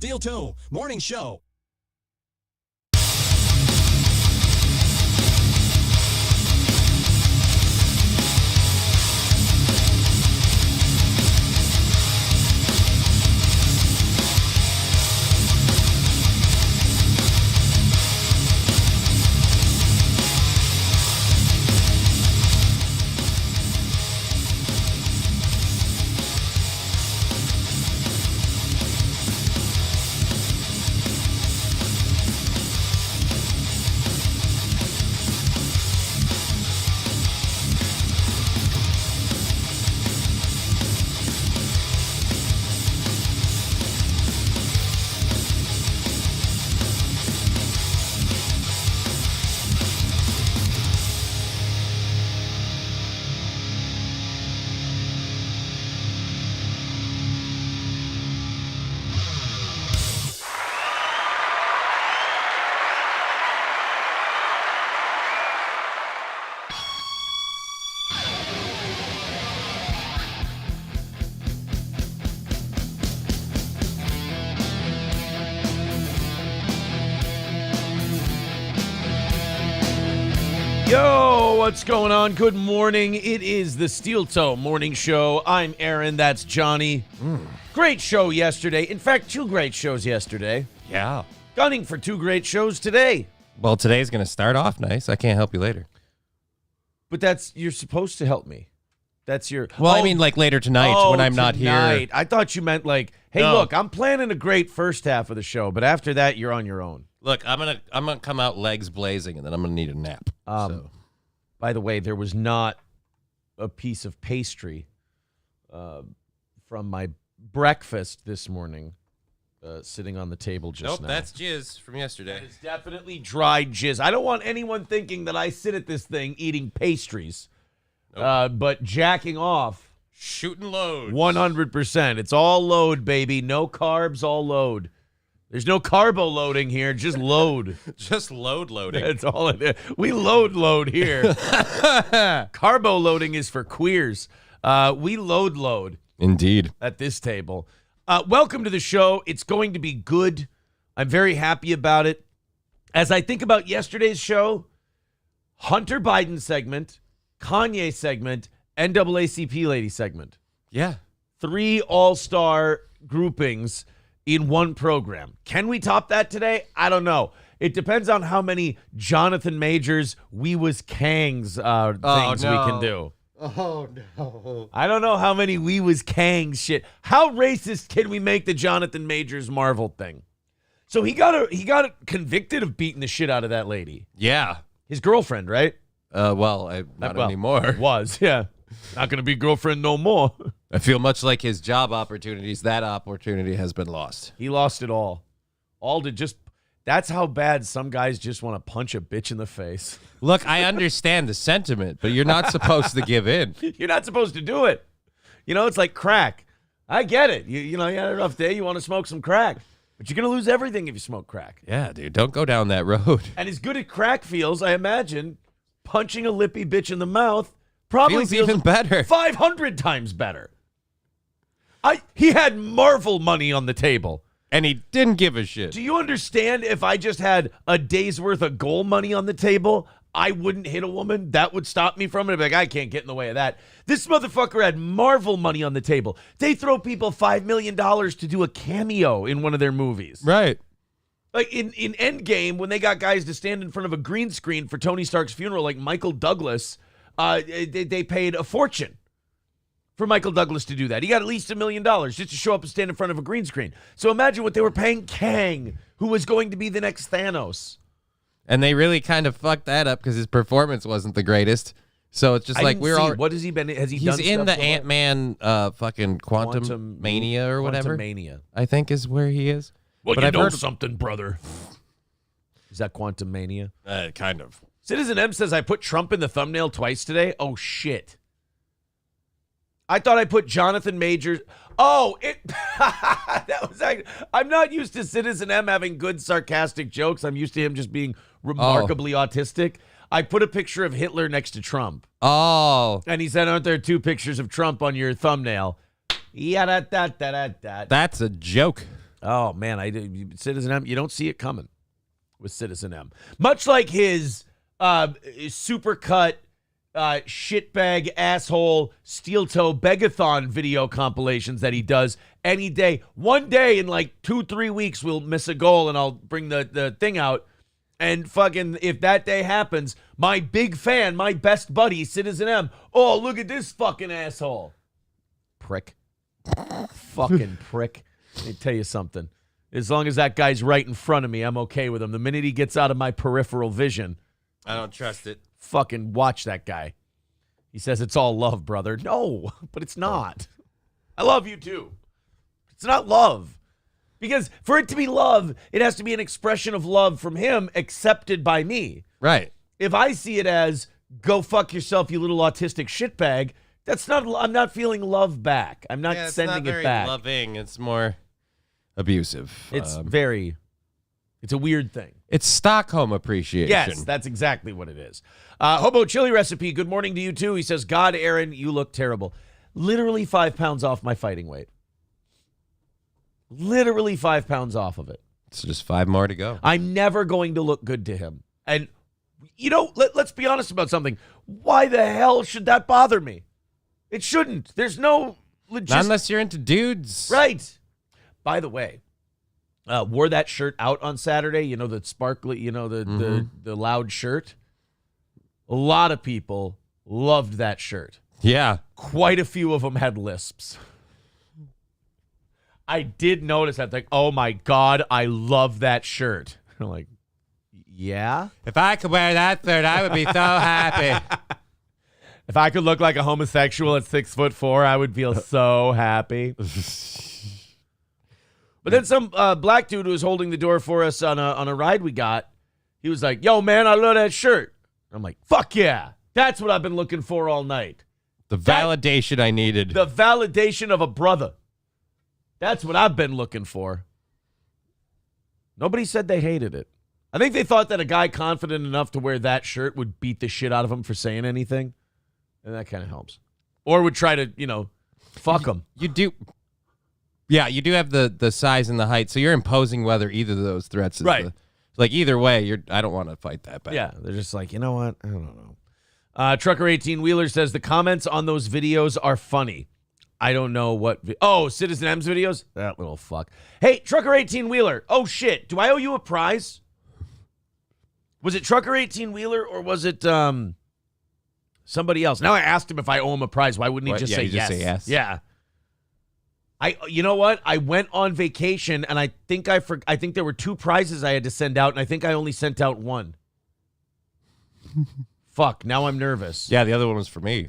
Steel Toe Morning Show. Yo, what's going on? Good morning. It is the Steel Toe Morning Show. I'm Aaron. That's Johnny. Great show yesterday. In fact, 2 great shows yesterday. Yeah. Gunning for 2 great shows today. Well, today's going to start off nice. I can't help you later. But you're supposed to help me. That's your... Well, I mean, like later tonight when I'm not here. I thought you meant like, hey, No. look, I'm planning a great first half of the show, but after that, you're on your own. Look, I'm gonna come out legs blazing, and then I'm gonna need a nap. By the way, there was not a piece of pastry from my breakfast this morning sitting on the table just now. Nope, that's jizz from yesterday. That is definitely dried jizz. I don't want anyone thinking that I sit at this thing eating pastries, but jacking off. Shooting loads. 100%. It's all load, baby. No carbs, all load. There's no carbo loading here, just load. Just loading. That's all it is. We load here. Carbo loading is for queers. We load Indeed. at this table. Welcome to the show. It's going to be good. I'm very happy about it. As I think about yesterday's show, Hunter Biden segment, Kanye segment, NAACP lady segment. Yeah. 3 all-star groupings in one program. Can we top that today? I don't know. It depends on how many Johnathan Majors, we was Kang's things we can do. Oh, no. I don't know how many we was Kang's shit. How racist can we make the Johnathan Majors Marvel thing? So he got convicted of beating the shit out of that lady. Yeah. His girlfriend, right? Not anymore. Was, yeah. Not going to be girlfriend no more. I feel much like his job opportunities, that opportunity has been lost. He lost it all. That's how bad some guys just want to punch a bitch in the face. Look, I understand the sentiment, but you're not supposed to give in. You're not supposed to do it. You know, it's like crack. I get it. You know, you had a rough day. You want to smoke some crack. But you're going to lose everything if you smoke crack. Yeah, dude, don't go down that road. And as good as crack feels, I imagine, punching a lippy bitch in the mouth probably feels even better. 500 times better. He had Marvel money on the table. And he didn't give a shit. Do you understand if I just had a day's worth of goal money on the table, I wouldn't hit a woman? That would stop me from it. I'd be like, I can't get in the way of that. This motherfucker had Marvel money on the table. They throw people $5 million to do a cameo in one of their movies. Right. Like in Endgame, when they got guys to stand in front of a green screen for Tony Stark's funeral, like Michael Douglas, they paid a fortune for Michael Douglas to do that. He got at least $1 million just to show up and stand in front of a green screen. So imagine what they were paying Kang, who was going to be the next Thanos. And they really kind of fucked that up because his performance wasn't the greatest. So it's just What has he been? Has he he's done in the stuff Ant-Man fucking Quantum Mania or whatever. Quantumania. I think is where he is. Well, but you I've know heard something, brother. Is that Quantum Mania? Kind of. Citizen M says, I put Trump in the thumbnail twice today. Oh, shit. I thought I put Johnathan Majors. Oh, that was actually, I'm not used to Citizen M having good sarcastic jokes. I'm used to him just being remarkably autistic. I put a picture of Hitler next to Trump. Oh. And he said, aren't there 2 pictures of Trump on your thumbnail? Yeah, That's a joke. Oh, man, Citizen M, you don't see it coming with Citizen M. Much like his supercut, shitbag, asshole, steel-toe begathon video compilations that he does any day. One day in like 2-3 weeks, we'll miss a goal and I'll bring the thing out. And fucking, if that day happens, my big fan, my best buddy, Citizen M, oh, look at this fucking asshole. Prick. Fucking prick. Let me tell you something. As long as that guy's right in front of me, I'm okay with him. The minute he gets out of my peripheral vision, I don't trust it. fucking watch that guy. He says it's all love, brother. No, but it's not. I love you too. It's not love. Because for it to be love, it has to be an expression of love from him accepted by me. Right. If I see it as go fuck yourself, you little autistic shitbag, that's not. I'm not feeling love back. I'm not sending it's not very it back. loving. It's more abusive. It's it's a weird thing. It's Stockholm appreciation. Yes, that's exactly what it is. Hobo Chili Recipe, good morning to you too. He says, God, Aaron, you look terrible. Literally 5 pounds off my fighting weight. Literally 5 pounds off of it. So just 5 more to go. I'm never going to look good to him. And, you know, let's be honest about something. Why the hell should that bother me? It shouldn't. There's no legit. Not unless you're into dudes. Right. By the way, wore that shirt out on Saturday. You know, the sparkly, you know, the loud shirt. A lot of people loved that shirt. Yeah. Quite a few of them had lisps. I did notice that. Like, oh my God, I love that shirt. I'm like, yeah? If I could wear that shirt, I would be so happy. If I could look like a homosexual at 6'4", I would feel so happy. But then some black dude who was holding the door for us on a ride we got, he was like, yo, man, I love that shirt. I'm like, fuck yeah. That's what I've been looking for all night. The validation I needed. The validation of a brother. That's what I've been looking for. Nobody said they hated it. I think they thought that a guy confident enough to wear that shirt would beat the shit out of him for saying anything. And that kind of helps. Or would try to, you know, fuck him. You do. Yeah, you do have the size and the height, so you're imposing whether either of those threats is right. Like either way, I don't want to fight that back. Yeah, they're just like, you know what? I don't know. Trucker 18 Wheeler says the comments on those videos are funny. I don't know what. Citizen M's videos? That little fuck. Hey, Trucker 18 Wheeler. Oh, shit. Do I owe you a prize? Was it Trucker 18 Wheeler or was it somebody else? Now I asked him if I owe him a prize. Why wouldn't he just say yes? Just say yes. Yeah. You know what? I went on vacation and I think there were 2 prizes I had to send out and I think I only sent out 1. Fuck. Now I'm nervous. Yeah, the other one was for me.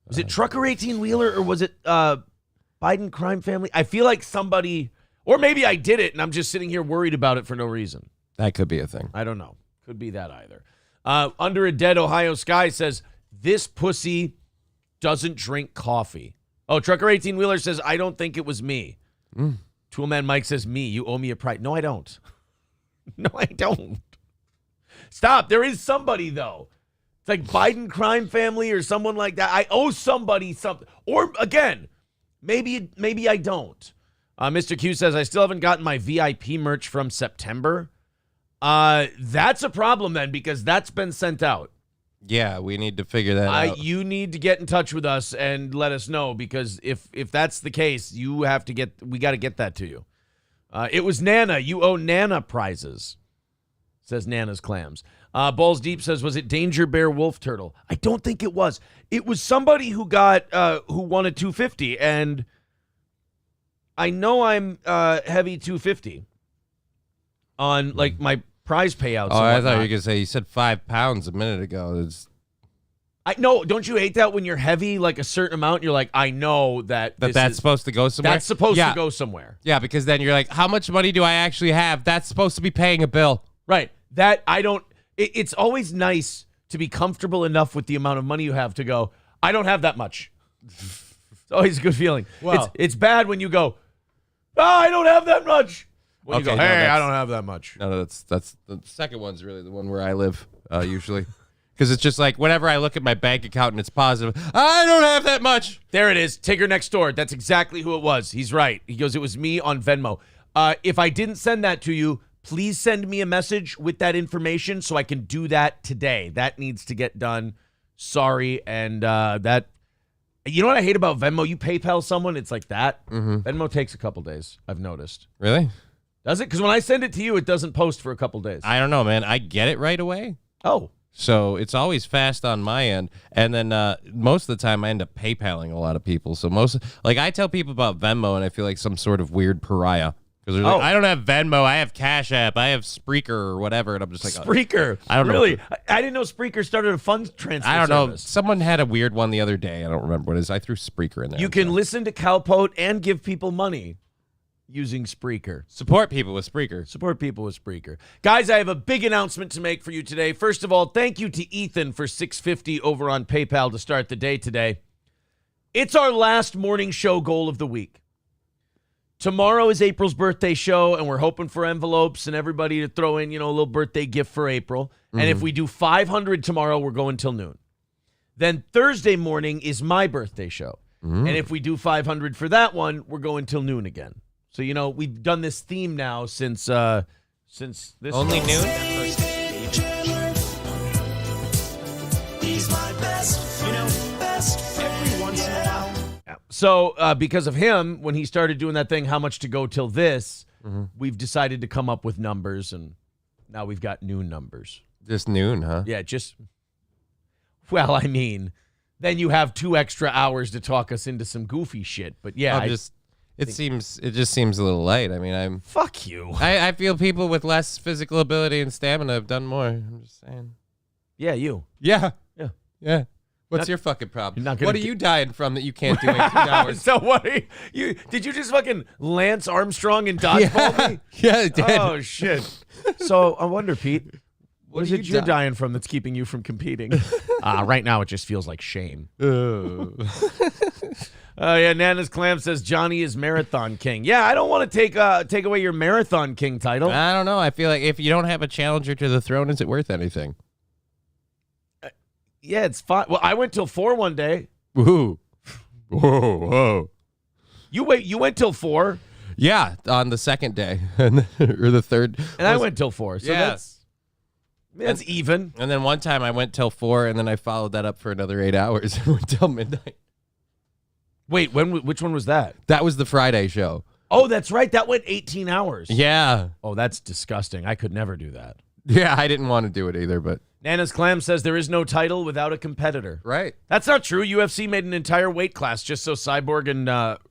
Was it Trucker 18 Wheeler or was it Biden crime family? I feel like somebody, or maybe I did it and I'm just sitting here worried about it for no reason. That could be a thing. I don't know. Could be that either. Under a Dead Ohio Sky says, this pussy doesn't drink coffee. Oh, Trucker 18 Wheeler says, I don't think it was me. Toolman Mike says, me. You owe me a prize. No, I don't. No, I don't. Stop. There is somebody, though. It's like Biden crime family or someone like that. I owe somebody something. Or, again, maybe I don't. Mr. Q says, I still haven't gotten my VIP merch from September. That's a problem, then, because that's been sent out. Yeah, we need to figure that out. You need to get in touch with us and let us know, because if that's the case, we got to get that to you. It was Nana. You owe Nana prizes, says Nana's Clams. Balls Deep says, was it Danger Bear Wolf Turtle? I don't think it was. It was somebody who won a 250, and I know I'm heavy 250 on like my prize payouts. Oh, I thought you were gonna say you said 5 pounds a minute ago. No, don't you hate that when you're heavy like a certain amount? You're like, I know that's supposed to go somewhere. That's supposed to go somewhere. Yeah, because then you're like, how much money do I actually have? That's supposed to be paying a bill. Right. That I don't. It's always nice to be comfortable enough with the amount of money you have to go, I don't have that much. It's always a good feeling. Well, it's bad when you go, I don't have that much. When you go, hey, I don't have that much. No, that's the second one's really the one where I live usually. Because it's just like whenever I look at my bank account and it's positive, I don't have that much. There it is. Tigger next door. That's exactly who it was. He's right. He goes, it was me on Venmo. If I didn't send that to you, please send me a message with that information so I can do that today. That needs to get done. Sorry. And that, you know what I hate about Venmo? You PayPal someone, it's like that. Venmo takes a couple days, I've noticed. Really? Does it? Because when I send it to you, it doesn't post for a couple days. I don't know, man. I get it right away. Oh. So it's always fast on my end. And then most of the time I end up PayPaling a lot of people. So I tell people about Venmo and I feel like some sort of weird pariah. Because they're like, I don't have Venmo, I have Cash App, I have Spreaker or whatever. And I'm just like, Spreaker? I don't know. Really? I didn't know Spreaker started a funds transfer I don't know. service. Someone had a weird one the other day. I don't remember what it is. I threw Spreaker in there. You can listen to Cowpote and give people money using Spreaker. Support people with Spreaker. Support people with Spreaker. Guys, I have a big announcement to make for you today. First of all, thank you to Ethan for $6.50 over on PayPal to start the day today. It's our last morning show goal of the week. Tomorrow is April's birthday show, and we're hoping for envelopes and everybody to throw in, a little birthday gift for April. And if we do 500 tomorrow, we're going till noon. Then Thursday morning is my birthday show. And if we do 500 for that one, we're going till noon again. So, we've done this theme now since this. Only noon? He's my best, best every once in a while. So, because of him, when he started doing that thing, how much to go till this, we've decided to come up with numbers, and now we've got noon numbers. Just noon, huh? Yeah, then you have 2 extra hours to talk us into some goofy shit. But yeah, it just seems a little light. I mean, fuck you. I feel people with less physical ability and stamina have done more. I'm just saying. Yeah, you. Yeah. Yeah. What's your fucking problem? What are you dying from that you can't do in 18 hours? So what are you? Did you just fucking Lance Armstrong and dodgeball me? Yeah, I did. Oh shit. So I wonder, Pete, what is are it you you're dying from that's keeping you from competing? Right now, it just feels like shame. Oh yeah, Nana's Clam says Johnny is Marathon King. Yeah, I don't want to take away your Marathon King title. I don't know. I feel like if you don't have a challenger to the throne, is it worth anything? Yeah, it's fine. Well, I went till 4 one day. Whoa. Whoa. You went till 4. Yeah, on the second day or the third. And I went till 4. So that's even. And then one time I went till 4, and then I followed that up for another 8 hours and went till midnight. Wait, which one was that? That was the Friday show. Oh, that's right. That went 18 hours. Yeah. Oh, that's disgusting. I could never do that. Yeah, I didn't want to do it either, but. Nana's Clam says there is no title without a competitor. Right. That's not true. UFC made an entire weight class just so Cyborg and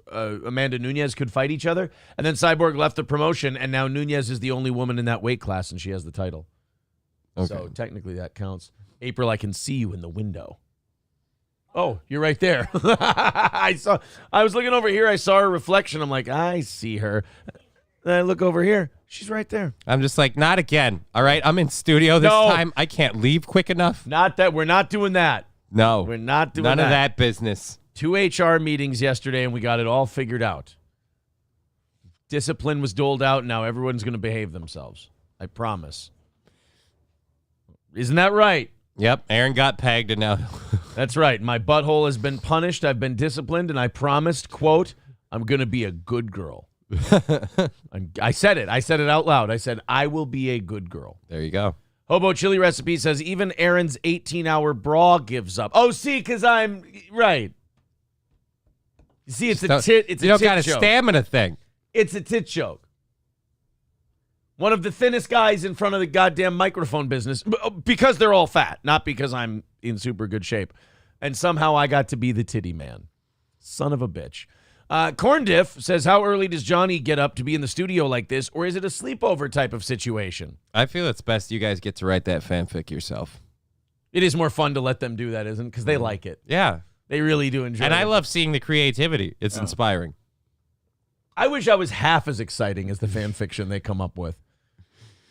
Amanda Nunes could fight each other. And then Cyborg left the promotion, and now Nunes is the only woman in that weight class, and she has the title. Okay. So technically that counts. April, I can see you in the window. Oh, you're right there. I was looking over here. I saw her reflection. I'm like, I see her. Then I look over here. She's right there. I'm just like, not again. All right, I'm in studio this time. I can't leave quick enough. Not that. We're not doing that. No. We're not doing None of that business. 2 HR meetings yesterday, and we got it all figured out. Discipline was doled out, and now everyone's going to behave themselves. I promise. Isn't that right? Yep, Aaron got pegged, and now... That's right. My butthole has been punished. I've been disciplined, and I promised, quote, I'm going to be a good girl. I said it. I said it out loud. I said, I will be a good girl. There you go. Hobo Chili Recipe says, even Aaron's 18-hour bra gives up. Oh, see, because I'm right. You see, it's a tit joke. You don't got a stamina thing. It's a tit joke. One of the thinnest guys in front of the goddamn microphone business, because they're all fat, not because I'm in super good shape. And somehow I got to be the titty man. Son of a bitch. Corn Diff says, how early does Johnny get up to be in the studio like this, or is it a sleepover type of situation? I feel it's best you guys get to write that fanfic yourself. It is more fun to let them do that, isn't it? Because they like it. Yeah. They really do enjoy it. And I love seeing the creativity. It's inspiring. I wish I was half as exciting as the fan fiction they come up with.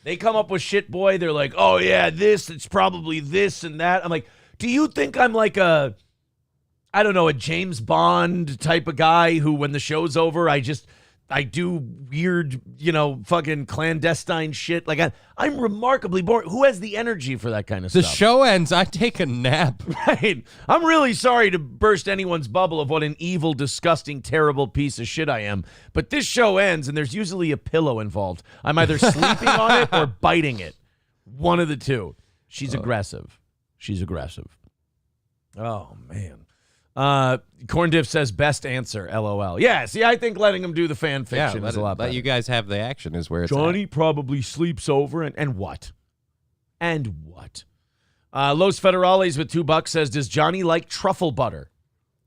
They come up with shit, boy. They're like, oh, yeah, it's probably this and that. I'm like, do you think I'm like a James Bond type of guy who, when the show's over, I just I do weird, fucking clandestine shit. Like, I'm remarkably boring. Who has the energy for that kind of The stuff? show ends, I take a nap. Right. I'm really sorry to burst anyone's bubble of what an evil, disgusting, terrible piece of shit I am. But this show ends, and there's usually a pillow involved. I'm either sleeping on it or biting it. One of the two. She's aggressive. She's aggressive. Oh, man. Corn Diff says best answer, LOL. Yeah, see, I think letting him do the fan fiction is a lot better. Let you guys have the action is where it's Johnny probably sleeps over and what? And what? Los Federales with $2 says, does Johnny like truffle butter?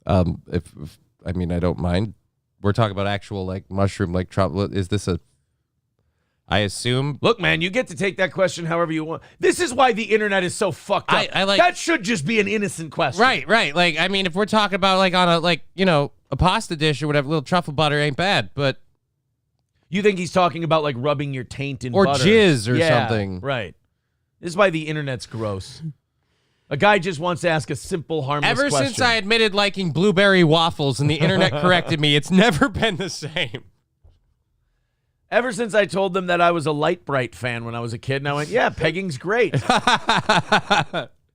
If I mean, I don't mind. We're talking about actual like mushroom, like truffle. Is this a? I assume. Look, man, you get to take that question however you want. This is why the internet is so fucked up. I like that should just be an innocent question. Right. Like, I mean, if we're talking about like on a a pasta dish or whatever, little truffle butter ain't bad. But you think he's talking about like rubbing your taint in or butter. jizz or something. Right. This is why the internet's gross. A guy just wants to ask a simple, harmless Ever question. since I admitted liking blueberry waffles and the internet corrected me, it's never been the same. Ever since I told them that I was a Light Bright fan when I was a kid, and I went, yeah, pegging's great.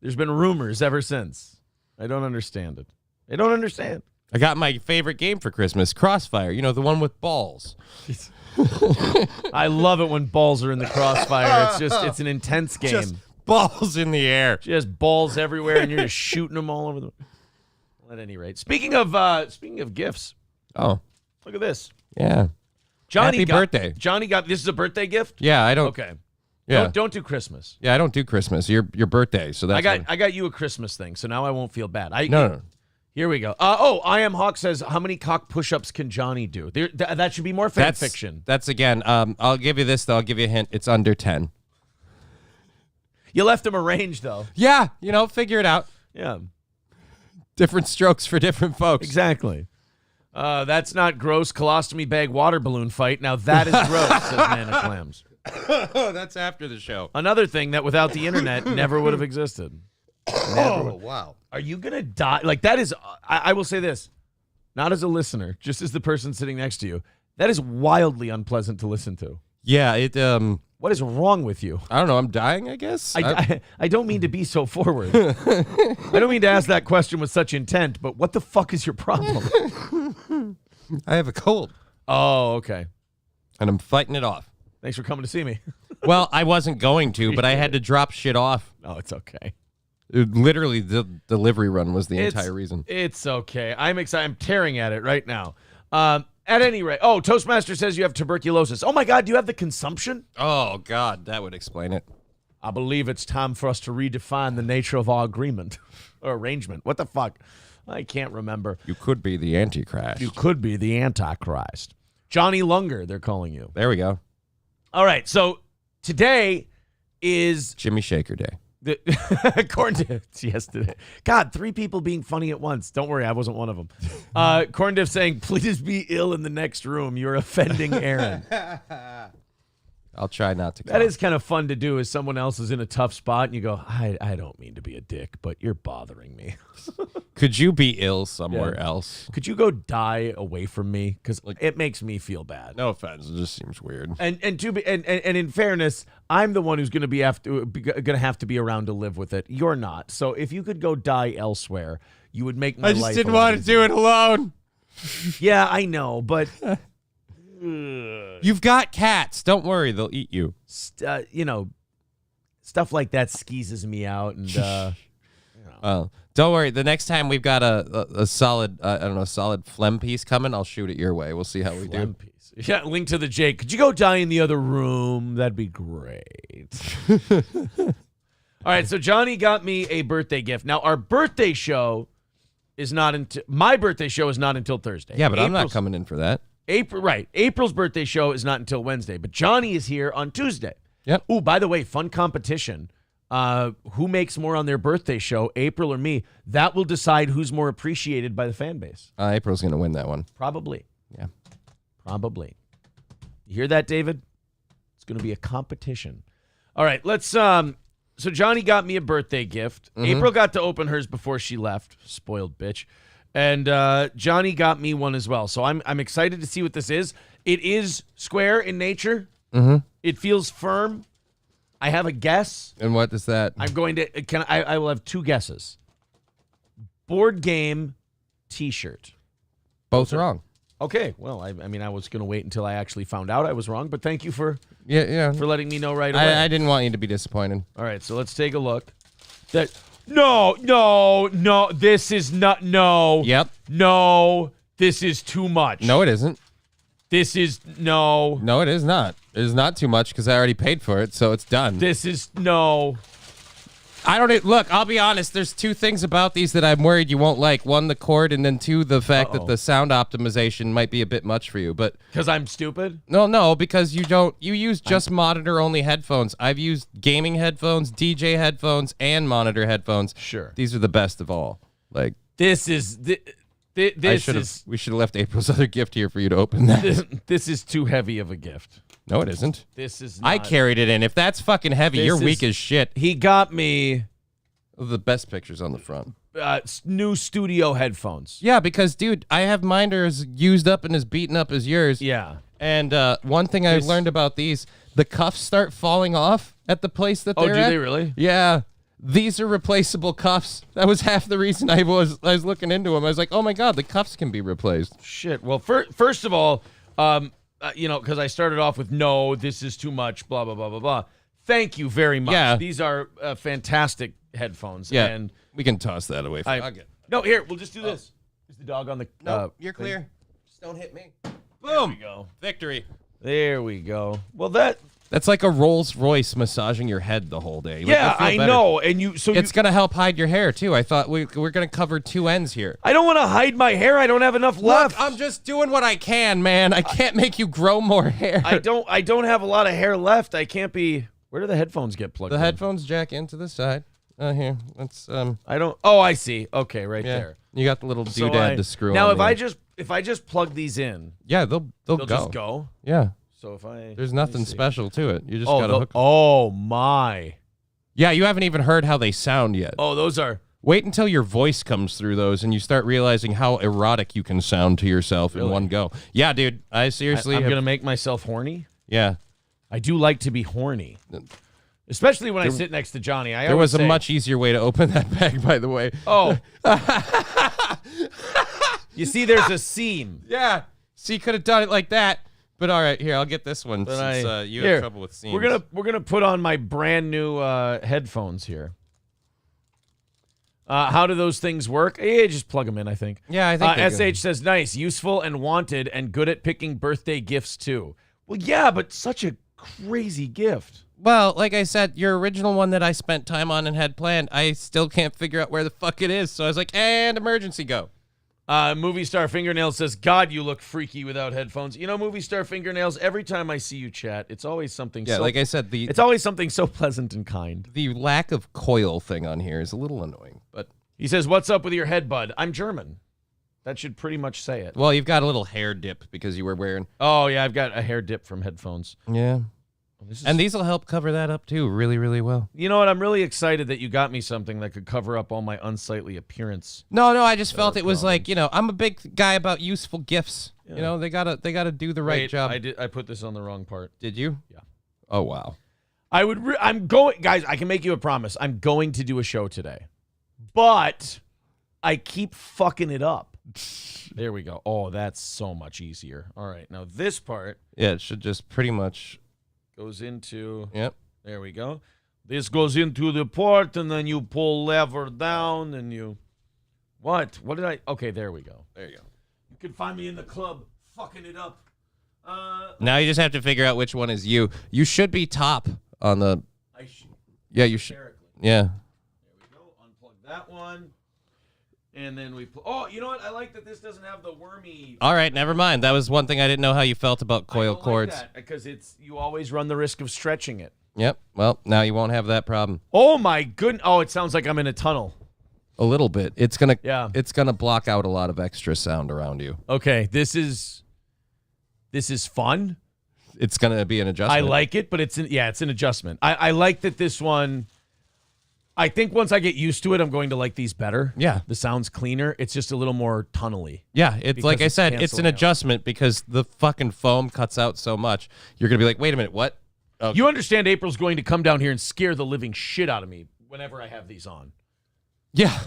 There's been rumors ever since. I don't understand it. I don't understand. I got my favorite game for Christmas, Crossfire. You know, the one with balls. I love it when balls are in the crossfire. It's an intense game. Just balls in the air. Just balls everywhere, and you're just shooting them all over the. Well, at any rate, speaking of gifts. Oh, Look at this. yeah. Happy birthday. Johnny got this is a birthday gift? Yeah, I don't. Okay. Yeah. Don't do Christmas. Yeah, I don't do Christmas. Your birthday. So that's I got you a Christmas thing, so now I won't feel bad. No. Here we go. I Am Hawk says, how many cock push-ups can Johnny do? That should be more fan fiction. That's again. I'll give you this though. I'll give you a hint. It's under 10. You left him a range though. Yeah, figure it out. Yeah. Different strokes for different folks. Exactly. That's not gross colostomy bag water balloon fight. Now that is gross, says Nana Clams. Oh, that's after the show. Another thing that without the internet never would have existed. Oh, wow. Are you going to die? Like that is, I will say this, not as a listener, just as the person sitting next to you. That is wildly unpleasant to listen to. Yeah, it. What is wrong with you? I don't know. I'm dying, I guess. I don't mean to be so forward. I don't mean to ask that question with such intent, but what the fuck is your problem? I have a cold. Oh, okay. And I'm fighting it off. Thanks for coming to see me. Well, I wasn't going to, but I had to drop shit off. Oh, it's okay. Literally, the delivery run was the entire reason. It's okay. I'm excited. I'm tearing at it right now. At any rate, Toastmaster says you have tuberculosis. Oh my God, do you have the consumption? Oh God, that would explain it. I believe it's time for us to redefine the nature of our agreement or arrangement. What the fuck? I can't remember. You could be the Antichrist. You could be the Antichrist. Johnny Lunger, they're calling you. There we go. All right, so today is Jimmy Shaker Day. the corn diff yesterday. God, 3 people being funny at once. Don't worry, I wasn't one of them. Corn diff saying, "Please be ill in the next room. You're offending Aaron." I'll try not to. That is kind of fun to do as someone else is in a tough spot and you go, I don't mean to be a dick, but you're bothering me. Could you be ill somewhere else? Could you go die away from me? Because it makes me feel bad. No offense, it just seems weird. And in fairness, I'm the one who's going to have to be around to live with it. You're not. So if you could go die elsewhere, you would make my life. I just didn't want to do it alone. Yeah, I know, but you've got cats. Don't worry, they'll eat you. Stuff like that skeezes me out, and Well, don't worry. The next time we've got a solid, solid phlegm piece coming, I'll shoot it your way. We'll see how we do. piece. Yeah, link to the Jake. Could you go die in the other room? That'd be great. All right, so Johnny got me a birthday gift. Now our birthday show is not until my birthday show is not until Thursday. Yeah, but I'm not coming in for that. April's birthday show is not until Wednesday, but Johnny is here on Tuesday. Yep. Ooh, by the way, fun competition. Who makes more on their birthday show, April or me? That will decide who's more appreciated by the fan base. April's going to win that one. Probably. Yeah. Probably. You hear that, David? It's going to be a competition. All right, let's so Johnny got me a birthday gift. Mm-hmm. April got to open hers before she left. Spoiled bitch. And Johnny got me one as well. So I'm excited to see what this is. It is square in nature. Mm-hmm. It feels firm. I have a guess. And what is that? I'm going to I will have 2 guesses. Board game t-shirt. Both wrong. Okay. Well, I mean, I was going to wait until I actually found out I was wrong, but thank you for Yeah. letting me know right away. I didn't want you to be disappointed. All right, so let's take a look. No, this is not, no. Yep. No, this is too much. No, it isn't. This is, no. No, it is not. It is not too much because I already paid for it, so it's done. This is, no. I don't look. I'll be honest. There's 2 things about these that I'm worried you won't like. 1, the cord, and then 2, the fact that the sound optimization might be a bit much for you. But Because I'm stupid? no, because you use just monitor-only headphones. I've used gaming headphones, DJ headphones, and monitor headphones. Sure. These are the best of all. Like This is, we should have left April's other gift here for you to open that. this is too heavy of a gift. No, it isn't. This is I not. carried it in. If that's fucking heavy, This you're is- weak as shit. He got me The best pictures on the front. new studio headphones. Yeah, because, dude, I have mine that are as used up and as beaten up as yours. Yeah. And one thing I learned about these, the cuffs start falling off at the place that they're Oh, do at. they really? Yeah. These are replaceable cuffs. That was half the reason I was looking into them. I was like, oh, my God, the cuffs can be replaced. Shit. Well, first of all, because I started off with no, this is too much, blah, blah, blah, blah, blah. Thank you very much. Yeah. These are fantastic headphones. Yeah. And We can toss that away. no, here, we'll just do this. Is the dog on the... No, you're thing? clear. Just don't hit me. There Boom. we go. Victory. There we go. Well, That's like a Rolls Royce massaging your head the whole day. Like, yeah, you feel I better. know. And you, so It's going to help hide your hair, too. I thought we're going to cover 2 ends here. I don't want to hide my hair. I don't have enough left. Look, I'm just doing what I can, man. I can't make you grow more hair. I don't have a lot of hair left. I can't be... Where do the headphones get plugged The in? headphones jack into the side. Here. That's I don't... Oh, I see. Okay, right yeah. there. You got the little So doodad to screw now, on. if there. I just plug these in, Yeah, they'll they'll go. just go. Yeah. So if I... There's let me nothing see. special to it. You just Oh, got to hook. oh, my. Yeah, you haven't even heard how they sound yet. Oh, those are... Wait until your voice comes through those and you start realizing how erotic you can sound to yourself in one go. Yeah, dude. I seriously I'm have- going to make myself horny. Yeah. I do like to be horny. Especially when I sit next to Johnny. There was a much easier way to open that bag, by the way. Oh. You see, there's a seam. Yeah. See, could have done it like that. But all right, here, I'll get this one But since you here, have trouble with seams. We're gonna put on my brand new headphones here. How do those things work? Yeah, just plug them in, I think. Yeah, I think they're good. SH says, nice, useful and wanted and good at picking birthday gifts, too. Well, yeah, but such a crazy gift. Well, like I said, your original one that I spent time on and had planned, I still can't figure out where the fuck it is. So I was like, and emergency go. Movie Star Fingernails says, God, you look freaky without headphones. You know, Movie Star Fingernails, every time I see you chat, it's always something Yeah, so... like I said, It's always something so pleasant and kind. the lack of coil thing on here is a little annoying. But He says, what's up with your head, bud? I'm German. That should pretty much say it. well, you've got a little hair dip because you were wearing. Oh, yeah, I've got a hair dip from headphones. Yeah. This is, And these will help cover that up too, really, really well. you know what? I'm really excited that you got me something that could cover up all my unsightly appearance. No, I just felt it was like, I'm a big guy about useful gifts. Yeah. You know, they gotta do the right Wait, job. I put this on the wrong part. Did you? Yeah. Oh wow. I'm going, guys. I can make you a promise. I'm going to do a show today, but I keep fucking it up. There we go. Oh, that's so much easier. All right, now this part Yeah, it should just pretty much. goes into. Yep. There we go. This goes into the port, and then you pull lever down, and you. What? What did I? Okay, there we go. There you go. You can find me in the club, fucking it up. Now you just have to figure out which one is you. You should be top on the. I should. Yeah, you should. Hysterically. Yeah. There we go. Unplug that one. And then we oh, you know what? I like that this doesn't have the wormy. All right, never mind. That was one thing I didn't know how you felt about coil cords. Because you always run the risk of stretching it. Yep. Well, now you won't have that problem. Oh my goodness! Oh, it sounds like I'm in a tunnel. A little bit. It's gonna. Yeah. It's gonna block out a lot of extra sound around you. Okay, this is fun. It's gonna be an adjustment. I like it, but it's an adjustment. I like that this one. I think once I get used to it, I'm going to like these better. Yeah. The sound's cleaner. It's just a little more tunnely. Yeah, it's Because like I it's said, it's canceling an out. adjustment because the fucking foam cuts out so much. You're going to be like, wait a minute, what? Okay. You understand April's going to come down here and scare the living shit out of me whenever I have these on. Yeah.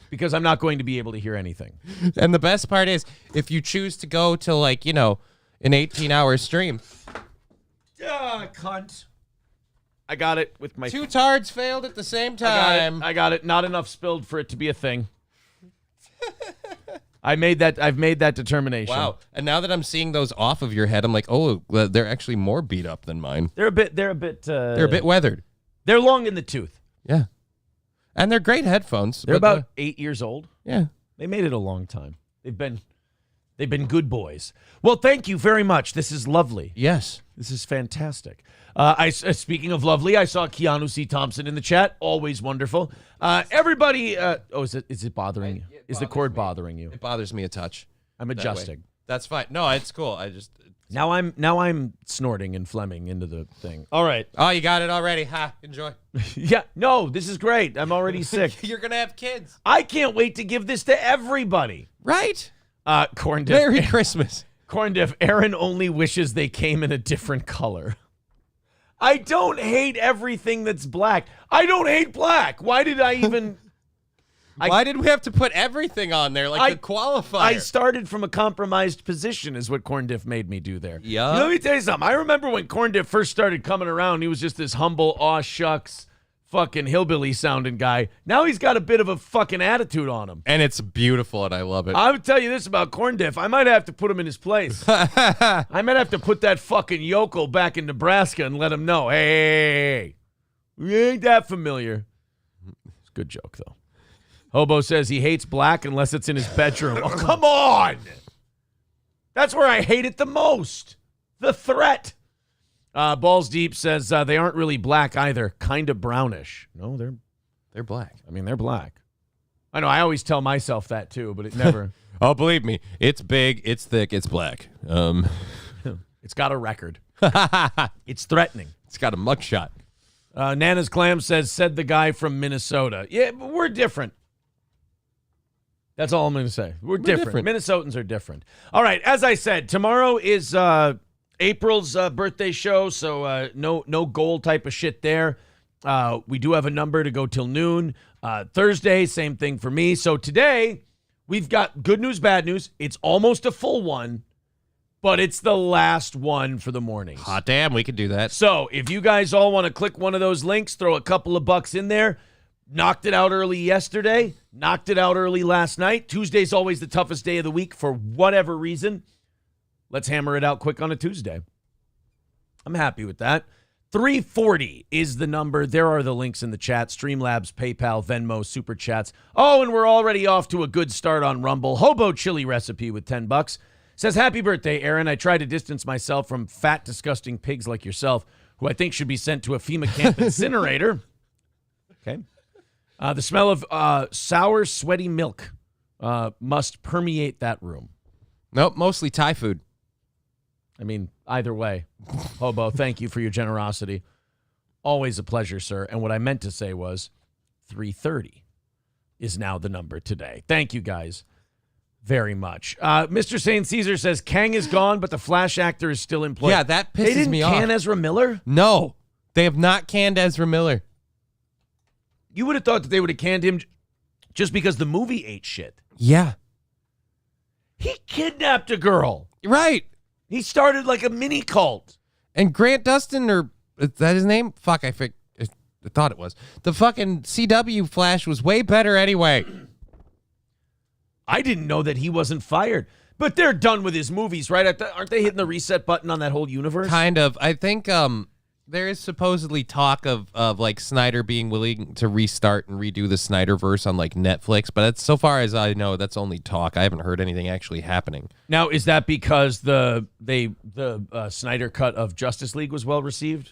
Because I'm not going to be able to hear anything. And the best part is, if you choose to go to like, an 18-hour stream. Cunt. I got it with my... Two tards failed at the same time. I got it. Not enough spilled for it to be a thing. I've made that determination. Wow. And now that I'm seeing those off of your head, I'm like, oh, well, they're actually more beat up than mine. They're a bit They're a bit weathered. They're long in the tooth. Yeah. And they're great headphones. They're but, about 8 years old. yeah. They made it a long time. They've been good boys. Well, thank you very much. This is lovely. Yes. This is fantastic. Speaking of lovely, I saw Keanu C. Thompson in the chat. Always wonderful. Everybody. Is it bothering you? Is the cord bothering you? It bothers me a touch. I'm that way. adjusting. That's fine. No, it's cool. I just... Now I'm snorting and Fleming into the thing. All right. Oh, you got it already. Ha, enjoy. Yeah. No, this is great. I'm already sick. You're going to have kids. I can't wait to give this to everybody. Right? Corn dip. Merry Christmas. Corn dip. Aaron only wishes they came in a different color. I don't hate everything that's black. I don't hate black. Why did I even... Why did we have to put everything on there like the qualifier? I started from a compromised position is what Corn Diff made me do there. Yeah. Let me tell you something. I remember when Corn Diff first started coming around, he was just this humble, aw shucks, fucking hillbilly sounding guy. Now he's got a bit of a fucking attitude on him. And it's beautiful, and I love it. I would tell you this about Corn Diff. I might have to put him in his place. I might have to put that fucking yokel back in Nebraska and let him know, hey, we ain't that familiar. It's a good joke, though. Hobo says he hates black unless it's in his bedroom. Oh, come on. That's where I hate it the most. The threat. Balls Deep says they aren't really black either. Kind of brownish. No, They're black. I mean, they're black. I know. I always tell myself that, too, but it never. Oh, believe me. It's big. It's thick. It's black. It's got a record. It's threatening. It's got a mugshot. Nana's Clam said the guy from Minnesota. Yeah, but we're different. That's all I'm going to say. We're different. Minnesotans are different. All right. As I said, tomorrow is April's birthday show, so no goal type of shit there. We do have a number to go till noon. Thursday, same thing for me. So today, we've got good news, bad news. It's almost a full one, but it's the last one for the mornings. Hot damn, we could do that. So if you guys all want to click one of those links, throw a couple of bucks in there. Knocked it out early yesterday. Knocked it out early last night. Tuesday's always the toughest day of the week for whatever reason. Let's hammer it out quick on a Tuesday. I'm happy with that. 340 is the number. There are the links in the chat. Streamlabs, PayPal, Venmo, Super Chats. Oh, and we're already off to a good start on Rumble. Hobo chili recipe with $10. Says, happy birthday, Aaron. I try to distance myself from fat, disgusting pigs like yourself, who I think should be sent to a FEMA camp incinerator. Okay. The smell of sour, sweaty milk must permeate that room. Nope, mostly Thai food. I mean, either way. Hobo, thank you for your generosity. Always a pleasure, sir. And what I meant to say was 330 is now the number today. Thank you, guys, very much. Mr. St. Caesar says Kang is gone, but the Flash actor is still employed. Yeah, that pisses they didn't me off. can Ezra Miller? No, they have not canned Ezra Miller. You would have thought that they would have canned him just because the movie ate shit. Yeah. He kidnapped a girl. Right. He started like a mini cult. And Grant Dustin, or is that his name? Fuck, I thought it was. The fucking CW Flash was way better anyway. I didn't know that he wasn't fired. But they're done with his movies, right? Aren't they hitting the reset button on that whole universe? Kind of. I think there is supposedly talk of like Snyder being willing to restart and redo the Snyderverse on like Netflix, but that's, so far as I know, that's only talk. I haven't heard anything actually happening. Now, is that because the Snyder cut of Justice League was well received?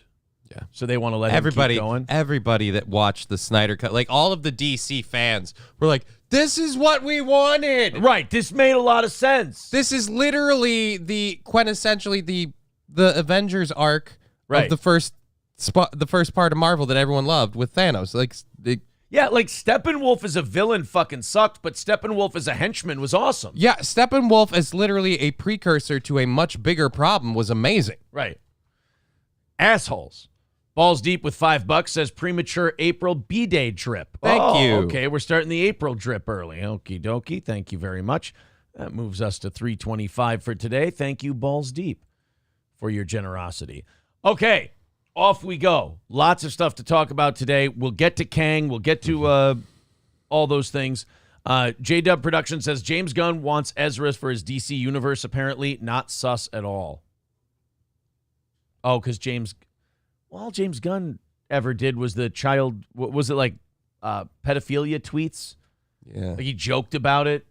Yeah. So they want to let everybody him keep going? Everybody that watched the Snyder cut, like all of the DC fans were like, this is what we wanted. Right. This made a lot of sense. This is literally the quintessentially the Avengers arc right. of the first part of Marvel that everyone loved with Thanos. Like, Yeah, like Steppenwolf as a villain fucking sucked, but Steppenwolf as a henchman was awesome. Yeah, Steppenwolf as literally a precursor to a much bigger problem was amazing. Right. Assholes. Balls Deep with $5 says premature April B-Day drip. Thank you. Okay, we're starting the April drip early. Okie dokie. Thank you very much. That moves us to $3.25 for today. Thank you, Balls Deep, for your generosity. Okay, off we go. Lots of stuff to talk about today. We'll get to Kang. We'll get to all those things. J-Dub Production says James Gunn wants Ezra for his DC universe, apparently. Not sus at all. Oh, because all James Gunn ever did was the child, what was it, like pedophilia tweets? Yeah. Like he joked about it.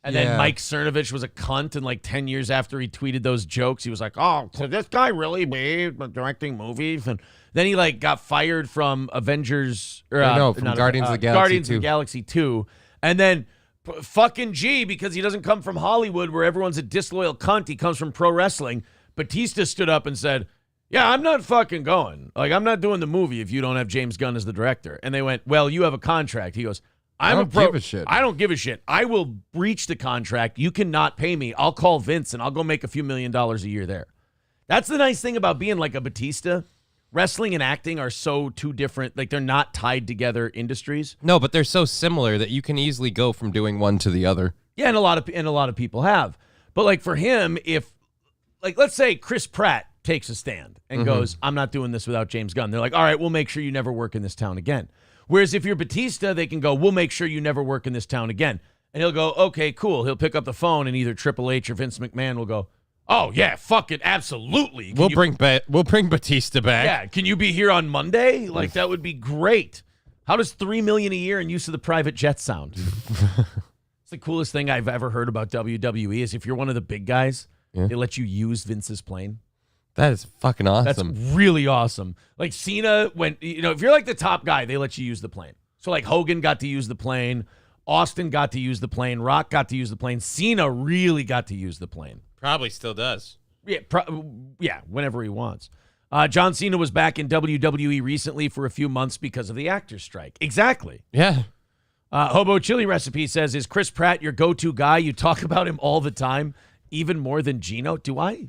And then Yeah. Mike Cernovich was a cunt, and like 10 years after he tweeted those jokes, he was like, oh, could this guy really be directing movies? And then he like got fired from Avengers. Or, from Guardians of the Galaxy Guardians 2. of the Galaxy 2. And then fucking G, because he doesn't come from Hollywood where everyone's a disloyal cunt. He comes from pro wrestling. Batista stood up and said, yeah, I'm not fucking going. Like, I'm not doing the movie if you don't have James Gunn as the director. And they went, well, you have a contract. He goes, I don't give a shit. I don't give a shit. I will breach the contract. You cannot pay me. I'll call Vince and I'll go make a few $1 million a year there. That's the nice thing about being like a Batista. Wrestling and acting are so two different. Like, they're not tied together industries. No, but they're so similar that you can easily go from doing one to the other. Yeah, and a lot of people have. But like for him, if like let's say Chris Pratt takes a stand and goes, I'm not doing this without James Gunn. They're like, all right, we'll make sure you never work in this town again. Whereas if you're Batista, they can go, we'll make sure you never work in this town again. And he'll go, okay, cool. He'll pick up the phone and either Triple H or Vince McMahon will go, oh, yeah, fuck it, absolutely. We'll bring Batista back. Yeah, can you be here on Monday? Like, that would be great. How does $3 million a year in use of the private jet sound? It's the coolest thing I've ever heard about WWE is if you're one of the big guys, they let you use Vince's plane. That is fucking awesome. That's really awesome. Like Cena, if you're like the top guy, they let you use the plane. So like Hogan got to use the plane, Austin got to use the plane, Rock got to use the plane, Cena really got to use the plane. Probably still does. Yeah, whenever he wants. John Cena was back in WWE recently for a few months because of the actors' strike. Exactly. Yeah. Hobo Chili Recipe says, is Chris Pratt your go-to guy? You talk about him all the time, even more than Gino. Do I?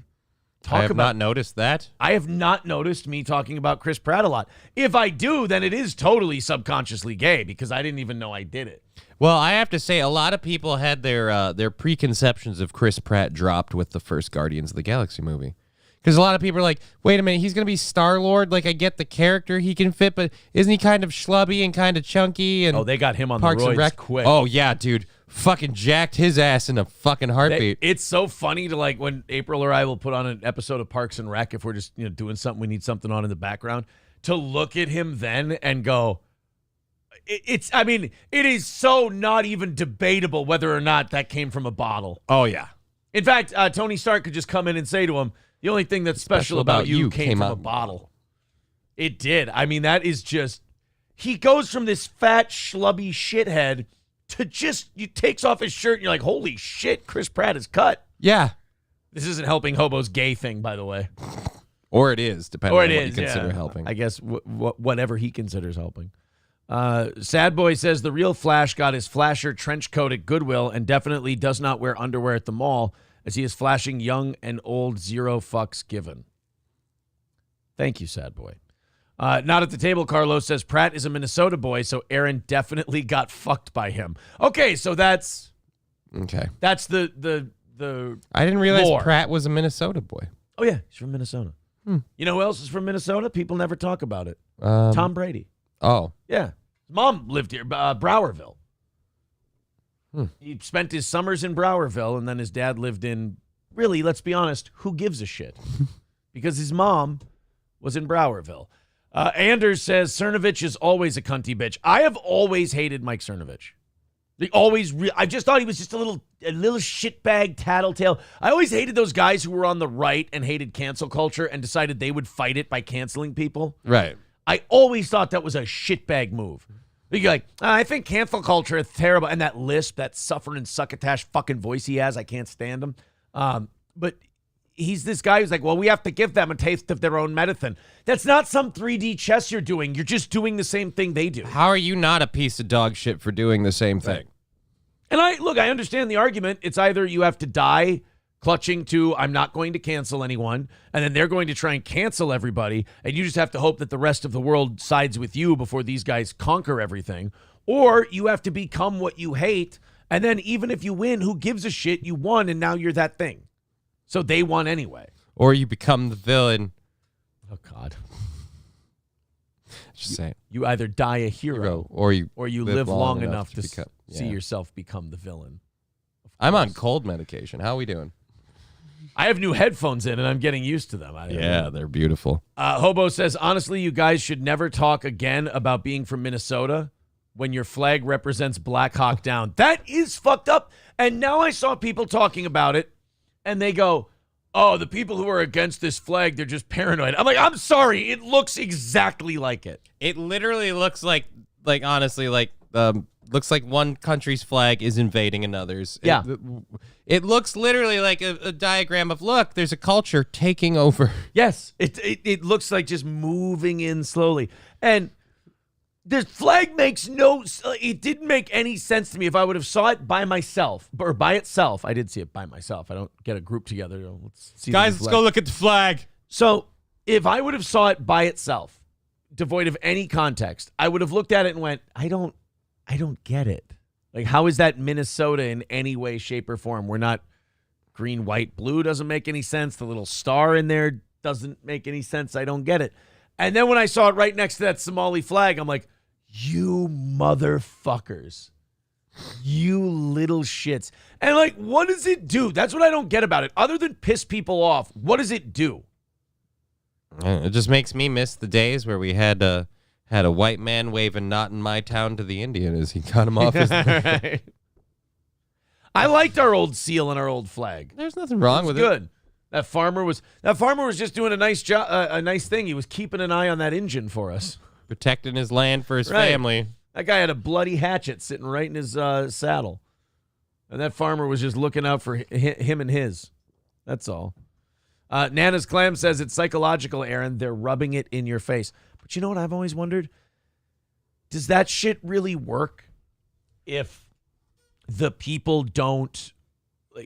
I have not noticed that. I have not noticed me talking about Chris Pratt a lot. If I do, then it is totally subconsciously gay because I didn't even know I did it. Well, I have to say, a lot of people had their preconceptions of Chris Pratt dropped with the first Guardians of the Galaxy movie. Because a lot of people are like, wait a minute, he's going to be Star-Lord? Like, I get the character he can fit, but isn't he kind of schlubby and kind of chunky? And they got him on Parks the and roids Rec quick. Oh, yeah, dude. Fucking jacked his ass in a fucking heartbeat. It's so funny to like when April or I will put on an episode of Parks and Rec if we're just doing something, we need something on in the background, to look at him then and go, it is so not even debatable whether or not that came from a bottle. Oh, yeah. In fact, Tony Stark could just come in and say to him, the only thing that's special about you came from a bottle. It did. I mean, that is just, he goes from this fat, schlubby shithead to just, he takes off his shirt and you're like, holy shit, Chris Pratt is cut. Yeah. This isn't helping Hobo's gay thing, by the way. Or it is, depending on what you consider helping. I guess whatever he considers helping. Sad Boy says the real Flash got his flasher trench coat at Goodwill and definitely does not wear underwear at the mall as he is flashing young and old, zero fucks given. Thank you, Sad Boy. Not at the table, Carlos says Pratt is a Minnesota boy, so Aaron definitely got fucked by him. Okay, so that's the I didn't realize lore. Pratt was a Minnesota boy. Oh yeah, he's from Minnesota. You know who else is from Minnesota? People never talk about it. Tom Brady. Oh. Yeah. His mom lived here, Browerville. He spent his summers in Browerville, and then his dad lived in, really, let's be honest, who gives a shit? Because his mom was in Browerville. Anders says, Cernovich is always a cunty bitch. I have always hated Mike Cernovich. I just thought he was just a little shitbag tattletale. I always hated those guys who were on the right and hated cancel culture and decided they would fight it by canceling people. Right. I always thought that was a shitbag move. You're like, I think cancel culture is terrible. And that lisp, that suffering succotash fucking voice he has, I can't stand him. But he's this guy who's like, well, we have to give them a taste of their own medicine. That's not some 3D chess you're doing. You're just doing the same thing they do. How are you not a piece of dog shit for doing the same thing? And I understand the argument. It's either you have to die clutching to, I'm not going to cancel anyone, and then they're going to try and cancel everybody, and you just have to hope that the rest of the world sides with you before these guys conquer everything. Or you have to become what you hate, and then even if you win, who gives a shit? You won, and now you're that thing. So they won anyway. Or you become the villain. Oh, God. Just saying. You either die a hero or you live long enough to become, see yourself become the villain. I'm on cold medication. How are we doing? I have new headphones in, and I'm getting used to them. They're beautiful. Hobo says, honestly, you guys should never talk again about being from Minnesota when your flag represents Black Hawk Down. That is fucked up. And now I saw people talking about it, and they go, oh, the people who are against this flag, they're just paranoid. I'm like, I'm sorry. It looks exactly like it. It literally looks like honestly, looks like one country's flag is invading another's. Yeah. It looks literally like a diagram of, look, there's a culture taking over. Yes. It looks like just moving in slowly. And the flag makes it didn't make any sense to me if I would have saw it by myself or by itself. I did see it by myself. I don't get a group together. Let's see. Guys, let's go look at the flag. So if I would have saw it by itself, devoid of any context, I would have looked at it and went, I don't get it. Like, how is that Minnesota in any way, shape, or form? We're not green, white, blue doesn't make any sense. The little star in there doesn't make any sense. I don't get it. And then when I saw it right next to that Somali flag, I'm like, you motherfuckers. You little shits. And like, what does it do? That's what I don't get about it. Other than piss people off, what does it do? It just makes me miss the days where we had a white man waving "Not in my town" to the Indian as he cut him off. Right. I liked our old seal and our old flag. There's nothing wrong with it. Good. That farmer was just doing a nice job, a nice thing. He was keeping an eye on that engine for us, protecting his land for his family. That guy had a bloody hatchet sitting right in his saddle, and that farmer was just looking out for him and his. That's all. Nana's Clam says it's psychological, Aaron. They're rubbing it in your face. But you know what I've always wondered? Does that shit really work if the people don't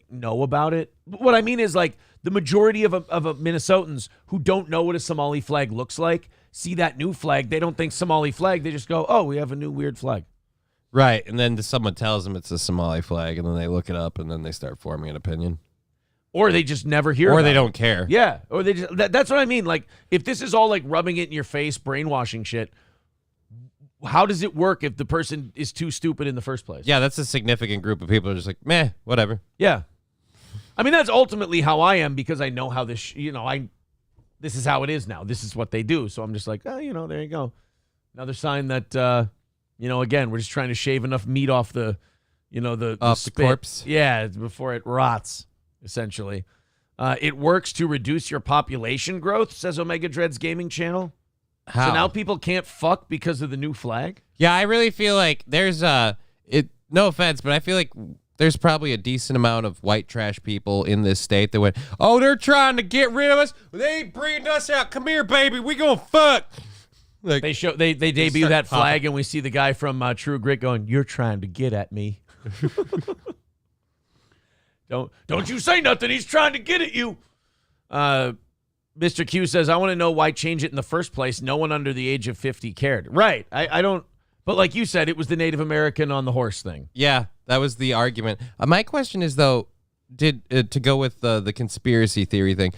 know about it? What I mean is, like, the majority of Minnesotans who don't know what a Somali flag looks like see that new flag. They don't think Somali flag. They just go, oh, we have a new weird flag. Right. And then someone tells them it's a Somali flag, and then they look it up, and then they start forming an opinion. Or they just never hear Or about they it. don't care. Yeah. Or they just, that's what I mean. Like, if this is all like rubbing it in your face, brainwashing shit, how does it work if the person is too stupid in the first place? Yeah, that's a significant group of people who are just like, meh, whatever. Yeah. I mean, that's ultimately how I am because I know how this, this is how it is now. This is what they do. So I'm just like, there you go. Another sign that, again, we're just trying to shave enough meat off the corpse. Yeah, before it rots, essentially. It works to reduce your population growth, says Omega Dreads Gaming Channel. How? So now people can't fuck because of the new flag? Yeah, I really feel like there's no offense, but I feel like there's probably a decent amount of white trash people in this state that went, oh, they're trying to get rid of us. They ain't breeding us out. Come here, baby. We gonna fuck. Like, They debut that flag, and we see the guy from True Grit going, you're trying to get at me. Don't you say nothing. He's trying to get at you. Mr. Q says, I want to know why change it in the first place. No one under the age of 50 cared. Right. I don't. But like you said, it was the Native American on the horse thing. Yeah, that was the argument. My question is, though, to go with the conspiracy theory thing,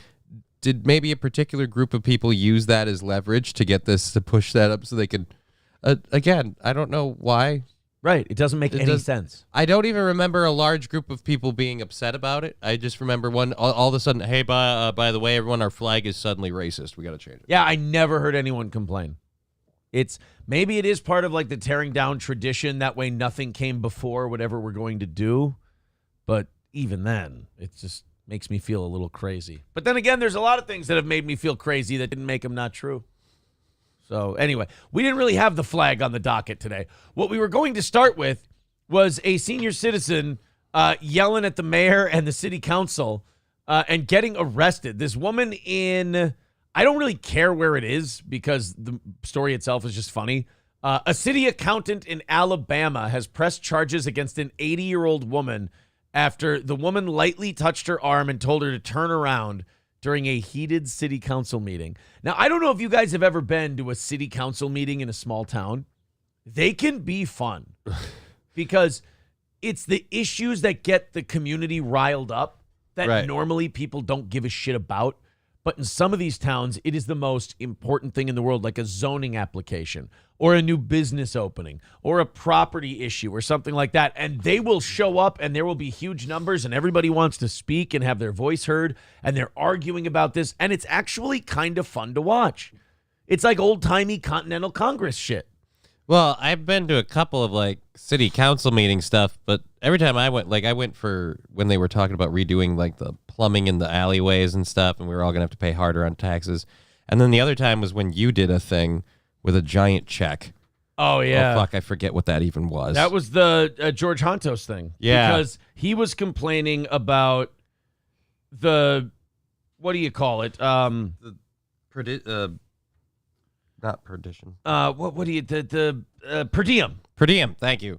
did maybe a particular group of people use that as leverage to get this, to push that up so they could, again, I don't know why. Right. It doesn't make any sense. I don't even remember a large group of people being upset about it. I just remember one all of a sudden, hey, by the way, everyone, our flag is suddenly racist. We got to change it. Yeah, I never heard anyone complain. Maybe it is part of like the tearing down tradition. That way nothing came before whatever we're going to do. But even then, it just makes me feel a little crazy. But then again, there's a lot of things that have made me feel crazy that didn't make them not true. So anyway, we didn't really have the flag on the docket today. What we were going to start with was a senior citizen yelling at the mayor and the city council and getting arrested. This woman in, I don't really care where it is because the story itself is just funny. A city accountant in Alabama has pressed charges against an 80-year-old woman after the woman lightly touched her arm and told her to turn around during a heated city council meeting. Now, I don't know if you guys have ever been to a city council meeting in a small town. They can be fun because it's the issues that get the community riled up that normally people don't give a shit about. But in some of these towns, it is the most important thing in the world, like a zoning application or a new business opening or a property issue or something like that. And they will show up and there will be huge numbers and everybody wants to speak and have their voice heard. And they're arguing about this. And it's actually kind of fun to watch. It's like old-timey Continental Congress shit. Well, I've been to a couple of like city council meeting stuff, but every time I went for when they were talking about redoing like the plumbing in the alleyways and stuff, and we were all gonna have to pay harder on taxes. And then the other time was when you did a thing with a giant check. Oh yeah. Oh fuck, I forget what that even was. That was the George Hontos thing. Yeah. Because he was complaining about the, what do you call it? Not perdition. What do you the per diem? Per diem. Thank you.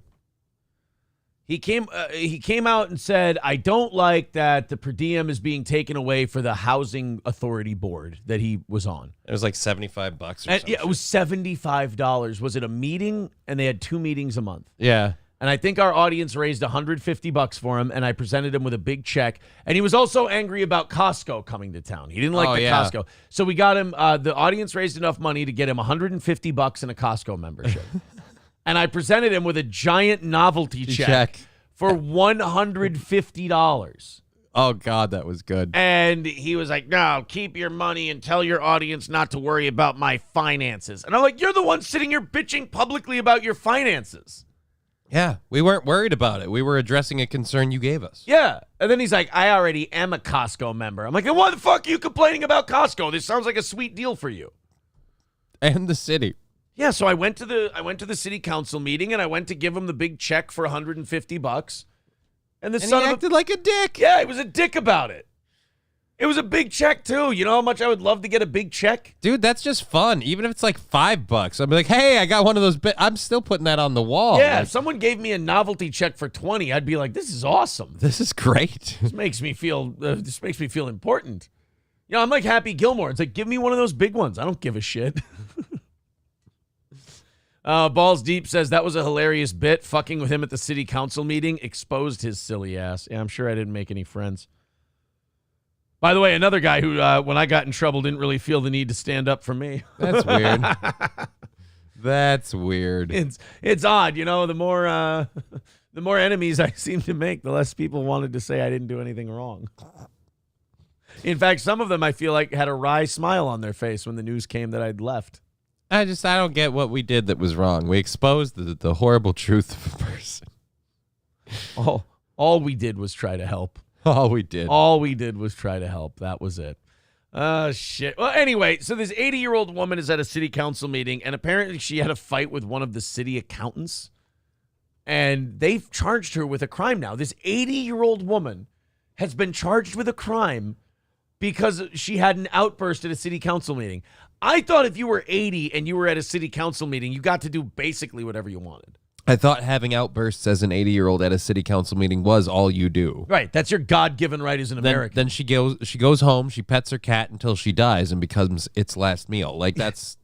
He came out and said, I don't like that the per diem is being taken away for the housing authority board that he was on. It was like $75 or something. Yeah, it was $75. Was it a meeting? And they had 2 meetings a month. Yeah. And I think our audience raised $150 for him, and I presented him with a big check. And he was also angry about Costco coming to town. He didn't like Costco. So we got him, the audience raised enough money to get him $150 in a Costco membership. And I presented him with a giant novelty check for $150. Oh, God, that was good. And he was like, no, keep your money and tell your audience not to worry about my finances. And I'm like, you're the one sitting here bitching publicly about your finances. Yeah, we weren't worried about it. We were addressing a concern you gave us. Yeah. And then he's like, I already am a Costco member. I'm like, then why the fuck are you complaining about Costco? This sounds like a sweet deal for you. And the city. Yeah, so I went to the city council meeting and I went to give him the big check for $150. And He acted like a dick. Yeah, he was a dick about it. It was a big check too. You know how much I would love to get a big check? Dude, that's just fun. Even if it's like $5, I'd be like, hey, I got one of those. I'm still putting that on the wall. Yeah, like, if someone gave me a novelty check for $20, I'd be like, this is awesome. This is great. This makes me feel important. You know, I'm like Happy Gilmore. It's like, give me one of those big ones. I don't give a shit. Balls Deep says that was a hilarious bit. Fucking with him at the city council meeting exposed his silly ass. Yeah, I'm sure I didn't make any friends. By the way, another guy who, when I got in trouble, didn't really feel the need to stand up for me. That's weird. That's weird. It's odd, you know. The more enemies I seem to make, the less people wanted to say I didn't do anything wrong. In fact, some of them I feel like had a wry smile on their face when the news came that I'd left. I don't get what we did that was wrong. We exposed the horrible truth of a person. All we did was try to help. All we did. All we did was try to help. That was it. Shit. Well, anyway, so this 80-year-old woman is at a city council meeting, and apparently she had a fight with one of the city accountants, and they've charged her with a crime now. This 80-year-old woman has been charged with a crime because she had an outburst at a city council meeting. I thought if you were 80 and you were at a city council meeting, you got to do basically whatever you wanted. I thought having outbursts as an 80-year-old at a city council meeting was all you do. Right. That's your God-given right as an American. Then she goes home, she pets her cat until she dies and becomes its last meal. Like, that's...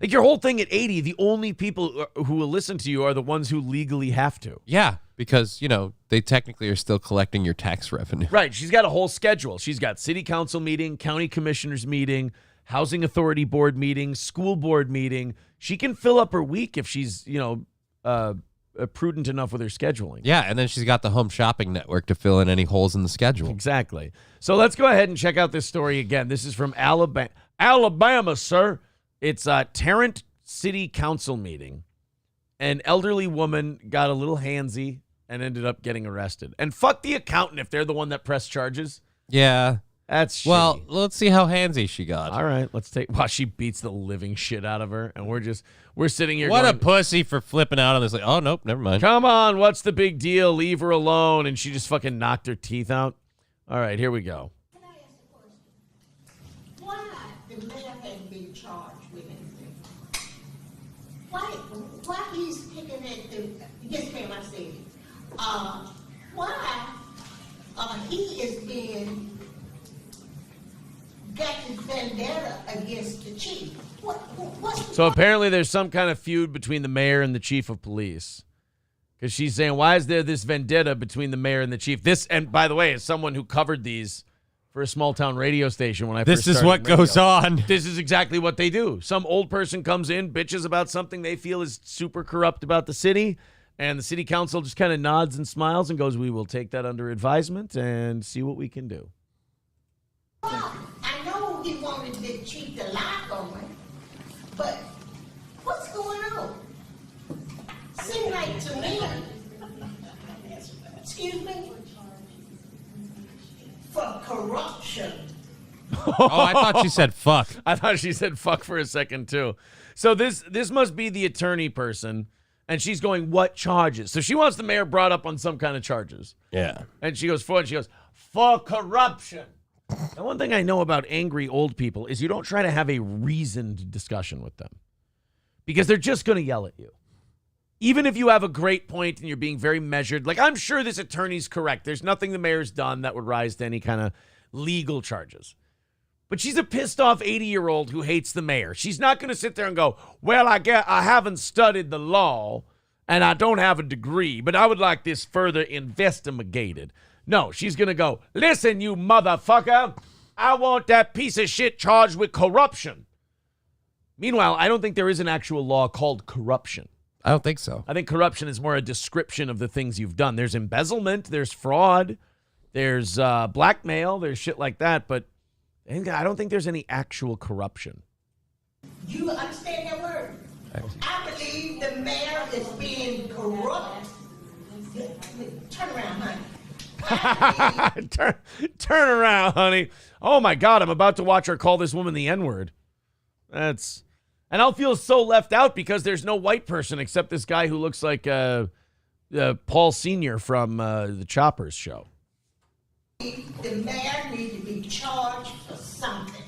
Like, your whole thing at 80, the only people who will listen to you are the ones who legally have to. Yeah, because, you know, they technically are still collecting your tax revenue. Right. She's got a whole schedule. She's got city council meeting, county commissioners meeting, housing authority board meeting, school board meeting. She can fill up her week if she's, you know, prudent enough with her scheduling. Yeah, and then she's got the home shopping network to fill in any holes in the schedule. Exactly. So let's go ahead and check out this story again. This is from Alabama. Alabama, sir. It's a Tarrant City Council meeting. An elderly woman got a little handsy and ended up getting arrested. And fuck the accountant if they're the one that pressed charges. Yeah. That's shitty. Well, let's see how handsy she got. All right, let's take. Wow, she beats the living shit out of her, and we're sitting here. What going, a pussy for flipping out on this. Like, oh nope, never mind. Come on, what's the big deal? Leave her alone, and she just fucking knocked her teeth out. All right, here we go. the mayor hadn't been charged with anything, why he's picking at the, yes ma'am, I said it. Why he is being, got his vendetta against the chief? So apparently there's some kind of feud between the mayor and the chief of police. Because she's saying, why is there this vendetta between the mayor and the chief? This, and by the way, as someone who covered these for a small town radio station when I first started This is what radio, goes on. This is exactly what they do. Some old person comes in, bitches about something they feel is super corrupt about the city, and the city council just kind of nods and smiles and goes, we will take that under advisement and see what we can do. Well, I know he wanted the chief to lie going, but what's going on? Seems like to me, excuse me, for corruption. Oh, I thought she said fuck. I thought she said fuck for a second, too. So this must be the attorney person, and she's going, what charges? So she wants the mayor brought up on some kind of charges. Yeah. And she goes, for corruption. And one thing I know about angry old people is you don't try to have a reasoned discussion with them because they're just going to yell at you. Even if you have a great point and you're being very measured, like I'm sure this attorney's correct. There's nothing the mayor's done that would rise to any kind of legal charges. But she's a pissed off 80-year-old who hates the mayor. She's not going to sit there and go, well, I haven't studied the law and I don't have a degree, but I would like this further investigated. No, she's going to go, listen, you motherfucker, I want that piece of shit charged with corruption. Meanwhile, I don't think there is an actual law called corruption. I don't think so. I think corruption is more a description of the things you've done. There's embezzlement, there's fraud, there's blackmail, there's shit like that, but I don't think there's any actual corruption. You understand that word? I believe the mayor is being corrupt. Turn around, honey. Turn around, honey. Oh, my God, I'm about to watch her call this woman the N-word. And I'll feel so left out because there's no white person except this guy who looks like Paul Sr. from the Choppers show. The mayor needs to be charged for something.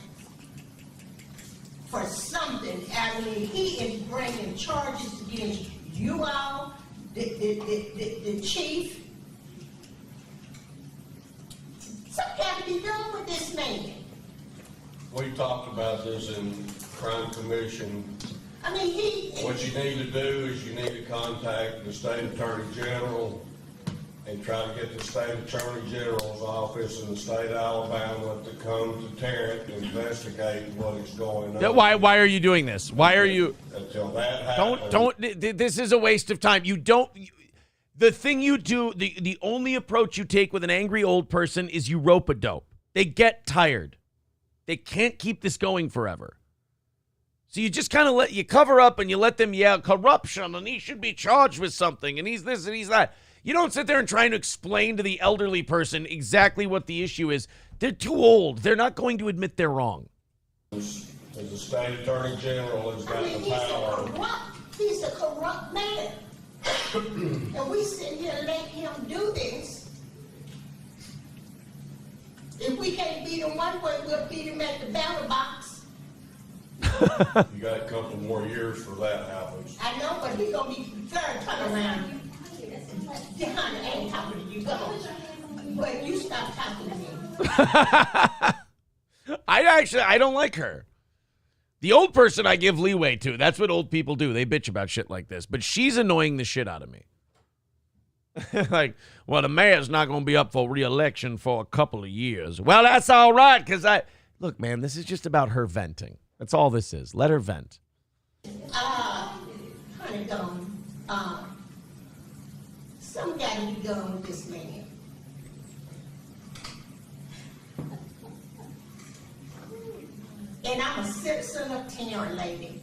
For something. I mean, he is bringing charges against you all, the chief. Something got to be done with this man. We talked about this in Crime Commission. I mean, What you need to do is you need to contact the state attorney general and try to get the state attorney general's office in the state of Alabama to come to Tarrant and investigate what is going on. Why are you doing this? Why are you? Until that happens. Don't. This is a waste of time. You don't. The thing you do, the only approach you take with an angry old person is you rope a dope. They get tired. They can't keep this going forever. So you just kind of you cover up and you let them yell corruption and he should be charged with something and he's this and he's that. You don't sit there and try to explain to the elderly person exactly what the issue is. They're too old. They're not going to admit they're wrong. As the state attorney general has got the power. He's a corrupt man. And we sit here and let him do this. If we can't beat him one way, we'll beat him at the ballot box. You got a couple more years for that happens. I know, but he's going to be third turn around. Yeah, honey, I ain't talking to you. Go. But you stop talking to me. I don't like her. The old person I give leeway to. That's what old people do. They bitch about shit like this. But she's annoying the shit out of me. Like, well, the mayor's not going to be up for re-election for a couple of years. Well, that's all right, because look, man, this is just about her venting. That's all this is. Let her vent. Honey, some got to be done with this man. And I'm a citizen of Tarrant, lady.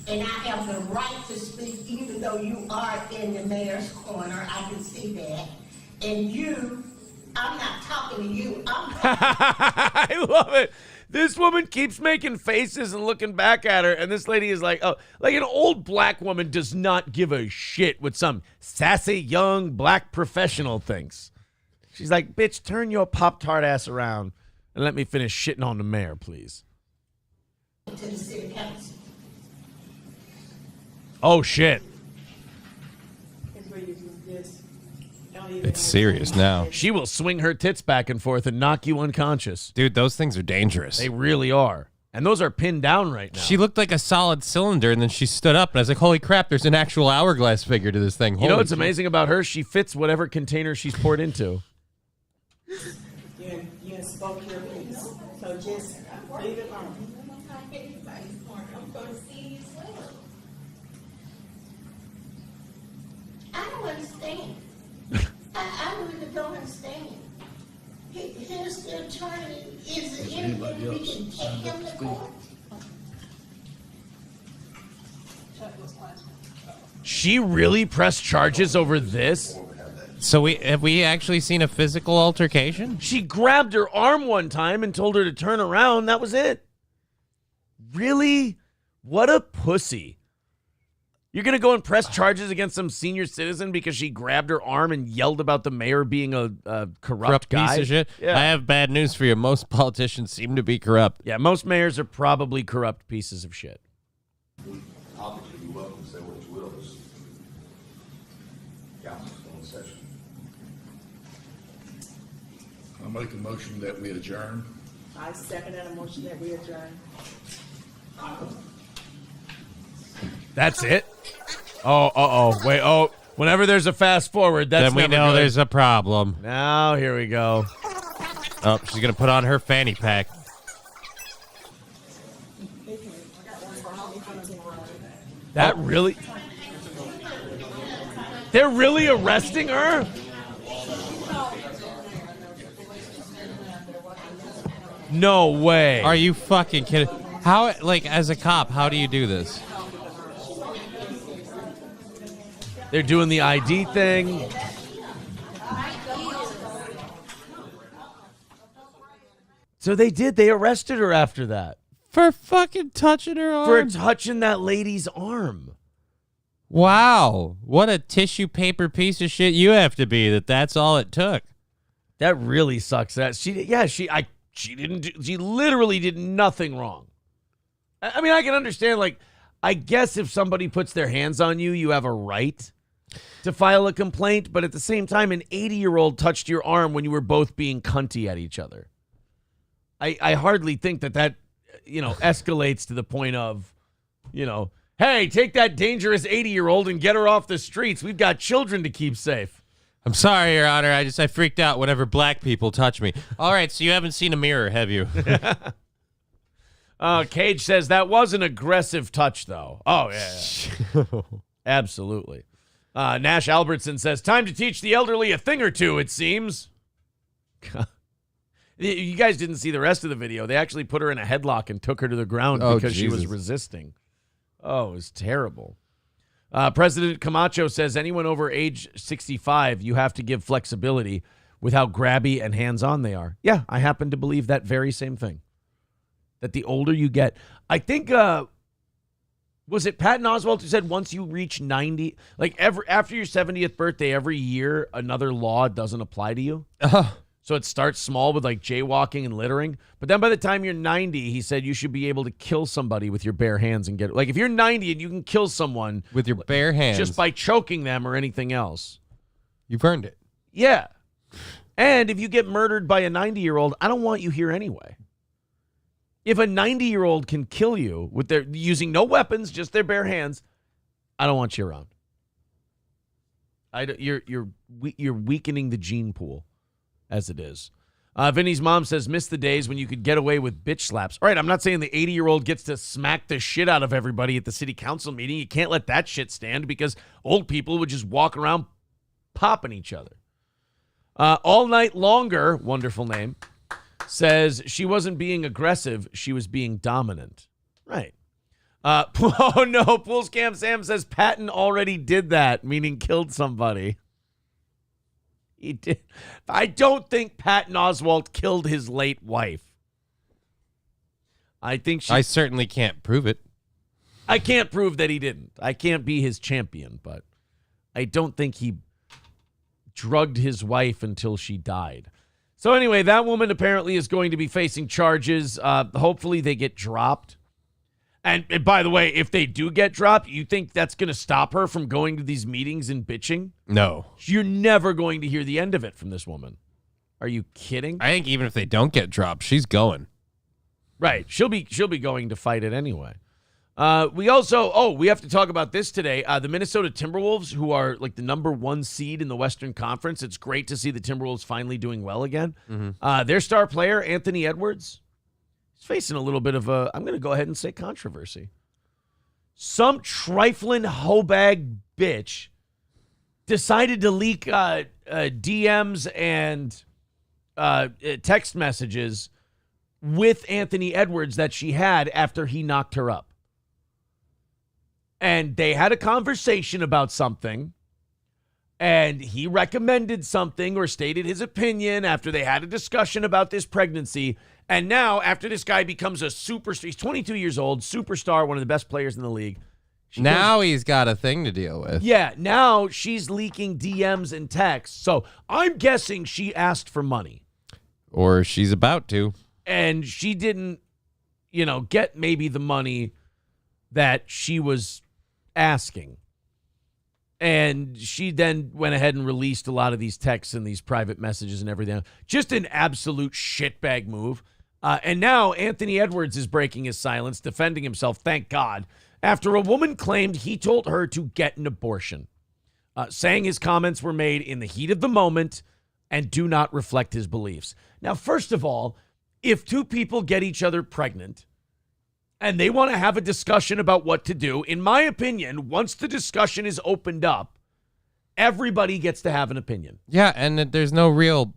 And I have the right to speak, even though you are in the mayor's corner. I can see that. And I'm not talking to you. I love it. This woman keeps making faces and looking back at her, and this lady is like, oh, like an old black woman does not give a shit what some sassy young black professional thinks. She's like, bitch, turn your Pop-Tart ass around and let me finish shitting on the mayor, please. to the city council. Oh, shit. It's serious now. She will swing her tits back and forth and knock you unconscious. Dude, those things are dangerous. They really are. And those are pinned down right now. She looked like a solid cylinder, and then she stood up, and I was like, holy crap, there's an actual hourglass figure to this thing. You know what's amazing about her? She fits whatever container she's poured into. You spoke your piece, so just leave it alone. I don't understand. I really don't understand. Here's the attorney. Is it anything we can take him to court? She really pressed charges over this? So have we actually seen a physical altercation? She grabbed her arm one time and told her to turn around. That was it. Really? What a pussy. You're going to go and press charges against some senior citizen because she grabbed her arm and yelled about the mayor being a corrupt guy? Piece of shit. Yeah. I have bad news for you. Most politicians seem to be corrupt. Yeah, most mayors are probably corrupt pieces of shit. Obviously, you're welcome to say what you will. This council's going to session. I'll make a motion that we adjourn. I second that motion that we adjourn. That's it? Oh, wait, oh. Whenever there's a fast forward, that's Then we never know good. there's a problem. Now, here we go. Oh, she's going to put on her fanny pack. That really... They're really arresting her? No way. Are you fucking kidding? How, like, as a cop, how do you do this? They're doing the ID thing. So they did. They arrested her after that. For fucking touching her arm? For touching that lady's arm. Wow. What a tissue paper piece of shit you have to be that's all it took. That really sucks. She literally did nothing wrong. I mean, I can understand, like, I guess if somebody puts their hands on you, you have a right to file a complaint, but at the same time, an 80-year-old touched your arm when you were both being cunty at each other. I hardly think that escalates to the point of, hey, take that dangerous 80-year-old and get her off the streets. We've got children to keep safe. I'm sorry, Your Honor. I freaked out whenever black people touch me. All right, so you haven't seen a mirror, have you? Cage says that was an aggressive touch, though. Oh, yeah. Absolutely. Nash Albertson says, time to teach the elderly a thing or two, it seems. You guys didn't see the rest of the video. They actually put her in a headlock and took her to the ground because she was resisting. Oh, it was terrible. President Camacho says anyone over age 65, you have to give flexibility with how grabby and hands-on they are. Yeah, I happen to believe that very same thing. That the older you get, I think, was it Patton Oswalt who said once you reach 90, like after your 70th birthday, every year another law doesn't apply to you? So it starts small with like jaywalking and littering. But then by the time you're 90, he said you should be able to kill somebody with your bare hands and get like if you're 90 and you can kill someone with your bare hands just by choking them or anything else. You've earned it. Yeah. And if you get murdered by a 90-year-old, I don't want you here anyway. If a 90-year-old can kill you with their using no weapons, just their bare hands, I don't want you around. You're weakening the gene pool. As it is. Vinny's mom says, miss the days when you could get away with bitch slaps. All right, I'm not saying the 80-year-old gets to smack the shit out of everybody at the city council meeting. You can't let that shit stand because old people would just walk around popping each other. All Night Longer, wonderful name, says she wasn't being aggressive. She was being dominant. Right. Oh, no. Pools Cam Sam says Patton already did that, meaning killed somebody. He did. I don't think Patton Oswalt killed his late wife. I certainly can't prove it. I can't prove that he didn't. I can't be his champion, but I don't think he drugged his wife until she died. So anyway, that woman apparently is going to be facing charges. Hopefully they get dropped. And by the way, if they do get dropped, you think that's going to stop her from going to these meetings and bitching? No. You're never going to hear the end of it from this woman. Are you kidding? I think even if they don't get dropped, she's going. Right. She'll be going to fight it anyway. We have to talk about this today. The Minnesota Timberwolves, who are like the number 1 seed in the Western Conference. It's great to see the Timberwolves finally doing well again. Their star player, Anthony Edwards, is facing a little bit of I'm going to go ahead and say controversy. Some trifling hoebag bitch decided to leak DMs and text messages with Anthony Edwards that she had after he knocked her up. And they had a conversation about something, and he recommended something or stated his opinion after they had a discussion about this pregnancy. And now, after this guy becomes a superstar, he's 22 years old, superstar, one of the best players in the league. He's got a thing to deal with. Yeah, now she's leaking DMs and texts. So I'm guessing she asked for money. Or she's about to. And she didn't, get maybe the money that she was asking. And she then went ahead and released a lot of these texts and these private messages and everything. Just an absolute shitbag move. And now Anthony Edwards is breaking his silence, defending himself, thank God, after a woman claimed he told her to get an abortion, saying his comments were made in the heat of the moment and do not reflect his beliefs. Now, first of all, if two people get each other pregnant and they want to have a discussion about what to do, in my opinion, once the discussion is opened up, everybody gets to have an opinion. Yeah, and there's no real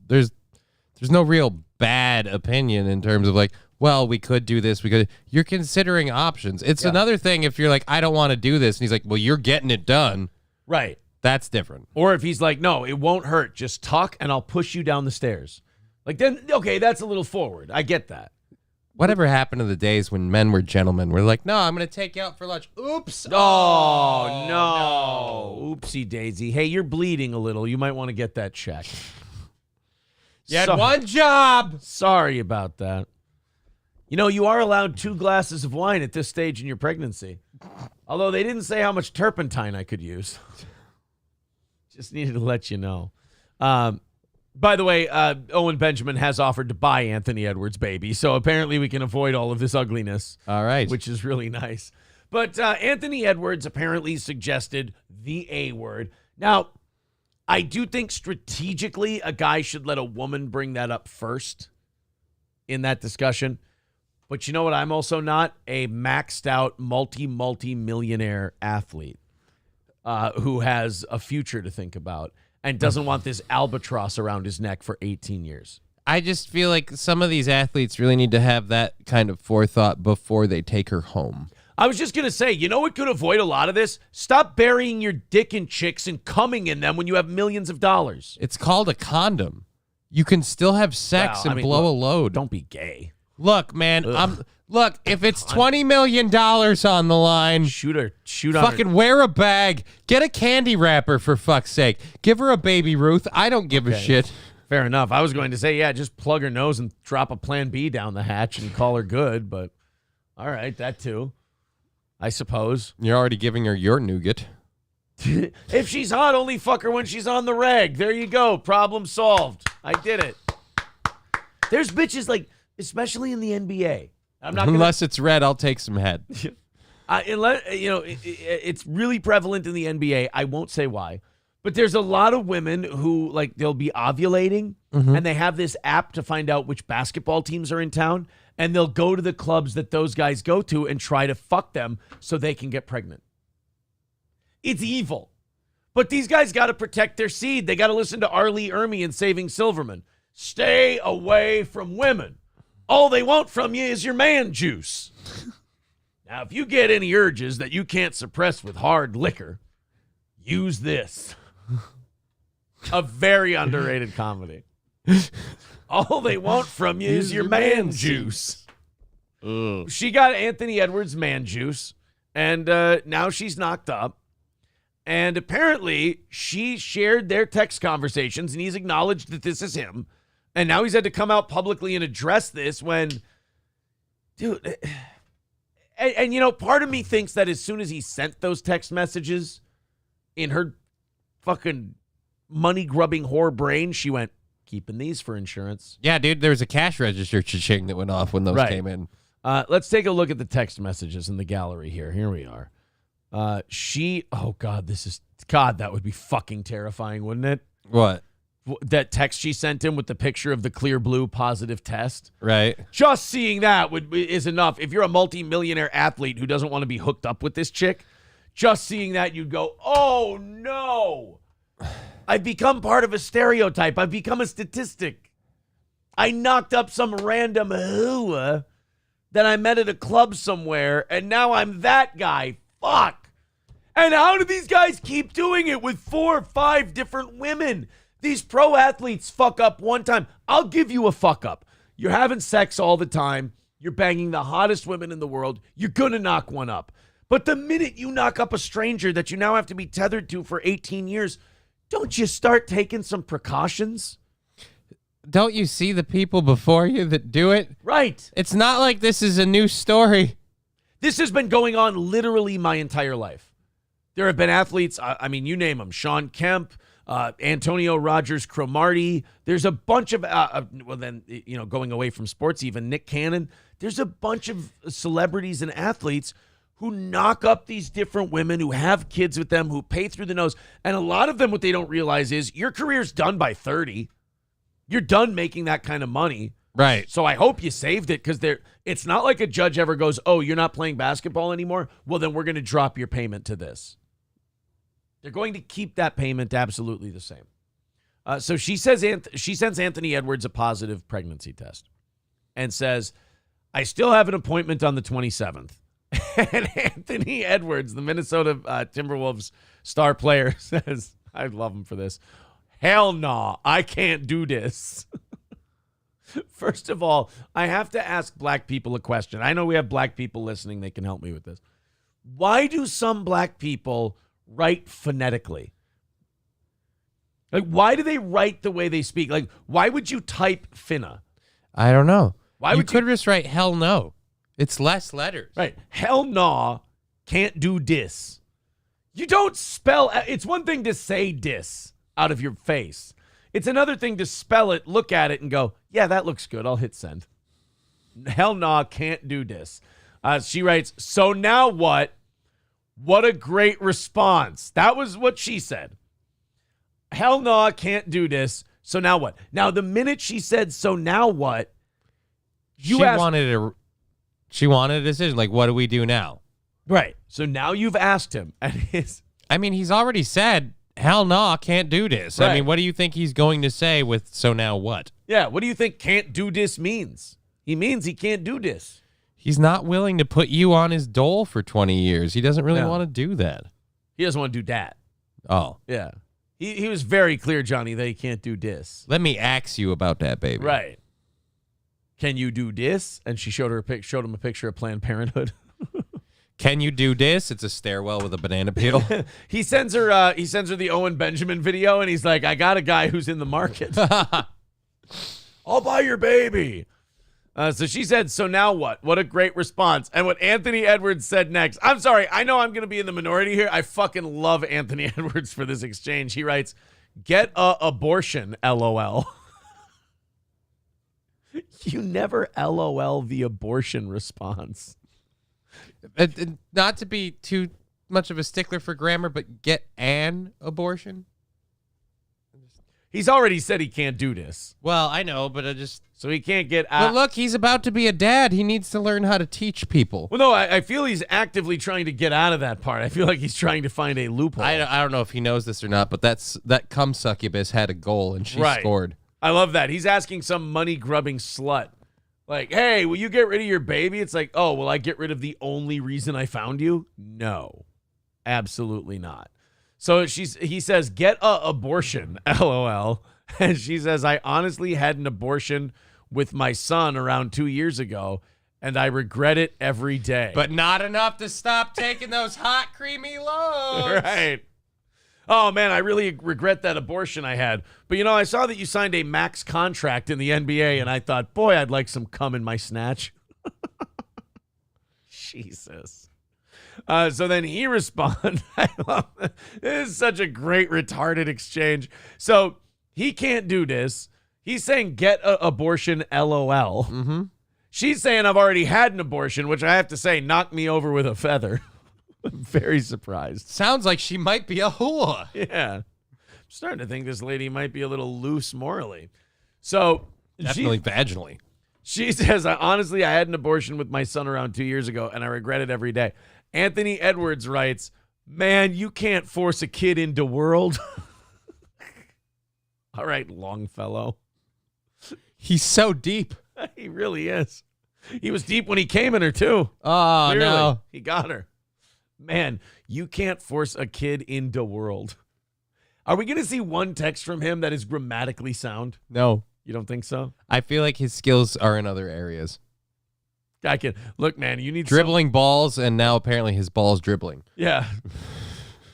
bad opinion in terms of like, well, we could do this. You're considering options. It's another thing if you're like, I don't want to do this, and he's like, well, you're getting it done. Right. That's different. Or if he's like, no, it won't hurt. Just talk, and I'll push you down the stairs. Like, then, okay, that's a little forward. I get that. Whatever happened to the days when men were gentlemen? We're like, no, I'm going to take you out for lunch. Oops. Oh, no. Oopsie daisy. Hey, you're bleeding a little. You might want to get that checked. You had one job. Sorry about that. You are allowed 2 glasses of wine at this stage in your pregnancy. Although they didn't say how much turpentine I could use. Just needed to let you know. By the way, Owen Benjamin has offered to buy Anthony Edwards' baby, so apparently we can avoid all of this ugliness. All right. Which is really nice. But Anthony Edwards apparently suggested the A word. Now, I do think strategically a guy should let a woman bring that up first in that discussion. But you know what? I'm also not a maxed out multi-millionaire athlete who has a future to think about and doesn't want this albatross around his neck for 18 years. I just feel like some of these athletes really need to have that kind of forethought before they take her home. I was just going to say, what could avoid a lot of this? Stop burying your dick in chicks and coming in them when you have millions of dollars. It's called a condom. You can still have sex blow a load. Don't be gay. Look, man, look, if it's $20 million on the line, shoot on fucking wear a bag. Get a candy wrapper, for fuck's sake. Give her a Baby Ruth. I don't give a shit. Fair enough. I was going to say, just plug her nose and drop a Plan B down the hatch and call her good, but all right, that too, I suppose. You're already giving her your nougat. If she's hot, only fuck her when she's on the reg. There you go. Problem solved. I did it. There's bitches like... especially in the NBA. Unless it's red, I'll take some head. It's really prevalent in the NBA. I won't say why. But there's a lot of women who, like, they'll be ovulating, and they have this app to find out which basketball teams are in town, and they'll go to the clubs that those guys go to and try to fuck them so they can get pregnant. It's evil. But these guys got to protect their seed. They got to listen to R. Lee Ermey and Saving Silverman. Stay away from women. All they want from you is your man juice. Now, if you get any urges that you can't suppress with hard liquor, use this. A very underrated comedy. All they want from you is your man juice. She got Anthony Edwards' man juice, and now she's knocked up. And apparently, she shared their text conversations, and he's acknowledged that this is him. And now he's had to come out publicly and address this when, dude, And, you know, part of me thinks that as soon as he sent those text messages in her fucking money-grubbing whore brain, she went, keeping these for insurance. Yeah, dude, there was a cash register cha-ching that went off when those came in. Let's take a look at the text messages in the gallery here. Here we are. Oh, God, that would be fucking terrifying, wouldn't it? What? That text she sent him with the picture of the clear blue positive test. Right. Just seeing that is enough. If you're a multi-millionaire athlete who doesn't want to be hooked up with this chick, just seeing that, you'd go, oh, no. I've become part of a stereotype. I've become a statistic. I knocked up some random hooah that I met at a club somewhere, and now I'm that guy. Fuck. And how do these guys keep doing it with 4 or 5 different women? These pro athletes fuck up one time. I'll give you a fuck up. You're having sex all the time. You're banging the hottest women in the world. You're going to knock one up. But the minute you knock up a stranger that you now have to be tethered to for 18 years, don't you start taking some precautions? Don't you see the people before you that do it? Right. It's not like this is a new story. This has been going on literally my entire life. There have been athletes, I mean, you name them, Sean Kemp, Antonio Rogers Cromartie. There's a bunch of, going away from sports, even Nick Cannon. There's a bunch of celebrities and athletes who knock up these different women, who have kids with them, who pay through the nose. And a lot of them, what they don't realize is your career's done by 30. You're done making that kind of money. Right. So I hope you saved it, because it's not like a judge ever goes, oh, you're not playing basketball anymore? Well, then we're going to drop your payment to this. They're going to keep that payment absolutely the same. So she sends Anthony Edwards a positive pregnancy test and says, I still have an appointment on the 27th. And Anthony Edwards, the Minnesota Timberwolves star player, says, I love him for this, hell no, I can't do this. First of all, I have to ask black people a question. I know we have black people listening. They can help me with this. Why do some black people write phonetically? Like, why do they write the way they speak? Like, why would you type finna? I don't know. Why you would could just write hell no. It's less letters. Right. Hell no, can't do dis. You don't spell. It's one thing to say dis out of your face. It's another thing to spell it, look at it, and go, yeah, that looks good. I'll hit send. Hell no, can't do dis. She writes, so now what? What a great response. That was what she said. Hell no, I can't do this. So now what? Now, the minute she said, so now what? She wanted a decision. Like, what do we do now? Right. So now you've asked him. And he's already said, hell no, I can't do this. Right. I mean, what do you think he's going to say with, so now what? Yeah, what do you think can't do this means? He means he can't do this. He's not willing to put you on his dole for 20 years. He doesn't really want to do that. He doesn't want to do that. Oh. Yeah. He was very clear, Johnny, that he can't do this. Let me ask you about that, baby. Right. Can you do this? And she showed him a picture of Planned Parenthood. Can you do this? It's a stairwell with a banana peel. He sends her the Owen Benjamin video, and he's like, I got a guy who's in the market. I'll buy your baby. So she said, so now what? What a great response. And what Anthony Edwards said next. I'm sorry. I know I'm going to be in the minority here. I fucking love Anthony Edwards for this exchange. He writes, get a abortion, LOL. You never LOL the abortion response. Not to be too much of a stickler for grammar, but get an abortion? He's already said he can't do this. Well, I know, but So he can't get But look, he's about to be a dad. He needs to learn how to teach people. Well, no, I feel he's actively trying to get out of that part. I feel like he's trying to find a loophole. I don't know if he knows this or not, but that cum succubus had a goal, and she scored. I love that. He's asking some money-grubbing slut, like, hey, will you get rid of your baby? It's like, oh, will I get rid of the only reason I found you? No, absolutely not. So he says, get a abortion, LOL. And she says, I honestly had an abortion with my son around 2 years ago, and I regret it every day. But not enough to stop taking those hot, creamy loads. Right. Oh, man, I really regret that abortion I had. But, you know, I saw that you signed a max contract in the NBA, and I thought, boy, I'd like some cum in my snatch. Jesus. So then he responds. I love this. This is such a great retarded exchange. So he can't do this. He's saying get an abortion, LOL. Mm-hmm. She's saying I've already had an abortion, which I have to say knocked me over with a feather. I'm very surprised. Sounds like she might be a whore. Yeah. I'm starting to think this lady might be a little loose morally. So Definitely vaginally. she says, honestly, I had an abortion with my son around 2 years ago, and I regret it every day. Anthony Edwards writes, man, you can't force a kid into world. All right, Longfellow. He's so deep. He really is. He was deep when he came in her, too. Oh, Clearly, no. he got her. Man, you can't force a kid into world. Are we going to see one text from him that is grammatically sound? No. You don't think so? I feel like his skills are in other areas. I can look, man. You need Dribbling balls, and now apparently his ball's dribbling. Yeah.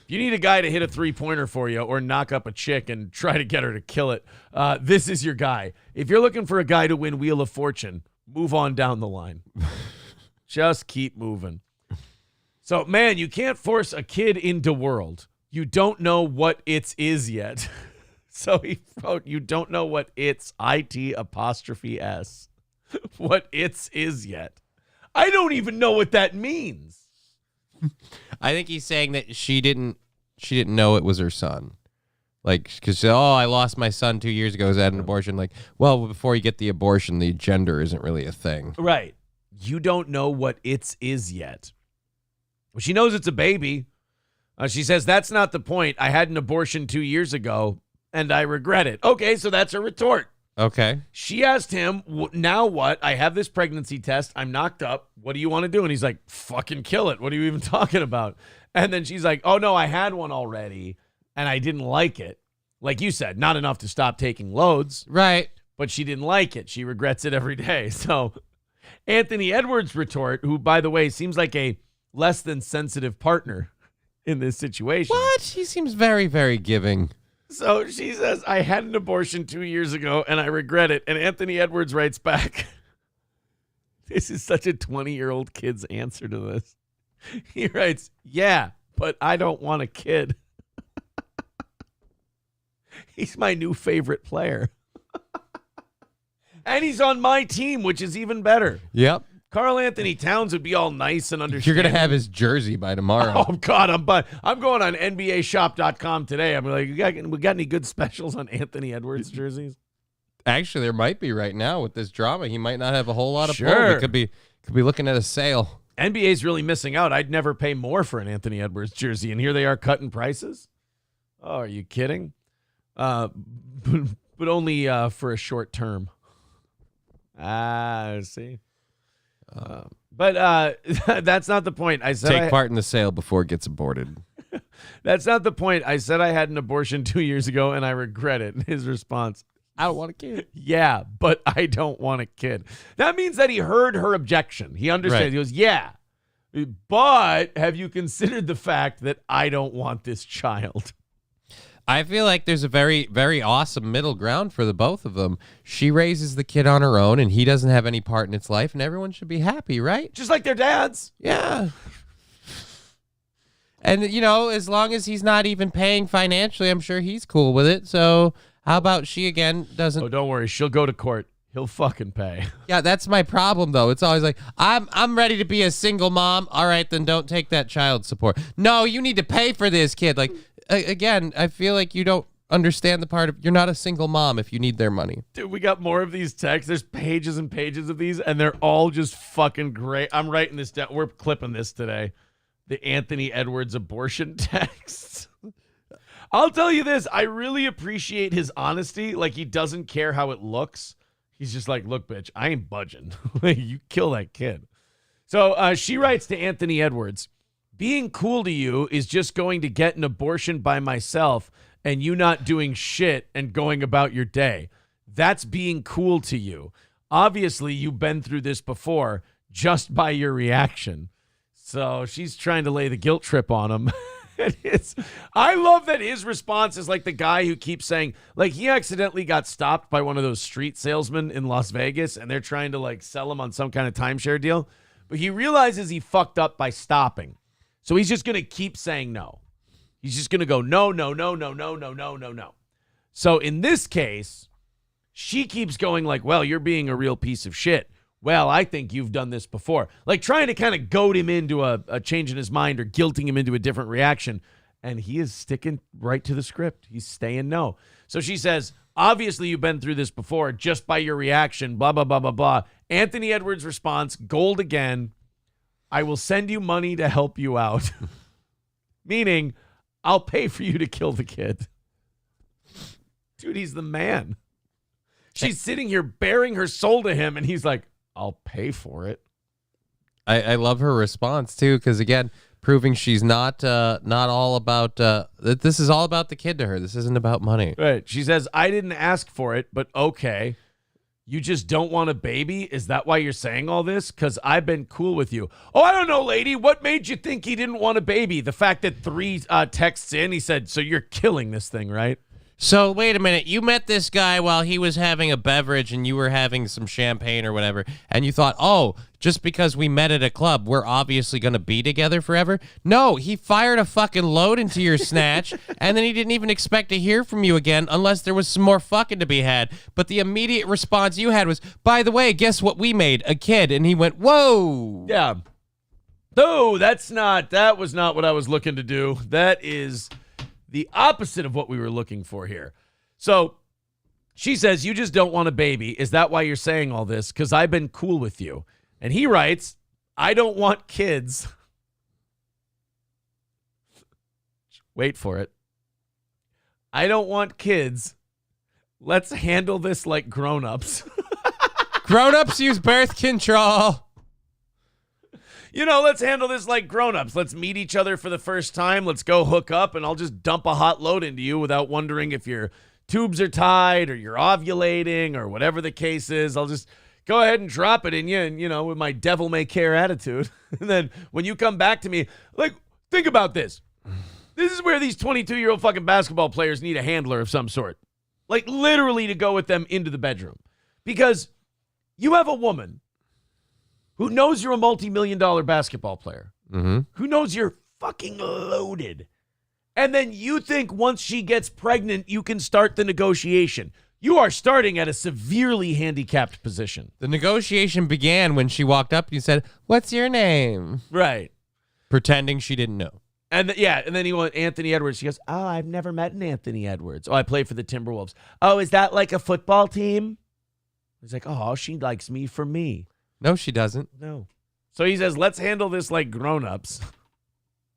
You need a guy to hit a 3-pointer for you or knock up a chick and try to get her to kill it. This is your guy. If you're looking for a guy to win Wheel of Fortune, move on down the line. Just keep moving. So, man, you can't force a kid into world. You don't know what it's is yet. So he wrote, you don't know what it's, IT''S, what it's is yet. I don't even know what that means. I think he's saying that she didn't know it was her son. Like, because, I lost my son 2 years ago. I had an abortion. Like, well, before you get the abortion, the gender isn't really a thing. Right. You don't know what it's is yet. Well, she knows it's a baby. She says, that's not the point. I had an abortion 2 years ago, and I regret it. Okay, so that's a retort. Okay. She asked him, now what? I have this pregnancy test. I'm knocked up. What do you want to do? And he's like, fucking kill it. What are you even talking about? And then she's like, oh, no, I had one already, and I didn't like it. Like you said, not enough to stop taking loads. Right. But she didn't like it. She regrets it every day. So Anthony Edwards' retort, who, by the way, seems like a less than sensitive partner in this situation. What? He seems very, very giving. So she says, I had an abortion 2 years ago, and I regret it. And Anthony Edwards writes back, this is such a 20-year-old kid's answer to this. He writes, yeah, but I don't want a kid. He's my new favorite player. And he's on my team, which is even better. Yep. Carl Anthony Towns would be all nice and understanding. You're going to have his jersey by tomorrow. Oh, God, I'm going on NBAshop.com today. I'm like, we got any good specials on Anthony Edwards jerseys? Actually, there might be right now with this drama. He might not have a whole lot of pull. Sure. We could be looking at a sale. NBA's really missing out. I'd never pay more for an Anthony Edwards jersey, and here they are cutting prices. Oh, are you kidding? But only for a short term. See. But that's not the point. I said Take part in the sale before it gets aborted. That's not the point. I said I had an abortion 2 years ago, and I regret it. His response, I don't want a kid. Yeah, but I don't want a kid. That means that he heard her objection. He understands. Right. He goes, yeah, but have you considered the fact that I don't want this child? I feel like there's a very, very awesome middle ground for the both of them. She raises the kid on her own, and he doesn't have any part in its life, and everyone should be happy, right? Just like their dads. Yeah. And, as long as he's not even paying financially, I'm sure he's cool with it. So how about she, again, doesn't... Oh, don't worry. She'll go to court. He'll fucking pay. Yeah, that's my problem, though. It's always like, I'm ready to be a single mom. All right, then don't take that child support. No, you need to pay for this kid. Like, again, I feel like you don't understand the part of you're not a single mom if you need their money. Dude, we got more of these texts. There's pages and pages of these, and they're all just fucking great. I'm writing this down. We're clipping this today. The Anthony Edwards abortion texts. I'll tell you this. I really appreciate his honesty. Like, he doesn't care how it looks. He's just like, look, bitch, I ain't budging. You kill that kid. So she writes to Anthony Edwards, being cool to you is just going to get an abortion by myself and you not doing shit and going about your day. That's being cool to you. Obviously, you've been through this before just by your reaction. So she's trying to lay the guilt trip on him. I love that his response is like the guy who keeps saying, like, he accidentally got stopped by one of those street salesmen in Las Vegas and they're trying to like sell him on some kind of timeshare deal. But he realizes he fucked up by stopping. So he's just going to keep saying no. He's just going to go, no, no, no, no, no, no, no, no, no. So in this case, she keeps going like, well, you're being a real piece of shit. Well, I think you've done this before. Like trying to kind of goad him into a change in his mind or guilting him into a different reaction. And he is sticking right to the script. He's staying no. So she says, obviously you've been through this before just by your reaction, blah, blah, blah, blah, blah. Anthony Edwards' response, gold again. I will send you money to help you out. Meaning, I'll pay for you to kill the kid. Dude, he's the man. She's sitting here bearing her soul to him, and he's like, I'll pay for it. I love her response, too, because, again, proving she's not all about, that this is all about the kid to her. This isn't about money. Right. She says, I didn't ask for it, but okay. You just don't want a baby? Is that why you're saying all this? Because I've been cool with you. Oh, I don't know, lady. What made you think he didn't want a baby? The fact that 3 texts in, he said, so you're killing this thing, right? So, wait a minute. You met this guy while he was having a beverage and you were having some champagne or whatever, and you thought, oh, just because we met at a club, we're obviously going to be together forever? No, he fired a fucking load into your snatch, and then he didn't even expect to hear from you again unless there was some more fucking to be had. But the immediate response you had was, by the way, guess what we made? A kid. And he went, whoa. Yeah. No, that was not what I was looking to do. That is the opposite of what we were looking for here. So she says, you just don't want a baby. Is that why you're saying all this? Because I've been cool with you. And he writes, I don't want kids. Wait for it. I don't want kids. Let's handle this like grown-ups. Grown-ups use birth control. Let's handle this like grown-ups. Let's meet each other for the first time. Let's go hook up, and I'll just dump a hot load into you without wondering if your tubes are tied or you're ovulating or whatever the case is. I'll just go ahead and drop it in you and, with my devil-may-care attitude. And then when you come back to me, like, think about this. This is where these 22-year-old fucking basketball players need a handler of some sort. Like, literally to go with them into the bedroom. Because you have a woman who knows you're a multi-million-dollar basketball player, who knows you're fucking loaded, and then you think once she gets pregnant, you can start the negotiation. You are starting at a severely handicapped position. The negotiation began when she walked up and you said, what's your name? Right. Pretending she didn't know. And then he went, Anthony Edwards. She goes, oh, I've never met an Anthony Edwards. Oh, I play for the Timberwolves. Oh, is that like a football team? He's like, oh, she likes me for me. No, she doesn't. No. So he says, let's handle this like grown-ups,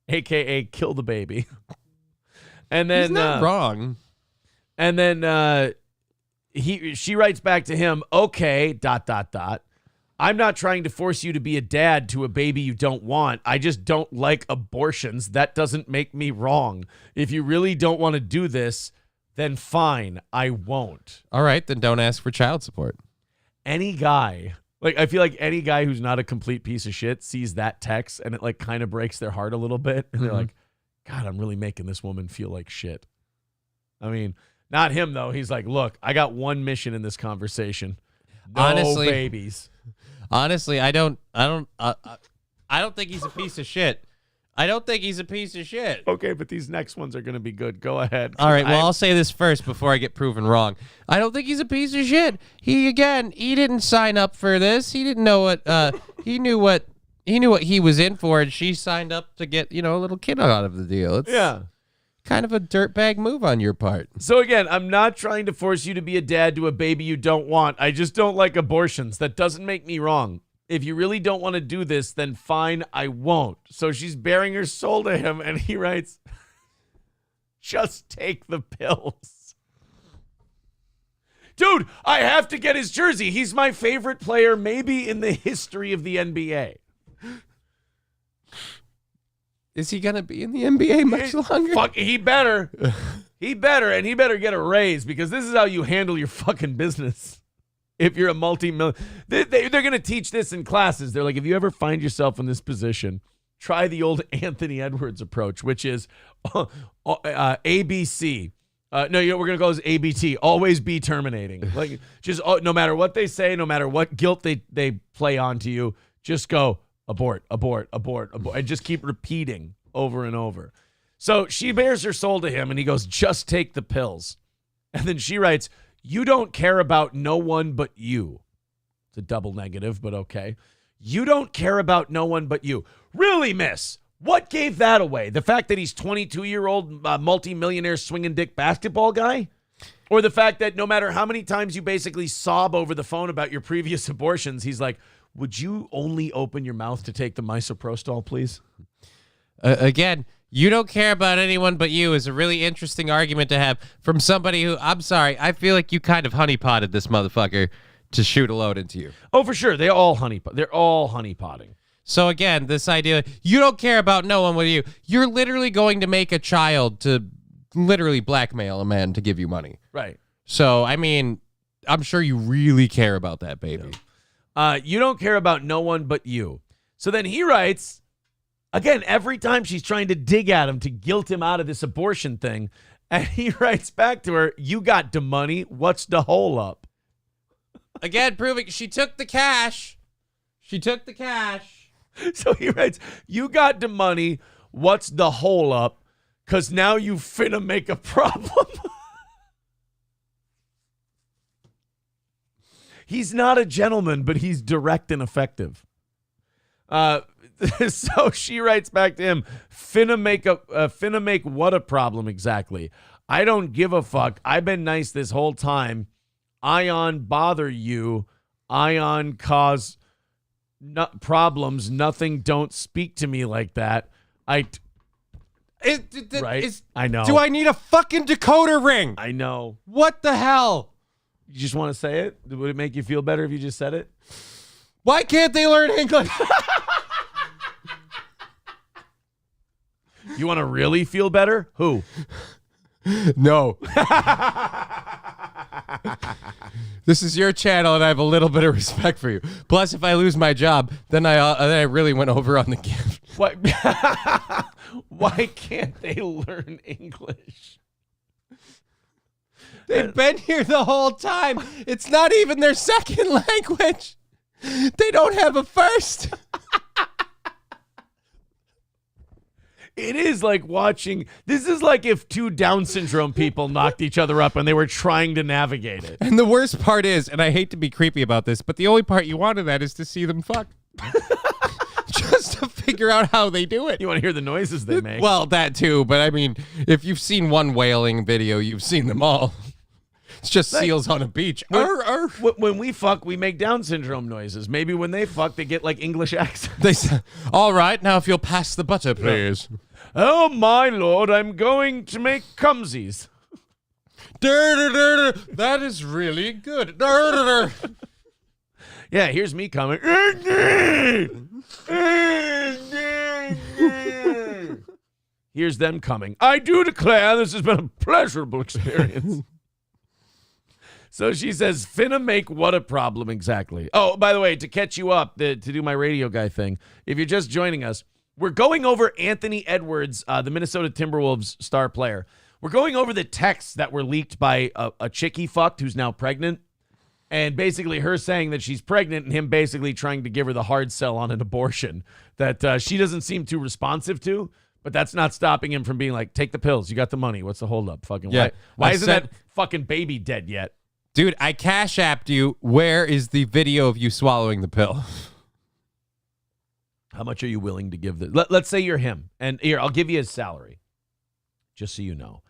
a.k.a. kill the baby. And then he's not wrong. And then she writes back to him, okay, ... I'm not trying to force you to be a dad to a baby you don't want. I just don't like abortions. That doesn't make me wrong. If you really don't want to do this, then fine, I won't. All right, then don't ask for child support. Any guy... Like, I feel like any guy who's not a complete piece of shit sees that text and it, like, kind of breaks their heart a little bit. And they're like, God, I'm really making this woman feel like shit. I mean, not him, though. He's like, look, I got one mission in this conversation. No babies. Honestly, I don't think he's a piece of shit. I don't think he's a piece of shit. Okay, but these next ones are going to be good. Go ahead. All right, well, I'll say this first before I get proven wrong. I don't think he's a piece of shit. He didn't sign up for this. He didn't know what he knew what he was in for, and she signed up to get, a little kid out of the deal. It's kind of a dirtbag move on your part. So again, I'm not trying to force you to be a dad to a baby you don't want. I just don't like abortions. That doesn't make me wrong. If you really don't want to do this, then fine, I won't. So she's bearing her soul to him, and he writes, just take the pills. Dude, I have to get his jersey. He's my favorite player maybe in the history of the NBA. Is he going to be in the NBA much longer? Fuck, he better. He better get a raise, because this is how you handle your fucking business. If you're a multi-million, they're going to teach this in classes. They're like, if you ever find yourself in this position, try the old Anthony Edwards approach, which is ABC. No, we're going to go as ABT. Always be terminating. Like, just no matter what they say, no matter what guilt they play onto you, just go, abort, abort, abort, abort. And just keep repeating over and over. So she bears her soul to him, and he goes, just take the pills. And then she writes, you don't care about no one but you. It's a double negative, but okay. You don't care about no one but you. Really, miss? What gave that away? The fact that he's 22-year-old multi-millionaire swinging dick basketball guy? Or the fact that no matter how many times you basically sob over the phone about your previous abortions, he's like, would you only open your mouth to take the misoprostol, please? Again, you don't care about anyone but you is a really interesting argument to have from somebody who, I'm sorry, I feel like you kind of honeypotted this motherfucker to shoot a load into you. Oh, for sure. They're all honeypotting. So again, this idea, you don't care about no one with you. You're literally going to make a child to literally blackmail a man to give you money. Right. So, I mean, I'm sure you really care about that baby. You don't care about no one but you. So then he writes, again, every time she's trying to dig at him to guilt him out of this abortion thing, and he writes back to her, you got the money, what's the hole up? Again, proving she took the cash. She took the cash. So he writes, you got the money, what's the hole up? Because now you finna make a problem. He's not a gentleman, but he's direct and effective. So she writes back to him, finna make what a problem exactly? I don't give a fuck. I've been nice this whole time. Ion bother you. Ion cause problems. Nothing. Don't speak to me like that. Right? I know. Do I need a fucking decoder ring? I know. What the hell? You just want to say it? Would it make you feel better if you just said it? Why can't they learn English? You want to really feel better? Who? No. This is your channel, and I have a little bit of respect for you. Plus, if I lose my job, then I really went over on the gift. What? Why can't they learn English? They've been here the whole time. It's not even their second language. They don't have a first. It is like watching. This is like if two Down syndrome people knocked each other up and they were trying to navigate it. And the worst part is, and I hate to be creepy about this, but the only part you want of that is to see them fuck. Just to figure out how they do it. You want to hear the noises they make? Well, that too, but I mean, if you've seen one whaling video, you've seen them all. It's just seals on a beach. When we fuck, we make Down syndrome noises. Maybe when they fuck, they get like English accents. They say, all right, now if you'll pass the butter, please. Oh, my lord, I'm going to make cumsies. That is really good. Yeah, here's me coming. Here's them coming. I do declare this has been a pleasurable experience. So she says, finna make what a problem exactly. Oh, by the way, to catch you up, to do my radio guy thing, if you're just joining us, we're going over Anthony Edwards, the Minnesota Timberwolves star player. We're going over the texts that were leaked by a chick he fucked who's now pregnant. And basically her saying that she's pregnant and him basically trying to give her the hard sell on an abortion that she doesn't seem too responsive to. But that's not stopping him from being like, take the pills. You got the money. What's the holdup? Fucking yeah. Why isn't that fucking baby dead yet? Dude, I cash apped you. Where is the video of you swallowing the pill? How much are you willing to give this? Let's say you're him. And here, I'll give you his salary. Just so you know.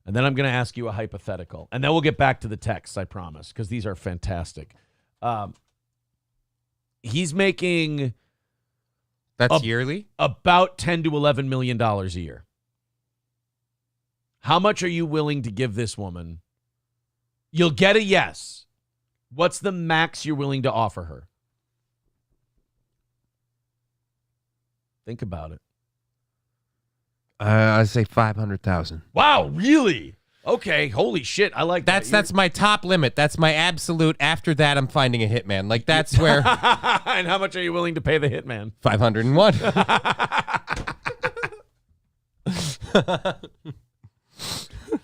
And then I'm going to ask you a hypothetical. And then we'll get back to the texts, I promise, because these are fantastic. He's making... That's yearly? About $10 to $11 million a year. How much are you willing to give this woman? You'll get a yes. What's the max you're willing to offer her? Think about it. I say 500,000. Wow, really? Okay, holy shit, I like that. That's my top limit. That's my absolute. After that, I'm finding a hitman. Like that's where. And how much are you willing to pay the hitman? 501.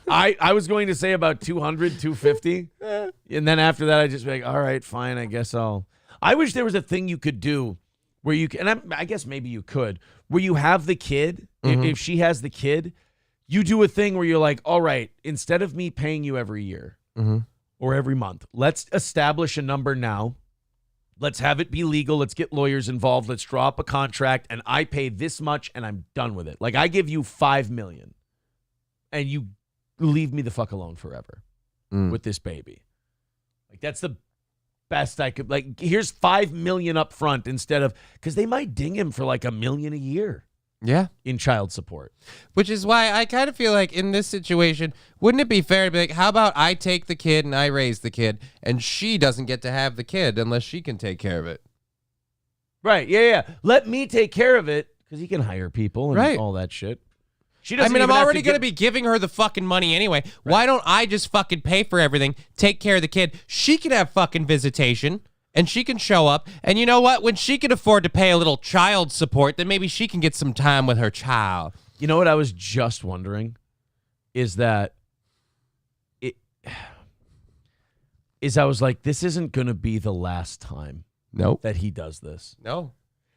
I was going to say about 200, 250. And then after that, I just be like, all right, fine, I guess I wish there was a thing you could do where you can, and I guess maybe you could, where you have the kid, if she has the kid, you do a thing where you're like, all right, instead of me paying you every year or every month, let's establish a number now. Let's have it be legal. Let's get lawyers involved. Let's draw up a contract, and I pay this much, and I'm done with it. Like, I give you $5 million, and you leave me the fuck alone forever with this baby. Like, that's the best I could. Like, here's $5 million up front instead of, because they might ding him for like $1 million a year. Yeah. In child support. Which is why I kind of feel like in this situation, wouldn't it be fair to be like, how about I take the kid and I raise the kid, and she doesn't get to have the kid unless she can take care of it? Right. Yeah. Let me take care of it because he can hire people and all that shit. She doesn't. I mean, even I'm have already to going to be giving her the fucking money anyway. Right. Why don't I just fucking pay for everything, take care of the kid? She can have fucking visitation. And she can show up. And you know what? When she can afford to pay a little child support, then maybe she can get some time with her child. You know what I was just wondering? Is that I was like, this isn't going to be the last time that he does this. No.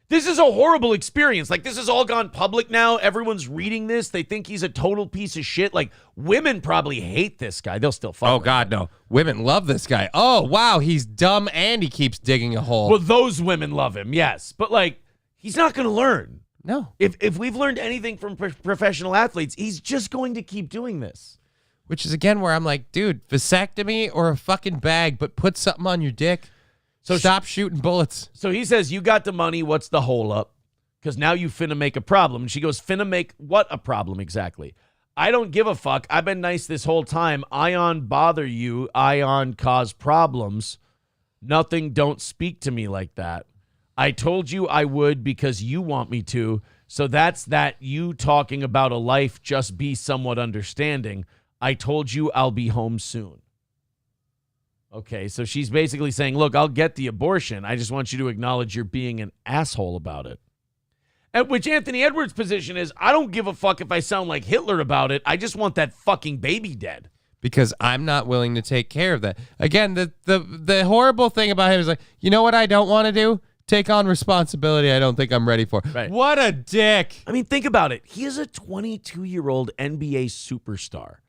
This is a horrible experience. Like, this has all gone public now. Everyone's reading this. They think he's a total piece of shit. Like, women probably hate this guy. They'll still fuck Oh, with God, him. no. Women love this guy. Oh, wow, he's dumb and he keeps digging a hole. Well, those women love him, yes. But, like, he's not going to learn. No. If we've learned anything from professional athletes, he's just going to keep doing this. Which is, again, where I'm like, dude, vasectomy or a fucking bag, but put something on your dick. So stop shooting bullets. So he says, you got the money. What's the hole up? Because now you finna make a problem. And she goes, finna make what a problem exactly? I don't give a fuck. I've been nice this whole time. Ion bother you. Ion cause problems. Nothing. Don't speak to me like that. I told you I would because you want me to. So that's that you talking about a life. Just be somewhat understanding. I told you I'll be home soon. Okay, so she's basically saying, look, I'll get the abortion. I just want you to acknowledge you're being an asshole about it. At which Anthony Edwards' position is, I don't give a fuck if I sound like Hitler about it. I just want that fucking baby dead. Because I'm not willing to take care of that. Again, the horrible thing about him is like, you know what I don't want to do? Take on responsibility I don't think I'm ready for. Right. What a dick. I mean, think about it. He is a 22-year-old NBA superstar.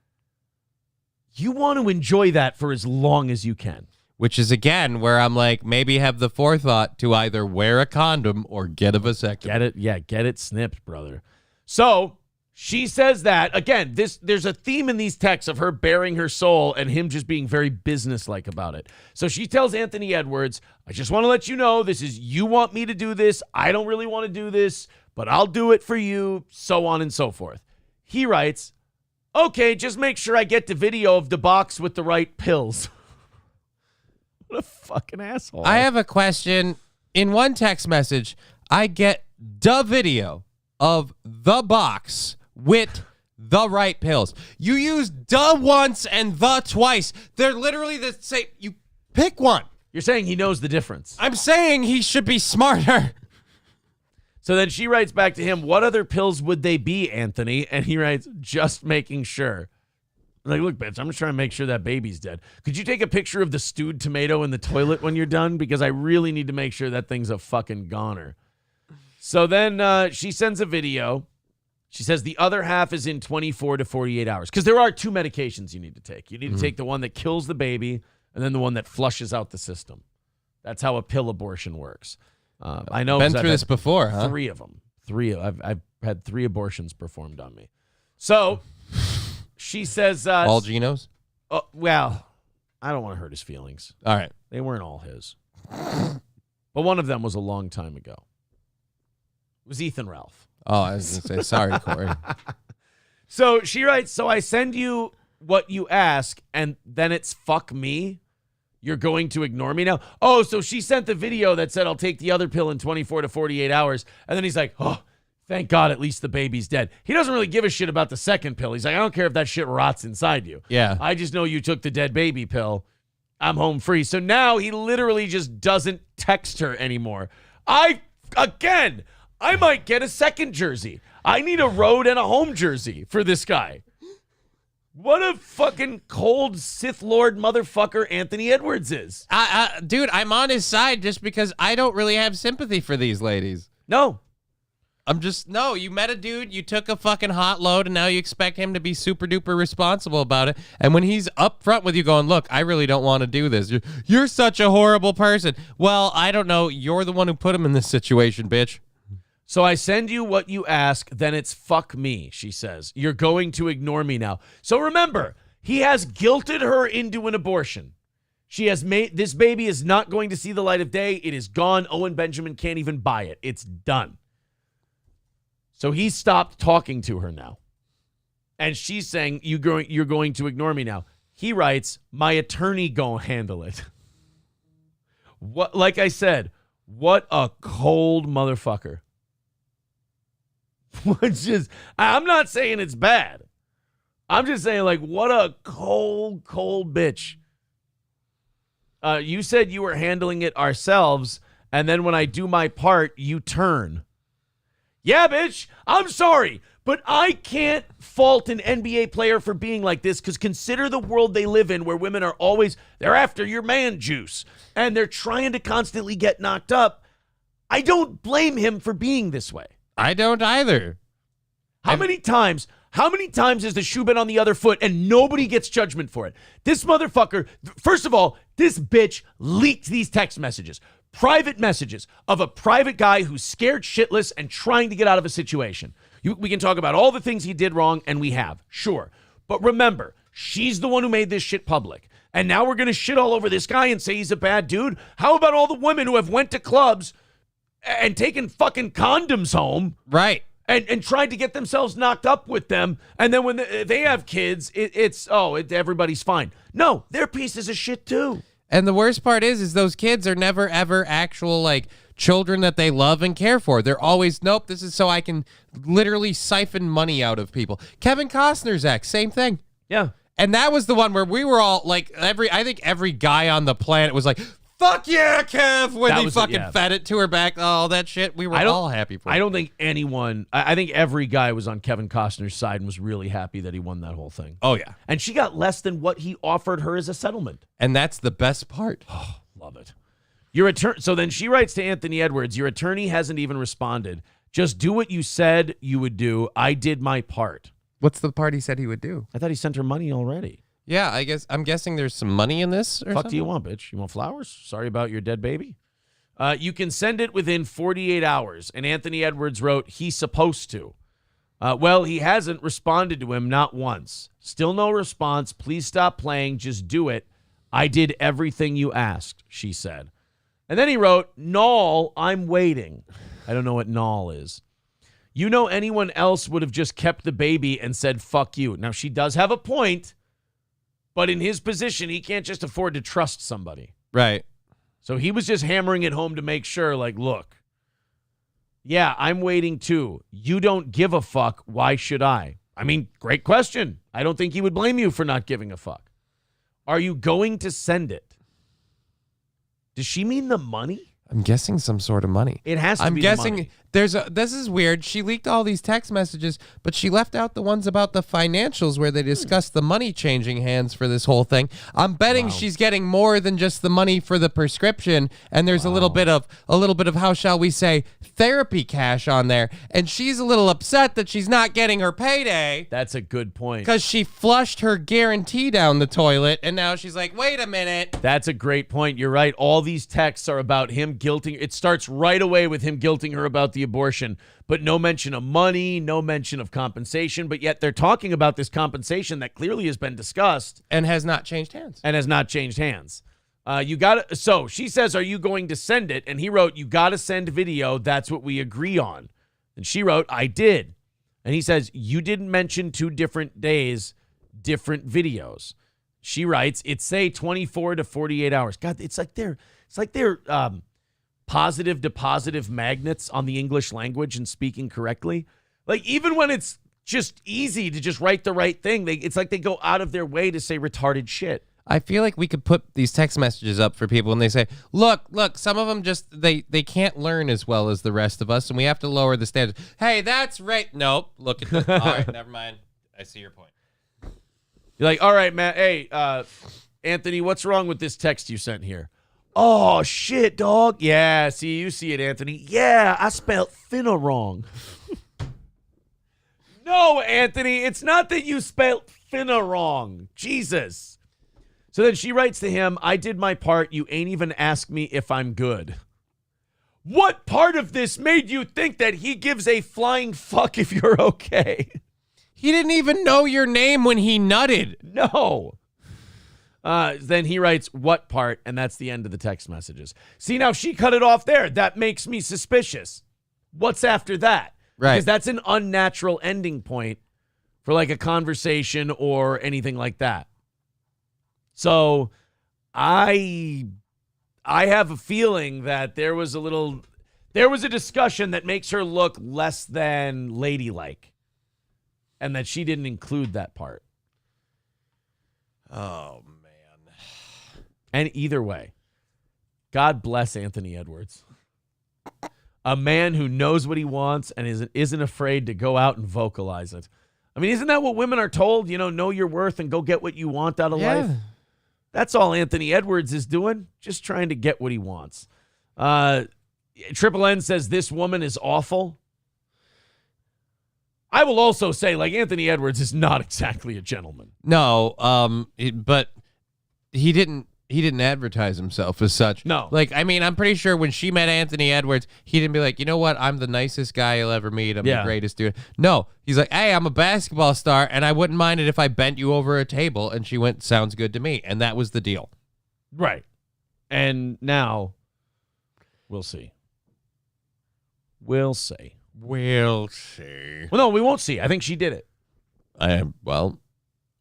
You want to enjoy that for as long as you can. Which is, again, where I'm like, maybe have the forethought to either wear a condom or get a vasectomy. Get it snipped, brother. So she says that. Again, there's a theme in these texts of her bearing her soul and him just being very businesslike about it. So she tells Anthony Edwards, I just want to let you know, this is, you want me to do this. I don't really want to do this, but I'll do it for you, so on and so forth. He writes, okay, just make sure I get the video of the box with the right pills. What a fucking asshole. I have a question. In one text message, I get the video of the box with the right pills. You use the once and the twice. They're literally the same. You pick one. You're saying he knows the difference. I'm saying he should be smarter. So then she writes back to him, what other pills would they be, Anthony? And he writes, just making sure. I'm like, look, bitch, I'm just trying to make sure that baby's dead. Could you take a picture of the stewed tomato in the toilet when you're done? Because I really need to make sure that thing's a fucking goner. So then she sends a video. She says the other half is in 24 to 48 hours. Because there are two medications you need to take. You need to take the one that kills the baby and then the one that flushes out the system. That's how a pill abortion works. I know. Been through this before, huh? 3 of them. I've had 3 abortions performed on me. So she says, all Genos? Well, I don't want to hurt his feelings. All right. They weren't all his. But one of them was a long time ago. It was Ethan Ralph. Oh, I was going to say, sorry, Corey. So she writes, so I send you what you ask, and then it's fuck me. You're going to ignore me now? Oh, so she sent the video that said, I'll take the other pill in 24 to 48 hours. And then he's like, oh, thank God, at least the baby's dead. He doesn't really give a shit about the second pill. He's like, I don't care if that shit rots inside you. Yeah. I just know you took the dead baby pill. I'm home free. So now he literally just doesn't text her anymore. I might get a second jersey. I need a road and a home jersey for this guy. What a fucking cold Sith Lord motherfucker Anthony Edwards is. Dude, I'm on his side just because I don't really have sympathy for these ladies. No. No, you met a dude, you took a fucking hot load, and now you expect him to be super duper responsible about it. And when he's up front with you going, look, I really don't want to do this. You're such a horrible person. Well, I don't know. You're the one who put him in this situation, bitch. So I send you what you ask, then it's fuck me, she says. You're going to ignore me now. So remember, he has guilted her into an abortion. She has made, this baby is not going to see the light of day. It is gone. Owen Benjamin can't even buy it. It's done. So he stopped talking to her now. And she's saying, you're going to ignore me now. He writes, my attorney gonna handle it. What? Like I said, what a cold motherfucker. Which is, I'm not saying it's bad. I'm just saying, like, what a cold, cold bitch. You said you were handling it ourselves, and then when I do my part, you turn. Yeah, bitch, I'm sorry, but I can't fault an NBA player for being like this, because consider the world they live in where women are always, they're after your man juice, and they're trying to constantly get knocked up. I don't blame him for being this way. I don't either. How many times has the shoe been on the other foot and nobody gets judgment for it? This motherfucker, first of all, this bitch leaked these text messages, private messages of a private guy who's scared shitless and trying to get out of a situation. We can talk about all the things he did wrong, and we have, sure. But remember, she's the one who made this shit public. And now we're going to shit all over this guy and say he's a bad dude? How about all the women who have went to clubs and taken fucking condoms home? Right. And tried to get themselves knocked up with them. And then when they have kids, everybody's fine. No, they're pieces of shit too. And the worst part is those kids are never, ever actual, like, children that they love and care for. They're always, nope, this is so I can literally siphon money out of people. Kevin Costner's ex, same thing. Yeah. And that was the one where we were all, like, I think every guy on the planet was like, fuck yeah, Kev, when they fucking fed it to her back. Oh, that shit. We were all happy for it. I don't think anyone, I think every guy was on Kevin Costner's side and was really happy that he won that whole thing. Oh, yeah. And she got less than what he offered her as a settlement. And that's the best part. Oh, love it. Your attorney. So then she writes to Anthony Edwards, your attorney hasn't even responded. Just do what you said you would do. I did my part. What's the part he said he would do? I thought he sent her money already. Yeah, I'm guessing there's some money in this or Fuck something? do you want, bitch? You want flowers? Sorry about your dead baby. You can send it within 48 hours. And Anthony Edwards wrote, he's supposed to. Well, he hasn't responded to him, not once. Still no response. Please stop playing. Just do it. I did everything you asked, she said. And then he wrote, Null, I'm waiting. I don't know what null is. You know, anyone else would have just kept the baby and said, fuck you. Now, she does have a point. But in his position, he can't just afford to trust somebody. Right. So he was just hammering it home to make sure, like, look, yeah, I'm waiting too. You don't give a fuck. Why should I? I mean, great question. I don't think he would blame you for not giving a fuck. Are you going to send it? Does she mean the money? I'm guessing some sort of money. It has to I'm be guessing the money. this is weird. She leaked all these text messages, but she left out the ones about the financials where they discussed the money changing hands for this whole thing. I'm betting she's getting more than just the money for the prescription, and there's a little bit of how shall we say therapy cash on there, and she's a little upset that she's not getting her payday. That's a good point. Because she flushed her guarantee down the toilet, and now she's like, wait a minute. That's a great point. You're right. All these texts are about him guilting. It starts right away with him guilting her about the abortion, but no mention of money, no mention of compensation, but yet they're talking about this compensation that clearly has been discussed. And has not changed hands. So she says, are you going to send it? And he wrote, you got to send video. That's what we agree on. And she wrote, I did. And he says, you didn't mention 2 different days, different videos. She writes, it's say 24 to 48 hours. God, it's like they're positive to positive magnets on the English language and speaking correctly. Like, even when it's just easy to just write the right thing, it's like they go out of their way to say retarded shit. I feel like we could put these text messages up for people and they say, look, some of them just, they can't learn as well as the rest of us, and we have to lower the standards. Hey, that's right. Nope. Look at this. All right, never mind. I see your point. You're like, all right, Matt. Hey, Anthony, what's wrong with this text you sent here? Oh, shit, dog. Yeah, see, you see it, Anthony. Yeah, I spelled finna wrong. No, Anthony, it's not that you spelled finna wrong. Jesus. So then she writes to him, I did my part. You ain't even asked me if I'm good. What part of this made you think that he gives a flying fuck if you're okay? He didn't even know your name when he nutted. No. Then he writes, what part? And that's the end of the text messages. See, now she cut it off there. That makes me suspicious. What's after that? Right. Because that's an unnatural ending point for like a conversation or anything like that. So I have a feeling that there was a discussion that makes her look less than ladylike, and that she didn't include that part. Oh, man. And either way, God bless Anthony Edwards. A man who knows what he wants and isn't afraid to go out and vocalize it. I mean, isn't that what women are told? Know your worth and go get what you want out of life. That's all Anthony Edwards is doing, just trying to get what he wants. Triple N says this woman is awful. I will also say, like, Anthony Edwards is not exactly a gentleman. No, but he didn't advertise himself as such. No. Like, I mean, I'm pretty sure when she met Anthony Edwards, he didn't be like, you know what? I'm the nicest guy you'll ever meet. I'm the greatest dude. No, he's like, hey, I'm a basketball star, and I wouldn't mind it if I bent you over a table. And she went, sounds good to me. And that was the deal. Right. And now, we'll see. We'll see. We'll see. Well, no, we won't see. I think she did it.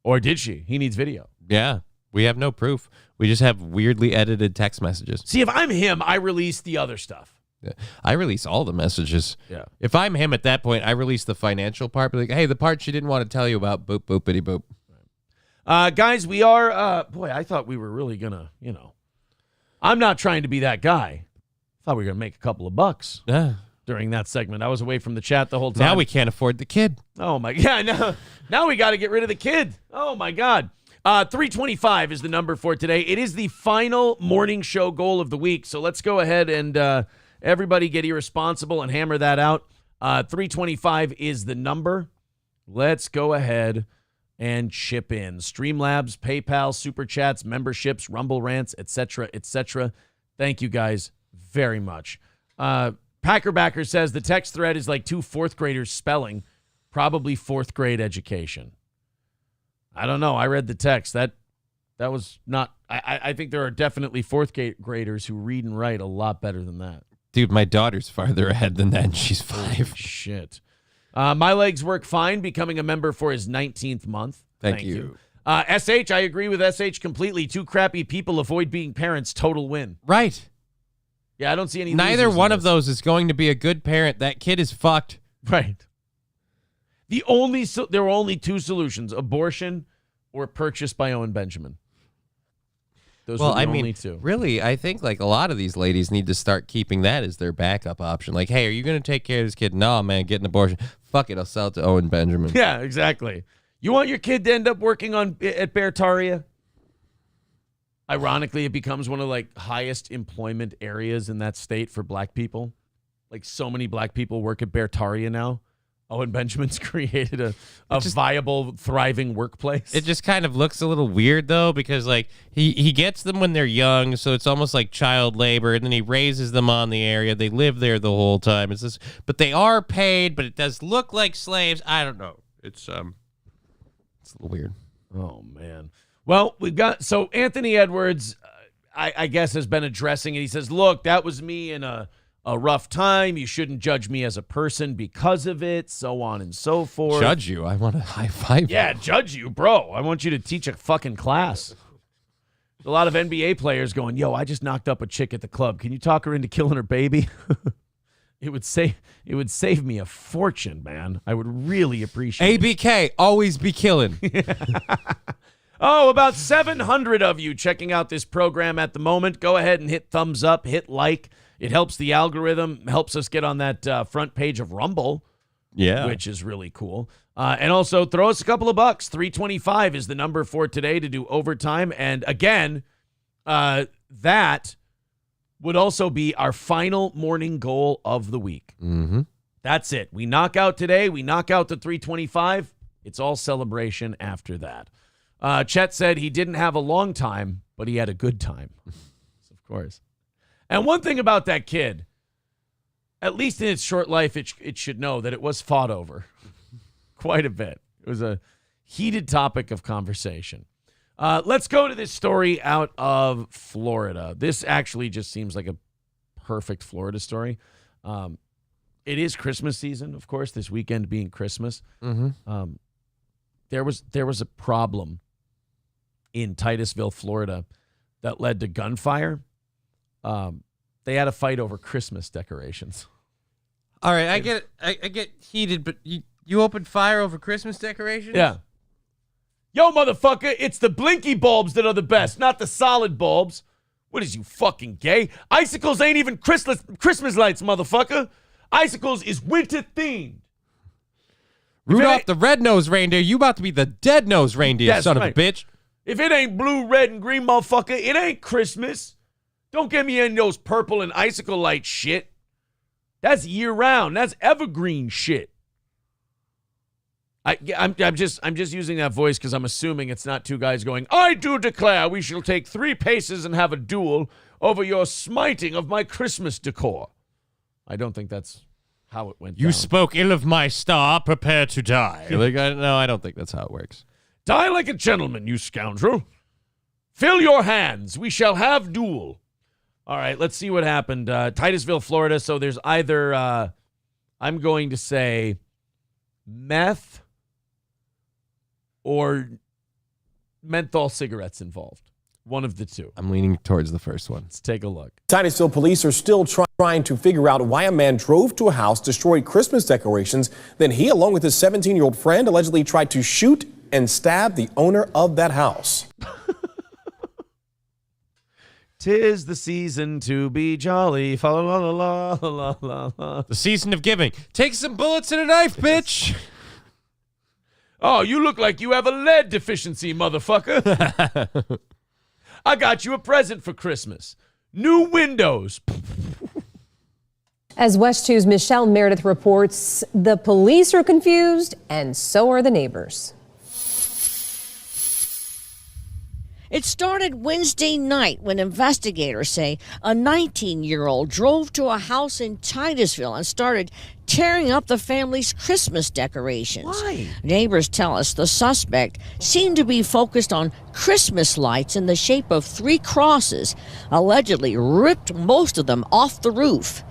Or did she? He needs video. Yeah. We have no proof. We just have weirdly edited text messages. See, if I'm him, I release the other stuff. Yeah. I release all the messages. Yeah. If I'm him at that point, I release the financial part. Be like, hey, the part she didn't want to tell you about, boop, boopity boop. Guys, we are, I thought we were really going to, I'm not trying to be that guy. I thought we were going to make a couple of bucks. Yeah. During that segment. I was away from the chat the whole time. Now we can't afford the kid. Oh, my God. Now we got to get rid of the kid. Oh, my God. 325 is the number for today. It is the final morning show goal of the week. So let's go ahead and everybody get irresponsible and hammer that out. 325 is the number. Let's go ahead and chip in. Streamlabs, PayPal, Super Chats, memberships, Rumble Rants, etc., etc. Thank you guys very much. Packerbacker says the text thread is like two fourth graders spelling, probably fourth grade education. I don't know. I read the text. That was not. I think there are definitely fourth graders who read and write a lot better than that. Dude, my daughter's farther ahead than that, and she's 5. Shit. My legs work fine. Becoming a member for his 19th month. Thank you. SH, I agree with SH completely. Two crappy people avoid being parents. Total win. Right. Yeah, I don't see any. Neither losers one in of this. those is going to be a good parent. That kid is fucked. Right. There were only two solutions: abortion or purchase by Owen Benjamin. Those were the only two. Really, I think like a lot of these ladies need to start keeping that as their backup option. Like, hey, are you going to take care of this kid? No, man, get an abortion. Fuck it, I'll sell it to Owen Benjamin. Yeah, exactly. You want your kid to end up working at Beartaria? Ironically, it becomes one of like highest employment areas in that state for black people. Like so many black people work at Beartaria now. Owen Benjamin's created a viable, thriving workplace. It just kind of looks a little weird, though, because like he gets them when they're young, so it's almost like child labor, and then he raises them on the area. They live there the whole time. It's this, but they are paid, but it does look like slaves. I don't know. It's a little weird. Oh, man. Well, so Anthony Edwards, I guess, has been addressing it. He says, look, that was me in a rough time. You shouldn't judge me as a person because of it, so on and so forth. Judge you? I want to high five. Yeah, judge you, bro. I want you to teach a fucking class. There's a lot of NBA players going, yo, I just knocked up a chick at the club. Can you talk her into killing her baby? It would save me a fortune, man. I would really appreciate it. ABK, always be killing. Oh, about 700 of you checking out this program at the moment. Go ahead and hit thumbs up, hit like. It helps the algorithm, helps us get on that front page of Rumble. Yeah. which is really cool. And also throw us a couple of bucks. $3.25 is the number for today to do overtime. And again, that would also be our final morning goal of the week. Mm-hmm. That's it. We knock out today. We knock out the $3.25. It's all celebration after that. Chet said he didn't have a long time, but he had a good time. Of course. And one thing about that kid, at least in its short life, it should know that it was fought over quite a bit. It was a heated topic of conversation. Let's go to this story out of Florida. This actually just seems like a perfect Florida story. It is Christmas season, of course, this weekend being Christmas. Mm-hmm. There was a problem in Titusville, Florida, that led to gunfire. They had a fight over Christmas decorations. All right, I get it. I get heated, but you opened fire over Christmas decorations? Yeah. Yo, motherfucker, it's the blinky bulbs that are the best, not the solid bulbs. What is you fucking gay? Icicles ain't even Christmas lights, motherfucker. Icicles is winter themed. Rudolph the red-nosed reindeer, you about to be the dead-nosed reindeer, That's son right. of a bitch. If it ain't blue, red, and green, motherfucker, it ain't Christmas. Don't get me in those purple and icicle light shit. That's year-round. That's evergreen shit. I'm just using that voice because I'm assuming it's not two guys going, I do declare we shall take 3 paces and have a duel over your smiting of my Christmas decor. I don't think that's how it went You down. spoke ill of my star, prepare to die. No, I don't think that's how it works. Die like a gentleman, you scoundrel. Fill your hands. We shall have duel. All right, let's see what happened. Titusville, Florida. So there's either, I'm going to say, meth or menthol cigarettes involved. One of the two. I'm leaning towards the first one. Let's take a look. Titusville police are still trying to figure out why a man drove to a house, destroyed Christmas decorations. Then he, along with his 17-year-old friend, allegedly tried to shoot and stab the owner of that house. 'Tis the season to be jolly. Fa la la la la la la. The season of giving. Take some bullets and a knife, bitch. Oh, you look like you have a lead deficiency, motherfucker. I got you a present for Christmas. New windows. As West 2's Michelle Meredith reports, the police are confused and so are the neighbors. It started Wednesday night when investigators say a 19-year-old drove to a house in Titusville and started tearing up the family's Christmas decorations. Why? Neighbors tell us the suspect seemed to be focused on Christmas lights in the shape of 3 crosses, allegedly ripped most of them off the roof.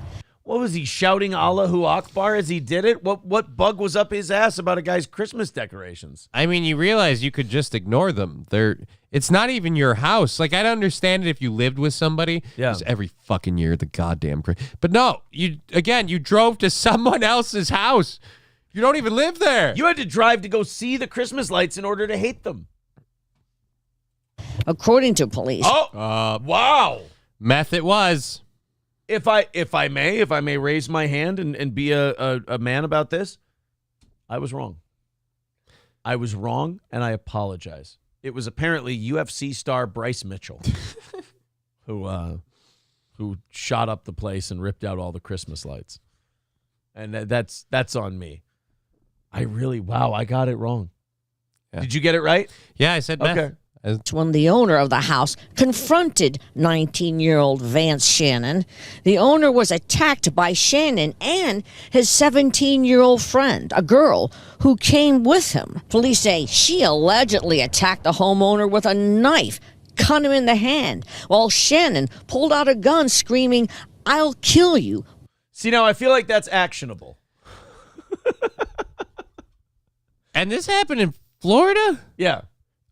What was he shouting Allahu Akbar as he did it? What bug was up his ass about a guy's Christmas decorations? I mean, you realize you could just ignore them. It's not even your house. Like, I'd understand it if you lived with somebody. Yeah. 'Cause every fucking year, the goddamn... But no, you drove to someone else's house. You don't even live there. You had to drive to go see the Christmas lights in order to hate them. According to police, Wow. Meth it was. If I may raise my hand and be a man about this, I was wrong. I was wrong, and I apologize. It was apparently UFC star Bryce Mitchell who shot up the place and ripped out all the Christmas lights, and that's on me. I got it wrong. Yeah. Did you get it right? Yeah, I said meth. Okay. when the owner of the house confronted 19-year-old Vance Shannon. The owner was attacked by Shannon and his 17-year-old friend, a girl who came with him. Police say she allegedly attacked the homeowner with a knife, cut him in the hand, while Shannon pulled out a gun screaming, "I'll kill you." See, now I feel like that's actionable. And this happened in Florida? Yeah.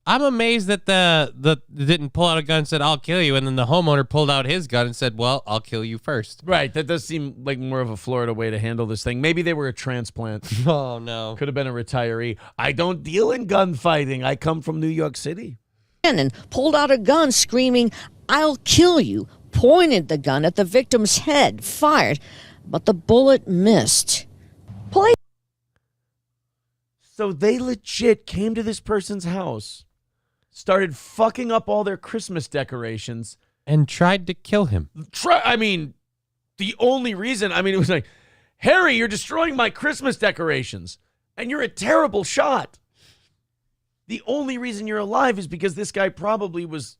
I'm amazed that the didn't pull out a gun and said, "I'll kill you," and then the homeowner pulled out his gun and said, "Well, I'll kill you first." Right. That does seem like more of a Florida way to handle this thing. Maybe they were a transplant. Oh, no. Could have been a retiree. I don't deal in gunfighting. I come from New York City. Shannon pulled out a gun screaming, "I'll kill you," pointed the gun at the victim's head, fired, but the bullet missed. Police So they legit came to this person's house, started fucking up all their Christmas decorations. And tried to kill him. The only reason, it was like, Harry, you're destroying my Christmas decorations, and you're a terrible shot. The only reason you're alive is because this guy probably was,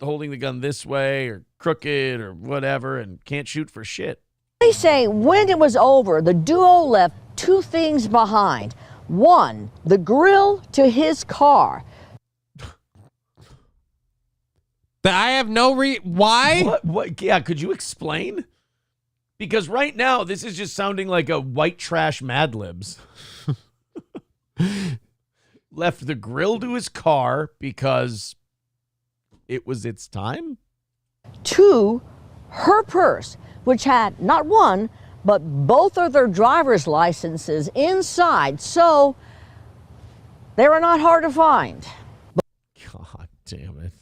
holding the gun this way or crooked or whatever and can't shoot for shit. They say when it was over, the duo left two things behind. One, the grill to his car. I have no why? What? Yeah, could you explain? Because right now, this is just sounding like a white trash Mad Libs. Left the grill to his car because it was its time? Two, her purse, which had not one, but both of their driver's licenses inside, so they were not hard to find. God damn it.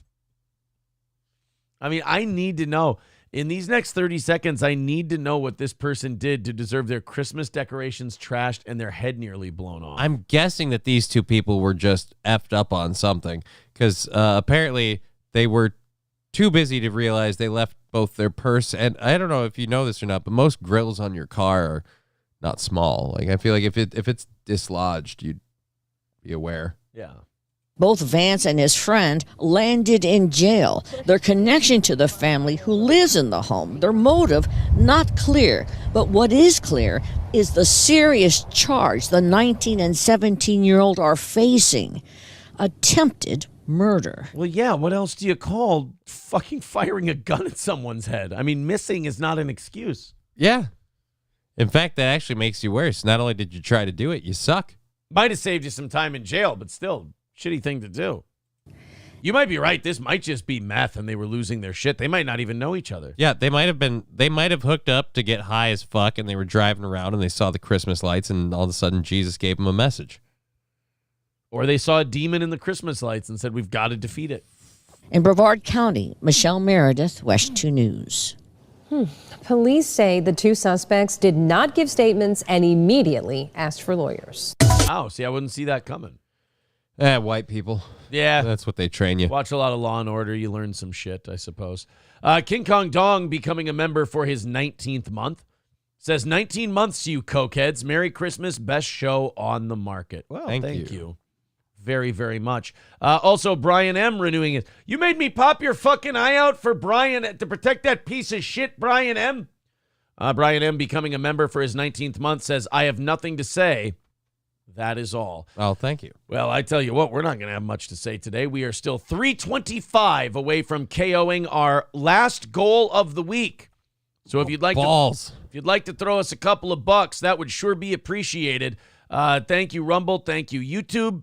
I need to know. In these next 30 seconds, I need to know what this person did to deserve their Christmas decorations trashed and their head nearly blown off. I'm guessing that these two people were just effed up on something because apparently they were too busy to realize they left both their purse and I don't know if you know this or not, but most grills on your car are not small. Like I feel like if it's dislodged, you'd be aware. Yeah. Both Vance and his friend landed in jail. Their connection to the family who lives in the home, their motive, not clear. But what is clear is the serious charge the 19 and 17-year-old are facing. Attempted murder. Well, yeah, what else do you call fucking firing a gun at someone's head? Missing is not an excuse. Yeah. In fact, that actually makes you worse. Not only did you try to do it, you suck. Might have saved you some time in jail, but still, shitty thing to do. You might be right. This might just be meth and they were losing their shit. They might not even know each other. Yeah, they might have hooked up to get high as fuck and they were driving around and they saw the Christmas lights and all of a sudden Jesus gave them a message. Or they saw a demon in the Christmas lights and said, we've got to defeat it. In Brevard County, Michelle Meredith, West 2 News. Police say the two suspects did not give statements and immediately asked for lawyers. Oh, see, I wouldn't see that coming. White people. Yeah. That's what they train you. Watch a lot of Law and Order. You learn some shit, I suppose. King Kong Dong becoming a member for his 19th month. Says 19 months, you cokeheads. Merry Christmas. Best show on the market. Well, thank you. Very, very much. Also, Brian M. renewing it. You made me pop your fucking eye out for Brian to protect that piece of shit, Brian M. Brian M. becoming a member for his 19th month says, I have nothing to say. That is all. Oh, thank you. Well, I tell you what, we're not going to have much to say today. We are still 325 away from KOing our last goal of the week. So if you'd like to throw us a couple of bucks, that would sure be appreciated. Thank you, Rumble. Thank you, YouTube.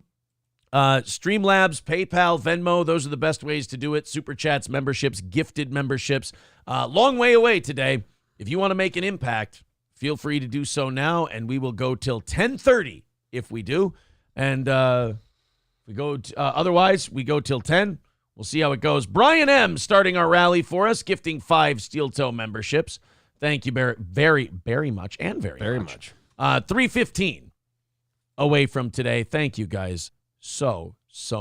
Streamlabs, PayPal, Venmo, those are the best ways to do it. Super Chats, memberships, gifted memberships. Long way away today. If you want to make an impact, feel free to do so now, and we will go till 10:30 if we do. And we go. Otherwise, we go till 10. We'll see how it goes. Brian M. starting our rally for us, gifting 5 Steel Toe memberships. Thank you very much, and very much. 3:15 away from today. Thank you guys so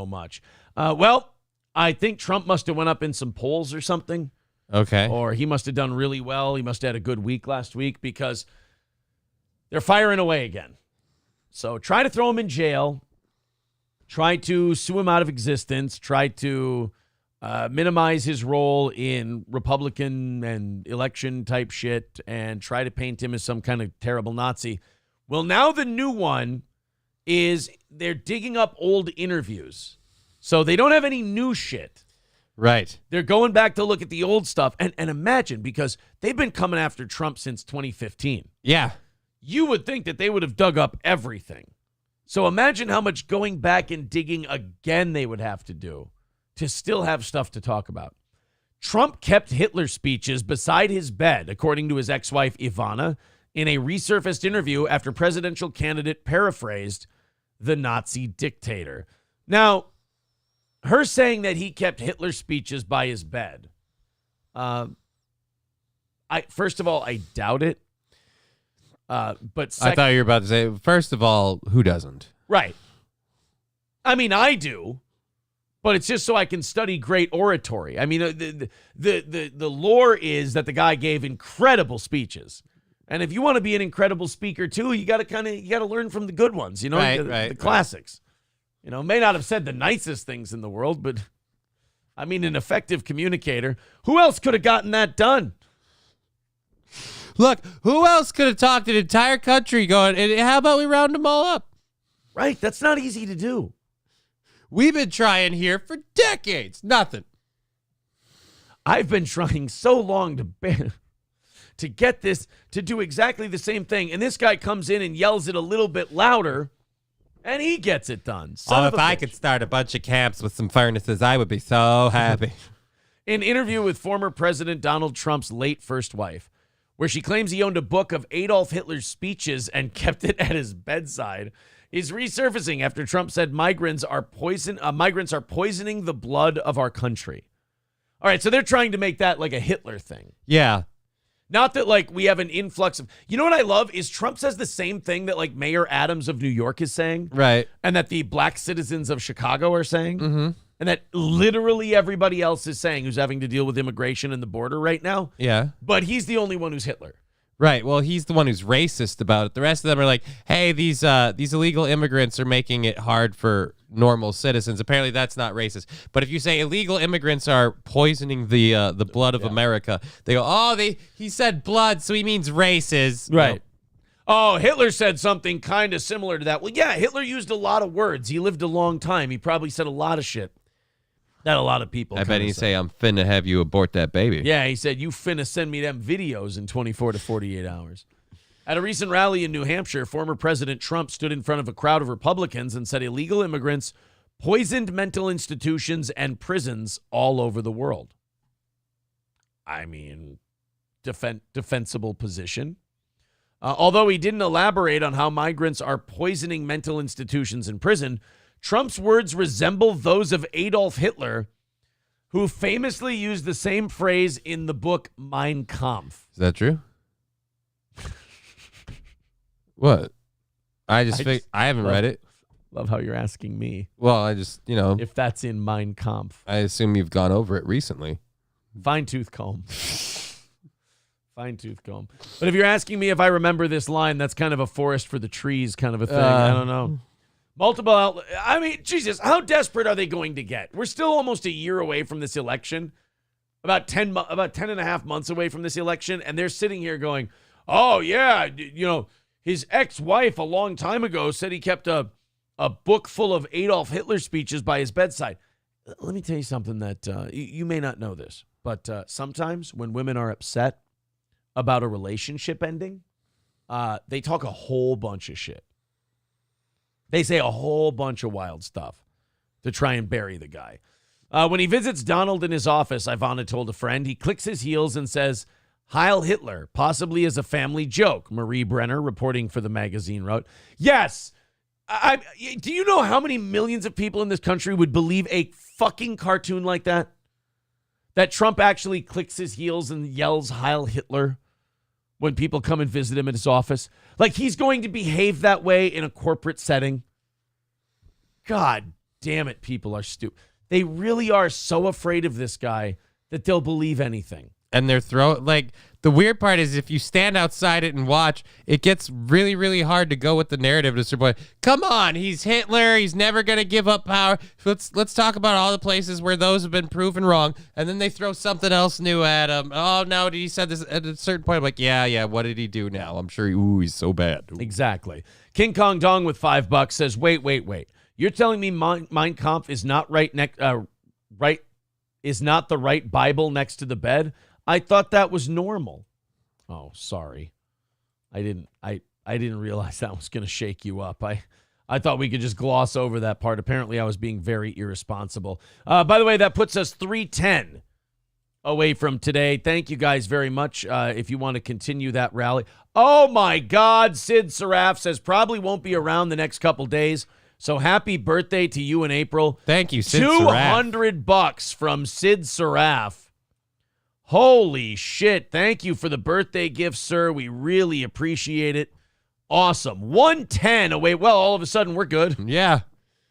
much. Well, I think Trump must have went up in some polls or something. Okay. Or he must have done really well. He must have had a good week last week because they're firing away again. So try to throw him in jail. Try to sue him out of existence. Try to minimize his role in Republican and election type shit and try to paint him as some kind of terrible Nazi. Well, now the new one is they're digging up old interviews. So they don't have any new shit. Right. They're going back to look at the old stuff. And imagine, because they've been coming after Trump since 2015. Yeah. You would think that they would have dug up everything. So imagine how much going back and digging again they would have to do to still have stuff to talk about. Trump kept Hitler speeches beside his bed, according to his ex-wife Ivana, in a resurfaced interview after presidential candidate paraphrased the Nazi dictator. Now, her saying that he kept Hitler speeches by his bed, first of all, I doubt it. But I thought you were about to say, first of all, who doesn't? Right. I mean, I do, but it's just so I can study great oratory. I mean, the lore is that the guy gave incredible speeches. And if you want to be an incredible speaker too, you got to learn from the good ones, the classics. May not have said the nicest things in the world, but I mean, an effective communicator. Who else could have gotten that done? Look, who else could have talked an entire country going, and how about we round them all up? Right. That's not easy to do. We've been trying here for decades. Nothing. I've been trying so long to get this to do exactly the same thing. And this guy comes in and yells it a little bit louder, and he gets it done. If I could start a bunch of camps with some furnaces, I would be so happy. An interview with former President Donald Trump's late first wife, where she claims he owned a book of Adolf Hitler's speeches and kept it at his bedside, is resurfacing after Trump said migrants are poisoning the blood of our country. All right, so they're trying to make that like a Hitler thing. Yeah. Not that like we have an influx of, what I love is Trump says the same thing that like Mayor Adams of New York is saying. Right. And that the black citizens of Chicago are saying. Mm-hmm. And that literally everybody else is saying who's having to deal with immigration and the border right now. Yeah. But he's the only one who's Hitler. Right. Well, he's the one who's racist about it. The rest of them are like, hey, these illegal immigrants are making it hard for normal citizens. Apparently that's not racist. But if you say illegal immigrants are poisoning the blood of America, they go, oh, he said blood, so he means races. Right. Oh, Hitler said something kind of similar to that. Well, yeah, Hitler used a lot of words. He lived a long time. He probably said a lot of shit that a lot of people I bet he'd say, I'm finna have you abort that baby. Yeah, he said, you finna send me them videos in 24 to 48 hours. At a recent rally in New Hampshire, former President Trump stood in front of a crowd of Republicans and said illegal immigrants poisoned mental institutions and prisons all over the world. I mean, defensible position. Although he didn't elaborate on how migrants are poisoning mental institutions in prison, Trump's words resemble those of Adolf Hitler, who famously used the same phrase in the book Mein Kampf. Is that true? What? I haven't read it. Love how you're asking me. Well, I just, if that's in Mein Kampf. I assume you've gone over it recently. Fine-tooth comb. Fine-tooth comb. But if you're asking me if I remember this line, that's kind of a forest for the trees kind of a thing. I don't know. Multiple outlets. I mean, Jesus, how desperate are they going to get? We're still almost a year away from this election. About 10 and a half months away from this election. And they're sitting here going, oh, yeah, his ex-wife a long time ago said he kept a book full of Adolf Hitler speeches by his bedside. Let me tell you something that you may not know this. But sometimes when women are upset about a relationship ending, they talk a whole bunch of shit. They say a whole bunch of wild stuff to try and bury the guy. When he visits Donald in his office, Ivana told a friend, he clicks his heels and says, Heil Hitler, possibly as a family joke, Marie Brenner, reporting for the magazine, wrote. Yes. Do you know how many millions of people in this country would believe a fucking cartoon like that? That Trump actually clicks his heels and yells Heil Hitler when people come and visit him at his office? Like he's going to behave that way in a corporate setting? God damn it, people are stupid. They really are so afraid of this guy that they'll believe anything. And they're the weird part is if you stand outside it and watch, it gets really, really hard to go with the narrative to say, come on, he's Hitler, he's never going to give up power. Let's talk about all the places where those have been proven wrong. And then they throw something else new at him. Oh, no, he said this at a certain point. I'm like, yeah, what did he do now? I'm sure, he's so bad. Ooh. Exactly. King Kong Dong with $5 says, wait. You're telling me Mein Kampf is not is not the right Bible next to the bed? I thought that was normal. Oh, sorry. I didn't realize that was going to shake you up. I thought we could just gloss over that part. Apparently, I was being very irresponsible. By the way, that puts us 3:10 away from today. Thank you guys very much. If you want to continue that rally. Oh, my God. Sid Saraf says probably won't be around the next couple days. So happy birthday to you in April. Thank you, Sid Saraf. $200 from Sid Saraf. Holy shit. Thank you for the birthday gift, sir. We really appreciate it. Awesome. 110 away. Well, all of a sudden, we're good. Yeah.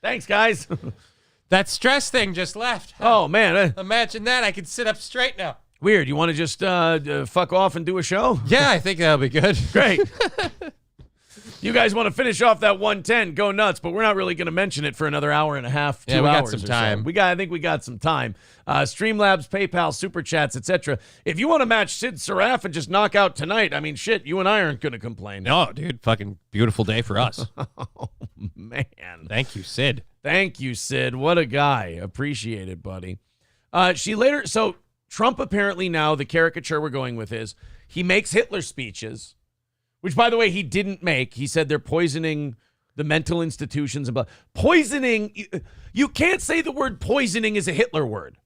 Thanks, guys. That stress thing just left. Oh, man. Imagine that. I can sit up straight now. Weird. You want to just fuck off and do a show? Yeah, I think that'll be good. Great. You guys want to finish off that 110? Go nuts, but we're not really going to mention it for another hour and a half, 2 hours. Yeah, we got some or so. time. I think we got some time. Streamlabs, PayPal, Super Chats, etc. If you want to match Sid Seraph and just knock out tonight, I mean, shit, you and I aren't going to complain. No, dude, fucking beautiful day for us. Oh, man. Thank you, Sid. Thank you, Sid. What a guy. Appreciate it, buddy. So Trump apparently now, the caricature we're going with is, he makes Hitler speeches, which, by the way, he didn't make. He said they're poisoning the mental institutions. And poisoning, you can't say the word poisoning is a Hitler word.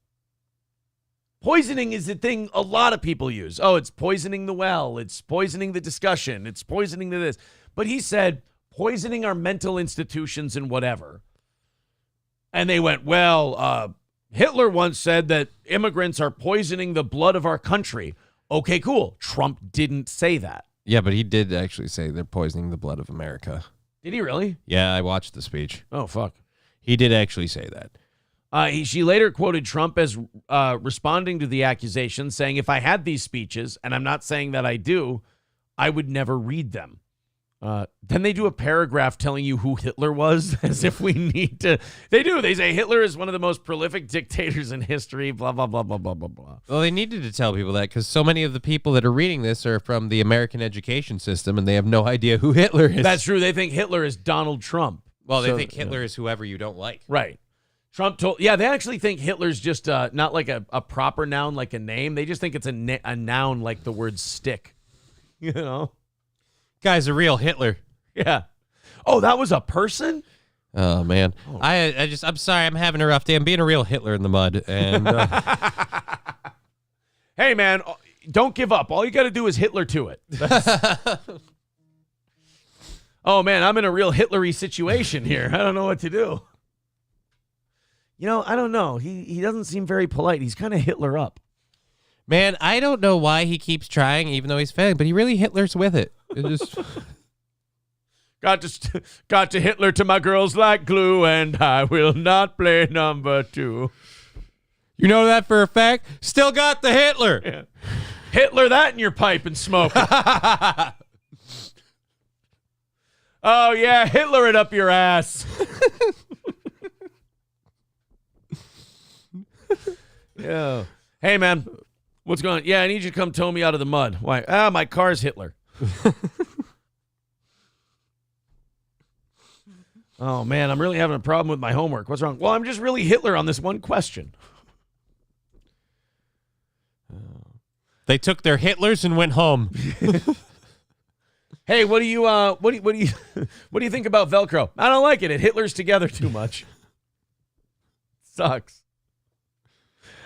Poisoning is the thing a lot of people use. Oh, it's poisoning the well. It's poisoning the discussion. It's poisoning to this. But he said poisoning our mental institutions and whatever. And they went, well, Hitler once said that immigrants are poisoning the blood of our country. Okay, cool. Trump didn't say that. Yeah, but he did actually say they're poisoning the blood of America. Did he really? Yeah, I watched the speech. Oh, fuck. He did actually say that. She later quoted Trump as responding to the accusations, saying, if I had these speeches, and I'm not saying that I do, I would never read them. Then they do a paragraph telling you who Hitler was, as if we need to. They do. They say Hitler is one of the most prolific dictators in history, blah, blah, blah, blah, blah, blah, blah. Well, they needed to tell people that because so many of the people that are reading this are from the American education system, and they have no idea who Hitler is. That's true. They think Hitler is Donald Trump. Well, they think Hitler is whoever you don't like. Right. Trump told, they actually think Hitler's just not like a proper noun, like a name. They just think it's a noun like the word stick. You know? Guy's a real Hitler. Yeah. Oh, that was a person? Oh, man. Oh. I'm sorry. I'm having a rough day. I'm being a real Hitler in the mud. And hey, man, don't give up. All you got to do is Hitler to it. Oh, man, I'm in a real Hitlery situation here. I don't know what to do. You know, I don't know. He doesn't seem very polite. He's kind of Hitler up. Man, I don't know why he keeps trying, even though he's failing, but he really Hitlers with it. It just got to Hitler to my girls like glue, and I will not play number 2. You know that for a fact? Still got the Hitler. Yeah. Hitler that in your pipe and smoke it. Oh, yeah, Hitler it up your ass. Yeah. Hey, man. What's going on? Yeah, I need you to come tow me out of the mud. Why? My car's Hitler. Oh, man, I'm really having a problem with my homework. What's wrong? Well, I'm just really Hitler on this one question. They took their Hitlers and went home. Hey, what do you think about Velcro? I don't like it. It Hitlers together too much. Sucks.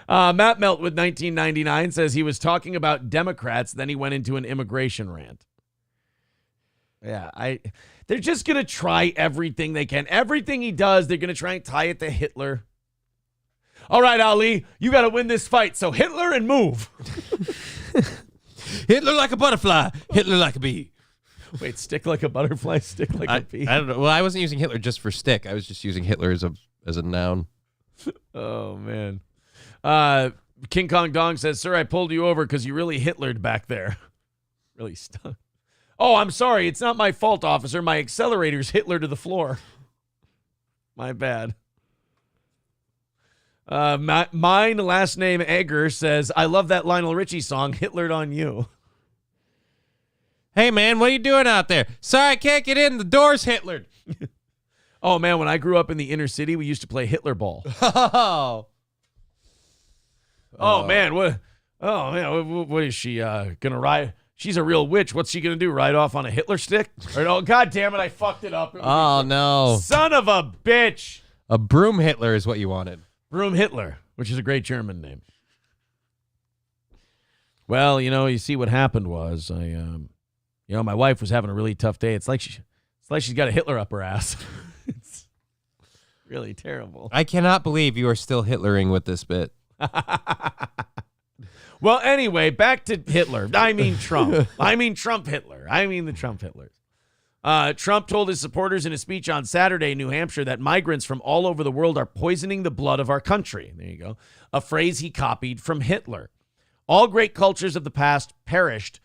Matt Melt with 1999 says he was talking about Democrats, then he went into an immigration rant. Yeah, they're just going to try everything they can. Everything he does, they're going to try and tie it to Hitler. All right, Ali, you got to win this fight, so Hitler and move. Hitler like a butterfly, Hitler like a bee. Wait, stick like a butterfly, stick like a bee? I don't know. Well, I wasn't using Hitler just for stick. I was just using Hitler as a noun. Oh, man. King Kong Dong says, sir, I pulled you over because you really Hitlered back there. Really stuck. Oh, I'm sorry. It's not my fault, officer. My accelerator's Hitler to the floor. My bad. Mine last name Egger says, I love that Lionel Richie song, Hitlered on You. Hey, man, what are you doing out there? Sorry, I can't get in. The door's Hitlered. Oh, man, when I grew up in the inner city, we used to play Hitler ball. Oh, man, what? Oh, man, what is she gonna ride? She's a real witch. What's she gonna do? Ride off on a Hitler stick? Or, oh, God damn it! I fucked it up. Oh no! Son of a bitch! A broom Hitler is what you wanted. Broom Hitler, which is a great German name. Well, you see what happened was my wife was having a really tough day. It's like she's got a Hitler up her ass. It's really terrible. I cannot believe you are still Hitlering with this bit. Well, anyway, back to Hitler. I mean Trump. I mean Trump Hitler. I mean the Trump Hitlers. Trump told his supporters in a speech on Saturday in New Hampshire that migrants from all over the world are poisoning the blood of our country. There you go. A phrase he copied from Hitler. All great cultures of the past perished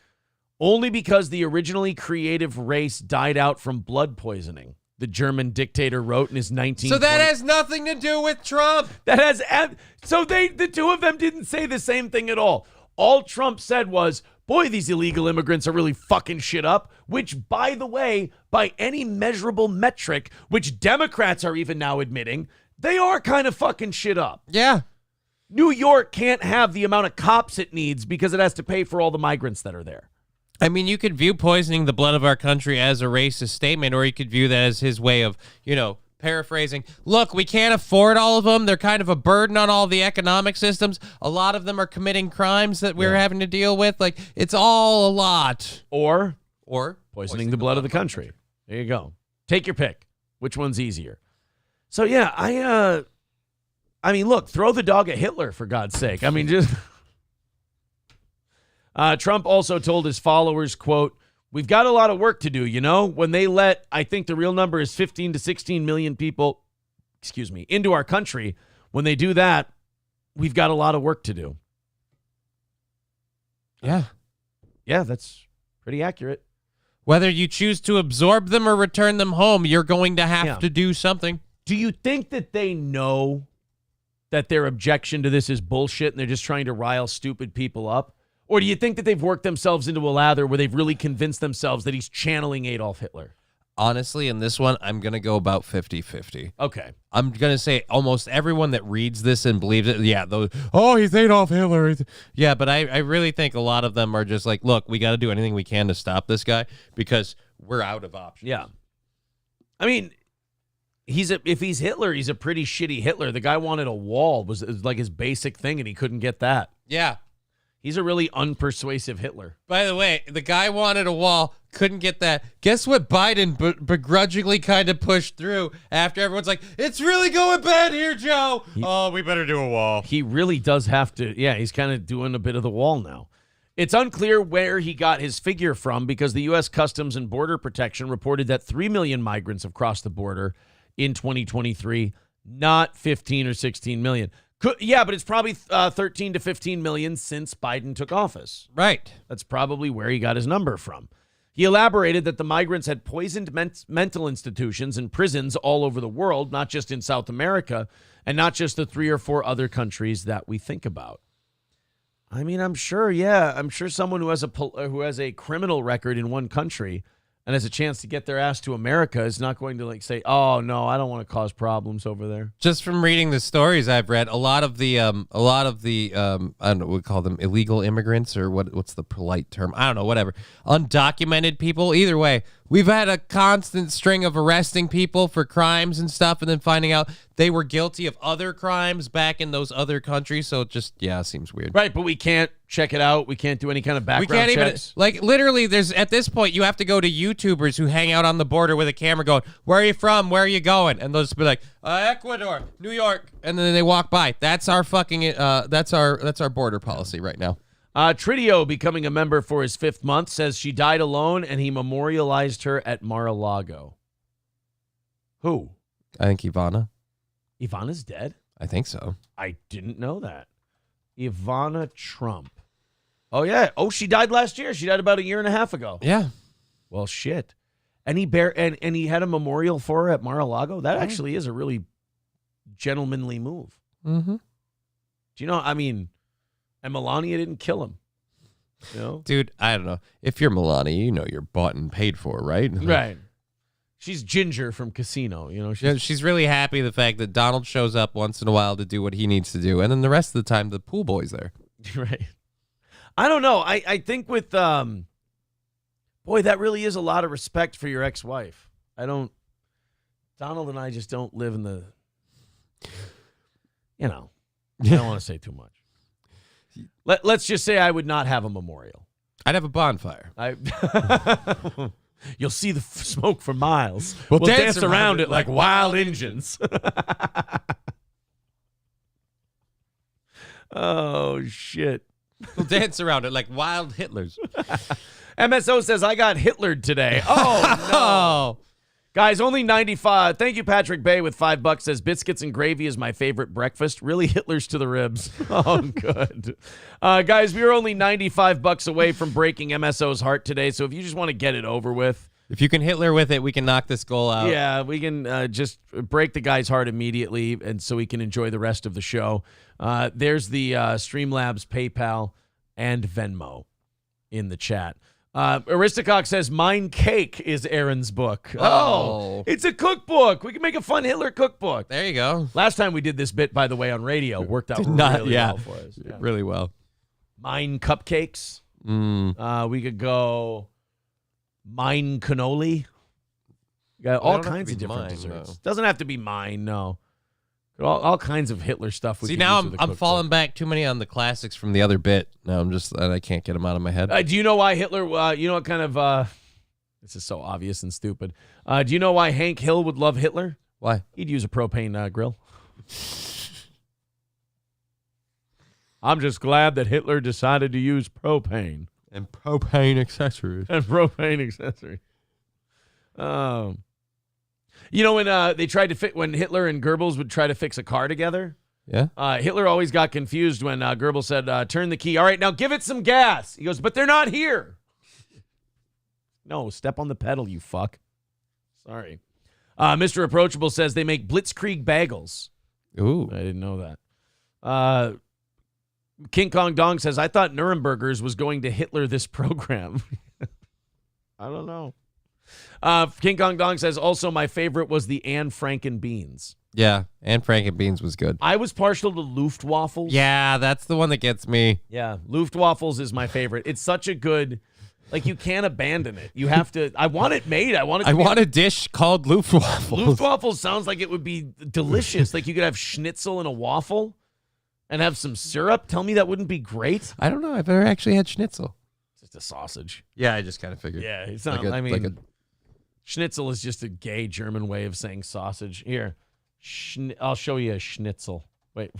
only because the originally creative race died out from blood poisoning, the German dictator wrote in his 1920s. So that has nothing to do with Trump. The two of them didn't say the same thing at all. All Trump said was, boy, these illegal immigrants are really fucking shit up, which, by the way, by any measurable metric, which Democrats are even now admitting, they are kind of fucking shit up. Yeah. New York can't have the amount of cops it needs because it has to pay for all the migrants that are there. I mean, you could view poisoning the blood of our country as a racist statement, or you could view that as his way of, paraphrasing, look, we can't afford all of them. They're kind of a burden on all the economic systems. A lot of them are committing crimes that we're having to deal with. Like, it's all a lot. Or poisoning the blood of the country. There you go. Take your pick. Which one's easier? So, yeah, I mean, look, throw the dog at Hitler, for God's sake. I mean, just... Trump also told his followers, quote, we've got a lot of work to do, when they let, I think the real number is 15 to 16 million people, into our country. When they do that, we've got a lot of work to do. Yeah. Yeah, that's pretty accurate. Whether you choose to absorb them or return them home, you're going to have to do something. Do you think that they know that their objection to this is bullshit and they're just trying to rile stupid people up? Or do you think that they've worked themselves into a lather where they've really convinced themselves that he's channeling Adolf Hitler? Honestly, in this one, I'm going to go about 50-50. Okay. I'm going to say almost everyone that reads this and believes it, he's Adolf Hitler. Yeah, but I really think a lot of them are just like, look, we got to do anything we can to stop this guy because we're out of options. Yeah. I mean, if he's Hitler, he's a pretty shitty Hitler. The guy wanted a wall, was like his basic thing, and he couldn't get that. Yeah. He's a really unpersuasive Hitler. By the way, the guy wanted a wall, couldn't get that. Guess what Biden begrudgingly kind of pushed through after everyone's like, it's really going bad here, Joe. We better do a wall. He really does have to. Yeah, he's kind of doing a bit of the wall now. It's unclear where he got his figure from because the U.S. Customs and Border Protection reported that 3 million migrants have crossed the border in 2023, not 15 or 16 million. But it's probably 13 to 15 million since Biden took office. Right. That's probably where he got his number from. He elaborated that the migrants had poisoned mental institutions and prisons all over the world, not just in South America, and not just the 3 or 4 other countries that we think about. I mean, I'm sure someone who has a criminal record in one country and has a chance to get their ass to America is not going to say, oh no, I don't want to cause problems over there. Just from reading the stories I've read, a lot of the I don't know, we call them illegal immigrants or what's the polite term? I don't know, whatever. Undocumented people. Either way, we've had a constant string of arresting people for crimes and stuff and then finding out they were guilty of other crimes back in those other countries. So it just, seems weird. Right, but we can't check it out. We can't do any kind of background checks. Literally, at this point, you have to go to YouTubers who hang out on the border with a camera going, where are you from? Where are you going? And they'll just be like, Ecuador, New York. And then they walk by. That's our that's our border policy right now. Tridio, becoming a member for his 5th month, says she died alone and he memorialized her at Mar-a-Lago. Who? I think Ivana. Ivana's dead? I think so. I didn't know that. Ivana Trump. Oh, yeah. Oh, she died last year. She died about 1.5 years ago. Yeah. Well, shit. And he had a memorial for her at Mar-a-Lago? That actually is a really gentlemanly move. Mm-hmm. Do you know, and Melania didn't kill him. Dude, I don't know. If you're Melania, you're bought and paid for, right? Right. She's Ginger from Casino. She's really happy the fact that Donald shows up once in a while to do what he needs to do. And then the rest of the time, the pool boy's there. Right. I don't know. I think with, boy, that really is a lot of respect for your ex-wife. Donald and I just don't live in the, I don't want to say too much. Let's just say I would not have a memorial. I'd have a bonfire. You'll see the smoke for miles. We'll dance around it like wild Indians. Oh, shit. We'll dance around it like wild Hitlers. MSO says, I got Hitlered today. Oh, no. Guys, only 95. Thank you, Patrick Bay, with $5. Says, biscuits and gravy is my favorite breakfast. Really Hitler's to the ribs. Oh, good. Guys, we are only $95 away from breaking MSO's heart today, so if you just want to get it over with. If you can Hitler with it, we can knock this goal out. Yeah, we can just break the guy's heart immediately, and so we can enjoy the rest of the show. There's the Streamlabs, PayPal, and Venmo in the chat. Aristocock says, Mine Cake is Aaron's book. Oh, it's a cookbook. We can make a fun Hitler cookbook. There you go. Last time we did this bit, by the way, on radio, worked out really well for us. Yeah. Really well. Mine Cupcakes. We could go Mine Cannoli. You got all kinds of different desserts. No. Doesn't have to be mine, no. All kinds of Hitler stuff. See, now I'm falling back too many on the classics from the other bit. Now I can't get them out of my head. Do you know why Hitler, you know what kind of, this is so obvious and stupid. Do you know why Hank Hill would love Hitler? Why? He'd use a propane grill. I'm just glad that Hitler decided to use propane. And propane accessories. You know, when they tried to when Hitler and Goebbels would try to fix a car together? Yeah. Hitler always got confused when Goebbels said, turn the key. All right, now give it some gas. He goes, but they're not here. No, step on the pedal, you fuck. Sorry. Mr. Approachable says they make Blitzkrieg bagels. Ooh. I didn't know that. King Kong Dong says, I thought Nurembergers was going to Hitler this program. I don't know. King Kong Dong says, also my favorite was the Anne Franken beans. Yeah, Anne Franken beans was good. I was partial to Luftwaffles. Yeah, that's the one that gets me. Yeah, Luftwaffles is my favorite. It's such a good, like, you can't abandon it. You have to, I want it made. I want a dish called Luftwaffles. Luftwaffles sounds like it would be delicious. Like you could have schnitzel in a waffle and have some syrup. Tell me that wouldn't be great. I don't know. I've never actually had schnitzel. It's just a sausage. Yeah, I just kind of figured. Yeah, it's not, schnitzel is just a gay German way of saying sausage. Here, I'll show you a schnitzel. Wait,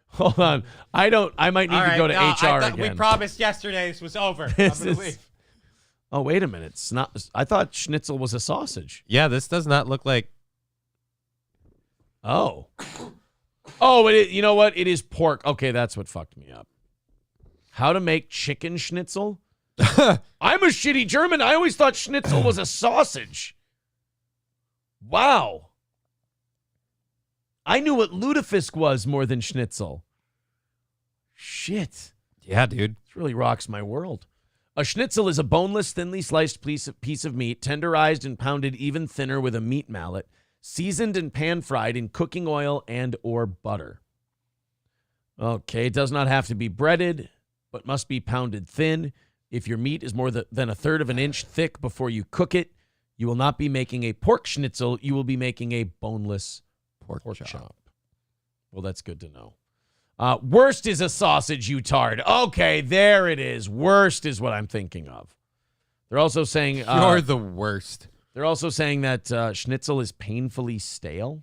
hold on. I might need to go to HR again. We promised yesterday this was over. Oh, wait a minute. It's not. I thought schnitzel was a sausage. Yeah, this does not look like. Oh, you know what? It is pork. Okay, that's what fucked me up. How to make chicken schnitzel? I'm a shitty German. I always thought schnitzel was a sausage. Wow. I knew what lutefisk was more than schnitzel. Shit. Yeah, dude. This really rocks my world. A schnitzel is a boneless, thinly sliced piece of meat, tenderized and pounded even thinner with a meat mallet, seasoned and pan-fried in cooking oil and or butter. Okay, it does not have to be breaded, but must be pounded thin. If your meat is more than a third of an inch thick before you cook it, you will not be making a pork schnitzel. You will be making a boneless pork chop. Well, that's good to know. Worst is a sausage, you tard. Okay, there it is. Worst is what I'm thinking of. They're also saying... You're the worst. They're also saying that schnitzel is painfully stale.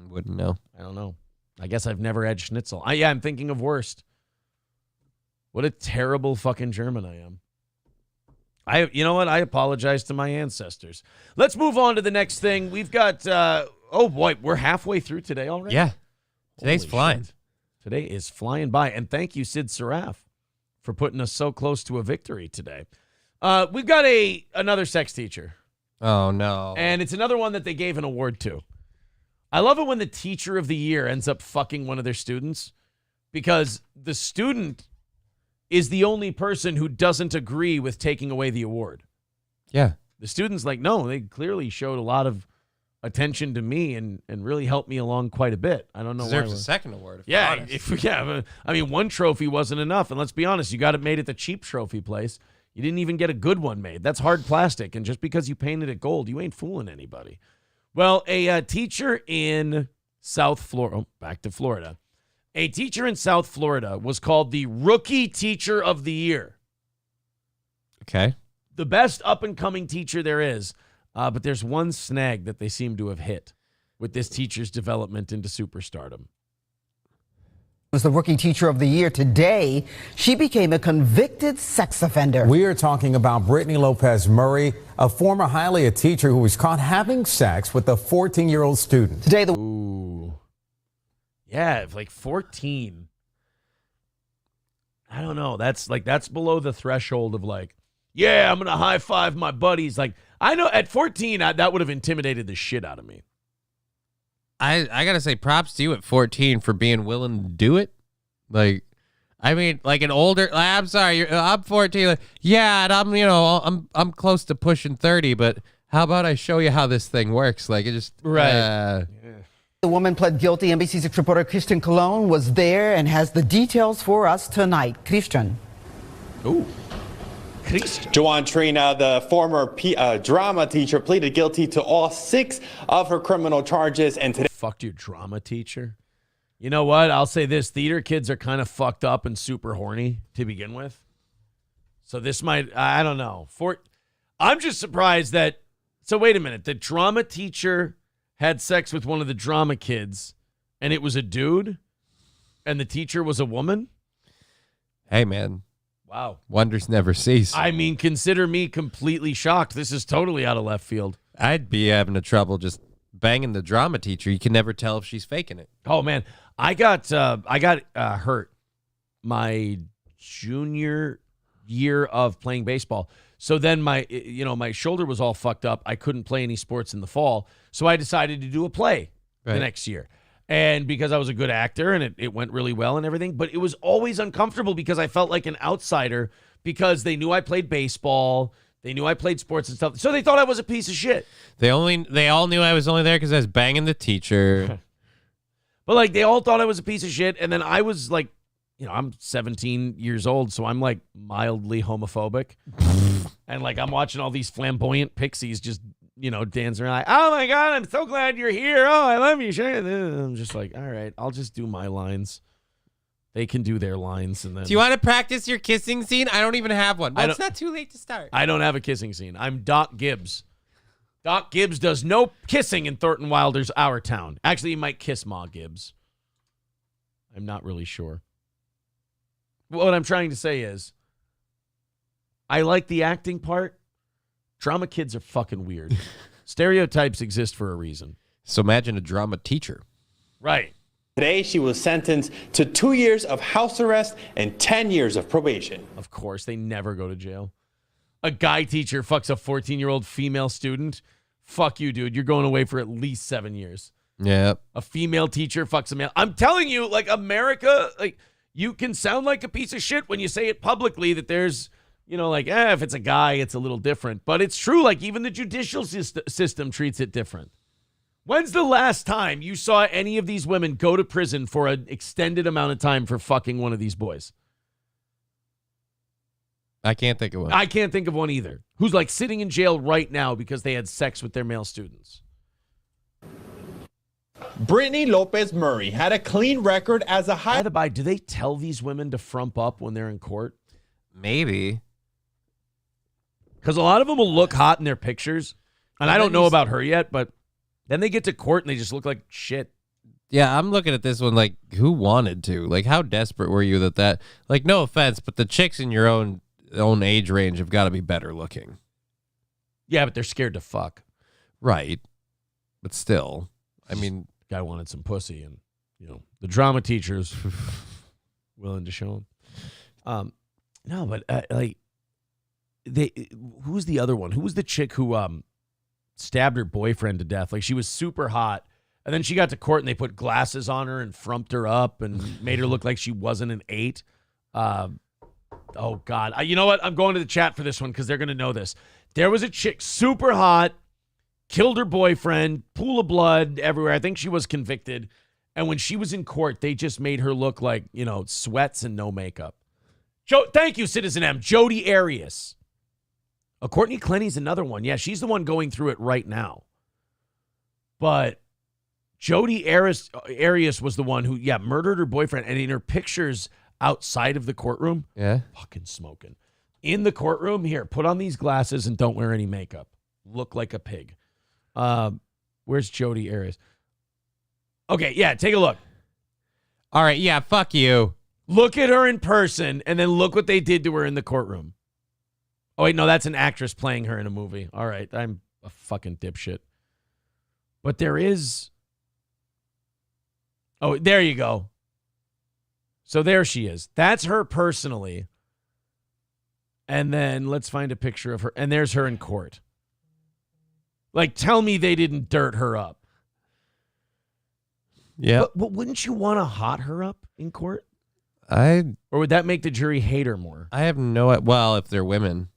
Wouldn't know. I don't know. I guess I've never had schnitzel. I'm thinking of worst. What a terrible fucking German I am. You know what? I apologize to my ancestors. Let's move on to the next thing. We've got, oh boy, we're halfway through today already? Yeah. Today's flying. Shit. Today is flying by. And thank you, Sid Saraf, for putting us so close to a victory today. We've got another sex teacher. Oh, no. And it's another one that they gave an award to. I love it when the teacher of the year ends up fucking one of their students because the student is the only person who doesn't agree with taking away the award. Yeah. The student's like, no, they clearly showed a lot of attention to me and really helped me along quite a bit. I don't know Deserves why. a second award. I mean, one trophy wasn't enough. And let's be honest, you got it made at the cheap trophy place. You didn't even get a good one made. That's hard plastic. And just because you painted it gold, you ain't fooling anybody. Well, a teacher in South Florida, back to Florida. A teacher in South Florida was called the Rookie Teacher of the Year. Okay. The best up-and-coming teacher there is, but there's one snag that they seem to have hit with this teacher's development into superstardom. was the Rookie Teacher of the Year. Today, she became a convicted sex offender. We are talking about Brittany Lopez Murray, a former Hialeah teacher who was caught having sex with a 14-year-old student. Today, Ooh. Yeah, like 14. I don't know. That's below the threshold of like, yeah, I'm going to high five my buddies. Like, I know at 14, that would have intimidated the shit out of me. I got to say props to you at 14 for being willing to do it. Like, I mean, like an older, I'm sorry, I'm 14. Like, yeah, and I'm close to pushing 30, but how about I show you how this thing works? Like, it just, right. the woman pled guilty. NBC6 reporter Christian Colon was there and has the details for us tonight. Christian. Ooh. Joanne Trina, the former drama teacher, pleaded guilty to all 6 of her criminal charges. And today, fucked your drama teacher. You know what? I'll say this: theater kids are kind of fucked up and super horny to begin with. So this might—I don't know. I'm just surprised that. So wait a minute: the drama teacher had sex with one of the drama kids, and it was a dude, and the teacher was a woman. Hey, man. Wow. Wonders never cease. I mean, consider me completely shocked. This is totally out of left field. I'd be having a trouble just banging the drama teacher. You can never tell if she's faking it. Oh, man. I got hurt my junior year of playing baseball. So then my shoulder was all fucked up. I couldn't play any sports in the fall. So I decided to do a play the next year. And because I was a good actor and it went really well and everything, but it was always uncomfortable because I felt like an outsider because they knew I played baseball. They knew I played sports and stuff. So they thought I was a piece of shit. They all knew I was only there because I was banging the teacher. But like they all thought I was a piece of shit. And then I was like, I'm 17 years old. So I'm like mildly homophobic. And like I'm watching all these flamboyant pixies just dancing around like, oh my God, I'm so glad you're here. Oh, I love you. I'm just like, all right, I'll just do my lines. They can do their lines. And then, do you want to practice your kissing scene? I don't even have one. Well, it's not too late to start. I don't have a kissing scene. I'm Doc Gibbs. Doc Gibbs does no kissing in Thornton Wilder's Our Town. Actually, he might kiss Ma Gibbs. I'm not really sure. What I'm trying to say is, I like the acting part. Drama kids are fucking weird. Stereotypes exist for a reason. So imagine a drama teacher. Right. today she was sentenced to 2 years of house arrest and 10 years of probation. Of course, they never go to jail. A guy teacher fucks a 14-year-old female student. Fuck you, dude. You're going away for at least 7 years. Yeah. A female teacher fucks a male. I'm telling you, like, America, like, you can sound like a piece of shit when you say it publicly that there's, like, if it's a guy, it's a little different. But it's true. Like, even the judicial system treats it different. When's the last time you saw any of these women go to prison for an extended amount of time for fucking one of these boys? I can't think of one. I can't think of one either. Who's, like, sitting in jail right now because they had sex with their male students. Brittany Lopez Murray had a clean record as a high... By the by, do they tell these women to frump up when they're in court? Maybe. Because a lot of them will look hot in their pictures. And I don't know about her yet, but then they get to court and they just look like shit. Yeah, I'm looking at this one like, who wanted to? Like, how desperate were you that like, no offense, but the chicks in your own age range have got to be better looking. Yeah, but they're scared to fuck. Right. But still, I mean... Guy wanted some pussy, and, the drama teacher's willing to show him. No, but, who's the other one? Who was the chick who stabbed her boyfriend to death? Like, she was super hot, and then she got to court, and they put glasses on her and frumped her up and made her look like she wasn't an 8. Oh, God. You know what? I'm going to the chat for this one because they're going to know this. There was a chick, super hot, killed her boyfriend, pool of blood everywhere. I think she was convicted. And when she was in court, they just made her look like, sweats and no makeup. Thank you, Citizen M. Jodi Arias. Courtney Clenny's another one. Yeah, she's the one going through it right now. But Jodi Arias was the one who, murdered her boyfriend. And in her pictures outside of the courtroom, fucking smoking. In the courtroom, here, put on these glasses and don't wear any makeup. Look like a pig. Where's Jodi Arias? Okay, yeah, take a look. All right, yeah, fuck you. Look at her in person, and then look what they did to her in the courtroom. Oh, wait, no, that's an actress playing her in a movie. All right, I'm a fucking dipshit. But there is... Oh, there you go. So there she is. That's her personally. And then let's find a picture of her. And there's her in court. Like, tell me they didn't dirt her up. Yeah. But wouldn't you want to hot her up in court? Or would that make the jury hate her more? I have no... Well, if they're women.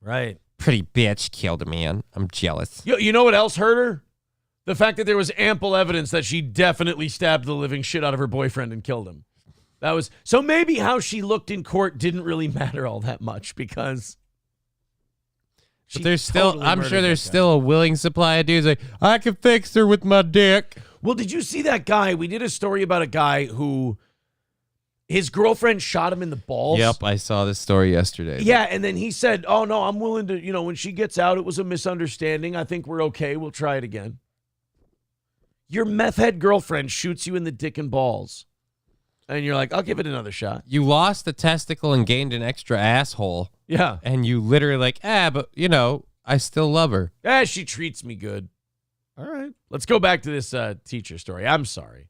Right. Pretty bitch killed a man. I'm jealous. You know what else hurt her? The fact that there was ample evidence that she definitely stabbed the living shit out of her boyfriend and killed him. That was... So maybe how she looked in court didn't really matter all that much because... But there's still... I'm sure there's still a willing supply of dudes like, I can fix her with my dick. Well, did you see that guy? We did a story about a guy who... His girlfriend shot him in the balls. Yep, I saw this story yesterday. Yeah, and then he said, oh, no, I'm willing to, when she gets out, it was a misunderstanding. I think we're okay. We'll try it again. Your meth head girlfriend shoots you in the dick and balls. And you're like, I'll give it another shot. You lost a testicle and gained an extra asshole. Yeah. And you literally like, but, I still love her. She treats me good. All right. Let's go back to this teacher story. I'm sorry.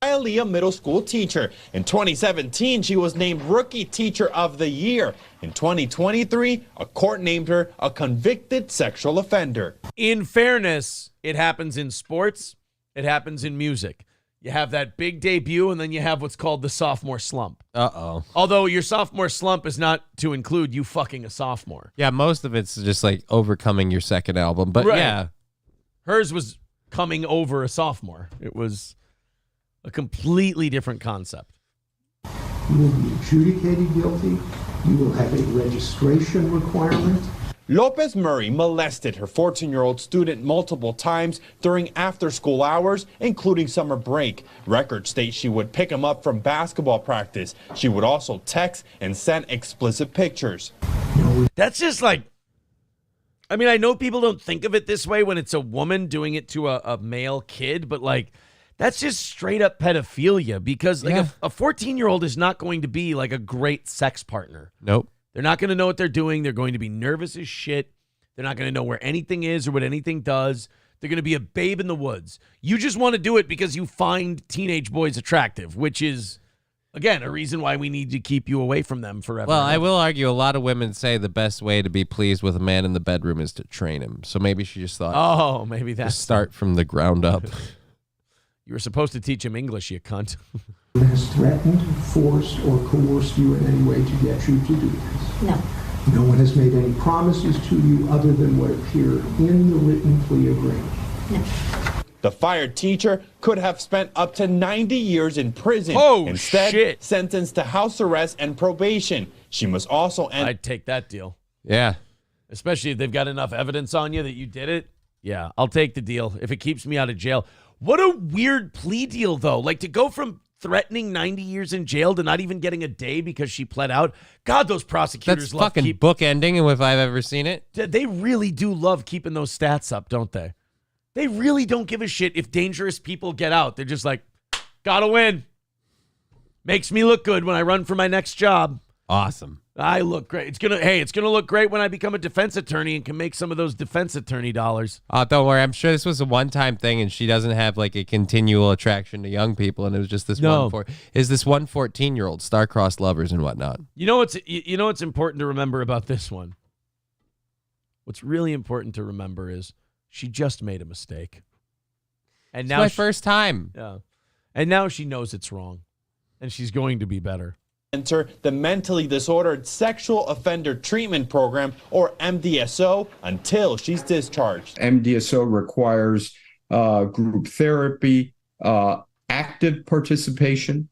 Hialeah Middle School teacher. In 2017, she was named Rookie Teacher of the Year. In 2023, a court named her a convicted sexual offender. In fairness, it happens in sports. It happens in music. You have that big debut, and then you have what's called the sophomore slump. Uh-oh. Although your sophomore slump is not to include you fucking a sophomore. Yeah, most of it's just like overcoming your second album. But right. Yeah. Hers was coming over a sophomore. It was... a completely different concept. You will be adjudicated guilty. You will have a registration requirement. Lopez Murray molested her 14-year-old student multiple times during after-school hours, including summer break. Records state she would pick him up from basketball practice. She would also text and send explicit pictures. That's just like... I mean, I know people don't think of it this way when it's a woman doing it to a male kid, but like... That's just straight up pedophilia because like a 14-year-old is not going to be like a great sex partner. Nope. They're not going to know what they're doing. They're going to be nervous as shit. They're not going to know where anything is or what anything does. They're going to be a babe in the woods. You just want to do it because you find teenage boys attractive, which is, again, a reason why we need to keep you away from them forever. Well, I will argue a lot of women say the best way to be pleased with a man in the bedroom is to train him. So maybe she just thought, oh, maybe that's... Just start from the ground up. You were supposed to teach him English, you cunt. Has threatened, forced, or coerced you in any way to get you to do this? No. No one has made any promises to you other than what appear in the written plea agreement? No. The fired teacher could have spent up to 90 years in prison. Instead, shit. Sentenced to house arrest and probation. She must also end... I'd take that deal. Yeah. Especially if they've got enough evidence on you that you did it. Yeah, I'll take the deal if it keeps me out of jail. What a weird plea deal, though. Like, to go from threatening 90 years in jail to not even getting a day because she pled out. God, those prosecutors love fucking book ending, if I've ever seen it. They really do love keeping those stats up, don't they? They really don't give a shit if dangerous people get out. They're just like, gotta win. Makes me look good when I run for my next job. Awesome. I look great. It's gonna look great when I become a defense attorney and can make some of those defense attorney dollars. Don't worry. I'm sure this was a one-time thing, and she doesn't have like a continual attraction to young people, and it was just this one 14-year-old star-crossed lovers and whatnot. You know what's important to remember about this one? What's really important to remember is she just made a mistake, and It's now my first time. Yeah, and now she knows it's wrong, and she's going to be better. Enter the Mentally Disordered Sexual Offender Treatment Program, or MDSO, until she's discharged. MDSO requires group therapy, active participation,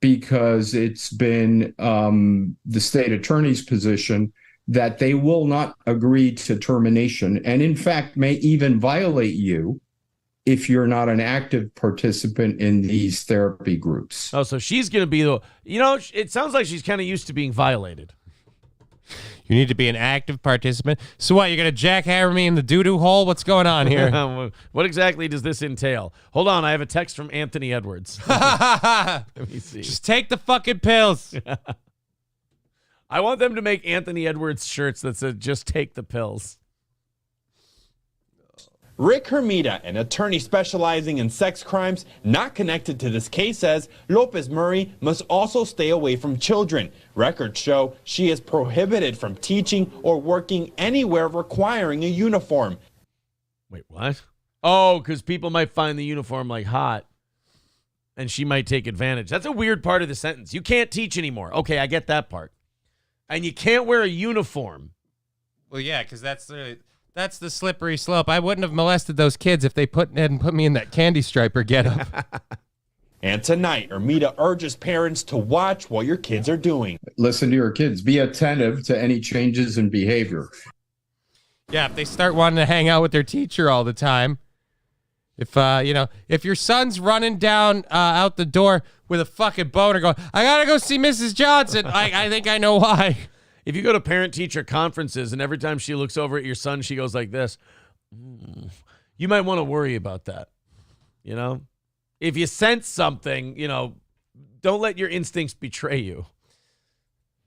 because it's been the state attorney's position that they will not agree to termination, and in fact may even violate you if you're not an active participant in these therapy groups. Oh, so she's going to be the... it sounds like she's kind of used to being violated. You need to be an active participant. So what, you're going to jackhammer me in the doo-doo hole? What's going on here? What exactly does this entail? Hold on, I have a text from Anthony Edwards. Let me see. Just take the fucking pills. I want them to make Anthony Edwards shirts that said, just take the pills. Rick Hermida, an attorney specializing in sex crimes not connected to this case, says Lopez Murray must also stay away from children. Records show she is prohibited from teaching or working anywhere requiring a uniform. Wait, what? Oh, because people might find the uniform like hot, and she might take advantage. That's a weird part of the sentence. You can't teach anymore. Okay, I get that part. And you can't wear a uniform. Well, yeah, because that's the slippery slope. I wouldn't have molested those kids if they hadn't put me in that candy striper getup. And tonight, Hermida urges parents to watch what your kids are doing. Listen to your kids. Be attentive to any changes in behavior. Yeah, if they start wanting to hang out with their teacher all the time, if your son's running down out the door with a fucking boner going, I gotta go see Mrs. Johnson, I think I know why. If you go to parent-teacher conferences and every time she looks over at your son, she goes like this, you might want to worry about that. You know? If you sense something, don't let your instincts betray you.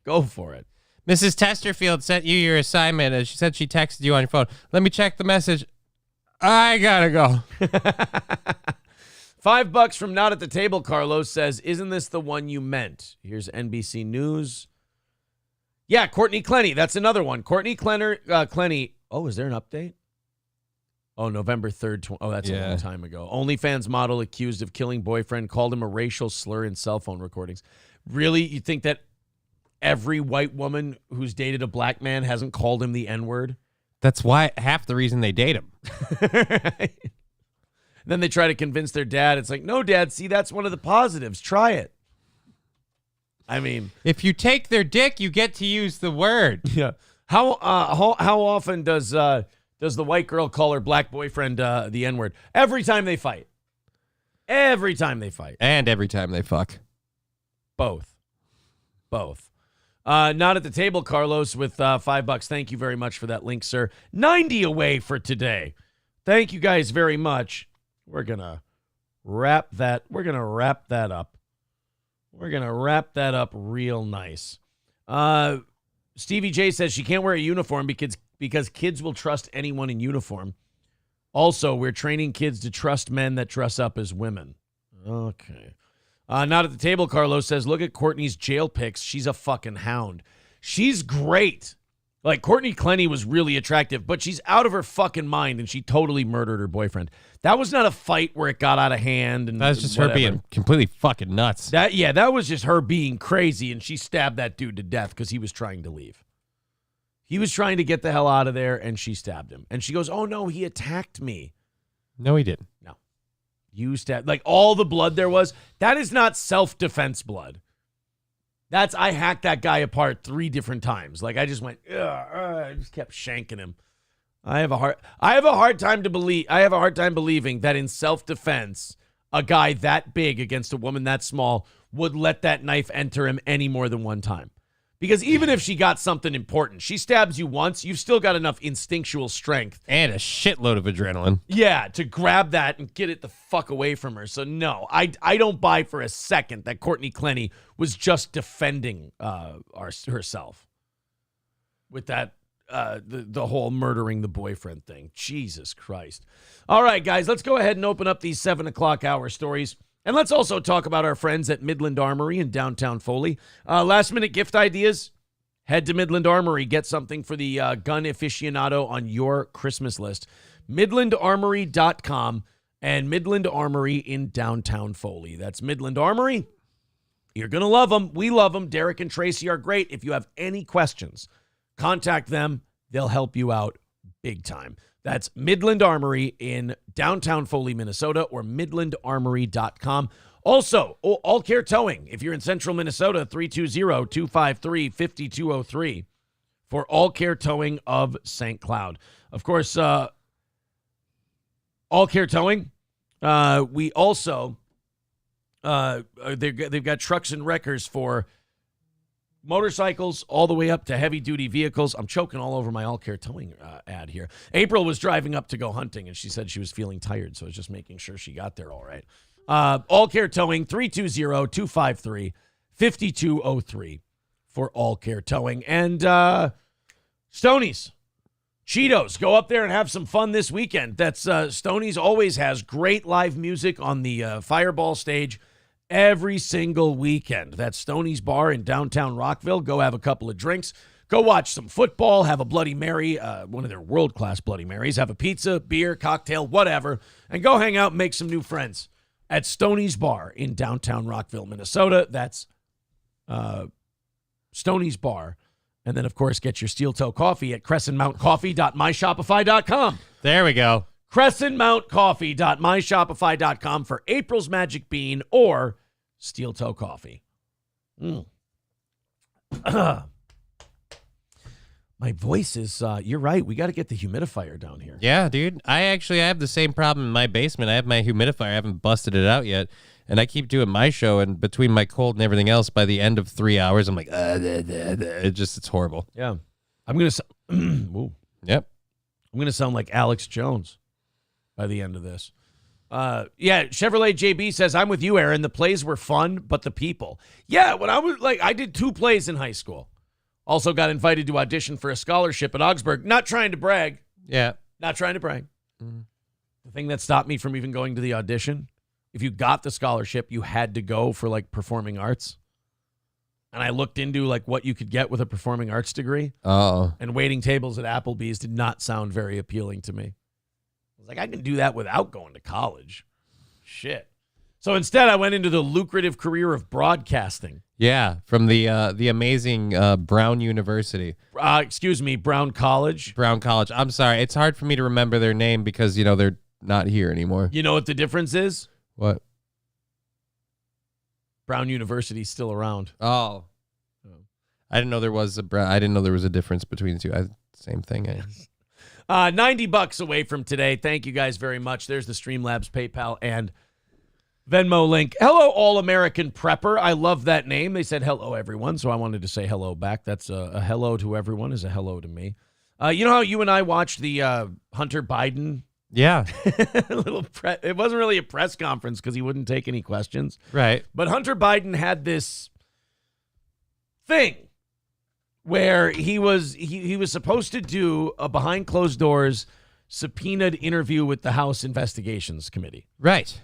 Go for it. Mrs. Testerfield sent you your assignment, and she said she texted you on your phone. Let me check the message. I gotta go. $5 from Not at the Table, Carlos says, isn't this the one you meant? Here's NBC News. Yeah, Courtney Clenny. That's another one. Courtney Clenny. Oh, is there an update? Oh, November 3rd. That's a long time ago. OnlyFans model accused of killing boyfriend called him a racial slur in cell phone recordings. Really? You think that every white woman who's dated a black man hasn't called him the N-word? That's why half the reason they date him. Right? Then they try to convince their dad. It's like, no, Dad, see, that's one of the positives. Try it. I mean, if you take their dick, you get to use the word. Yeah. How often does the white girl call her black boyfriend the N-word? Every time they fight. Every time they fight. And every time they fuck. Both. Not at the Table, Carlos, with $5. Thank you very much for that link, sir. 90 away for today. Thank you guys very much. We're gonna wrap that up. We're going to wrap that up real nice. Stevie J says she can't wear a uniform because kids will trust anyone in uniform. Also, we're training kids to trust men that dress up as women. Okay. Not at the Table, Carlos says, look at Courtney's jail pics. She's a fucking hound. She's great. Like, Courtney Clenny was really attractive, but she's out of her fucking mind, and she totally murdered her boyfriend. That was not a fight where it got out of hand. And that was just whatever. her being completely fucking nuts. That was just her being crazy, and she stabbed that dude to death because he was trying to leave. He was trying to get the hell out of there, and she stabbed him. And she goes, oh, no, he attacked me. No, he didn't. No. You stabbed. Like, all the blood there was, that is not self-defense blood. That's, I hacked that guy apart 3 different times. Like, I just went, I just kept shanking him. I have a hard time believing that in self-defense, a guy that big against a woman that small would let that knife enter him any more than one time. Because even if she got something important, she stabs you once, you've still got enough instinctual strength. And a shitload of adrenaline. Yeah, to grab that and get it the fuck away from her. So no, I don't buy for a second that Courtney Clenny was just defending herself with that, the whole murdering the boyfriend thing. Jesus Christ. All right, guys, let's go ahead and open up these 7 o'clock hour stories. And let's also talk about our friends at Midland Armory in downtown Foley. Last-minute gift ideas? Head to Midland Armory. Get something for the gun aficionado on your Christmas list. MidlandArmory.com and Midland Armory in downtown Foley. That's Midland Armory. You're going to love them. We love them. Derek and Tracy are great. If you have any questions, contact them. They'll help you out big time. That's Midland Armory in downtown Foley, Minnesota, or midlandarmory.com. Also, All Care Towing. If you're in central Minnesota, 320-253-5203 for All Care Towing of St. Cloud. Of course, All Care Towing, we also, they've got trucks and wreckers for motorcycles all the way up to heavy-duty vehicles. I'm choking all over my All Care Towing ad here. April was driving up to go hunting, and she said she was feeling tired, so I was just making sure she got there all right. All Care Towing, 320-253-5203 for All Care Towing. And Stoney's. Cheetos, go up there and have some fun this weekend. That's Stoney's always has great live music on the Fireball stage every single weekend. That's Stoney's Bar in downtown Rockville. Go have a couple of drinks. Go watch some football. Have a Bloody Mary, one of their world-class Bloody Marys. Have a pizza, beer, cocktail, whatever. And go hang out and make some new friends at Stoney's Bar in downtown Rockville, Minnesota. That's Stoney's Bar. And then, of course, get your steel toe coffee at crescentmountcoffee.myshopify.com. There we go. crescentmountcoffee.myshopify.com for April's Magic Bean or steel toe coffee. My voice is, you're right. We got to get the humidifier down here. Yeah, dude. I have the same problem in my basement. I have my humidifier. I haven't busted it out yet. And I keep doing my show, and between my cold and everything else, by the end of 3 hours, I'm like, it's horrible. Yeah. I'm going to, yep. I'm going to sound like Alex Jones by the end of this. Chevrolet JB says, I'm with you, Aaron. The plays were fun, but the people. Yeah, when I did 2 plays in high school. Also got invited to audition for a scholarship at Augsburg. Not trying to brag. Yeah. Not trying to brag. Mm-hmm. The thing that stopped me from even going to the audition, if you got the scholarship, you had to go for performing arts. And I looked into what you could get with a performing arts degree. Oh. And waiting tables at Applebee's did not sound very appealing to me. I was like, I can do that without going to college. Shit. So instead, I went into the lucrative career of broadcasting. Yeah, from the amazing Brown University. Brown College. Brown College. I'm sorry. It's hard for me to remember their name because, they're not here anymore. You know what the difference is? What? Brown University's still around. Oh. I didn't know there was a difference between the two. Same thing. $90 away from today. Thank you guys very much. There's the Streamlabs PayPal and Venmo link. Hello, All-American Prepper. I love that name. They said hello, everyone, so I wanted to say hello back. That's a hello to everyone is a hello to me. You know how you and I watched the Hunter Biden? Yeah. It wasn't really a press conference because he wouldn't take any questions. Right. But Hunter Biden had this thing where he was supposed to do a behind closed doors subpoenaed interview with the House Investigations Committee. Right.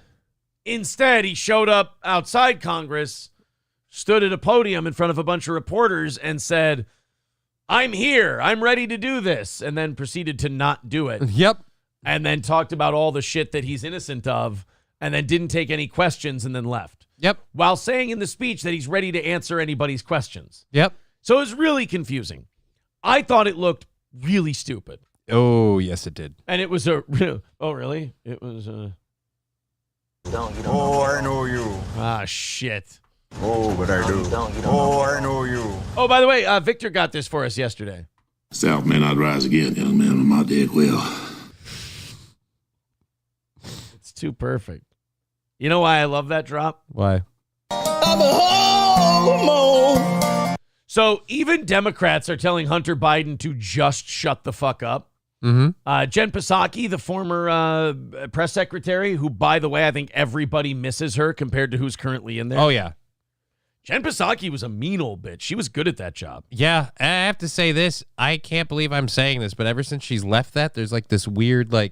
Instead, he showed up outside Congress, stood at a podium in front of a bunch of reporters and said, I'm here. I'm ready to do this. And then proceeded to not do it. Yep. And then talked about all the shit that he's innocent of and then didn't take any questions and then left. Yep. While saying in the speech that he's ready to answer anybody's questions. Yep. So it was really confusing. I thought it looked really stupid. Oh, yes, it did. And it was oh, really? It was I know you. Ah, shit. Oh, but I do. I know you. Oh, by the way, Victor got this for us yesterday. South may not rise again, young man, with my dead will. It's too perfect. You know why I love that drop? Why? I'm a homo. So even Democrats are telling Hunter Biden to just shut the fuck up. Mm-hmm. Jen Psaki, the former press secretary, who, by the way, I think everybody misses her compared to who's currently in there. Oh, yeah. Jen Psaki was a mean old bitch. She was good at that job. Yeah, I have to say this. I can't believe I'm saying this, but ever since she's left that, there's this weird, the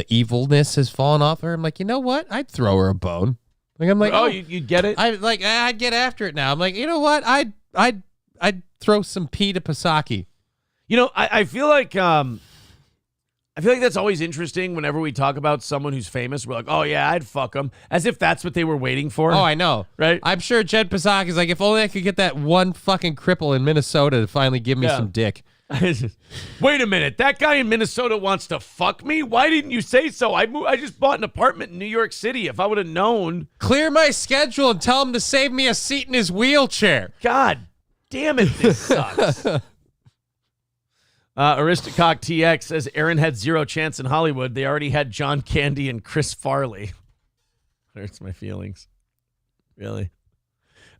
evilness has fallen off her. I'm like, you know what? I'd throw her a bone. You'd get it? I'd get after it now. I'm like, you know what? I'd throw some pee to Psaki. You know, I feel like that's always interesting whenever we talk about someone who's famous. We're like, oh, yeah, I'd fuck them. As if that's what they were waiting for. Oh, I know. Right? I'm sure Jen Psaki's like, if only I could get that one fucking cripple in Minnesota to finally give me some dick. Wait a minute. That guy in Minnesota wants to fuck me? Why didn't you say so? I just bought an apartment in New York City. If I would have known. Clear my schedule and tell him to save me a seat in his wheelchair. God damn it, this sucks. Aristocock TX says Aaron had zero chance in Hollywood. They already had John Candy and Chris Farley. Hurts my feelings. Really.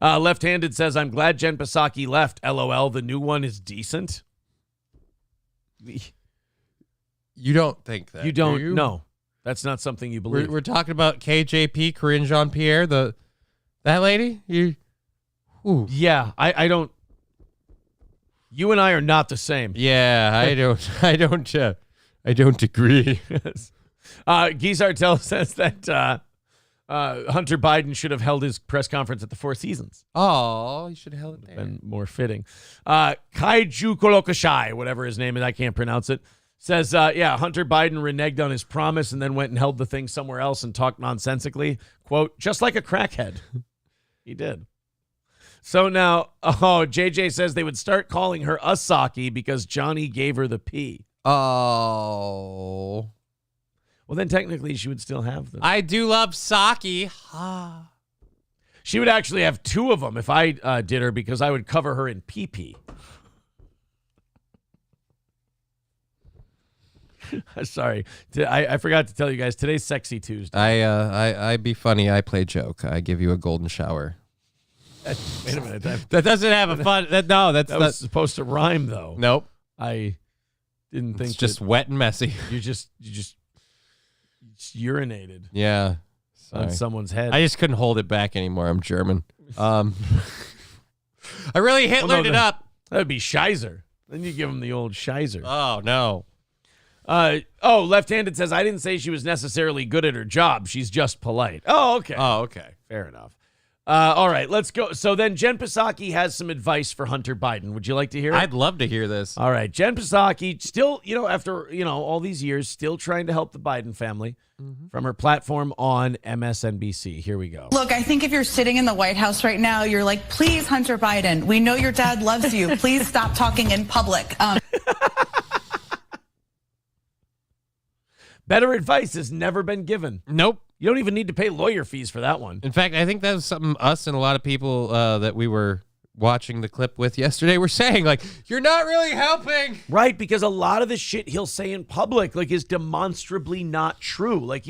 Left-handed says, I'm glad Jen Psaki left. LOL, the new one is decent. You don't think that? You don't? Do you? No. That's not something you believe. We're talking about KJP, Corinne Jean-Pierre, that lady? Yeah, I don't. You and I are not the same. Yeah, I don't agree. Guizar tells us that Hunter Biden should have held his press conference at the Four Seasons. Oh, he should have held it there. Been more fitting. Kaiju Kolokashai, whatever his name is, I can't pronounce it, says, Hunter Biden reneged on his promise and then went and held the thing somewhere else and talked nonsensically. Quote, just like a crackhead. He did. So now, JJ says they would start calling her Asaki because Johnny gave her the P. Oh. Well, then technically she would still have them. I do love Saki. She would actually have two of them if I did her because I would cover her in PP. Sorry. I forgot to tell you guys, today's Sexy Tuesday. I be funny. I play joke. I give you a golden shower. Wait a minute. That doesn't have a fun. That was supposed to rhyme, though. Nope. I didn't think it's just wet and messy. You just urinated. Yeah. On someone's head. I just couldn't hold it back anymore. I'm German. I really Hitlered it up. That would be Scheiser. Then you give him the old Scheiser. Oh, no. Left-handed says, I didn't say she was necessarily good at her job. She's just polite. Oh, okay. Oh, okay. Fair enough. All right, let's go. So then Jen Psaki has some advice for Hunter Biden. Would you like to hear it? I'd love to hear this. All right. Jen Psaki still, after, all these years, still trying to help the Biden family from her platform on MSNBC. Here we go. Look, I think if you're sitting in the White House right now, you're like, please, Hunter Biden, we know your dad loves you. Please stop talking in public. Better advice has never been given. Nope. You don't even need to pay lawyer fees for that one. In fact, I think that was something us and a lot of people that we were watching the clip with yesterday were saying, like, you're not really helping. Right, because a lot of the shit he'll say in public, like, is demonstrably not true. Like,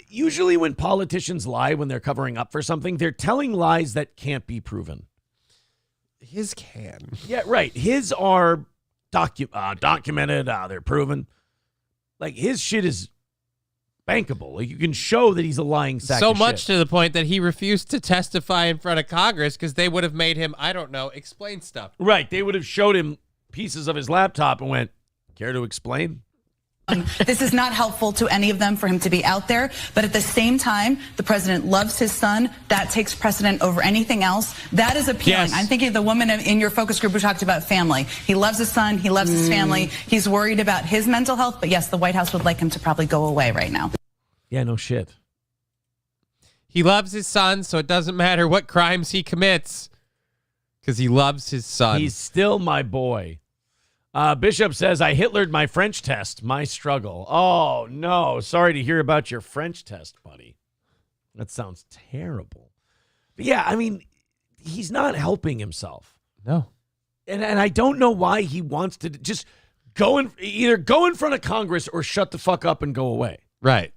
usually when politicians lie when they're covering up for something, they're telling lies that can't be proven. His can. Yeah, right. His are documented. They're proven. Like, his shit is bankable. Like, you can show that he's a lying sack so of much shit. to the point that he refused to testify in front of Congress because they would have made him, I don't know, explain stuff. Right. They would have showed him pieces of his laptop and went, care to explain? This is not helpful to any of them for him to be out there. But at the same time, the president loves his son. That takes precedent over anything else. That is appealing. Yes. I'm thinking of the woman in your focus group who talked about family. He loves his son. He loves his family. He's worried about his mental health. But yes, the White House would like him to probably go away right now. Yeah, no shit. He loves his son, so it doesn't matter what crimes he commits because he loves his son. He's still my boy. Bishop says, I Hitlered my French test. My struggle. Oh, no. Sorry to hear about your French test, buddy. That sounds terrible. But yeah, I mean, he's not helping himself. No. And I don't know why he wants to just either go in front of Congress or shut the fuck up and go away. Right.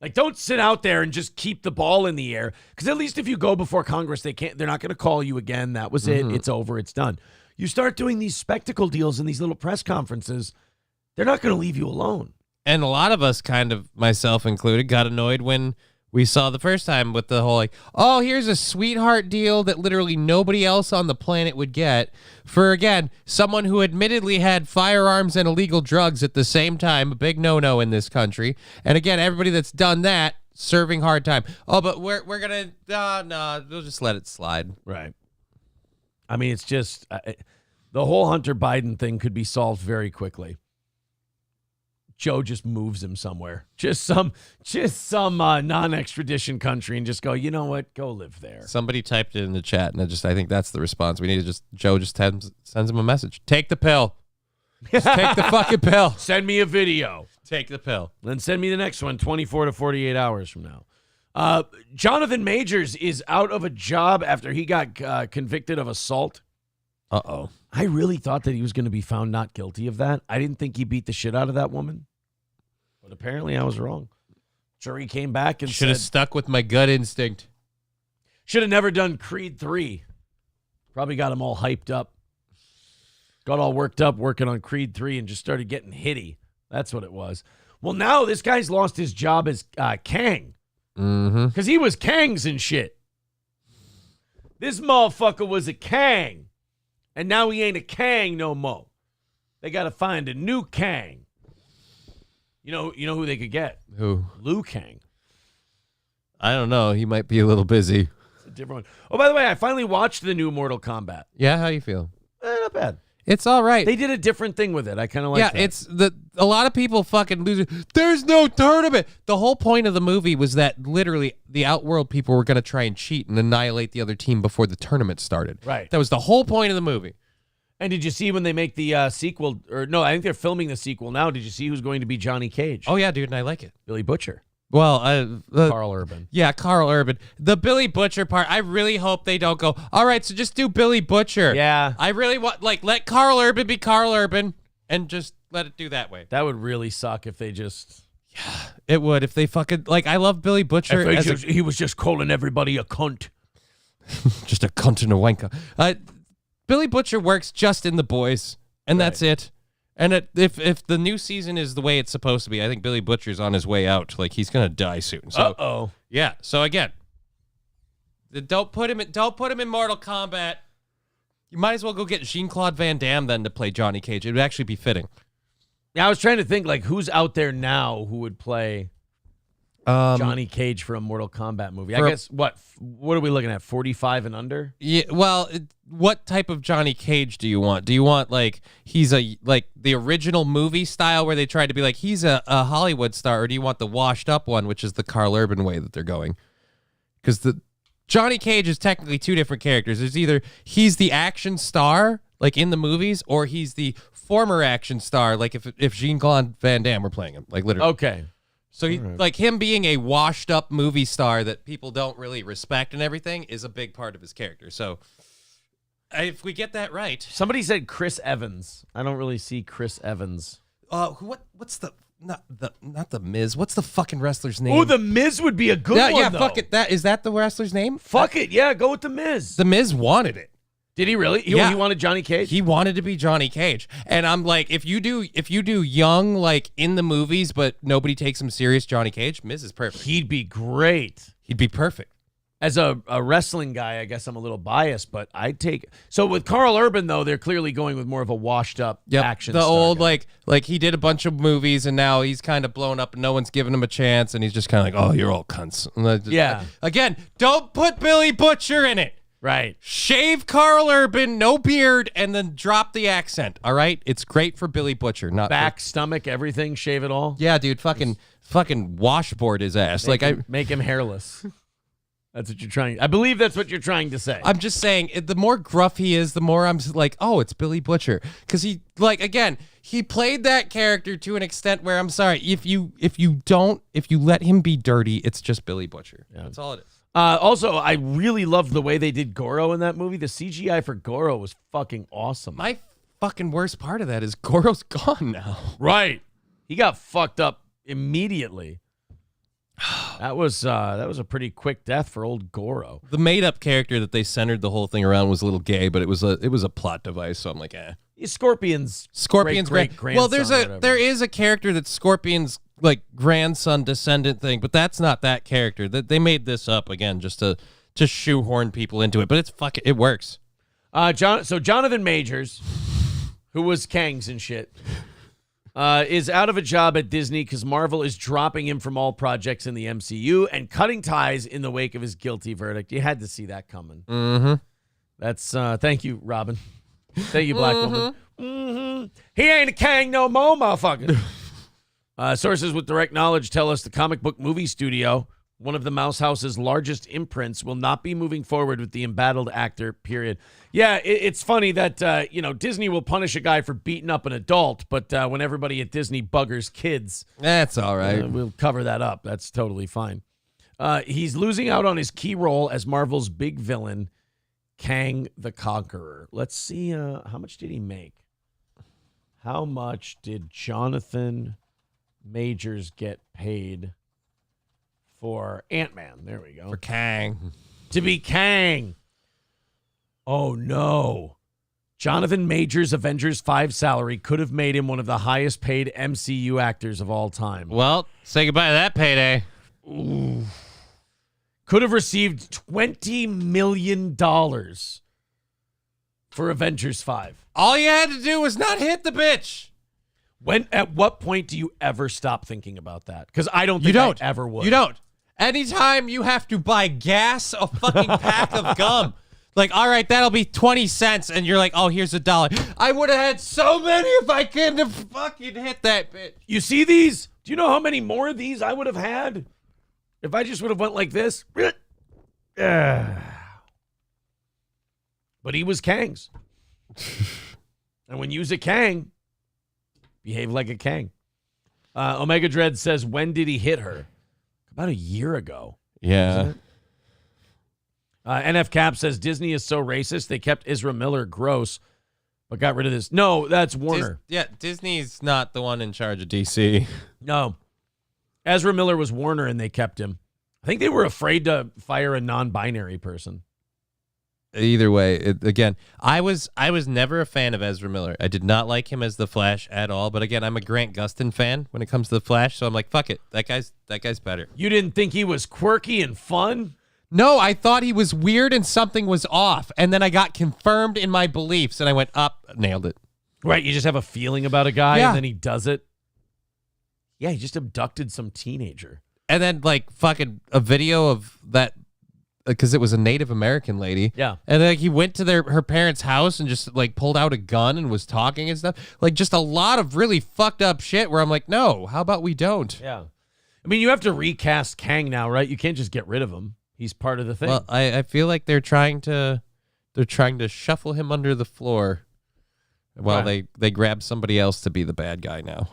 Like, don't sit out there and just keep the ball in the air. Because at least if you go before Congress, they're not going to call you again. That was it. It's over. It's done. You start doing these spectacle deals in these little press conferences, they're not going to leave you alone. And a lot of us, kind of myself included, got annoyed when we saw the first time with the whole, like, oh, here's a sweetheart deal that literally nobody else on the planet would get for, again, someone who admittedly had firearms and illegal drugs at the same time, a big no-no in this country. And again, everybody that's done that, serving hard time. Oh, but we're going to, no, we'll just let it slide. Right. I mean, it's just the whole Hunter Biden thing could be solved very quickly. Joe just moves him somewhere, just some non-extradition country, and just go, you know what, go live there. Somebody typed it in the chat, and I think that's the response. We need to Joe just sends him a message. Take the pill. Just take the fucking pill. Send me a video. Take the pill. Then send me the next one 24 to 48 hours from now. Johnathan Majors is out of a job after he got convicted of assault. Uh-oh. I really thought that he was going to be found not guilty of that. I didn't think he beat the shit out of that woman. But apparently I was wrong. Jury came back and should have stuck with my gut instinct. Should have never done Creed 3. Probably got him all hyped up. Got all worked up working on Creed 3 and just started getting hitty. That's what it was. Well, now this guy's lost his job as Kang. Mm-hmm. Because he was Kangs and shit. This motherfucker was a Kang. And now he ain't a Kang no more. They got to find a new Kang. You know who they could get? Who? Liu Kang. I don't know. He might be a little busy. It's a different one. Oh, by the way, I finally watched the new Mortal Kombat. Yeah, how you feel? Not bad. It's all right. They did a different thing with it. I kind of like that. A lot of people fucking lose it. There's no tournament. The whole point of the movie was that literally the Outworld people were going to try and cheat and annihilate the other team before the tournament started. Right. That was the whole point of the movie. And did you see when they make the sequel? Or no, I think they're filming the sequel now. Did you see who's going to be Johnny Cage? Oh, yeah, dude, and I like it. Billy Butcher. Well, Carl Urban. Yeah, Carl Urban. The Billy Butcher part, I really hope they don't go, all right, so just do Billy Butcher. Yeah. I really want, let Carl Urban be Carl Urban and just let it do that way. That would really suck if they just... Yeah, it would. If they fucking... I love Billy Butcher. He was just calling everybody a cunt. Just a cunt and a wanker. Billy Butcher works just in The Boys, and that's it. And if the new season is the way it's supposed to be, I think Billy Butcher's on his way out. He's gonna die soon. So, uh-oh. Yeah. So again, don't put him in Mortal Kombat. You might as well go get Jean-Claude Van Damme then to play Johnny Cage. It would actually be fitting. Yeah, I was trying to think who's out there now who would play Johnny Cage for a Mortal Kombat movie. I guess what are we looking at? 45 and under? Yeah. Well, what type of Johnny Cage do you want? Do you want he's the original movie style where they tried to be he's a Hollywood star, or do you want the washed up one, which is the Carl Urban way that they're going? Because the Johnny Cage is technically two different characters. There's either he's the action star in the movies, or he's the former action star if Jean-Claude Van Damme were playing him literally. Okay. So he, him being a washed up movie star that people don't really respect and everything is a big part of his character. So if we get that right. Somebody said Chris Evans. I don't really see Chris Evans. What's the not the Miz? What's the fucking wrestler's name? Oh, the Miz would be a good one. Yeah, though. fuck it. Is that the wrestler's name? Fuck it. Yeah, go with the Miz. The Miz wanted it. Did he really? He wanted Johnny Cage? He wanted to be Johnny Cage. And I'm if you do young, in the movies, but nobody takes him serious, Johnny Cage, Miz is perfect. He'd be great. He'd be perfect. As a wrestling guy, I guess I'm a little biased, but I'd take... So with Carl Urban, though, they're clearly going with more of a washed-up action the star old, guy. he did a bunch of movies, and now he's kind of blown up, and no one's giving him a chance, and he's just kind of oh, you're all cunts. Yeah. Again, don't put Billy Butcher in it. Right. Shave Carl Urban, no beard, and then drop the accent. All right, it's great for Billy Butcher. Not back, stomach, everything. Shave it all. Yeah, dude. Fucking washboard his ass. Make him hairless. That's what you're trying. I believe that's what you're trying to say. I'm just saying, the more gruff he is, the more I'm oh, it's Billy Butcher, because he again, he played that character to an extent where I'm sorry, if you let him be dirty, it's just Billy Butcher. Yeah. That's all it is. Also, I really loved the way they did Goro in that movie. The CGI for Goro was fucking awesome. My fucking worst part of that is Goro's gone now. Right. He got fucked up immediately. That was a pretty quick death for old Goro. The made-up character that they centered the whole thing around was a little gay, but it was a plot device. So I'm eh. Scorpion's great. Well, there is a character that's Scorpion's grandson descendant thing, but that's not that character. That they made this up again just to shoehorn people into it, but it works. So Johnathan Majors, who was Kang's and shit, is out of a job at Disney because Marvel is dropping him from all projects in the MCU and cutting ties in the wake of his guilty verdict. You had to see that coming. Mm-hmm. That's thank you, Robin. Thank you, black woman. Mm-hmm. He ain't a Kang no more, motherfucker. Sources with direct knowledge tell us the comic book movie studio, one of the Mouse House's largest imprints, will not be moving forward with the embattled actor, period. Yeah, it's funny that, Disney will punish a guy for beating up an adult, but when everybody at Disney buggers kids... That's all right. We'll cover that up. That's totally fine. He's losing out on his key role as Marvel's big villain, Kang the Conqueror. Let's see, how much did he make? How much did Johnathan Majors get paid for Ant-Man? There we go. For Kang. to be Kang. Oh, no. Johnathan Majors' Avengers 5 salary could have made him one of the highest paid MCU actors of all time. Well, say goodbye to that payday. Ooh. Could have received $20 million for Avengers 5. All you had to do was not hit the bitch. At what point do you ever stop thinking about that? Because I don't think I ever would. You don't. Anytime you have to buy gas, a fucking pack of gum. Like, all right, that'll be 20 cents. And you're like, oh, here's $1. I would have had so many if I couldn't have fucking hit that bitch. You see these? Do you know how many more of these I would have had if I just would have went like this? But he was Kang's. And when you's a Kang, behave like a Kang. Omega Dread says, when did he hit her? About a year ago. Yeah. NF Cap says, Disney is so racist, they kept Ezra Miller gross, but got rid of this. No, that's Warner. Disney's not the one in charge of DC. No. Ezra Miller was Warner, and they kept him. I think they were afraid to fire a non-binary person. Either way, again, I was never a fan of Ezra Miller. I did not like him as the Flash at all. But again, I'm a Grant Gustin fan when it comes to the Flash, so I'm like, fuck it, that guy's better. You didn't think he was quirky and fun? No, I thought he was weird and something was off, and then I got confirmed in my beliefs, and I went up, nailed it. Right, you just have a feeling about a guy, Yeah. and then he does it. Yeah, he just abducted some teenager. And then like fucking a video of that. Because it was a Native American lady. Yeah. And like he went to her parents' house and just like pulled out a gun and was talking and stuff. Like just a lot of really fucked up shit where I'm like, no, how about we don't? Yeah. I mean, you have to recast Kang now, right? You can't just get rid of him. He's part of the thing. Well, I feel like they're trying to shuffle him under the floor while they grab somebody else to be the bad guy now.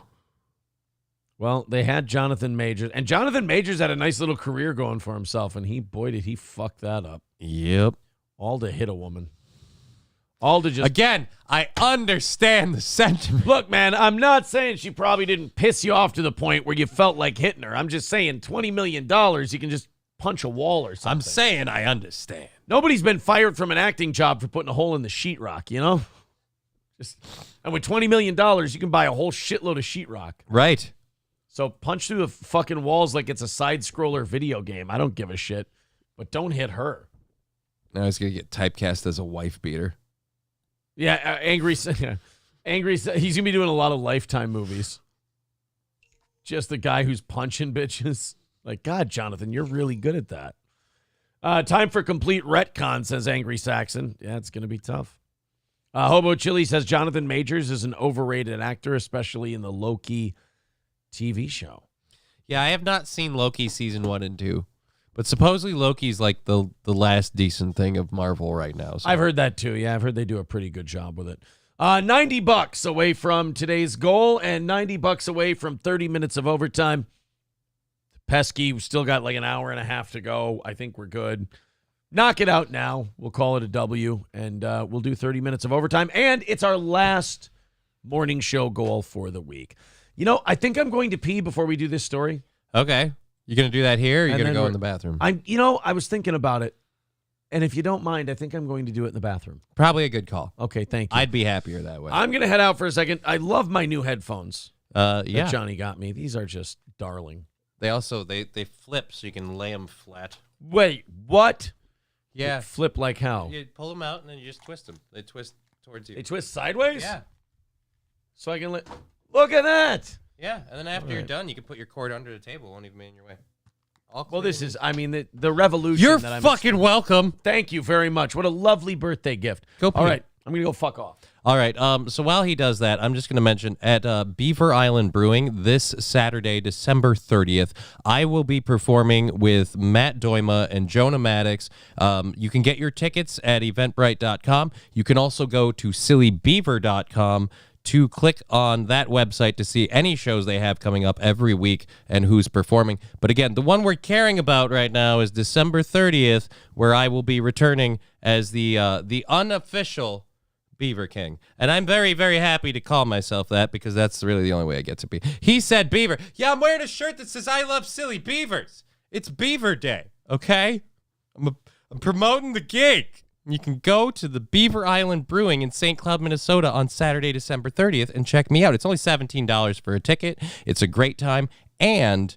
Well, they had Johnathan Majors, and Johnathan Majors had a nice little career going for himself, and did he fuck that up. Yep. All to hit a woman. All to just... Again, I understand the sentiment. Look, man, I'm not saying she probably didn't piss you off to the point where you felt like hitting her. I'm just saying $20 million, you can just punch a wall or something. I'm saying I understand. Nobody's been fired from an acting job for putting a hole in the sheetrock, you know? And with $20 million, you can buy a whole shitload of sheetrock. Right. So punch through the fucking walls like it's a side-scroller video game. I don't give a shit. But don't hit her. Now he's going to get typecast as a wife beater. Yeah, Angry. He's going to be doing a lot of Lifetime movies. Just the guy who's punching bitches. Like, God, Jonathan, you're really good at that. Time for complete retcon, says Angry Saxon. Yeah, it's going to be tough. Hobo Chili says Johnathan Majors is an overrated actor, especially in the Loki TV show. Yeah, I have not seen Loki season 1 and 2, but supposedly Loki's like the last decent thing of Marvel right now. So. I've heard that too. Yeah, I've heard they do a pretty good job with it. $90 away from today's goal and $90 away from 30 minutes of overtime. Pesky, we've still got like an hour and a half to go. I think we're good. Knock it out now. We'll call it a W, and we'll do 30 minutes of overtime. And it's our last morning show goal for the week. You know, I think I'm going to pee before we do this story. Okay. You going to do that here, or you going to go in the bathroom? I was thinking about it. And if you don't mind, I think I'm going to do it in the bathroom. Probably a good call. Okay, thank you. I'd be happier that way. I'm going to head out for a second. I love my new headphones yeah. that Johnny got me. These are just darling. They also, they flip so you can lay them flat. Wait, what? Yeah. They flip like how? You pull them out and then you just twist them. They twist towards you. They twist sideways? Yeah. So I can look at that. Yeah, and then after you're done, you can put your cord under the table. It won't even be in your way. Well, this is, the revolution. You're that I'm fucking welcome. Thank you very much. What a lovely birthday gift. Go pee. All right, I'm going to go fuck off. All right, so while he does that, I'm just going to mention at Beaver Island Brewing this Saturday, December 30th, I will be performing with Matt Doima and Jonah Maddox. You can get your tickets at eventbrite.com. You can also go to sillybeaver.com to click on that website to see any shows they have coming up every week and who's performing. But again, the one we're caring about right now is December 30th, where I will be returning as the unofficial Beaver King. And I'm very, very happy to call myself that because that's really the only way I get to be. He said Beaver. Yeah, I'm wearing a shirt that says I love silly beavers. It's Beaver Day, okay? I'm promoting the gig. You can go to the Beaver Island Brewing in St. Cloud, Minnesota on Saturday, December 30th and check me out. It's only $17 for a ticket. It's a great time. And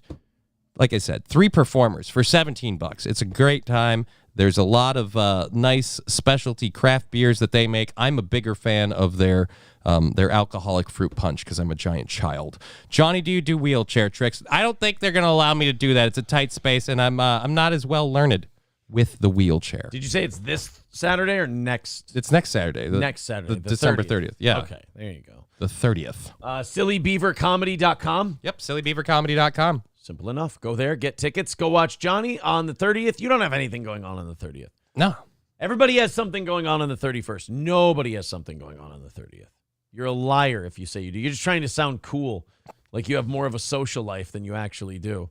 like I said, 3 performers for $17. It's a great time. There's a lot of nice specialty craft beers that they make. I'm a bigger fan of their alcoholic fruit punch because I'm a giant child. Johnny, do you do wheelchair tricks? I don't think they're going to allow me to do that. It's a tight space, and I'm not as well learned with the wheelchair. Did you say it's this Saturday or next? It's next Saturday. Next Saturday, the December 30th. Yeah. Okay, there you go. The 30th. SillyBeaverComedy.com. Yep, SillyBeaverComedy.com. Simple enough. Go there, get tickets, go watch Johnny on the 30th. You don't have anything going on the 30th. No. Everybody has something going on the 31st. Nobody has something going on the 30th. You're a liar if you say you do. You're just trying to sound cool, like you have more of a social life than you actually do.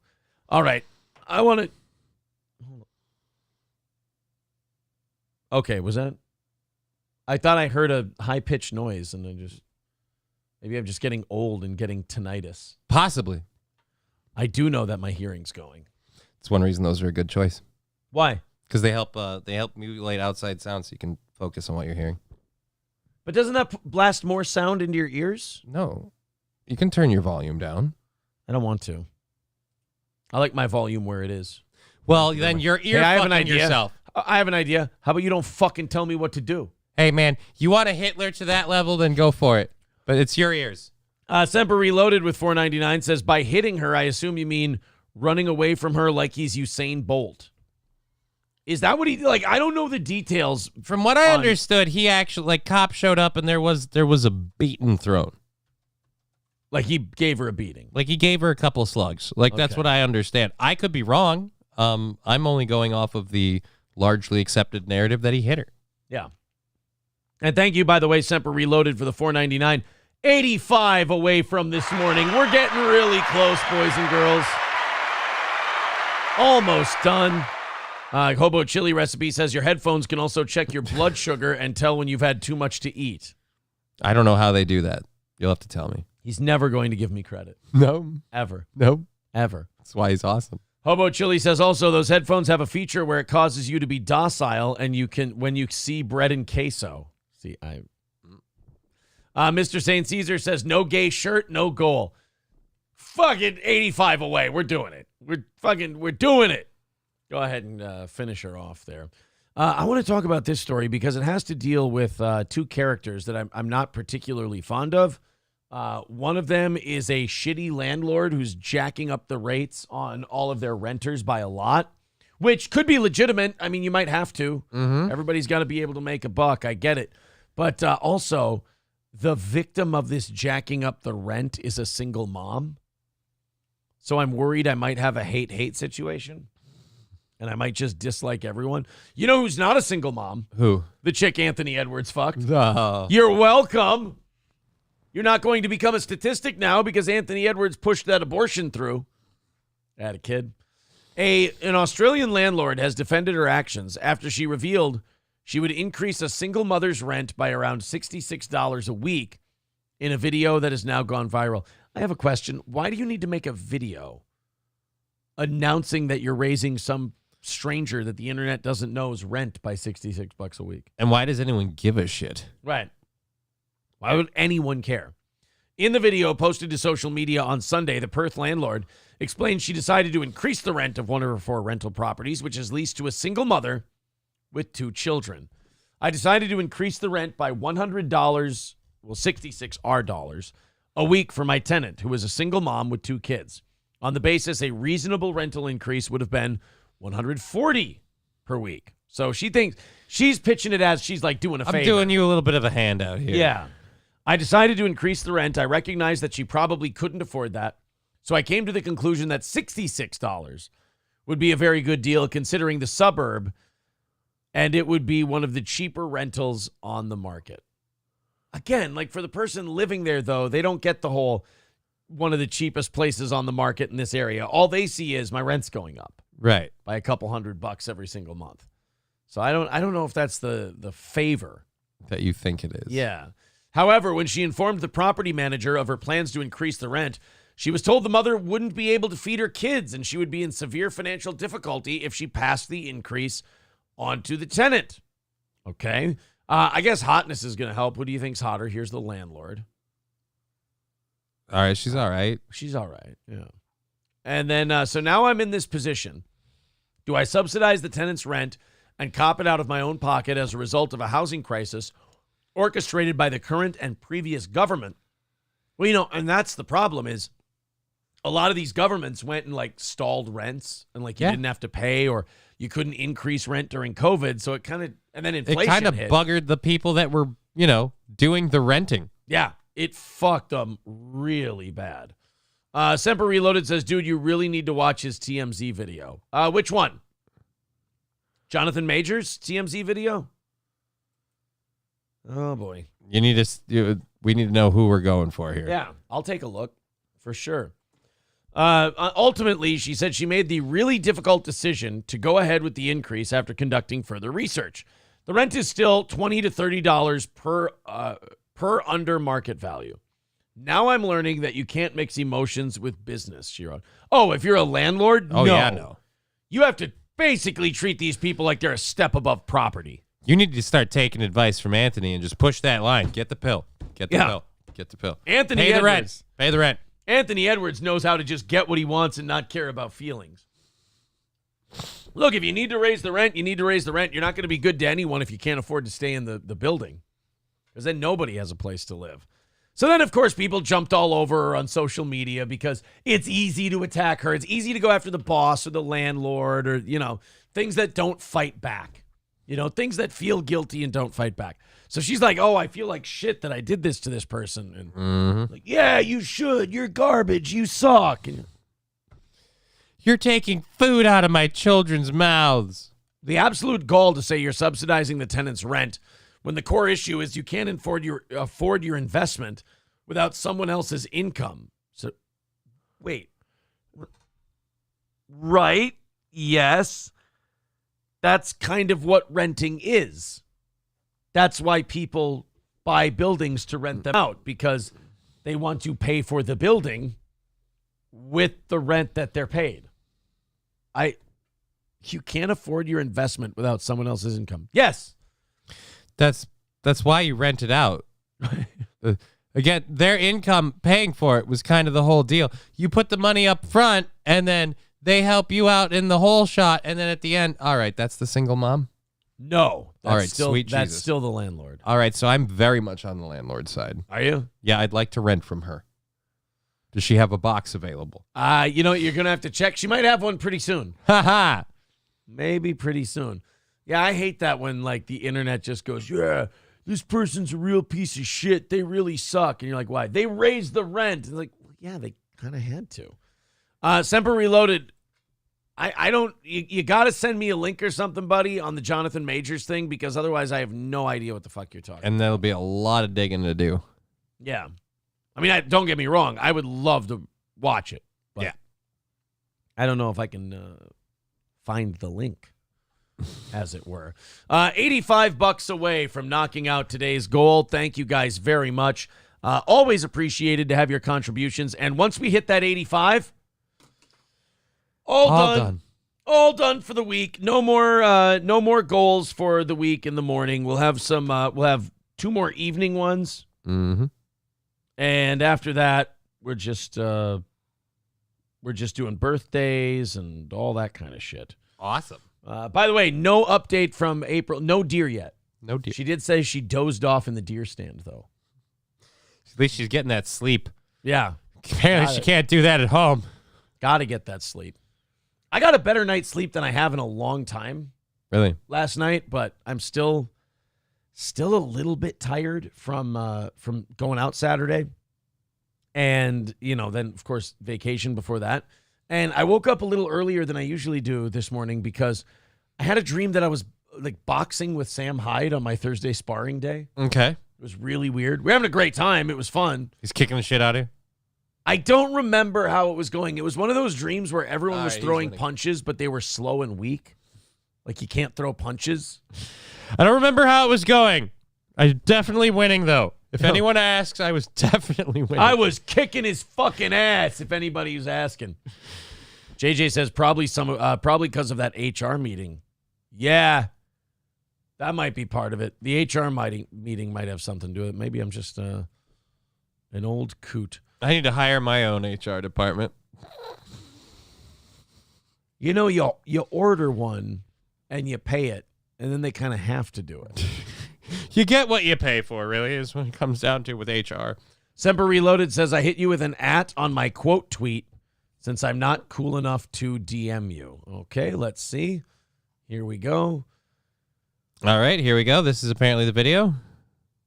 All right. I want to... Okay, was that... I thought I heard a high-pitched noise, and maybe I'm just getting old and getting tinnitus. Possibly. I do know that my hearing's going. It's one reason those are a good choice. Why? Because they help mutilate outside sound so you can focus on what you're hearing. But doesn't that blast more sound into your ears? No. You can turn your volume down. I don't want to. I like my volume where it is. Well, then your ear fucking yourself. I have an idea. How about you don't fucking tell me what to do? Hey, man, you want a Hitler to that level, then go for it. But it's your ears. Semper Reloaded with $4.99 says, by hitting her, I assume you mean running away from her like he's Usain Bolt. Is that what he like? I don't know the details. From what I understood, he actually cops showed up and there was a beating thrown. Like he gave her a beating. Like he gave her a couple slugs. That's what I understand. I could be wrong. I'm only going off of the largely accepted narrative that he hit her. Yeah. And thank you, by the way, Semper Reloaded for the $4.99. 85 away from this morning. We're getting really close, boys and girls. Almost done. Hobo Chili Recipe says your headphones can also check your blood sugar and tell when you've had too much to eat. I don't know how they do that. You'll have to tell me. He's never going to give me credit. No. Ever. No. Ever. That's why he's awesome. Hobo Chili says also those headphones have a feature where it causes you to be docile and you can when you see bread and queso. See, Mr. St. Caesar says no gay shirt, no goal. Fucking 85 away. We're doing it. We're doing it. Go ahead and finish her off there. I want to talk about this story because it has to deal with 2 characters that I'm not particularly fond of. One of them is a shitty landlord who's jacking up the rates on all of their renters by a lot, which could be legitimate. I mean, you might have to. Mm-hmm. Everybody's got to be able to make a buck. I get it. But also, the victim of this jacking up the rent is a single mom. So I'm worried I might have a hate-hate situation. And I might just dislike everyone. You know who's not a single mom? Who? The chick Anthony Edwards fucked. No. You're welcome. You're not going to become a statistic now because Anthony Edwards pushed that abortion through. I had a kid. An Australian landlord has defended her actions after she revealed she would increase a single mother's rent by around $66 a week in a video that has now gone viral. I have a question. Why do you need to make a video announcing that you're raising some stranger that the internet doesn't know's rent by $66 a week? And why does anyone give a shit? Right. Why would anyone care? In the video posted to social media on Sunday, the Perth landlord explained she decided to increase the rent of one of her 4 rental properties, which is leased to a single mother with 2 children. I decided to increase the rent by $100, well, 66 dollars a week for my tenant, who is a single mom with 2 kids. On the basis a reasonable rental increase would have been $140 per week. So she thinks she's pitching it as she's like doing a favor. I'm doing you a little bit of a handout here. Yeah. I decided to increase the rent. I recognized that she probably couldn't afford that. So I came to the conclusion that $66 would be a very good deal considering the suburb, and it would be one of the cheaper rentals on the market. Again, like for the person living there, though, they don't get the whole one of the cheapest places on the market in this area. All they see is my rent's going up. Right. By a couple $100 every single month. So I don't know if that's the favor that you think it is. Yeah. However, when she informed the property manager of her plans to increase the rent, she was told the mother wouldn't be able to feed her kids and she would be in severe financial difficulty if she passed the increase onto the tenant. Okay. I guess hotness is going to help. Who do you think's hotter? Here's the landlord. All right, she's all right. She's all right, yeah. And then, so now I'm in this position. Do I subsidize the tenant's rent and cop it out of my own pocket as a result of a housing crisis orchestrated by the current and previous government? Well, and that's the problem is a lot of these governments went and, like, stalled rents and, like, you didn't have to pay or you couldn't increase rent during COVID. So it kind of, and then inflation It kind of hit. buggered the people that were, doing the renting. Yeah, it fucked them really bad. Semper Reloaded says, dude, you really need to watch his TMZ video. Which one? Johnathan Majors TMZ video? Oh, boy. We need to know who we're going for here. Yeah, I'll take a look for sure. Ultimately, she said she made the really difficult decision to go ahead with the increase after conducting further research. The rent is still $20 to $30 per under market value. Now I'm learning that you can't mix emotions with business, she wrote. Oh, if you're a landlord? Oh, no. yeah, no. You have to basically treat these people like they're a step above property. You need to start taking advice from Anthony and just push that line. Get the pill. Get the pill. Get the pill. Anthony Pay Edwards. the rent. Pay the rent. Anthony Edwards knows how to just get what he wants and not care about feelings. Look, if you need to raise the rent, you need to raise the rent. You're not going to be good to anyone if you can't afford to stay in the building, because then nobody has a place to live. So then, of course, people jumped all over her on social media because it's easy to attack her. It's easy to go after the boss or the landlord or, things that don't fight back. Things that feel guilty and don't fight back. So she's like, oh, I feel like shit that I did this to this person. And like, yeah, you should. You're garbage. You suck. And you're taking food out of my children's mouths. The absolute gall to say you're subsidizing the tenant's rent when the core issue is you can't afford your investment without someone else's income. So, wait. Right? Yes. That's kind of what renting is. That's why people buy buildings to rent them out, because they want to pay for the building with the rent that they're paid. You can't afford your investment without someone else's income. Yes. That's why you rent it out. Again, their income paying for it was kind of the whole deal. You put the money up front, and then they help you out in the whole shot, and then at the end, all right, that's the single mom? No. All right, sweet That's Jesus. still the landlord. All right, so I'm very much on the landlord side. Are you? Yeah, I'd like to rent from her. Does she have a box available? You're going to have to check. She might have one pretty soon. Ha-ha. Maybe pretty soon. Yeah, I hate that when, like, the internet just goes, yeah, this person's a real piece of shit. They really suck. And you're like, why? They raised the rent. And like, well, yeah, they kind of had to. Semper Reloaded. I don't, you got to send me a link or something, buddy, on the Johnathan Majors thing, because otherwise I have no idea what the fuck you're talking about. And there'll be a lot of digging to do. Yeah. I mean, don't get me wrong. I would love to watch it. But yeah. I don't know if I can find the link, as it were. $85 away from knocking out today's goal. Thank you guys very much. Always appreciated to have your contributions. And once we hit that 85, all done. All done for the week. No more goals for the week in the morning. We'll have some. We'll have 2 more evening ones. Mm-hmm. And after that, we're just doing birthdays and all that kind of shit. Awesome. By the way, no update from April. No deer yet. No deer. She did say she dozed off in the deer stand, though. At least she's getting that sleep. Yeah. Apparently she can't do that at home. Got to get that sleep. I got a better night's sleep than I have in a long time. Really? Last night, but I'm still a little bit tired from going out Saturday. And, then, of course, vacation before that. And I woke up a little earlier than I usually do this morning because I had a dream that I was, like, boxing with Sam Hyde on my Thursday sparring day. Okay. It was really weird. We're having a great time. It was fun. He's kicking the shit out of you? I don't remember how it was going. It was one of those dreams where everyone was throwing punches, but they were slow and weak. Like, you can't throw punches. I don't remember how it was going. I'm definitely winning, though. If anyone asks, I was definitely winning. I was kicking his fucking ass, if anybody was asking. JJ says probably because of that HR meeting. Yeah. That might be part of it. The HR meeting might have something to do with it. Maybe I'm just an old coot. I need to hire my own HR department. You know, you order one and you pay it, and then they kind of have to do it. You get what you pay for, really, is what it comes down to with HR. Semper Reloaded says, I hit you with an @ on my quote tweet since I'm not cool enough to DM you. Okay, let's see. Here we go. All right, here we go. This is apparently the video.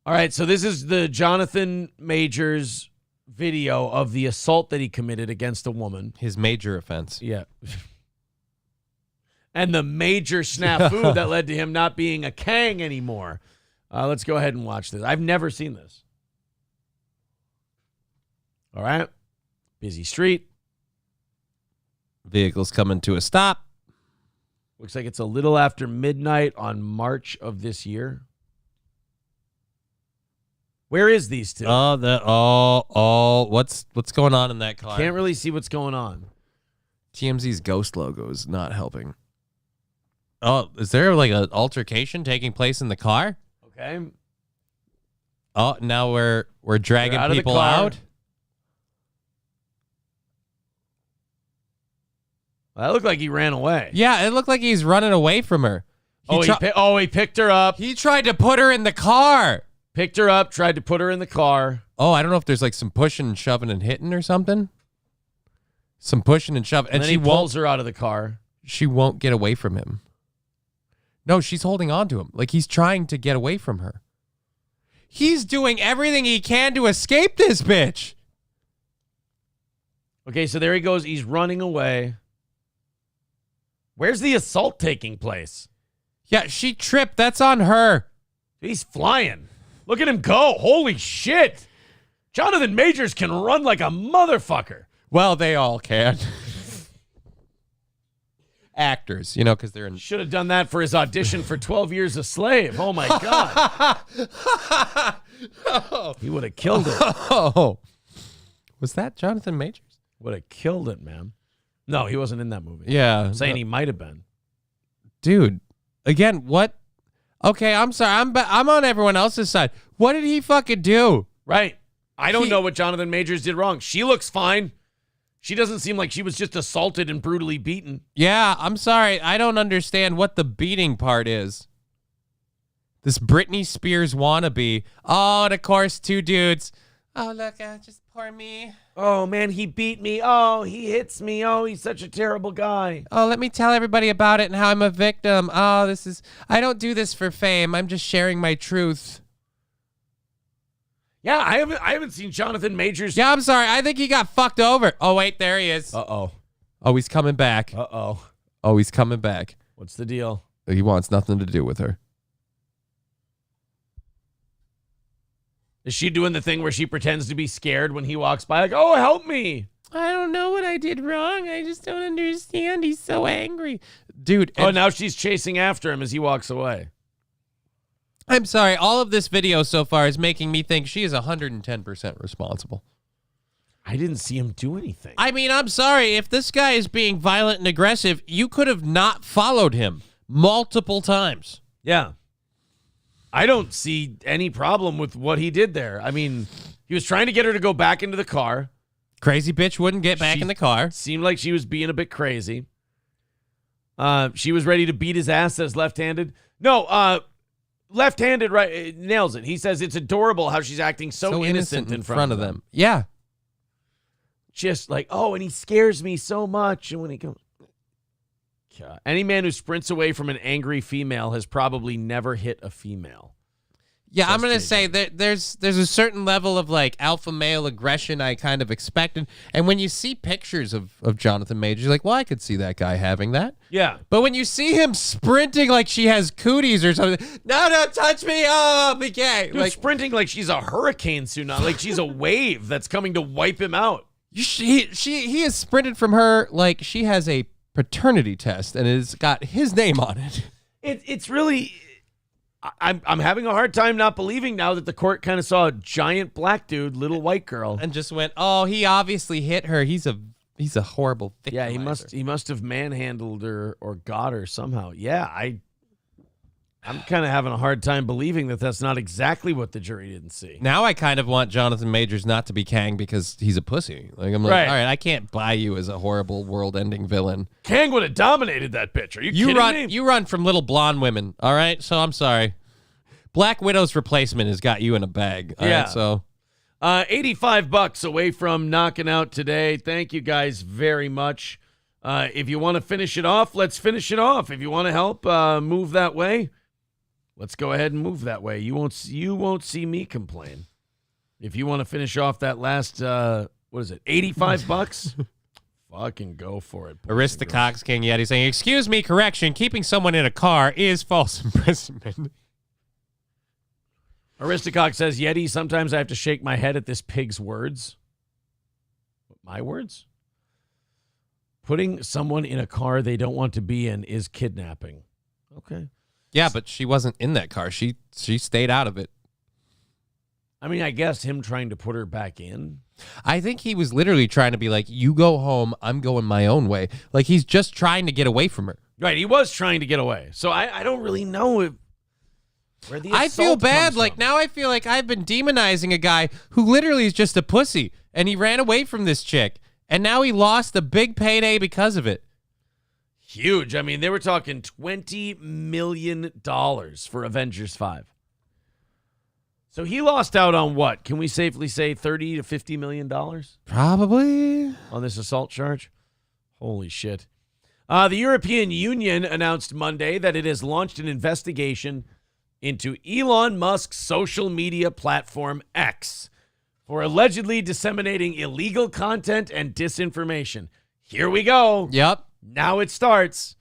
All right, so this is the Johnathan Majors video of the assault that he committed against a woman. His major offense. Yeah. And the major snafu that led to him not being a Kang anymore. Let's go ahead and watch this. I've never seen this. All right. Busy street. Vehicle's coming to a stop. Looks like it's a little after midnight on March of this year. Where is these two? What's going on in that car? Can't really see what's going on. TMZ's ghost logo is not helping. Oh, is there like an altercation taking place in the car? Okay. Oh, now we're dragging people out. That looked like he ran away. Yeah, it looked like he's running away from her. He picked her up. He tried to put her in the car. Picked her up, tried to put her in the car. Oh, I don't know if there's like some pushing and shoving and hitting or something. Some pushing and shoving. And then he pulls her out of the car. She won't get away from him. No, she's holding on to him. Like he's trying to get away from her. He's doing everything he can to escape this bitch. Okay, so there he goes. He's running away. Where's the assault taking place? Yeah, she tripped. That's on her. He's flying. Look at him go. Holy shit. Johnathan Majors can run like a motherfucker. Well, they all can. Actors, you know, because they're in. Should have done that for his audition for 12 Years a Slave. Oh, my God. He would have killed it. Oh. Was that Johnathan Majors? Would have killed it, man. No, he wasn't in that movie. Yeah. I'm saying he might have been. Dude, again, what? Okay, I'm sorry. I'm on everyone else's side. What did he fucking do? Right. I don't know what Johnathan Majors did wrong. She looks fine. She doesn't seem like she was just assaulted and brutally beaten. Yeah, I'm sorry. I don't understand what the beating part is. This Britney Spears wannabe. Oh, and of course, two dudes. Oh, look, just poor me. Oh, man, he beat me. Oh, he hits me. Oh, he's such a terrible guy. Oh, let me tell everybody about it and how I'm a victim. Oh, I don't do this for fame. I'm just sharing my truth. Yeah, I haven't seen Johnathan Majors. Yeah, I'm sorry. I think he got fucked over. Oh, wait, there he is. Uh-oh. Oh, he's coming back. Uh-oh. Oh, he's coming back. What's the deal? He wants nothing to do with her. Is she doing the thing where she pretends to be scared when he walks by? Like, oh, help me. I don't know what I did wrong. I just don't understand. He's so angry. Dude. Oh, now she's chasing after him as he walks away. I'm sorry. All of this video so far is making me think she is 110% responsible. I didn't see him do anything. I mean, I'm sorry. If this guy is being violent and aggressive, you could have not followed him multiple times. Yeah. I don't see any problem with what he did there. I mean, he was trying to get her to go back into the car. Crazy bitch wouldn't get back in the car. Seemed like she was being a bit crazy. She was ready to beat his ass, says left-handed. No, left-handed right nails it. He says it's adorable how she's acting so innocent in front of them. Yeah. Just like, oh, and he scares me so much. And when he goes, God. Any man who sprints away from an angry female has probably never hit a female. Yeah, I'm going to say that there's a certain level of like alpha male aggression I kind of expected. And when you see pictures of Johnathan Majors, you're like, well, I could see that guy having that. Yeah. But when you see him sprinting like she has cooties or something, no, don't touch me. Oh, be gay. Dude, like sprinting like she's a hurricane tsunami, like she's a wave that's coming to wipe him out. He has sprinted from her like she has a paternity test and it's got his name on it. It's really... I'm having a hard time not believing now that the court kind of saw a giant black dude, little white girl, and just went, "Oh, he obviously hit her. He's a horrible victimizer." Yeah, he must have manhandled her or got her somehow. Yeah, I'm kind of having a hard time believing that that's not exactly what the jury didn't see. Now I kind of want Johnathan Majors not to be Kang because he's a pussy. Like I'm like, Right. all right, I can't buy you as a horrible world-ending villain. Kang would have dominated that bitch. Are you kidding run, me? You run from little blonde women, all right? So I'm sorry. Black Widow's replacement has got you in a bag. All Yeah. right, so $85 away from knocking out today. Thank you guys very much. If you want to finish it off, let's finish it off. If you want to help move that way, let's go ahead and move that way. You won't see me complain. If you want to finish off that last what is it? $85? Fucking go for it. Aristocox King Yeti saying, "Excuse me, correction. Keeping someone in a car is false imprisonment." Aristocox says, Yeti, sometimes I have to shake my head at this pig's words. My words? Putting someone in a car they don't want to be in is kidnapping. Okay. Yeah, but she wasn't in that car. She stayed out of it. I mean, I guess him trying to put her back in. I think he was literally trying to be like, you go home, I'm going my own way. Like he's just trying to get away from her. Right, he was trying to get away. So I don't really know if where the I feel assault bad. comes Like from. now I feel like I've been demonizing a guy who literally is just a pussy and he ran away from this chick and now he lost a big payday because of it. Huge. I mean, they were talking $20 million for Avengers 5. So he lost out on what? Can we safely say $30 to $50 million? Probably. On this assault charge? Holy shit. The European Union announced Monday that it has launched an investigation into Elon Musk's social media platform X for allegedly disseminating illegal content and disinformation. Here we go. Yep. Now it starts.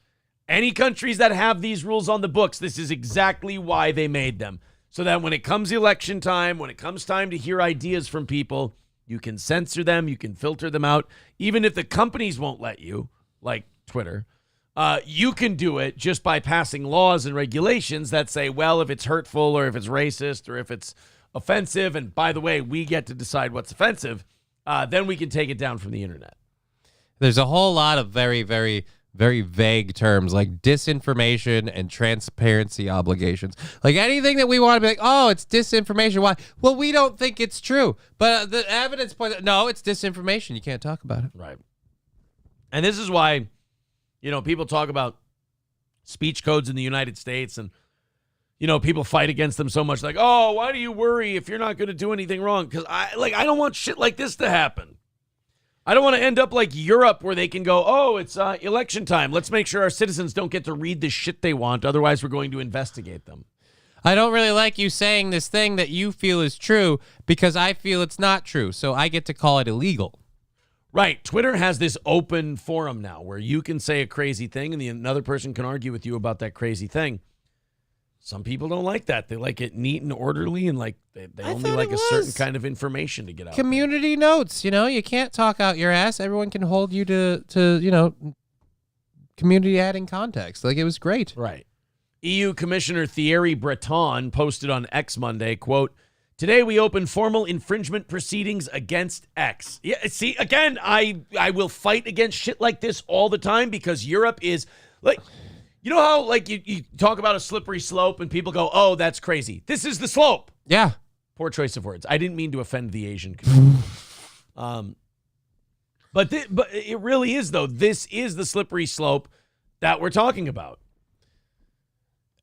Any countries that have these rules on the books, this is exactly why they made them. So that when it comes election time, when it comes time to hear ideas from people, you can censor them, you can filter them out. Even if the companies won't let you, like Twitter, you can do it just by passing laws and regulations that say, well, if it's hurtful or if it's racist or if it's offensive, and by the way, we get to decide what's offensive, then we can take it down from the internet. There's a whole lot of very, very, very vague terms like disinformation and transparency obligations. Like anything that we want to be like, oh, it's disinformation. Why? Well, we don't think it's true. But the evidence points, no, it's disinformation. You can't talk about it. Right. And this is why, you know, people talk about speech codes in the United States and, you know, people fight against them so much like, oh, why do you worry if you're not going to do anything wrong? Because I don't want shit like this to happen. I don't want to end up like Europe where they can go, oh, it's election time. Let's make sure our citizens don't get to read the shit they want. Otherwise, we're going to investigate them. I don't really like you saying this thing that you feel is true because I feel it's not true. So I get to call it illegal. Right. Twitter has this open forum now where you can say a crazy thing and another person can argue with you about that crazy thing. Some people don't like that. They like it neat and orderly and like they only like a certain kind of information to get out. Community notes, you know, you can't talk out your ass. Everyone can hold you to you know, community adding context. Like it was great. Right. EU Commissioner Thierry Breton posted on X Monday, quote, "Today we open formal infringement proceedings against X." Yeah, see, again, I will fight against shit like this all the time because Europe is like, you know how like you talk about a slippery slope and people go, oh, that's crazy. This is the slope. Yeah. Poor choice of words. I didn't mean to offend the Asian community. But it really is, though. This is the slippery slope that we're talking about.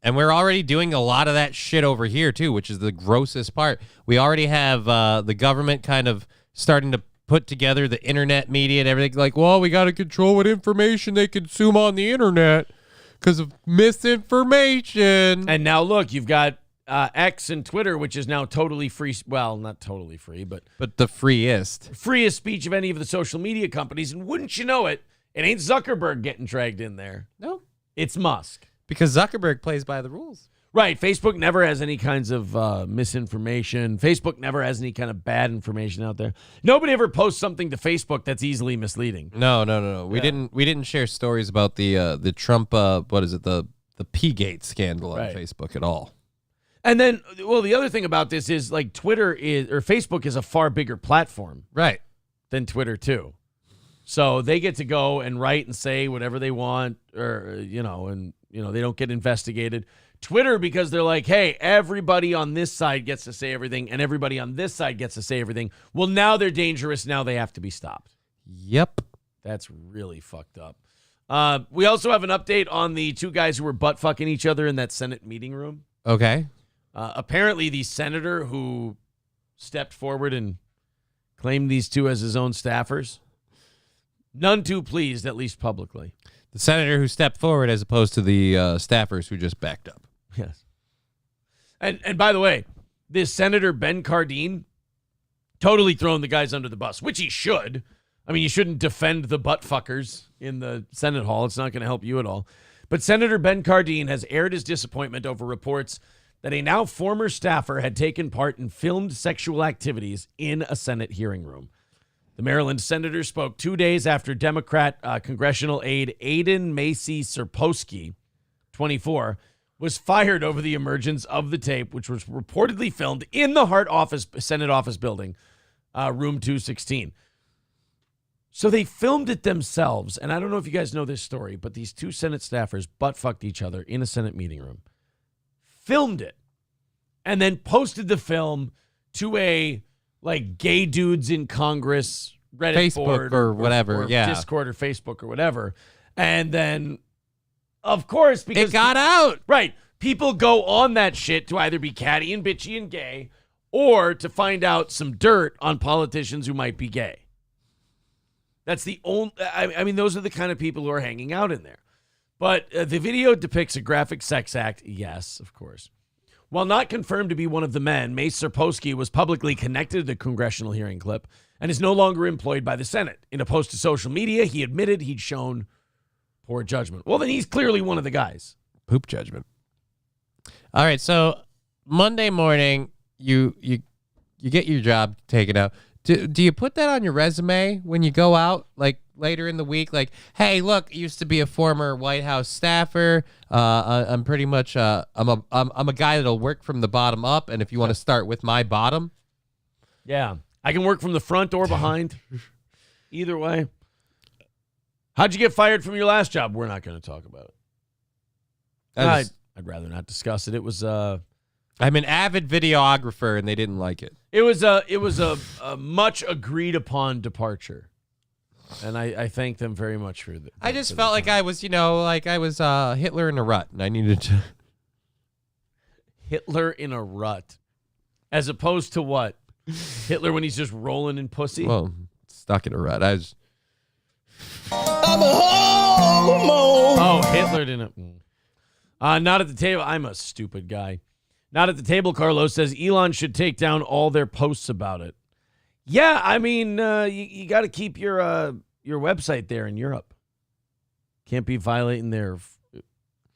And we're already doing a lot of that shit over here, too, which is the grossest part. We already have the government kind of starting to put together the internet media and everything. Like, well, we got to control what information they consume on the internet because of misinformation. And now, look, you've got X and Twitter, which is now totally free. Well, not totally free, but the freest speech of any of the social media companies. And wouldn't you know it, it ain't Zuckerberg getting dragged in there. No. It's Musk. Because Zuckerberg plays by the rules. Right. Facebook never has any kinds of misinformation. Facebook never has any kind of bad information out there. Nobody ever posts something to Facebook that's easily misleading. No. We didn't share stories about the Trump what is it, the P-Gate scandal on Facebook at all. And then, well, the other thing about this is like Facebook is a far bigger platform, right, than Twitter too. So they get to go and write and say whatever they want, or you know, and they don't get investigated. Twitter, because they're like, hey, everybody on this side gets to say everything, and everybody on this side gets to say everything. Well, now they're dangerous. Now they have to be stopped. Yep. That's really fucked up. We also have an update on the two guys who were butt fucking each other in that Senate meeting room. Okay. Apparently, the senator who stepped forward and claimed these two as his own staffers, none too pleased, at least publicly. The senator who stepped forward as opposed to the staffers who just backed up. Yes. And by the way, this Senator Ben Cardin totally thrown the guys under the bus, which he should. I mean, you shouldn't defend the butt fuckers in the Senate hall. It's not going to help you at all. But Senator Ben Cardin has aired his disappointment over reports that a now former staffer had taken part in filmed sexual activities in a Senate hearing room. The Maryland senator spoke 2 days after Democrat congressional aide Aiden Macy Serposky, 24, was fired over the emergence of the tape, which was reportedly filmed in the Hart Senate office building, room 216. So they filmed it themselves, and I don't know if you guys know this story, but these two Senate staffers butt-fucked each other in a Senate meeting room, filmed it, and then posted the film to a, gay dudes in Congress Reddit Facebook board or whatever, or yeah. Discord or Facebook or whatever. And then, of course, because it got out. Right. People go on that shit to either be catty and bitchy and gay or to find out some dirt on politicians who might be gay. That's the only, I mean, those are the kind of people who are hanging out in there. But the video depicts a graphic sex act. Yes, of course. While not confirmed to be one of the men, Mace Serposky was publicly connected to the congressional hearing clip and is no longer employed by the Senate. In a post to social media, he admitted he'd shown poor judgment. Well, then he's clearly one of the guys. Poop judgment. All right, so Monday morning, you get your job taken out. Do you put that on your resume when you go out, later in the week? Like, hey, look, used to be a former White House staffer. I'm pretty much I'm a guy that'll work from the bottom up. And if you want to start with my bottom, yeah, I can work from the front or behind. Either way. How'd you get fired from your last job? We're not going to talk about it. I'd rather not discuss it. It was I'm an avid videographer, and they didn't like it. It was a much agreed upon departure, and I thank them very much for that. I just felt like I was, Hitler in a rut, and I needed to. Hitler in a rut, as opposed to what? Hitler when he's just rolling in pussy. Well, stuck in a rut. I'm a homo. Oh, Hitler didn't. Not at the table. I'm a stupid guy. Not at the table, Carlos says Elon should take down all their posts about it. Yeah, I mean, you got to keep your website there in Europe. Can't be violating their...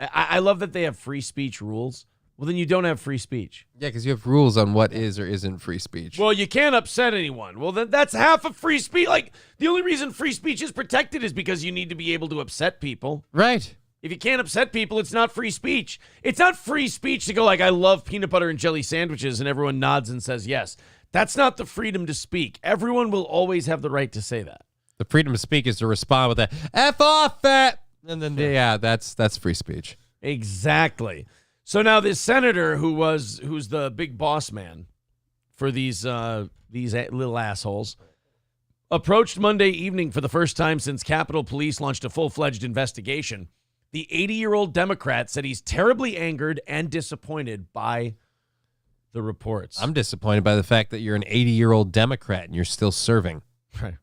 I love that they have free speech rules. Well, then you don't have free speech. Yeah, because you have rules on what is or isn't free speech. Well, you can't upset anyone. Well, then that's half of free speech. Like, the only reason free speech is protected is because you need to be able to upset people. Right. If you can't upset people, it's not free speech. It's not free speech to go like, I love peanut butter and jelly sandwiches, and everyone nods and says yes. That's not the freedom to speak. Everyone will always have the right to say that. The freedom to speak is to respond with that, F off that! And then, yeah, that's free speech. Exactly. So now this senator who's the big boss man for these little assholes approached Monday evening for the first time since Capitol Police launched a full-fledged investigation. The 80-year-old Democrat said he's terribly angered and disappointed by the reports. I'm disappointed by the fact that you're an 80-year-old Democrat and you're still serving. Right.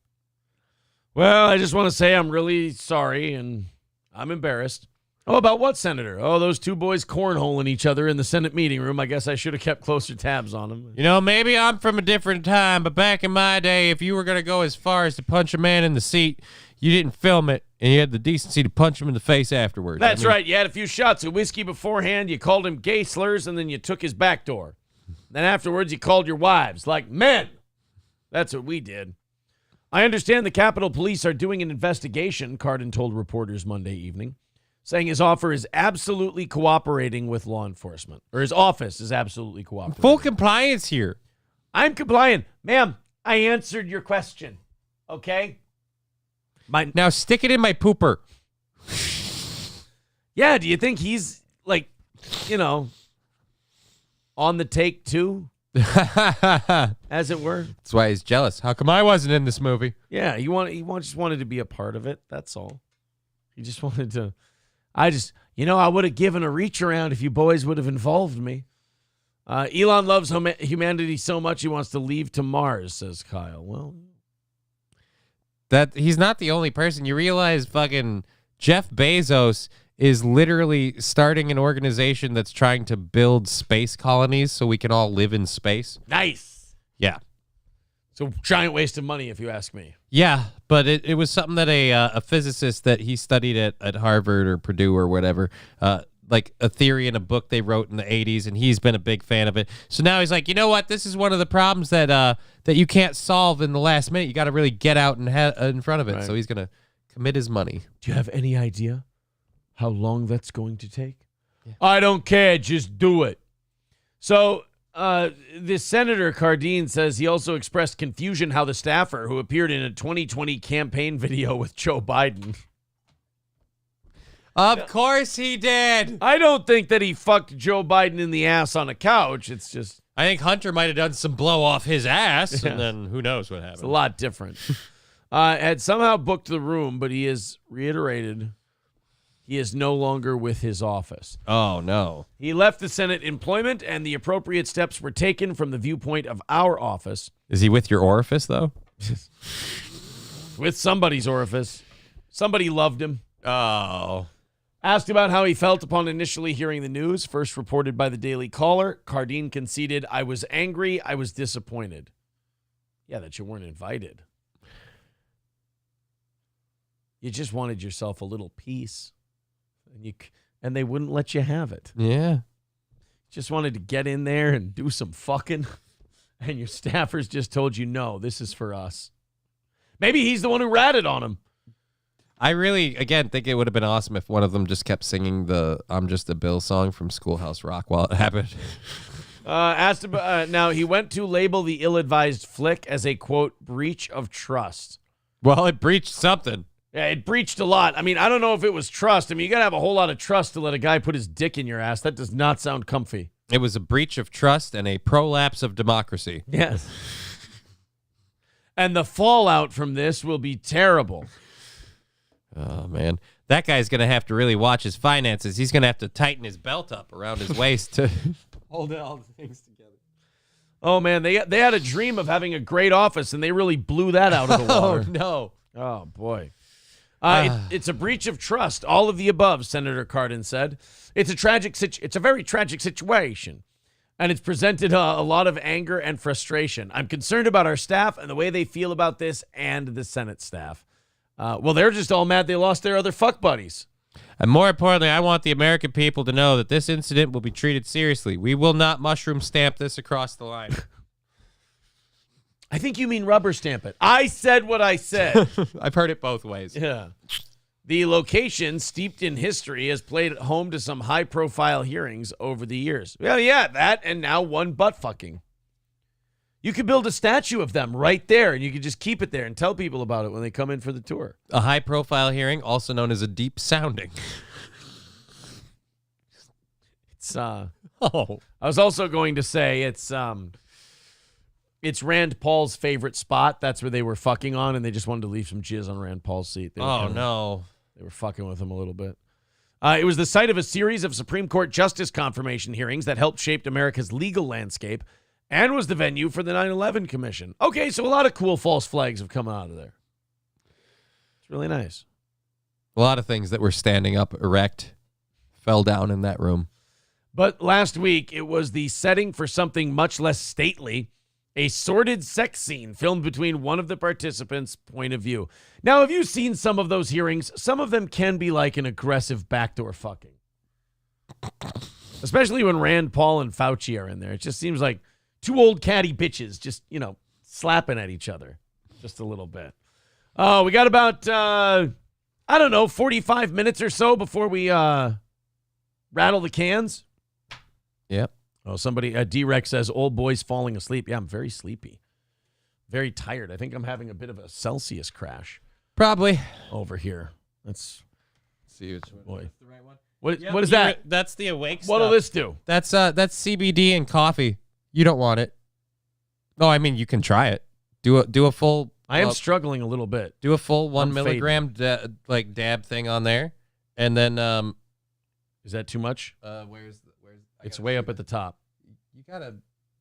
Well, I just want to say I'm really sorry and I'm embarrassed. Oh, about what, Senator? Oh, those two boys cornholing each other in the Senate meeting room. I guess I should have kept closer tabs on them. You know, maybe I'm from a different time, but back in my day, if you were going to go as far as to punch a man in the seat, you didn't film it, and you had the decency to punch him in the face afterwards. That's right. You had a few shots of whiskey beforehand. You called him gay slurs, and then you took his back door. Then afterwards, you called your wives like men. That's what we did. I understand the Capitol Police are doing an investigation, Cardin told reporters Monday evening, saying his offer is absolutely cooperating with law enforcement, or his office is absolutely cooperating. Full compliance here. I'm compliant. Ma'am, I answered your question. Okay? Now stick it in my pooper. Yeah, do you think he's, like, on the take, too? As it were? That's why he's jealous. How come I wasn't in this movie? Yeah, he just wanted to be a part of it. That's all. He just wanted to. I would have given a reach around if you boys would have involved me. Elon loves humanity so much he wants to leave to Mars, says Kyle. Well, that he's not the only person. You realize fucking Jeff Bezos is literally starting an organization that's trying to build space colonies so we can all live in space. Nice. Yeah. So giant waste of money, if you ask me. Yeah, but it was something that a physicist that he studied at Harvard or Purdue or whatever, like a theory in a book they wrote in the 80s, and he's been a big fan of it. So now he's like, you know what? This is one of the problems that that you can't solve in the last minute. You got to really get out and in front of it. Right. So he's going to commit his money. Do you have any idea how long that's going to take? Yeah. I don't care. Just do it. So this Senator Cardine says he also expressed confusion how the staffer who appeared in a 2020 campaign video with Joe Biden. Of course he did. I don't think that he fucked Joe Biden in the ass on a couch. It's just... I think Hunter might have done some blow off his ass, and then who knows what happened. It's a lot different. Had somehow booked the room, but he has reiterated he is no longer with his office. Oh, no. He left the Senate employment, and the appropriate steps were taken from the viewpoint of our office. Is he with your orifice, though? With somebody's orifice. Somebody loved him. Oh. Asked about how he felt upon initially hearing the news, first reported by the Daily Caller, Cardine conceded, I was angry, I was disappointed. Yeah, that you weren't invited. You just wanted yourself a little peace. And they wouldn't let you have it. Yeah. Just wanted to get in there and do some fucking, and your staffers just told you, no, this is for us. Maybe he's the one who ratted on him. I really, again, think it would have been awesome if one of them just kept singing the I'm Just a Bill song from Schoolhouse Rock while it happened. Asked about, now, he went to label the ill-advised flick as a, quote, breach of trust. Well, it breached something. Yeah, it breached a lot. I mean, I don't know if it was trust. I mean, you got to have a whole lot of trust to let a guy put his dick in your ass. That does not sound comfy. It was a breach of trust and a prolapse of democracy. Yes. And the fallout from this will be terrible. Oh, man. That guy's going to have to really watch his finances. He's going to have to tighten his belt up around his waist to hold all the things together. Oh, man. They had a dream of having a great office, and they really blew that out of the water. Oh, no. Oh, boy. It's a breach of trust. All of the above, Senator Cardin said. It's a very tragic situation, and it's presented a lot of anger and frustration. I'm concerned about our staff and the way they feel about this and the Senate staff. Well, they're just all mad they lost their other fuck buddies. And more importantly, I want the American people to know that this incident will be treated seriously. We will not mushroom stamp this across the line. I think you mean rubber stamp it. I said what I said. I've heard it both ways. Yeah. The location, steeped in history, has played home to some high-profile hearings over the years. Well, yeah, that and now one butt fucking. You could build a statue of them right there, and you could just keep it there and tell people about it when they come in for the tour. A high-profile hearing, also known as a deep sounding. It's I was also going to say it's Rand Paul's favorite spot. That's where they were fucking on, and they just wanted to leave some jizz on Rand Paul's seat. No. They were fucking with him a little bit. It was the site of a series of Supreme Court justice confirmation hearings that helped shape America's legal landscape and was the venue for the 9/11 Commission. Okay, so a lot of cool false flags have come out of there. It's really nice. A lot of things that were standing up erect fell down in that room. But last week, it was the setting for something much less stately, a sordid sex scene filmed between one of the participants' point of view. Now, have you seen some of those hearings? Some of them can be like an aggressive backdoor fucking. Especially when Rand Paul and Fauci are in there. It just seems like two old catty bitches just, slapping at each other just a little bit. Oh, we got about, 45 minutes or so before we rattle the cans. Yep. Oh, somebody, D-Rex says, old boy's falling asleep. Yeah, I'm very sleepy. Very tired. I think I'm having a bit of a Celsius crash. Probably. Over here. Let's see which one. Boy. The right one? What is that? That's the awake stuff. What'll this do? That's CBD and coffee. You don't want it. No, I mean you can try it. Do a full. I am struggling a little bit. Do a full 1 milligram dab thing on there, and then is that too much? Where's it's way up at the top. You gotta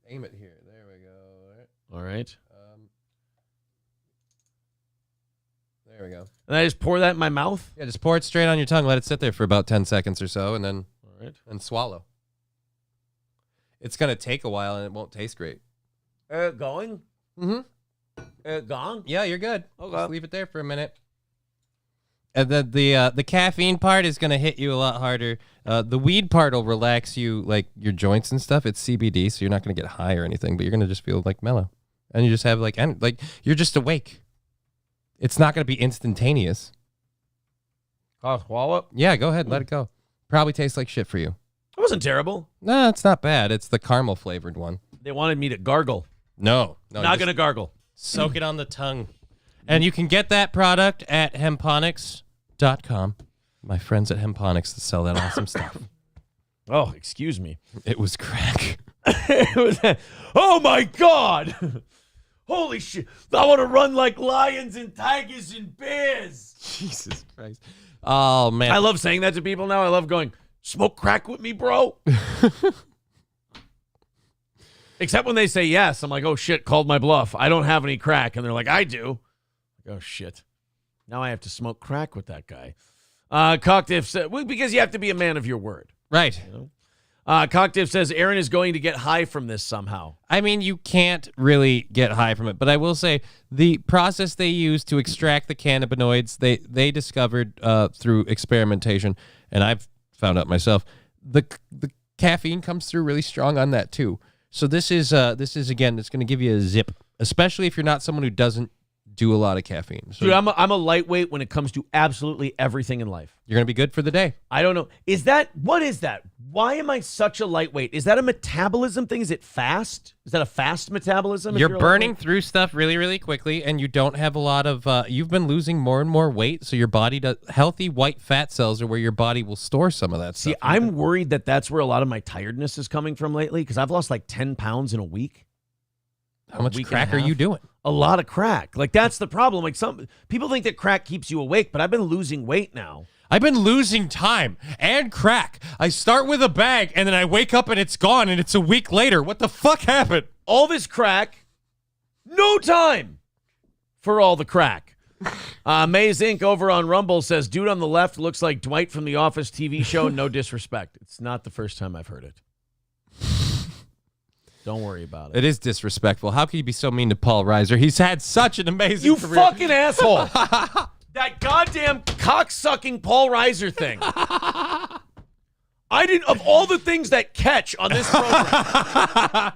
aim it here. There we go. All right. There we go. And I just pour that in my mouth? Yeah, just pour it straight on your tongue. Let it sit there for about 10 seconds or so, and then swallow. It's gonna take a while, and it won't taste great. Going? Mm-hmm. Gone? Yeah, you're good. Okay. Just leave it there for a minute. And then the caffeine part is gonna hit you a lot harder. The weed part will relax you, like your joints and stuff. It's CBD, so you're not gonna get high or anything, but you're gonna just feel like mellow, and you just have like you're just awake. It's not gonna be instantaneous. Oh, swallow it? Yeah, go ahead, let it go. Probably tastes like shit for you. It wasn't terrible. No, it's not bad. It's the caramel flavored one. They wanted me to gargle. No, Not gonna gargle. Soak it on the tongue. And you can get that product at hemponics.com. My friends at Hemponics that sell that awesome stuff. Oh, excuse me. It was crack. It was, oh my God! Holy shit! I want to run like lions and tigers and bears. Jesus Christ! Oh man, I love saying that to people now. I love going, smoke crack with me, bro. Except when they say yes, I'm like, oh shit, called my bluff. I don't have any crack, and they're like, I do. Like, oh shit! Now I have to smoke crack with that guy. Cocktiff said, well, because you have to be a man of your word, right? You know? Cocktiff says Aaron is going to get high from this somehow. I mean, you can't really get high from it, but I will say the process they use to extract the cannabinoids, they discovered through experimentation, and I've found out myself, the caffeine comes through really strong on that too. So this is again, it's going to give you a zip, especially if you're not someone who doesn't do a lot of caffeine. So Dude, I'm a lightweight when it comes to absolutely everything in life. You're going to be good for the day. I don't know. What is that? Why am I such a lightweight? Is that a metabolism thing? Is it fast? Is that a fast metabolism? You're burning through stuff really, really quickly, and you don't have a lot of, you've been losing more and more weight, so your body does, healthy white fat cells are where your body will store some of that stuff. See, I'm worried that that's where a lot of my tiredness is coming from lately, because I've lost like 10 pounds in a week. How much crack are you doing? A lot of crack. Like, that's the problem. Like, some people think that crack keeps you awake, but I've been losing weight now. I've been losing time and crack. I start with a bag, and then I wake up and it's gone, and it's a week later. What the fuck happened? All this crack, no time for all the crack. Maze Inc. over on Rumble says, dude on the left looks like Dwight from the Office TV show. No disrespect. It's not the first time I've heard it. Don't worry about it. It is disrespectful. How can you be so mean to Paul Reiser? He's had such an amazing career. You fucking asshole. That goddamn cock-sucking Paul Reiser thing. I didn't, of all the things that catch on this program,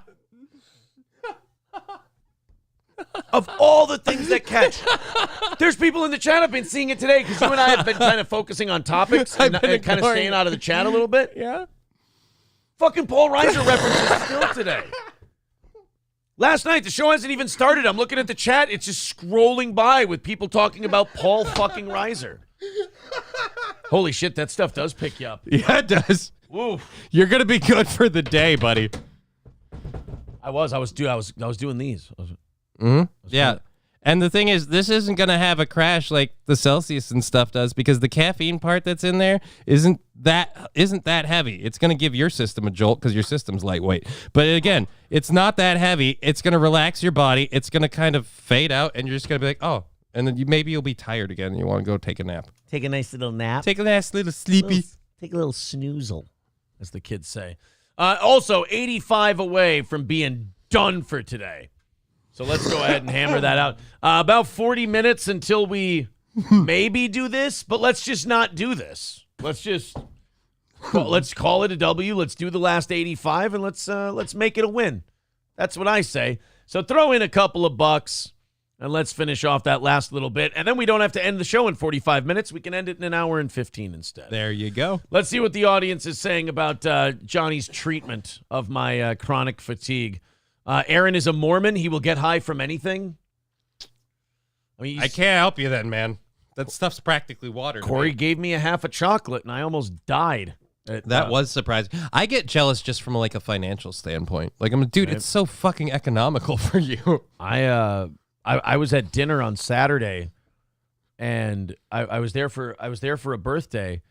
of all the things that catch, there's people in the chat. I've been seeing it today because you and I have been kind of focusing on topics and kind of staying out of the chat a little bit. Yeah. Fucking Paul Reiser references still today. Last night, the show hasn't even started. I'm looking at the chat. It's just scrolling by with people talking about Paul fucking Reiser. Holy shit, that stuff does pick you up. Yeah, it does. Woo. You're going to be good for the day, buddy. I was doing these. Yeah. And the thing is, this isn't going to have a crash like the Celsius and stuff does because the caffeine part that's in there isn't that heavy. It's going to give your system a jolt because your system's lightweight. But again, it's not that heavy. It's going to relax your body. It's going to kind of fade out, and you're just going to be like, oh. And then maybe you'll be tired again, and you want to go take a nap. Take a nice little nap. Take a nice little sleepy. Take a little snoozle, as the kids say. Also, 85 away from being done for today. So let's go ahead and hammer that out. About 40 minutes until we maybe do this, but let's just not do this. Let's call it a W. Let's do the last 85, and let's make it a win. That's what I say. So throw in a couple of bucks, and let's finish off that last little bit. And then we don't have to end the show in 45 minutes. We can end it in an hour and 15 instead. There you go. Let's see what the audience is saying about Johnny's treatment of my chronic fatigue. Aaron is a Mormon. He will get high from anything. I mean, I can't help you then, man. That stuff's practically water. Corey gave me a half a chocolate, and I almost died. That was surprising. I get jealous just from like a financial standpoint. Like, I'm dude, it's so fucking economical for you. I was at dinner on Saturday, and I was there for a birthday,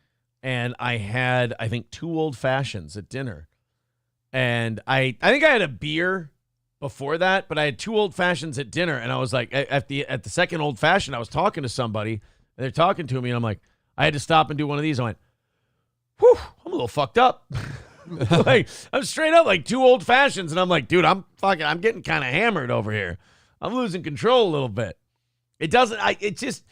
and I had, I think, 2 old fashions at dinner, and I think I had a beer before that, but I had 2 old fashions at dinner, and I was like, at the second old fashioned, I was talking to somebody, and they're talking to me, and I'm like, I had to stop and do one of these. I went, whew, I'm a little fucked up. Like, I'm straight up like 2 old fashions, and I'm like, dude, I'm getting kind of hammered over here. I'm losing control a little bit. It's just,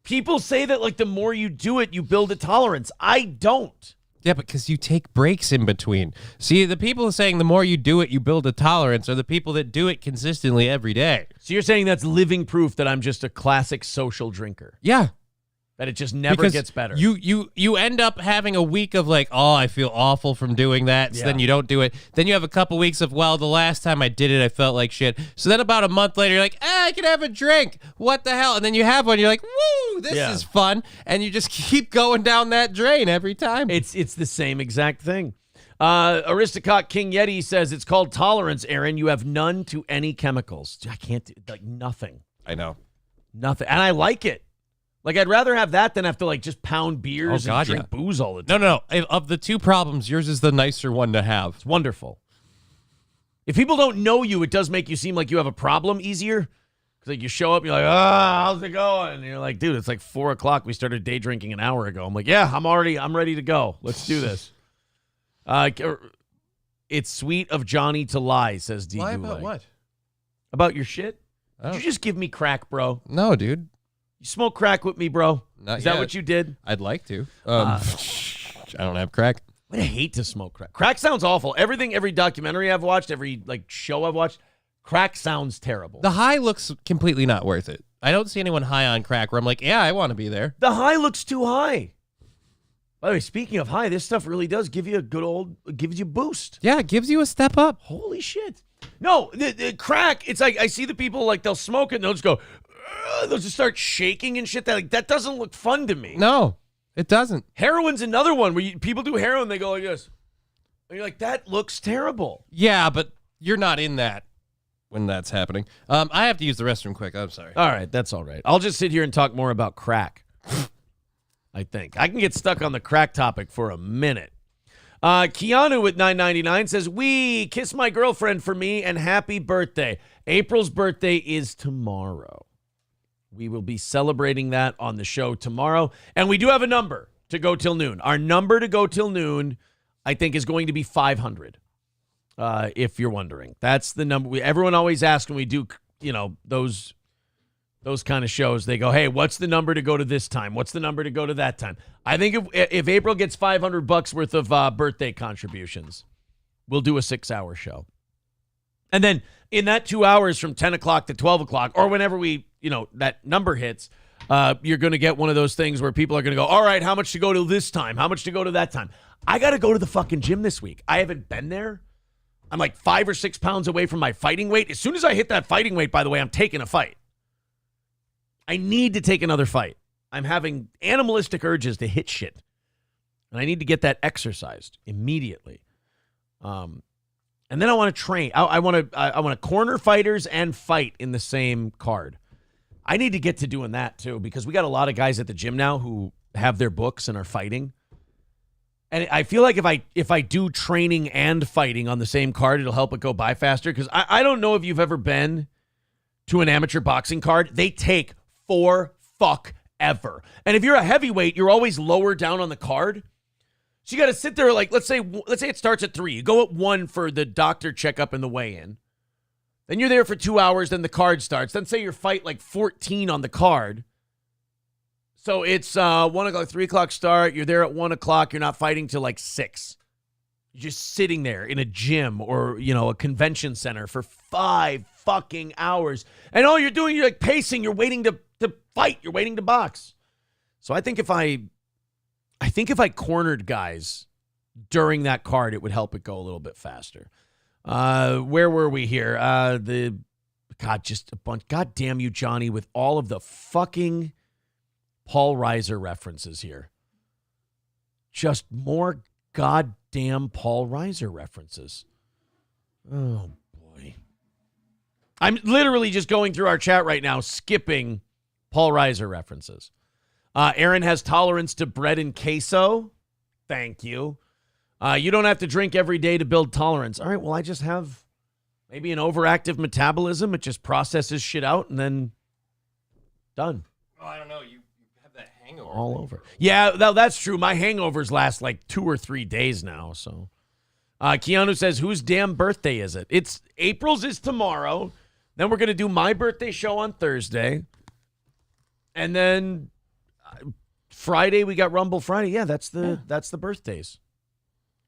people say that like the more you do it, you build a tolerance. I don't. Yeah, because you take breaks in between. See, the people saying the more you do it, you build a tolerance are the people that do it consistently every day. So you're saying that's living proof that I'm just a classic social drinker. Yeah. That it just never Because gets better. You end up having a week of like, oh, I feel awful from doing that. So then you don't do it. Then you have a couple weeks of, well, the last time I did it, I felt like shit. So then about a month later, you're like, I can have a drink. What the hell? And then you have one. You're like, woo, this is fun. And you just keep going down that drain every time. It's the same exact thing. Aristocrat King Yeti says it's called tolerance, Aaron. You have none to any chemicals. I can't do, like, nothing. I know. Nothing. And I like it. Like, I'd rather have that than have to, like, just pound beers and drink booze all the time. No. Of the 2 problems, yours is the nicer one to have. It's wonderful. If people don't know you, it does make you seem like you have a problem easier. Because, like, you show up, you're like, how's it going? And you're like, dude, it's like 4 o'clock. We started day drinking an hour ago. I'm like, yeah, I'm ready to go. Let's do this. It's sweet of Johnny to lie, says D. Lie about what? About your shit? Did you just give me crack, bro? No, dude. You smoke crack with me, bro? Not Is yet. that what you did? I'd like to. I don't have crack. I hate to smoke crack. Crack sounds awful. Every documentary I've watched, every like show I've watched, crack sounds terrible. The high looks completely not worth it. I don't see anyone high on crack where I'm like, yeah, I want to be there. The high looks too high. By the way, speaking of high, this stuff really does give you gives you a boost. Yeah, it gives you a step up. Holy shit. No, the crack, it's like I see the people like they'll smoke it and they'll just go, they'll just start shaking and shit. That doesn't look fun to me. No, it doesn't. Heroin's another one where people do heroin, they go like this. And you're like, that looks terrible. Yeah, but you're not in that when that's happening. I have to use the restroom quick. I'm sorry. All right, that's all right. I'll just sit here and talk more about crack. I think. I can get stuck on the crack topic for a minute. Keanu with $9.99 says, we kiss my girlfriend for me and happy birthday. April's birthday is tomorrow. We will be celebrating that on the show tomorrow. And we do have a number to go till noon. Our number to go till noon, I think, is going to be 500, if you're wondering. That's the number. Everyone always asks when we do, those kind of shows. They go, hey, what's the number to go to this time? What's the number to go to that time? I think if April gets $500 worth of birthday contributions, we'll do a 6-hour show. And then in that 2 hours from 10 o'clock to 12 o'clock, or whenever that number hits, you're going to get one of those things where people are going to go, all right, how much to go to this time? How much to go to that time? I got to go to the fucking gym this week. I haven't been there. I'm like 5 or 6 pounds away from my fighting weight. As soon as I hit that fighting weight, by the way, I'm taking a fight. I need to take another fight. I'm having animalistic urges to hit shit. And I need to get that exercised immediately. And then I want to train. I want to corner fighters and fight in the same card. I need to get to doing that too, because we got a lot of guys at the gym now who have their books and are fighting. And I feel like if I do training and fighting on the same card, it'll help it go by faster. Because I don't know if you've ever been to an amateur boxing card. They take forever. And if you're a heavyweight, you're always lower down on the card. So you got to sit there like, let's say it starts at 3. You go at 1 for the doctor checkup and the weigh-in. Then you're there for 2 hours, then the card starts. Then say your fight like 14 on the card. So it's 1 o'clock, 3 o'clock start. You're there at 1 o'clock. You're not fighting till like 6. You're just sitting there in a gym or, a convention center for 5 fucking hours. And all you're doing, you're like pacing. You're waiting to fight. You're waiting to box. So I think if I cornered guys during that card, it would help it go a little bit faster. Where were we here? Just a bunch. God damn you, Johnny, with all of the fucking Paul Reiser references here. Just more goddamn Paul Reiser references. Oh, boy. I'm literally just going through our chat right now, skipping Paul Reiser references. Aaron has tolerance to bread and queso. Thank you. You don't have to drink every day to build tolerance. All right, well, I just have maybe an overactive metabolism. It just processes shit out and then done. Oh, I don't know. You have that hangover. All over. Yeah, that's true. My hangovers last like 2 or 3 days now. So, Keanu says, whose damn birthday is it? It's April's is tomorrow. Then we're going to do my birthday show on Thursday. And then Friday, we got Rumble Friday. Yeah, that's the birthdays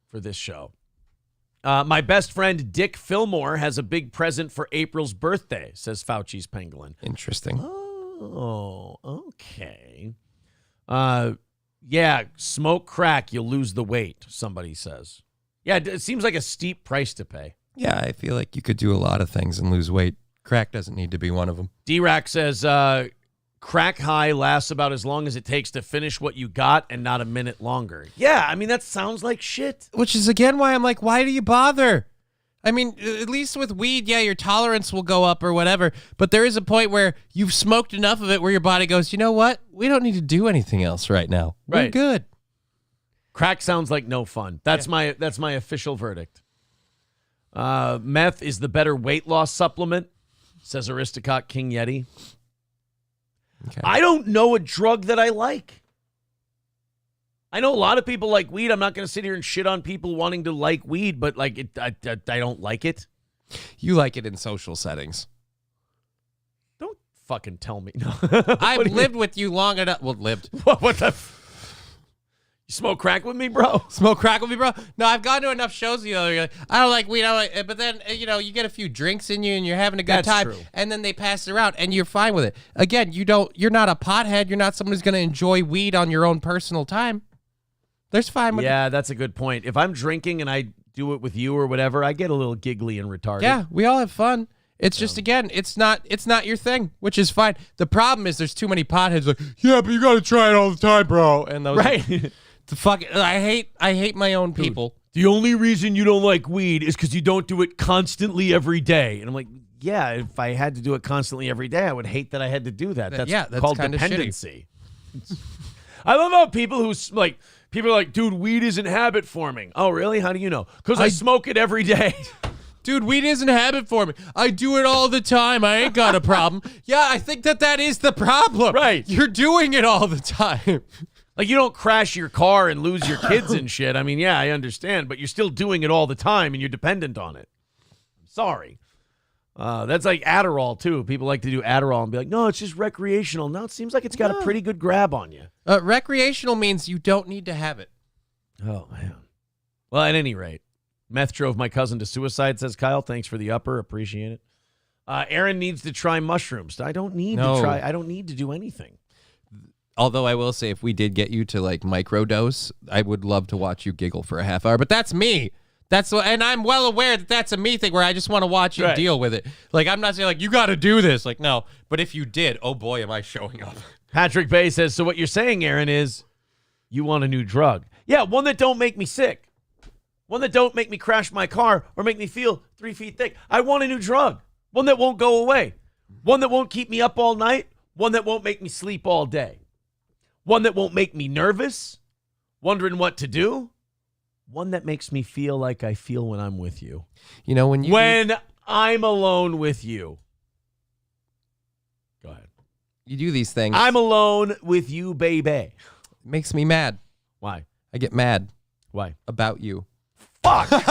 for this show. My best friend, Dick Fillmore, has a big present for April's birthday, says Fauci's Pangolin. Interesting. Oh, okay. Yeah, smoke crack, you'll lose the weight, somebody says. Yeah, it seems like a steep price to pay. Yeah, I feel like you could do a lot of things and lose weight. Crack doesn't need to be one of them. D-Rack says, crack high lasts about as long as it takes to finish what you got and not a minute longer. Yeah, I mean, that sounds like shit. Which is, again, why I'm like, why do you bother? I mean, at least with weed, yeah, your tolerance will go up or whatever. But there is a point where you've smoked enough of it where your body goes, you know what? We don't need to do anything else right now. We're Right. good. Crack sounds like no fun. That's my official verdict. Meth is the better weight loss supplement, says Aristocrat King Yeti. Okay. I don't know a drug that I like. I know a lot of people like weed. I'm not going to sit here and shit on people wanting to like weed, but like I don't like it. You like it in social settings. Don't fucking tell me. No. I've lived with you long enough. Well, lived. What the? You smoke crack with me, bro? Smoke crack with me, bro? No, I've gone to enough shows, you're like, I don't like weed. But then, you get a few drinks in you and you're having a good That's time. true. And then they pass it around and you're fine with it. Again, you're not a pothead. You're not someone who's going to enjoy weed on your own personal time. There's fine with Yeah, that's a good point. If I'm drinking and I do it with you or whatever, I get a little giggly and retarded. Yeah, we all have fun. It's just, again, it's not your thing, which is fine. The problem is there's too many potheads like, yeah, but you got to try it all the time, bro. And those Right. I hate my own people. The only reason you don't like weed is because you don't do it constantly every day. And I'm like, yeah, if I had to do it constantly every day, I would hate that I had to do that. That's called kinda dependency. I love how people are like, dude, weed isn't habit forming. Oh, really? How do you know? Because I smoke it every day. Dude, weed isn't habit forming. I do it all the time. I ain't got a problem. Yeah, I think that is the problem. Right. You're doing it all the time. Like, you don't crash your car and lose your kids and shit. I mean, yeah, I understand, but you're still doing it all the time and you're dependent on it. I'm sorry. That's like Adderall, too. People like to do Adderall and be like, no, it's just recreational. No, it seems like it's got a pretty good grab on you. Recreational means you don't need to have it. Oh, man. Well, at any rate, meth drove my cousin to suicide, says Kyle. Thanks for the upper. Appreciate it. Aaron needs to try mushrooms. I don't need to do anything. Although I will say, if we did get you to like microdose, I would love to watch you giggle for a half hour. But that's me. And I'm well aware that that's a me thing where I just want to watch you deal with it. Like, I'm not saying like, you got to do this. Like, no. But if you did, oh boy, am I showing up. Patrick Bay says, so what you're saying, Aaron, is you want a new drug. Yeah, one that don't make me sick. One that don't make me crash my car or make me feel 3 feet thick. I want a new drug. One that won't go away. One that won't keep me up all night. One that won't make me sleep all day. One that won't make me nervous, wondering what to do. One that makes me feel like I feel when I'm with you. You know, when I'm alone with you. Go ahead. You do these things. I'm alone with you, baby. It makes me mad. Why? I get mad. Why? About you. Fuck. Fuck.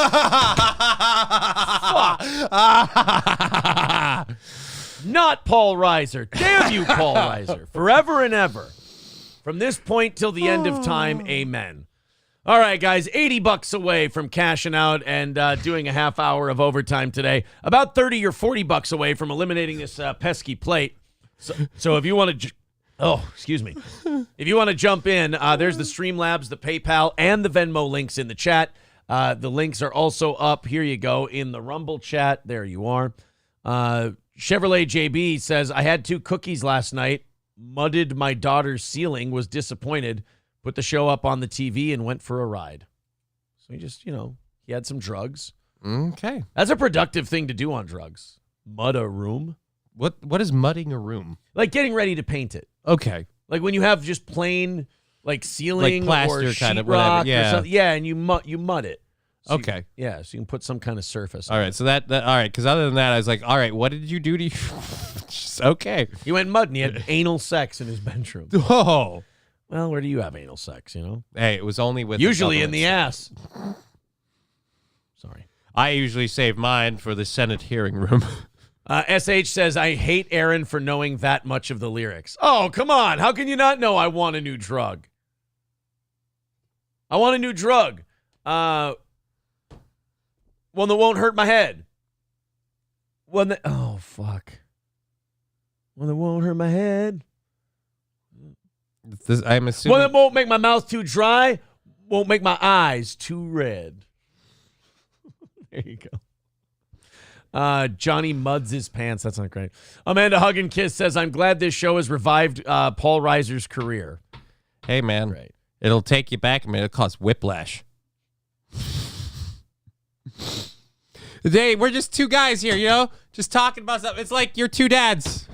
Not Paul Reiser. Damn you, Paul Reiser. Forever and ever. From this point till the end of time, amen. All right, guys, $80 away from cashing out and doing a half hour of overtime today. About $30 or $40 away from eliminating this pesky plate. So if you want to... excuse me. If you want to jump in, there's the Streamlabs, the PayPal, and the Venmo links in the chat. The links are also up. Here you go in the Rumble chat. There you are. Chevrolet JB says, I had 2 cookies last night. mudded my daughter's ceiling, was disappointed, put the show up on the TV, and went for a ride. So he just, he had some drugs. Okay. That's a productive thing to do on drugs. Mud a room. What is mudding a room? Like getting ready to paint it. Okay. Like when you have just plain ceiling like plaster or kind of sheetrock whatever. Yeah. or something. Yeah, and you mud it. So Okay. so you can put some kind of surface. All right. So that all right. Because other than that, I was like, all right, what did you do to you? Just, okay. He went mud and he had anal sex in his bedroom. Oh. Well, where do you have anal sex? Hey, it was only with usually in the ass. Sorry. I usually save mine for the Senate hearing room. SH says, I hate Aaron for knowing that much of the lyrics. Oh, come on. How can you not know I want a new drug? I want a new drug. One that won't hurt my head. Oh, fuck. One that won't hurt my head. I'm assuming. One that won't make my mouth too dry, won't make my eyes too red. There you go. Johnny muds his pants. That's not great. Amanda Hug and Kiss says, I'm glad this show has revived Paul Reiser's career. Hey, man. Right. It'll take you back. I mean, it'll cause whiplash. Hey, we're just two guys here, just talking about stuff. It's like you're two dads.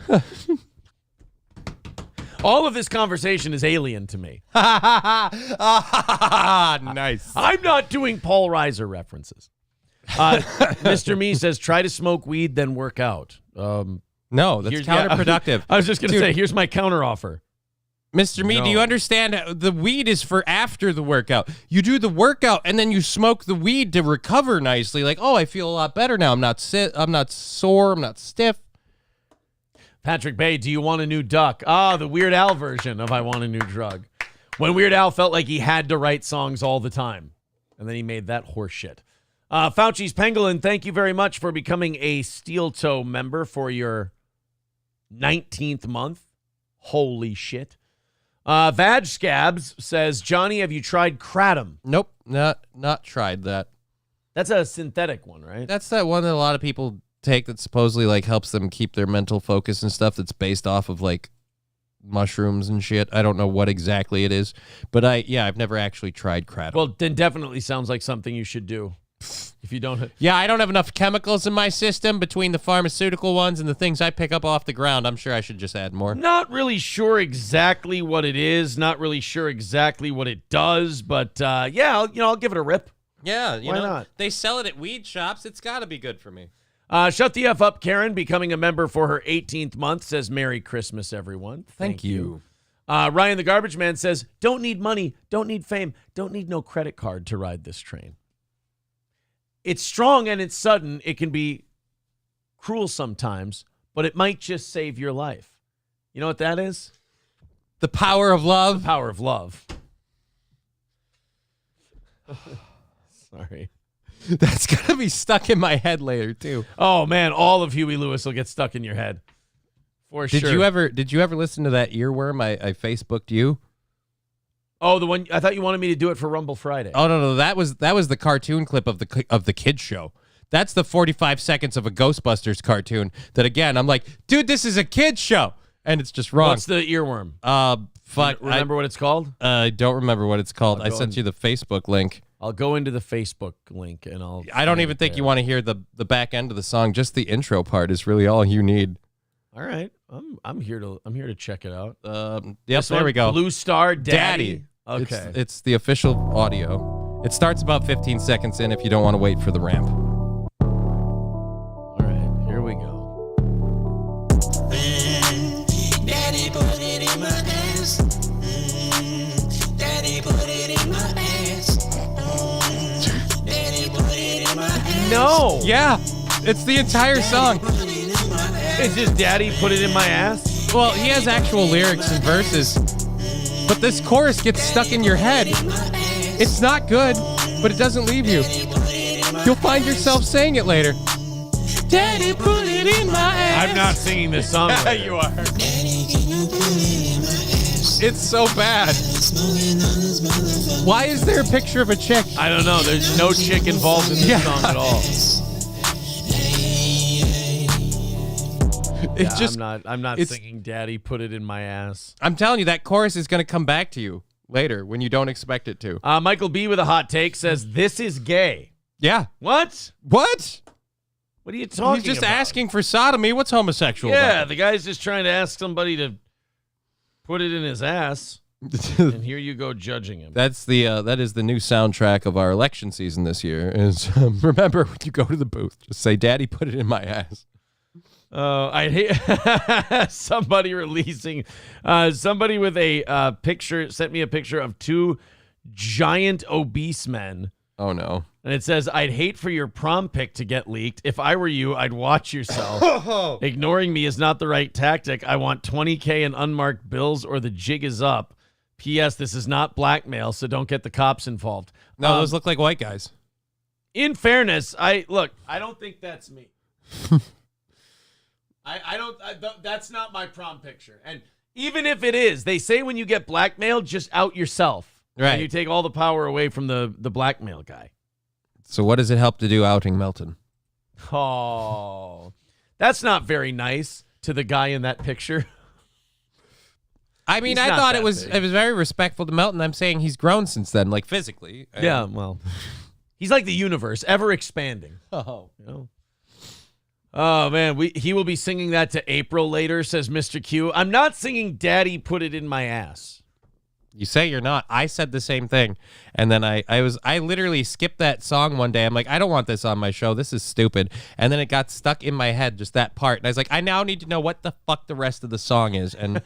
All of this conversation is alien to me. Nice. I'm not doing Paul Reiser references. Mr. Me says, try to smoke weed, then work out. No, that's counterproductive. I was just going to say, here's my counteroffer. Mr. Me, do you understand? The weed is for after the workout. You do the workout, and then you smoke the weed to recover nicely. Like, oh, I feel a lot better now. I'm not sore. I'm not stiff. Patrick Bay, do you want a new duck? The Weird Al version of I Want a New Drug. When Weird Al felt like he had to write songs all the time. And then he made that horse shit. Fauci's Pangolin, thank you very much for becoming a Steel Toe member for your 19th month. Holy shit. Vag Scabs says, Johnny, have you tried Kratom? Nope, not tried that. That's a synthetic one, right? That's that one that a lot of people take that supposedly like helps them keep their mental focus and stuff, that's based off of like mushrooms and shit. I don't know what exactly it is, but I've never actually tried Kratom. Well, then definitely sounds like something you should do. If you don't... Yeah, I don't have enough chemicals in my system between the pharmaceutical ones and the things I pick up off the ground. I'm sure I should just add more. Not really sure exactly what it is. Not really sure exactly what it does. But, I'll give it a rip. Yeah, Why not? They sell it at weed shops. It's got to be good for me. Shut the F up, Karen, becoming a member for her 18th month, says Merry Christmas, everyone. Thank you. Ryan the Garbage Man says, don't need money, don't need fame, don't need no credit card to ride this train. It's strong and it's sudden. It can be cruel sometimes, but it might just save your life. You know what that is? The power of love. The power of love. Sorry. That's going to be stuck in my head later, too. Oh, man. All of Huey Lewis will get stuck in your head. For sure. Did you ever listen to that earworm I Facebooked you? Oh, the one I thought you wanted me to do it for Rumble Friday. Oh no, that was the cartoon clip of the kids show. That's the 45 seconds of a Ghostbusters cartoon that, again, I'm like, dude, this is a kids show, and it's just wrong. What's the earworm? Fuck. Remember what it's called? I don't remember what it's called. I sent you the Facebook link. I'll go into the Facebook link and I'll. I don't even think you want to hear the back end of the song. Just the intro part is really all you need. All right, I'm here to check it out. Yep, there we go. Blue Star Daddy. Okay, it's the official audio. It starts about 15 seconds in if you don't want to wait for the ramp. All right, here we go. Daddy put it in my ass. Daddy put it in my ass. Daddy put it in my ass. No. Yeah, it's the entire song. It's just Daddy put it in my ass. Well, he has actual lyrics and verses, but this chorus gets stuck in your head. It's not good, but it doesn't leave you. You'll find yourself saying it later. Daddy put it in my ass. I'm not singing this song. Yeah, you are. It's so bad. Why is there a picture of a chick? I don't know. There's no chick involved in this song at all. It's just I'm not singing Daddy Put It in My Ass. I'm telling you, that chorus is going to come back to you later when you don't expect it to. Michael B. with a hot take says, this is gay. Yeah. What? What? What are you talking about? He's just asking for sodomy. What's homosexual about Yeah, it? the guy's just trying to ask somebody to put it in his ass. And here you go judging him. That is the new soundtrack of our election season this year. Is remember when you go to the booth, just say, "Daddy, put it in my ass." I hate somebody releasing. Somebody with a picture sent me a picture of two giant obese men. Oh no! And it says, "I'd hate for your prom pic to get leaked. If I were you, I'd watch yourself. Ignoring me is not the right tactic. I want $20K in unmarked bills, or the jig is up. P.S. This is not blackmail, so don't get the cops involved." No, those look like white guys. In fairness, I don't think that's me. That's not my prom picture. And even if it is, they say when you get blackmailed, just out yourself. Right. And you take all the power away from the blackmail guy. So what does it help to do outing Melton? Oh, that's not very nice to the guy in that picture. I mean, He's I not thought that it was big. very respectful to Melton. I'm saying he's grown since then, like physically. Yeah, well, he's like the universe, ever expanding. Oh. You know? Oh, man, he will be singing that to April later, says Mr. Q. I'm not singing Daddy Put It in My Ass. You say you're not. I said the same thing. And then I literally skipped that song one day. I'm like, I don't want this on my show. This is stupid. And then it got stuck in my head, just that part. And I was like, I now need to know what the fuck the rest of the song is. And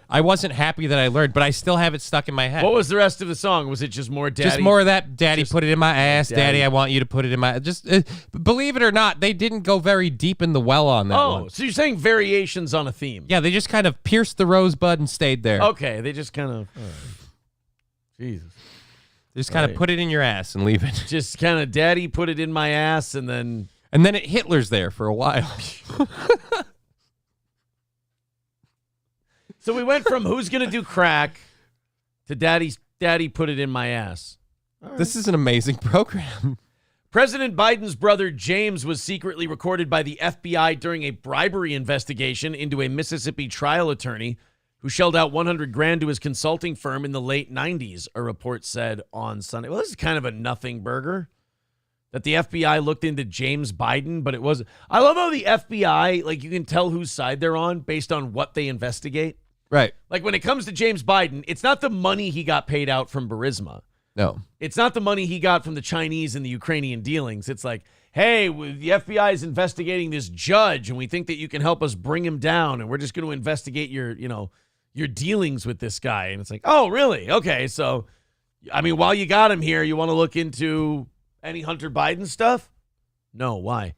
I wasn't happy that I learned, but I still have it stuck in my head. What was the rest of the song? Was it just more Daddy? Just more of that, Daddy, put it in my ass. Daddy. Daddy, I want you to put it in my... Just believe it or not, they didn't go very deep in the well on that one. Oh, so you're saying variations on a theme. Yeah, they just kind of pierced the rosebud and stayed there. Okay, they just kind of... Jesus. Just kind of put it in your ass and leave it. Just kind of Daddy Put It in My Ass, and then... And then Hitler's there for a while. So we went from who's going to do crack to Daddy Put It in My Ass. This is an amazing program. President Biden's brother James was secretly recorded by the FBI during a bribery investigation into a Mississippi trial attorney who shelled out $100,000 to his consulting firm in the late 90s, a report said on Sunday. Well, this is kind of a nothing burger that the FBI looked into James Biden, but it was... I love how the FBI, like, you can tell whose side they're on based on what they investigate. Right. Like, when it comes to James Biden, it's not the money he got paid out from Burisma. No. It's not the money he got from the Chinese and the Ukrainian dealings. It's like, hey, the FBI is investigating this judge, and we think that you can help us bring him down, and we're just going to investigate your dealings with this guy. And it's like, oh, really? Okay, so, I mean, while you got him here, you want to look into any Hunter Biden stuff? No, why?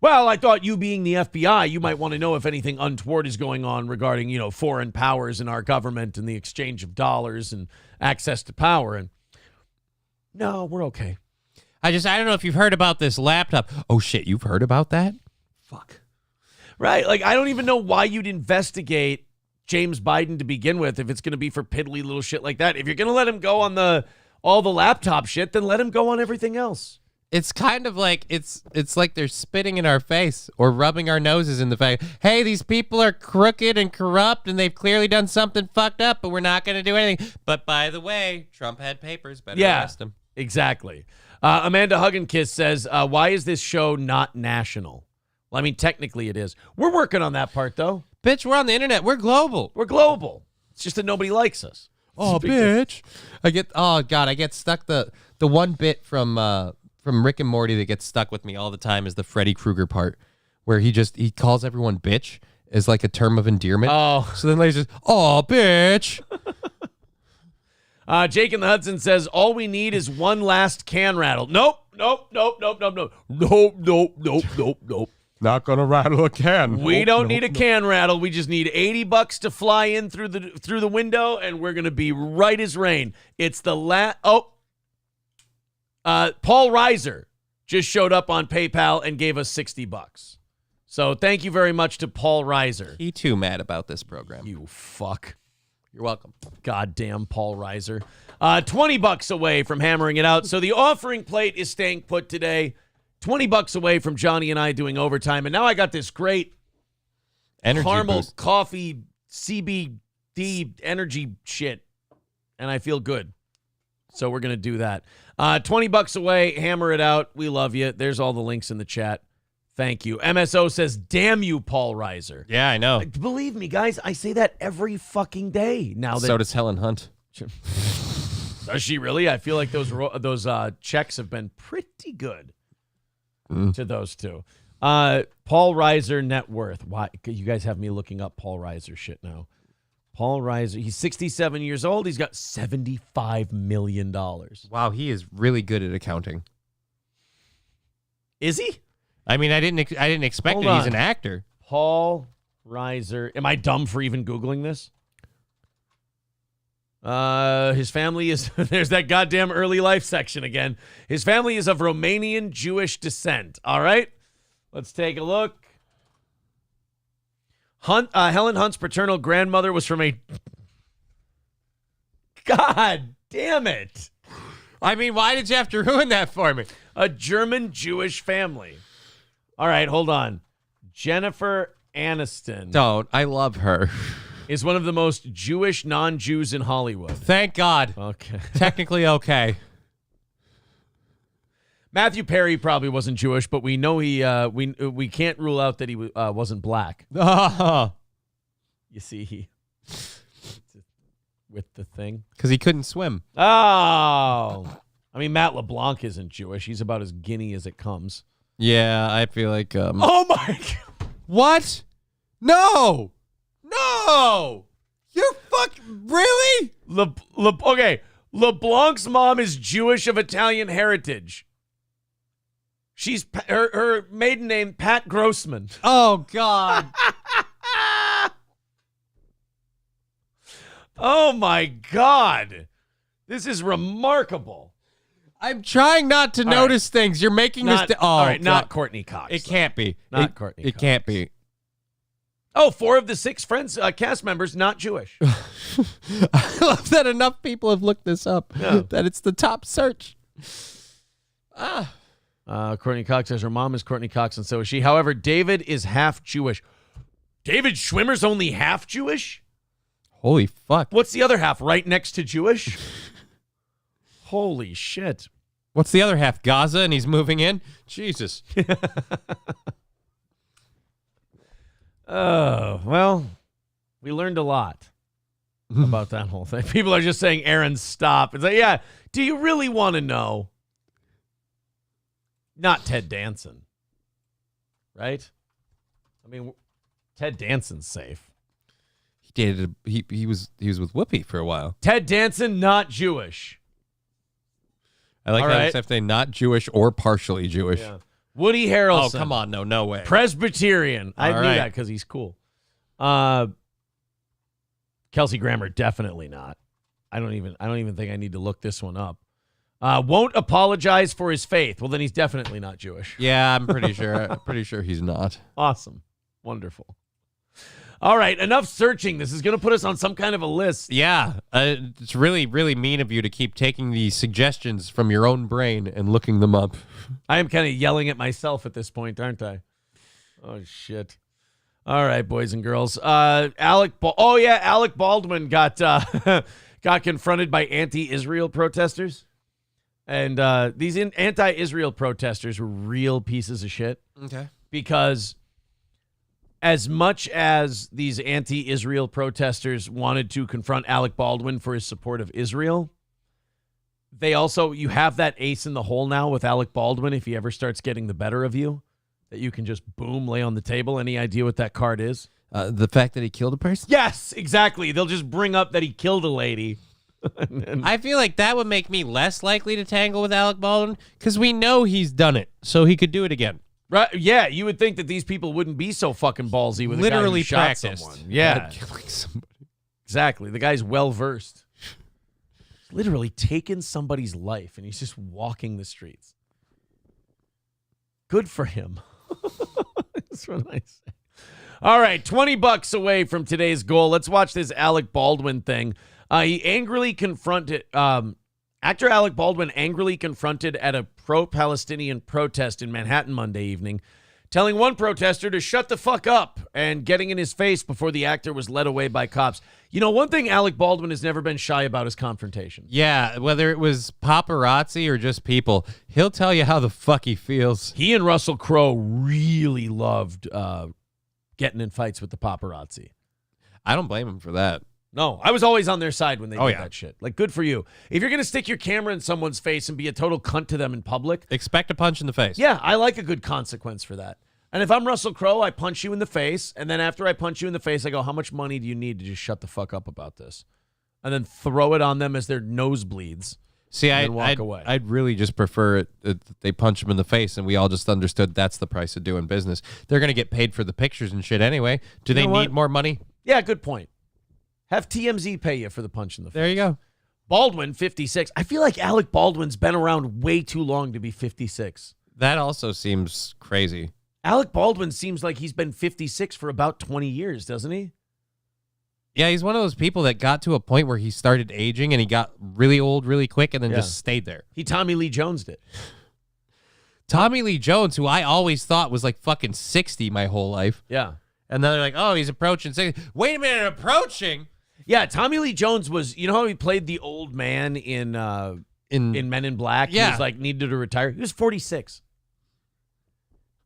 Well, I thought you being the FBI, you might want to know if anything untoward is going on regarding, foreign powers in our government and the exchange of dollars and access to power. And no, we're okay. I don't know if you've heard about this laptop. Oh, shit, you've heard about that? Fuck. Right, like, I don't even know why you'd investigate James Biden to begin with if it's going to be for piddly little shit like that. If you're going to let him go on all the laptop shit, then let him go on everything else. It's kind of like it's like they're spitting in our face or rubbing our noses in the face. Hey, these people are crooked and corrupt and they've clearly done something fucked up, but we're not going to do anything. But by the way, Trump had papers. Better arrest him. Exactly. Amanda Hugginkiss says, why is this show not national? Well, I mean, technically it is. We're working on that part, though. Bitch, we're on the internet. We're global. We're global. It's just that nobody likes us. Oh, bitch. I get stuck. The one bit from Rick and Morty that gets stuck with me all the time is the Freddy Krueger part where he calls everyone bitch as like a term of endearment. Oh. So then later just, oh, bitch. Jake in the Hudson says, all we need is one last can rattle. Nope. Not gonna rattle a can. We don't need a can rattle. We just need $80 to fly in through the window, and we're gonna be right as rain. It's the Paul Reiser just showed up on PayPal and gave us $60. So thank you very much to Paul Reiser. He too mad about this program. You fuck. You're welcome. Goddamn Paul Reiser. $20 away from hammering it out. So the offering plate is staying put today. $20 away from Johnny and I doing overtime. And now I got this great Energy caramel boost. coffee CBD energy shit, and I feel good. So we're going to do that. $20 away. Hammer it out. We love you. There's all the links in the chat. Thank you. MSO says, damn you, Paul Reiser. Yeah, I know. Believe me, guys, I say that every fucking day now. So does Helen Hunt. Does she really? I feel like those checks have been pretty good to those two. Paul Reiser net worth. Why? You guys have me looking up Paul Reiser shit now. Paul Reiser, he's 67 years old. He's got $75 million. Wow, he is really good at accounting. Is he? I mean, I didn't expect Hold it. He's on. an actor. Paul Reiser. Am I dumb for even Googling this? His family is, there's that goddamn early life section again. His family is of Romanian Jewish descent. All right, let's take a look. Helen Hunt's paternal grandmother was from a, God damn it. I mean, why did you have to ruin that for me? A German Jewish family. All right, hold on. Jennifer Aniston. Don't. I love her. Is one of the most Jewish non-Jews in Hollywood. Thank God. Okay. Technically okay. Matthew Perry probably wasn't Jewish, but we know we can't rule out that he wasn't black. Oh. You see, he with the thing. Because he couldn't swim. Oh. I mean, Matt LeBlanc isn't Jewish. He's about as Guinea as it comes. Yeah, I feel like... Oh, my God. What? No! No! You're really? Okay, LeBlanc's mom is Jewish of Italian heritage. She's her maiden name, Pat Grossman. Oh, God. Oh, my God. This is remarkable. I'm trying not to notice things. You're making this... all right, God. not Courtney Cox. It can't be. Not Courtney Cox. It can't be. Oh, 4 of the 6 Friends cast members not Jewish. I love that enough people have looked this up. Yeah. That it's the top search. Courtney Cox says her mom is Courtney Cox, and so is she. However, David is half Jewish. David Schwimmer's only half Jewish? Holy fuck. What's the other half? Right next to Jewish? Holy shit. What's the other half? Gaza and he's moving in? Jesus. Oh, well, we learned a lot about that whole thing. People are just saying, Aaron, stop. It's like, yeah, do you really want to know? Not Ted Danson, right? I mean, Ted Danson's safe. He dated he was with Whoopi for a while. Ted Danson, not Jewish. I like All that right. except they not Jewish or partially Jewish. Yeah. Woody Harrelson. Oh, come on. No way. Presbyterian. I All knew right. that because he's cool. Kelsey Grammer, definitely not. I don't even think I need to look this one up. Won't apologize for his faith. Well, then he's definitely not Jewish. Yeah, I'm pretty sure. I'm pretty sure he's not. Awesome. Wonderful. All right, enough searching. This is going to put us on some kind of a list. Yeah, it's really, really mean of you to keep taking these suggestions from your own brain and looking them up. I am kind of yelling at myself at this point, aren't I? Oh, shit. All right, boys and girls. Alec Baldwin got got confronted by anti-Israel protesters. And these anti-Israel protesters were real pieces of shit. Okay. Because as much as these anti-Israel protesters wanted to confront Alec Baldwin for his support of Israel, they also, you have that ace in the hole now with Alec Baldwin if he ever starts getting the better of you, that you can just, boom, lay on the table. Any idea what that card is? The fact that he killed a person? Yes, exactly. They'll just bring up that he killed a lady. I feel like that would make me less likely to tangle with Alec Baldwin because we know he's done it, so he could do it again. Right? Yeah, you would think that these people wouldn't be so fucking ballsy with Literally a guy who practiced shot someone. Yeah, at killing somebody. Exactly. The guy's well versed. Literally taken somebody's life, and he's just walking the streets. Good for him. That's what I say. All right, $20 away from today's goal. Let's watch this Alec Baldwin thing. He angrily confronted. Actor Alec Baldwin angrily confronted at a pro-Palestinian protest in Manhattan Monday evening telling one protester to shut the fuck up and getting in his face before the actor was led away by cops. You know, one thing Alec Baldwin has never been shy about is confrontation. Yeah, whether it was paparazzi or just people, he'll tell you how the fuck he feels. He and Russell Crowe really loved getting in fights with the paparazzi. I don't blame him for that. No, I was always on their side when they did that shit. Like, good for you. If you're going to stick your camera in someone's face and be a total cunt to them in public, expect a punch in the face. Yeah, I like a good consequence for that. And if I'm Russell Crowe, I punch you in the face, and then after I punch you in the face, I go, how much money do you need to just shut the fuck up about this? And then throw it on them as their nose bleeds. See, and walk away. I'd really just prefer it that they punch him in the face and we all just understood that's the price of doing business. They're going to get paid for the pictures and shit anyway. Do they need more money? Yeah, good point. Have TMZ pay you for the punch in the face. There you go. Baldwin, 56. I feel like Alec Baldwin's been around way too long to be 56. That also seems crazy. Alec Baldwin seems like he's been 56 for about 20 years, doesn't he? Yeah, he's one of those people that got to a point where he started aging and he got really old really quick and then just stayed there. He Tommy Lee Jones'd it. Tommy Lee Jones, who I always thought was like fucking 60 my whole life. Yeah. And then they're like, oh, he's approaching 60. Wait a minute, approaching? Yeah, Tommy Lee Jones was, you know how he played the old man in Men in Black? Yeah. He was like, needed to retire. He was 46.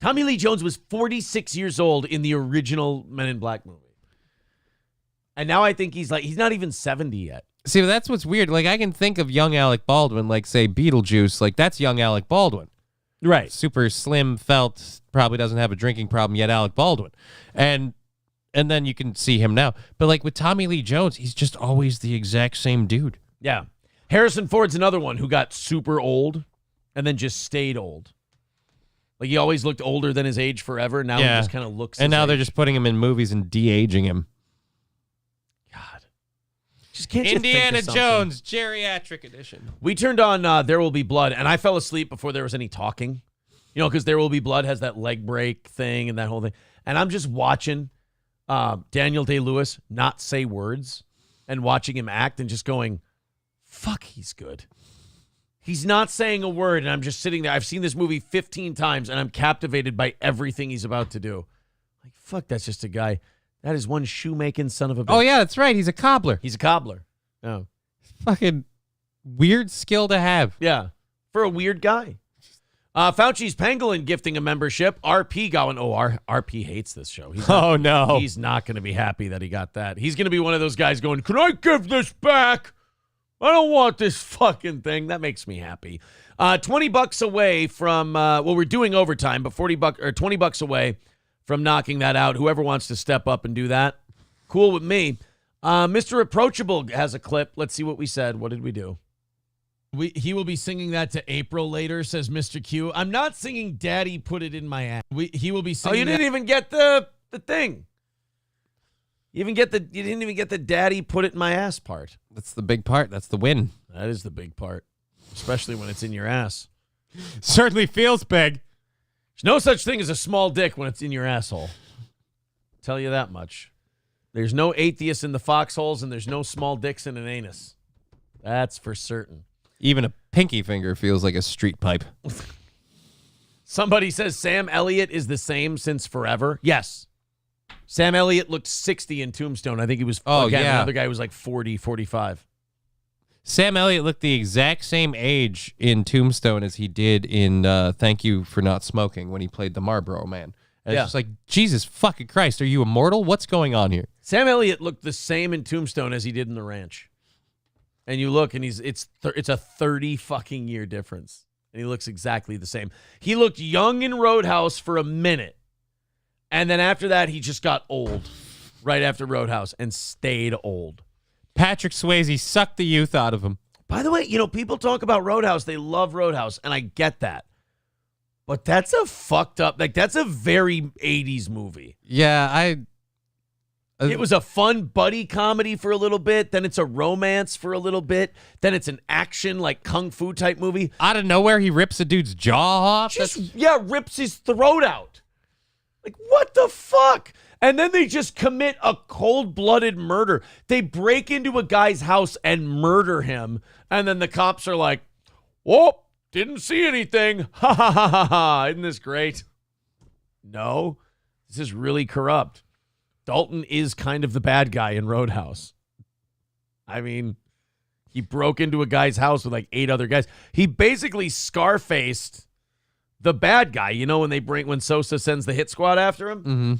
Tommy Lee Jones was 46 years old in the original Men in Black movie. And now I think he's not even 70 yet. See, that's what's weird. Like, I can think of young Alec Baldwin, like, say, Beetlejuice. Like, that's young Alec Baldwin. Right. Super slim, felt, probably doesn't have a drinking problem yet, Alec Baldwin. And then you can see him now. But, like, with Tommy Lee Jones, he's just always the exact same dude. Yeah. Harrison Ford's another one who got super old and then just stayed old. Like, he always looked older than his age forever. Now he just kind of looks And now age. they're just putting him in movies and de-aging him. Just can't you think Indiana of something? Jones, geriatric edition. We turned on There Will Be Blood, and I fell asleep before there was any talking. You know, because There Will Be Blood has that leg break thing and that whole thing. And I'm just watching Daniel Day-Lewis not say words and watching him act and just going, fuck, he's good. He's not saying a word, and I'm just sitting there. I've seen this movie 15 times, and I'm captivated by everything he's about to do. Like, fuck, that's just a guy. That is one shoemaking son of a bitch. Oh, yeah, that's right. He's a cobbler. He's a cobbler. Oh. Fucking weird skill to have. Yeah, for a weird guy. Fauci's Pangolin gifting a membership. RP going, RP hates this show. He's not, no. He's not going to be happy that he got that. He's going to be one of those guys going, can I give this back? I don't want this fucking thing. That makes me happy. $20 away from, we're doing overtime, but $20 away from knocking that out. Whoever wants to step up and do that, cool with me. Mr. Approachable has a clip. Let's see what we said. What did we do? He will be singing that to April later, says Mr. Q. I'm not singing Daddy Put It in My Ass. He will be singing. Oh, you didn't even get the thing. You didn't even get the Daddy Put It in My Ass part. That's the big part. That's the win. That is the big part, especially when it's in your ass. Certainly feels big. There's no such thing as a small dick when it's in your asshole. Tell you that much. There's no atheists in the foxholes, and there's no small dicks in an anus. That's for certain. Even a pinky finger feels like a street pipe. Somebody says Sam Elliott is the same since forever. Yes. Sam Elliott looked 60 in Tombstone. I think he was, another guy was like 40, 45. Sam Elliott looked the exact same age in Tombstone as he did in Thank You for Not Smoking when he played the Marlboro Man. And it's just like, Jesus fucking Christ, are you immortal? What's going on here? Sam Elliott looked the same in Tombstone as he did in The Ranch. And you look, and it's a 30 fucking year difference. And he looks exactly the same. He looked young in Roadhouse for a minute. And then after that, he just got old right after Roadhouse and stayed old. Patrick Swayze sucked the youth out of him. By the way, people talk about Roadhouse. They love Roadhouse, and I get that. But that's a fucked up, that's a very 80s movie. Yeah, it was a fun buddy comedy for a little bit. Then it's a romance for a little bit. Then it's an action, like kung fu type movie. Out of nowhere, he rips a dude's jaw off. Rips his throat out. Like, what the fuck? And then they just commit a cold-blooded murder. They break into a guy's house and murder him. And then the cops are like, whoa, didn't see anything. Ha, ha, ha, ha, ha. Isn't this great? No, this is really corrupt. Dalton is kind of the bad guy in Roadhouse. I mean, he broke into a guy's house with like 8 other guys. He basically Scarfaced the bad guy. You know, when Sosa sends the hit squad after him? Mm-hmm.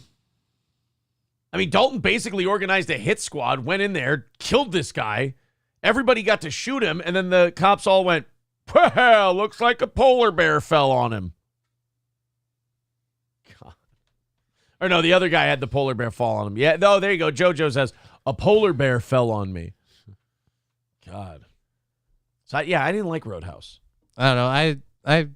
I mean, Dalton basically organized a hit squad, went in there, killed this guy. Everybody got to shoot him, and then the cops all went, well, looks like a polar bear fell on him. God. Or no, the other guy had the polar bear fall on him. Yeah, no, there you go. JoJo says, a polar bear fell on me. God. So, I didn't like Roadhouse. I don't know. I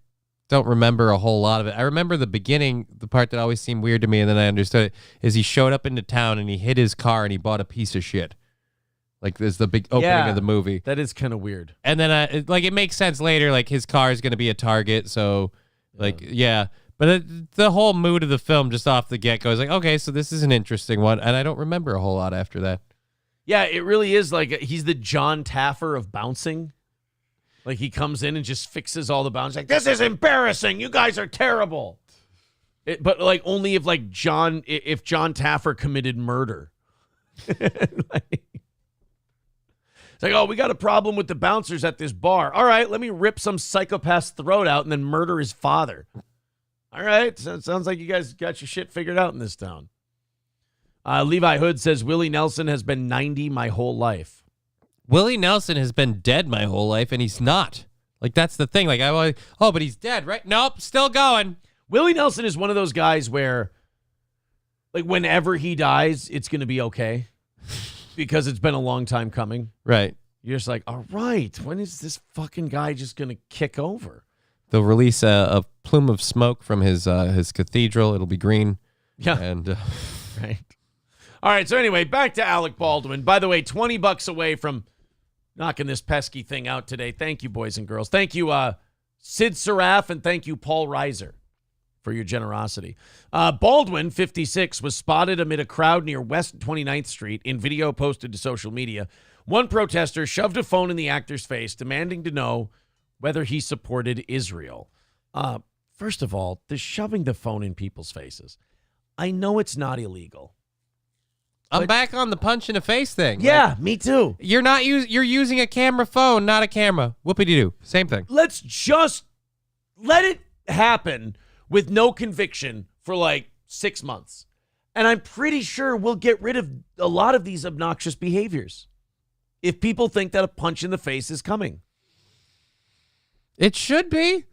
don't remember a whole lot of it. I remember the beginning, the part that always seemed weird to me, and then I understood it, is he showed up into town and he hid his car and he bought a piece of shit. Like, there's the big opening of the movie. That is kind of weird. And then, it makes sense later, like, his car is going to be a target, so, like, yeah. But the whole mood of the film, just off the get-go, is like, okay, so this is an interesting one, and I don't remember a whole lot after that. Yeah, it really is like he's the John Taffer of bouncing. Like, he comes in and just fixes all the bounce. Like, this is embarrassing. You guys are terrible. But like only if John Taffer committed murder. It's like, oh, we got a problem with the bouncers at this bar. All right, let me rip some psychopath's throat out and then murder his father. All right, so it sounds like you guys got your shit figured out in this town. Levi Hood says, Willie Nelson has been 90 my whole life. Willie Nelson has been dead my whole life, and he's not. Like, that's the thing. Like, but he's dead, right? Nope, still going. Willie Nelson is one of those guys where, like, whenever he dies, it's going to be okay because it's been a long time coming. Right. You're just like, all right, when is this fucking guy just going to kick over? They'll release a plume of smoke from his cathedral. It'll be green. Yeah. And right. All right, so anyway, back to Alec Baldwin. By the way, $20 away from knocking this pesky thing out today. Thank you, boys and girls. Thank you, Sid Saraf, and thank you, Paul Reiser, for your generosity. Baldwin, 56, was spotted amid a crowd near West 29th Street in video posted to social media. One protester shoved a phone in the actor's face, demanding to know whether he supported Israel. First of all, the shoving the phone in people's faces. I know it's not illegal. I'm back on the punch in the face thing. Yeah, me too. You're using a camera phone, not a camera. Whoopity-doo. Same thing. Let's just let it happen with no conviction for like 6 months. And I'm pretty sure we'll get rid of a lot of these obnoxious behaviors if people think that a punch in the face is coming. It should be.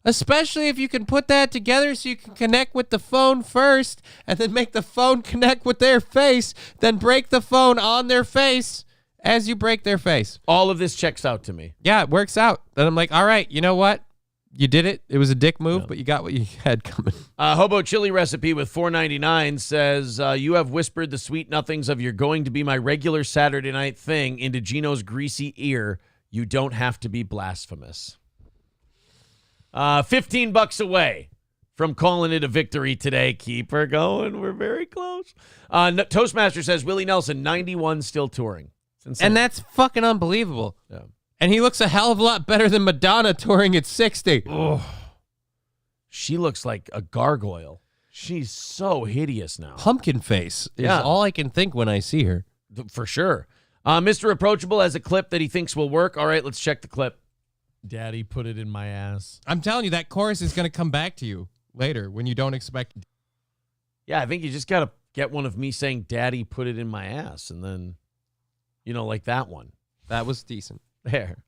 Especially if you can put that together so you can connect with the phone first and then make the phone connect with their face, then break the phone on their face as you break their face. All of this checks out to me. Yeah, it works out. Then I'm like, all right, you know what? You did it. It was a dick move, but you got what you had coming. Hobo Chili Recipe with $4.99 says, you have whispered the sweet nothings of you're going to be my regular Saturday night thing into Gino's greasy ear. You don't have to be blasphemous. $15 away from calling it a victory today. Keep her going. We're very close. Toastmaster says Willie Nelson, 91, still touring. And that's fucking unbelievable. Yeah. And he looks a hell of a lot better than Madonna touring at 60. Oh, she looks like a gargoyle. She's so hideous now. Pumpkin face is all I can think when I see her. For sure. Mr. Approachable has a clip that he thinks will work. All right, let's check the clip. Daddy put it in my ass. I'm telling you, that chorus is going to come back to you later when you don't expect. Yeah, I think you just got to get one of me saying, Daddy put it in my ass. And then, like that one. That was decent. There.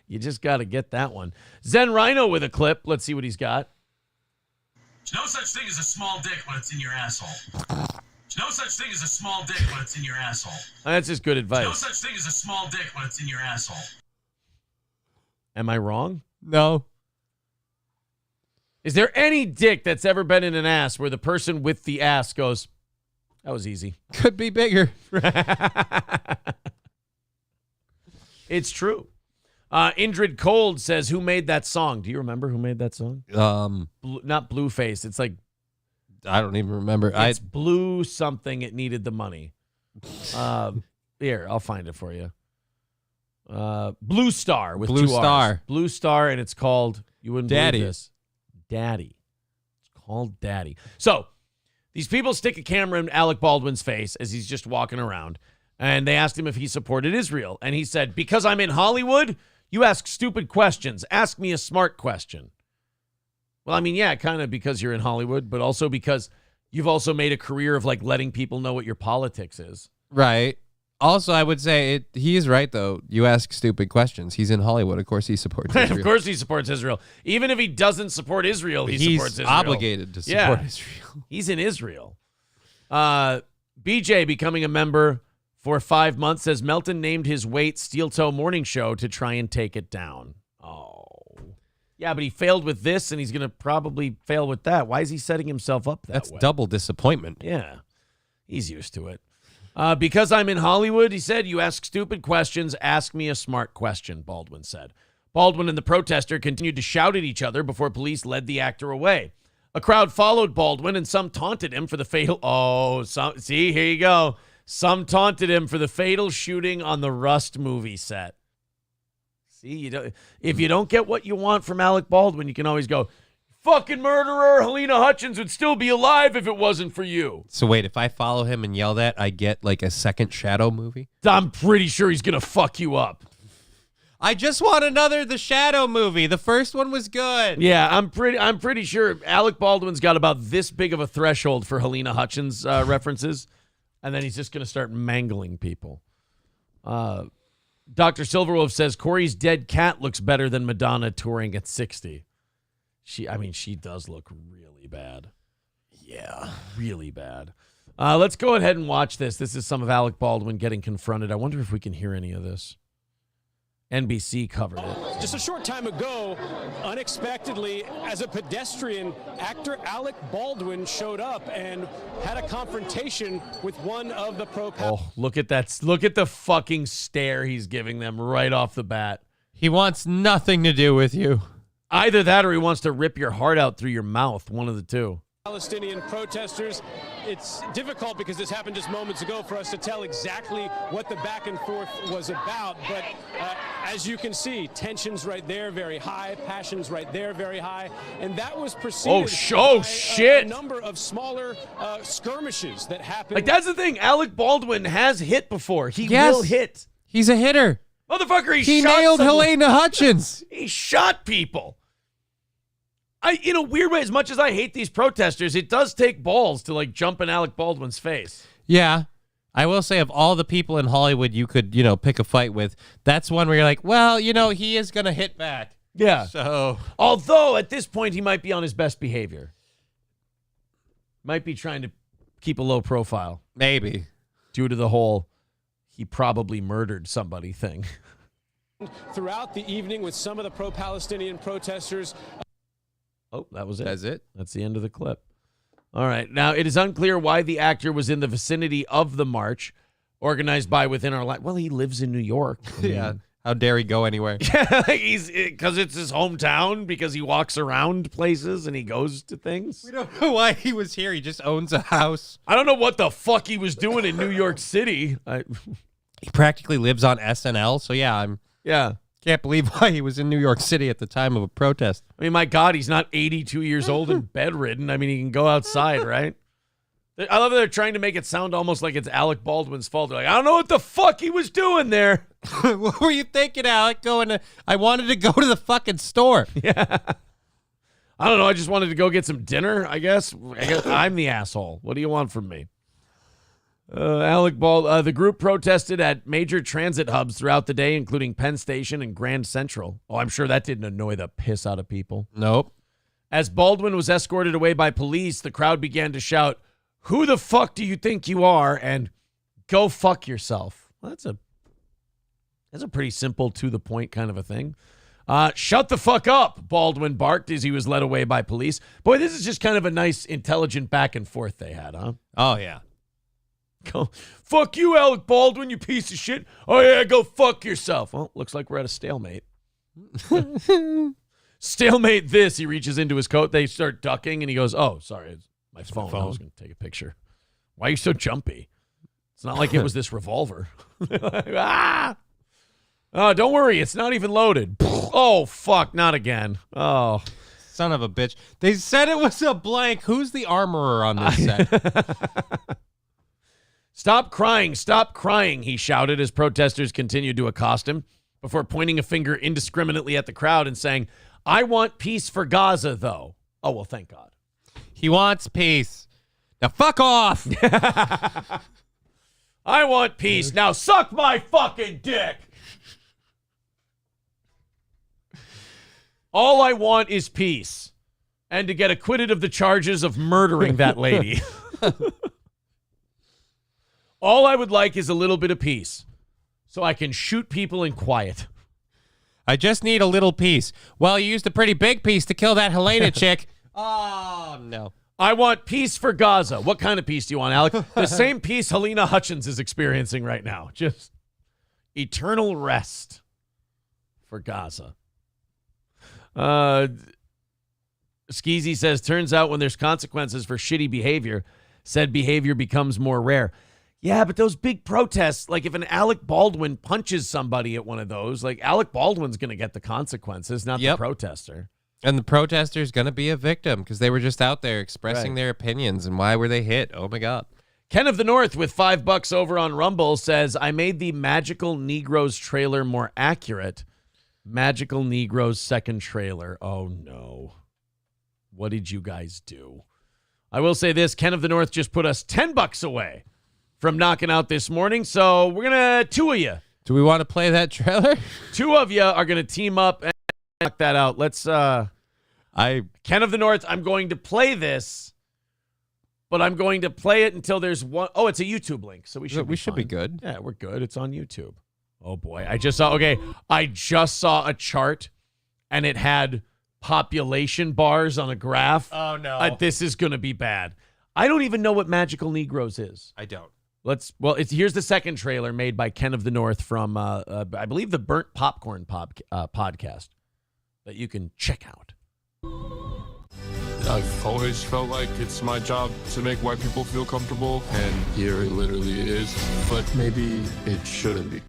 You just got to get that one. Zen Rhino with a clip. Let's see what he's got. There's no such thing as a small dick when it's in your asshole. There's no such thing as a small dick when it's in your asshole. That's just good advice. There's no such thing as a small dick when it's in your asshole. Am I wrong? No. Is there any dick that's ever been in an ass where the person with the ass goes, that was easy? Could be bigger. It's true. Indrid Cold says, who made that song? Do you remember who made that song? Not Blueface. It's like, I don't even remember. It's Blue something. It needed the money. Here, I'll find it for you. Blue Star with Blue two Star. R's. Blue Star, and it's called, you wouldn't Daddy. believe this, Daddy. It's Call daddy. So these people stick a camera in Alec Baldwin's face as he's just walking around, and they asked him if he supported Israel. And he said, because I'm in Hollywood, you ask stupid questions. Ask me a smart question. Well, I mean, yeah, kind of because you're in Hollywood, but also because you've also made a career of like letting people know what your politics is. Right. Also, I would say he is right, though. You ask stupid questions. He's in Hollywood. Of course he supports Israel. Of course he supports Israel. Even if he doesn't support Israel, he supports Israel. He's obligated to support Israel. He's in Israel. BJ becoming a member for 5 months says Melton named his weight Steel Toe Morning Show to try and take it down. Oh. Yeah, but he failed with this, and he's going to probably fail with that. Why is he setting himself up that way? That's double disappointment. Yeah. He's used to it. Because I'm in Hollywood, he said, you ask stupid questions, ask me a smart question, Baldwin said. Baldwin and the protester continued to shout at each other before police led the actor away. A crowd followed Baldwin, and some taunted him for the fatal... see, here you go. Some taunted him for the fatal shooting on the Rust movie set. See, if you don't get what you want from Alec Baldwin, you can always go, fucking murderer, Helena Hutchins would still be alive if it wasn't for you. So wait, if I follow him and yell that, I get like a second Shadow movie? I'm pretty sure he's going to fuck you up. I just want another The Shadow movie. The first one was good. Yeah, I'm pretty sure Alec Baldwin's got about this big of a threshold for Helena Hutchins references, and then he's just going to start mangling people. Dr. Silverwolf says Corey's dead cat looks better than Madonna touring at 60. She does look really bad. Yeah, really bad. Let's go ahead and watch this. This is some of Alec Baldwin getting confronted. I wonder if we can hear any of this. NBC covered it. Just a short time ago, unexpectedly, as a pedestrian, actor Alec Baldwin showed up and had a confrontation with one of the look at that. Look at the fucking stare he's giving them right off the bat. He wants nothing to do with you. Either that or he wants to rip your heart out through your mouth. One of the two. Palestinian protesters. It's difficult because this happened just moments ago for us to tell exactly what the back and forth was about. But as you can see, tensions right there very high, passions right there very high, and that was preceded by a number of smaller skirmishes that happened. Like that's the thing. Alec Baldwin has hit before. He will hit. He's a hitter. Motherfucker, he shot nailed someone. Helena Hutchins. He shot people. In a weird way, as much as I hate these protesters, it does take balls to like jump in Alec Baldwin's face. Yeah. I will say of all the people in Hollywood you could, pick a fight with, that's one where you're like, well, he is going to hit back. Yeah. So, although at this point he might be on his best behavior. Might be trying to keep a low profile. Maybe. Due to the whole he probably murdered somebody thing. Throughout the evening with some of the pro-Palestinian protesters. Oh, that was it. That's it? That's the end of the clip. All right. Now, it is unclear why the actor was in the vicinity of the march organized by Within Our Light. Well, he lives in New York. Yeah. How dare he go anywhere? Yeah, because it's his hometown, because he walks around places and he goes to things. We don't know why he was here. He just owns a house. I don't know what the fuck he was doing in New York City. He practically lives on SNL, so yeah. Can't believe why he was in New York City at the time of a protest. I mean, my God, he's not 82 years old and bedridden. I mean, he can go outside, right? I love that they're trying to make it sound almost like it's Alec Baldwin's fault. They're like, I don't know what the fuck he was doing there. What were you thinking, Alec? I wanted to go to the fucking store. Yeah. I don't know. I just wanted to go get some dinner, I guess. I'm the asshole. What do you want from me? Alec Baldwin. The group protested at major transit hubs throughout the day, including Penn Station and Grand Central. Oh, I'm sure that didn't annoy the piss out of people. Nope. As Baldwin was escorted away by police, the crowd began to shout, "Who the fuck do you think you are?" and "Go fuck yourself." Well, that's a pretty simple, to the point kind of a thing. "Shut the fuck up," Baldwin barked as he was led away by police. Boy, this is just kind of a nice, intelligent back and forth they had, huh? Oh, yeah. Go, fuck you, Alec Baldwin, you piece of shit. Oh, yeah, go fuck yourself. Well, looks like we're at a stalemate. Stalemate this. He reaches into his coat. They start ducking, and he goes, oh, sorry, it's my phone. I was going to take a picture. Why are you so jumpy? It's not like it was this revolver. Ah! Oh, don't worry. It's not even loaded. Oh, fuck. Not again. Oh. Son of a bitch. They said it was a blank. Who's the armorer on this set? Stop crying, he shouted as protesters continued to accost him before pointing a finger indiscriminately at the crowd and saying, I want peace for Gaza, though. Oh, well, thank God. He wants peace. Now fuck off. I want peace. Now suck my fucking dick. All I want is peace and to get acquitted of the charges of murdering that lady. All I would like is a little bit of peace so I can shoot people in quiet. I just need a little piece. Well, you used a pretty big piece to kill that Helena chick. Oh, no. I want peace for Gaza. What kind of peace do you want, Alec? The same peace Helena Hutchins is experiencing right now. Just eternal rest for Gaza. Skeezy says, turns out when there's consequences for shitty behavior, said behavior becomes more rare. Yeah, but those big protests, like if an Alec Baldwin punches somebody at one of those, like Alec Baldwin's going to get the consequences, not the protester. And the protester's going to be a victim because they were just out there expressing their opinions. And why were they hit? Oh, my God. Ken of the North with $5 over on Rumble says, I made the Magical Negroes trailer more accurate. Magical Negroes second trailer. Oh, no. What did you guys do? I will say this. Ken of the North just put us $10 away from knocking out this morning. So we're going to, two of you. Do we want to play that trailer? Two of you are going to team up and knock that out. Let's, Ken of the North, I'm going to play this, but I'm going to play it until there's one. Oh, it's a YouTube link. So we should be good. Yeah, we're good. It's on YouTube. Oh boy. I just saw a chart and it had population bars on a graph. Oh no. This is going to be bad. I don't even know what Magical Negroes is. I don't. Here's the second trailer made by Ken of the North from, I believe, the Burnt Popcorn podcast that you can check out. I've always felt like it's my job to make white people feel comfortable, and here it literally is, but maybe it shouldn't be.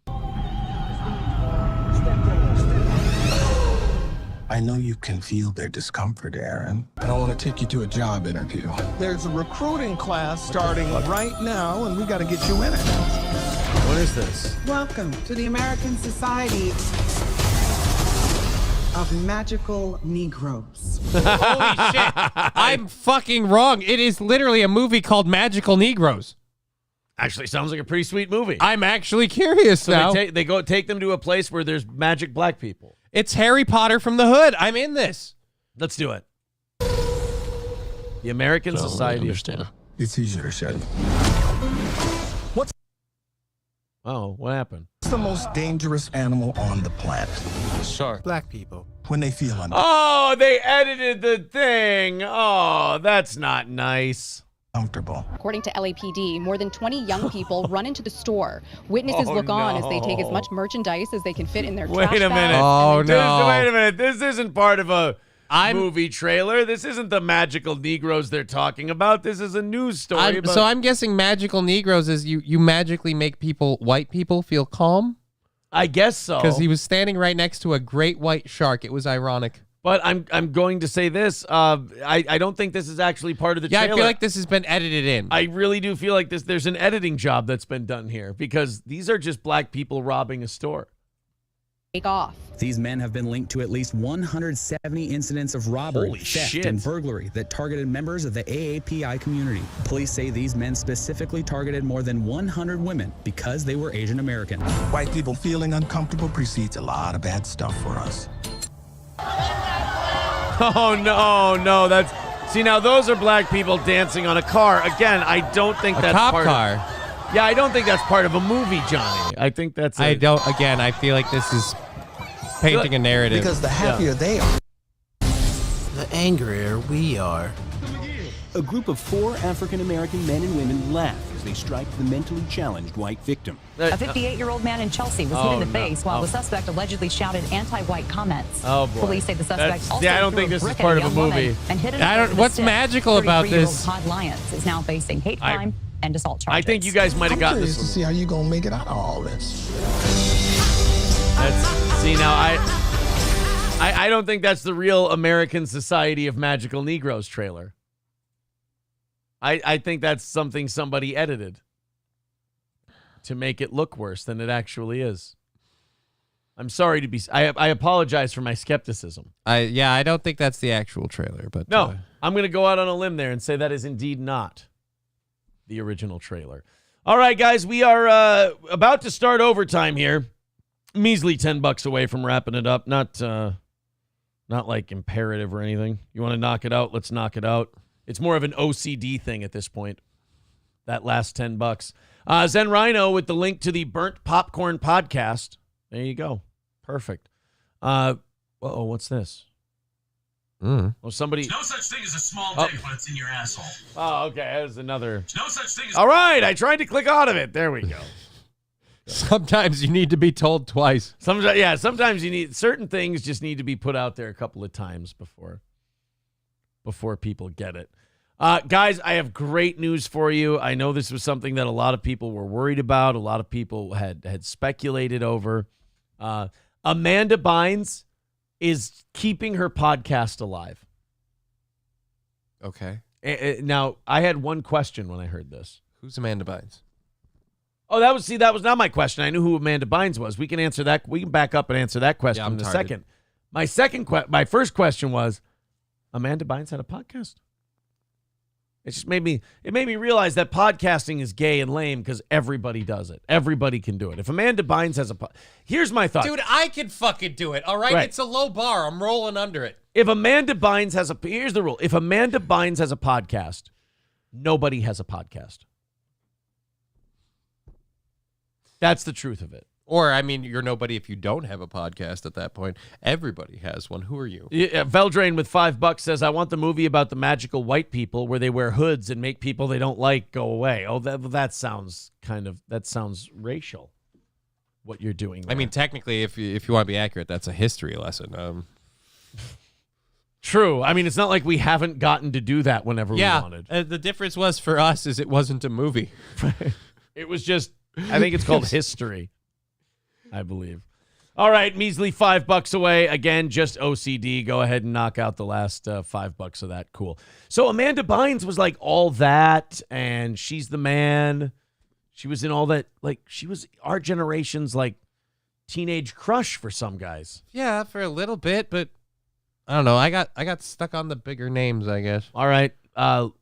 I know you can feel their discomfort, Aaron, but I want to take you to a job interview. There's a recruiting class starting right now, and we got to get you in it. What is this? Welcome to the American Society of Magical Negroes. Holy shit. I'm fucking wrong. It is literally a movie called Magical Negroes. Actually, sounds like a pretty sweet movie. I'm actually curious now. They go take them to a place where there's magic black people. It's Harry Potter from the Hood. I'm in this. Let's do it. The American Society. Understand. It's easier to say. Oh, what happened? What's the most dangerous animal on the planet? Shark. Black people. When they feel Oh, they edited the thing. Oh, that's not nice. Uncomfortable. According to LAPD, more than 20 young people run into the store. Witnesses look on as they take as much merchandise as they can fit in their trash Wait a minute. bags. Oh, no. Wait a minute. This isn't part of a movie trailer. This isn't the Magical Negroes they're talking about. This is a news story. So I'm guessing Magical Negroes is you magically make white people feel calm? I guess so. Because he was standing right next to a great white shark. It was ironic. But I'm going to say this. I don't think this is actually part of the trailer. I feel like this has been edited in. I really do feel like there's an editing job that's been done here because these are just black people robbing a store. Take off. These men have been linked to at least 170 incidents of robbery, theft, and burglary that targeted members of the AAPI community. Police say these men specifically targeted more than 100 women because they were Asian American. White people feeling uncomfortable precedes a lot of bad stuff for us. Oh, no. See, now those are black people dancing on a car. Again, I don't think that's cop part car. Yeah, I don't think that's part of a movie, Johnny. I think that's I feel like this is painting a narrative. Because the happier they are, the angrier we are. A group of 4 African-American men and women laugh as they strike the mentally challenged white victim. A 58-year-old man in Chelsea was hit in the face while the suspect allegedly shouted anti-white comments. Oh, boy. Police say the suspect also I don't threw think a this is brick part at of a young woman movie. and hit her with a What's stick. magical about 33-year-old this? Todd Lyons is now facing hate crime and assault charges. I think you guys might have gotten curious this to see how you gonna make it out of all this. See, now I don't think that's the real American Society of Magical Negroes trailer. I think that's something somebody edited to make it look worse than it actually is. I'm sorry to be. I apologize for my skepticism. I don't think that's the actual trailer, but no, I'm going to go out on a limb there and say that is indeed not the original trailer. All right, guys, we are about to start overtime here. Measly $10 away from wrapping it up. Not like imperative or anything. You want to knock it out? Let's knock it out. It's more of an OCD thing at this point. That last $10. Zen Rhino with the link to the Burnt Popcorn podcast. There you go. Perfect. What's this? Oh, somebody. There's no such thing as a small dick when it's in your asshole. Oh, okay. There's another. There's no such thing as. All right. I tried to click out of it. There we go. Sometimes you need to be told twice. Sometimes you need certain things just need to be put out there a couple of times before people get it. Guys, I have great news for you. I know this was something that a lot of people were worried about. A lot of people had speculated over. Amanda Bynes is keeping her podcast alive. Okay. Now, I had one question when I heard this. Who's Amanda Bynes? Oh, that was not my question. I knew who Amanda Bynes was. We can answer that. We can back up and answer that question in a second. My first question was, Amanda Bynes had a podcast? It made me realize that podcasting is gay and lame because everybody does it. Everybody can do it. If Amanda Bynes has here's my thought. Dude, I can fucking do it. All right? It's a low bar. I'm rolling under it. If Amanda Bynes here's the rule. If Amanda Bynes has a podcast, nobody has a podcast. That's the truth of it. Or, I mean, you're nobody if you don't have a podcast at that point. Everybody has one. Who are you? Veldrain with $5 says, I want the movie about the magical white people where they wear hoods and make people they don't like go away. Oh, that sounds racial, what you're doing there. I mean, technically, if you want to be accurate, that's a history lesson. True. I mean, it's not like we haven't gotten to do that whenever we wanted. The difference was for us is it wasn't a movie. It was just, I think it's called history. I believe. All right, measly $5 away. Again, just OCD. Go ahead and knock out the last $5 of that. Cool. So Amanda Bynes was like all that, and she's the man. She was in all that. Like, she was our generation's like teenage crush for some guys. Yeah, for a little bit, but I don't know. I got stuck on the bigger names, I guess. All right,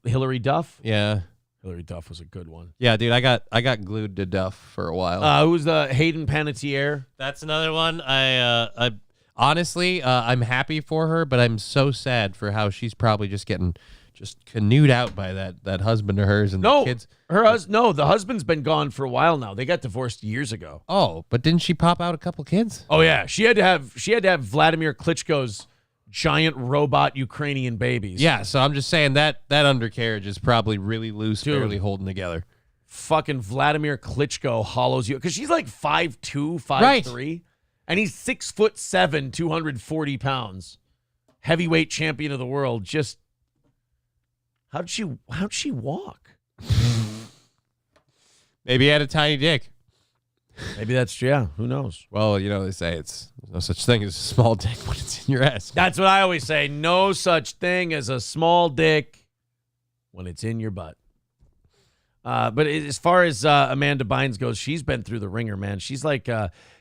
Hillary Duff. Yeah. Hillary Duff was a good one. Yeah, dude, I got glued to Duff for a while. Who's Hayden Panettiere? That's another one. I honestly, I'm happy for her, but I'm so sad for how she's probably just getting canoed out by that husband of hers and the kids. The husband's been gone for a while now. They got divorced years ago. Oh, but didn't she pop out a couple kids? Oh yeah, she had to have Vladimir Klitschko's giant robot Ukrainian babies. Yeah, so I'm just saying that undercarriage is probably really loose, barely holding together. Fucking Vladimir Klitschko hollows you because she's like 5'2", 5'3", and he's 6'7", 240 pounds, heavyweight champion of the world. Just how'd she walk? Maybe he had a tiny dick. Maybe that's true. Who knows? Well, they say there's no such thing as a small dick when it's in your ass. That's what I always say. No such thing as a small dick when it's in your butt. But as far as Amanda Bynes goes, she's been through the ringer, man. She's like,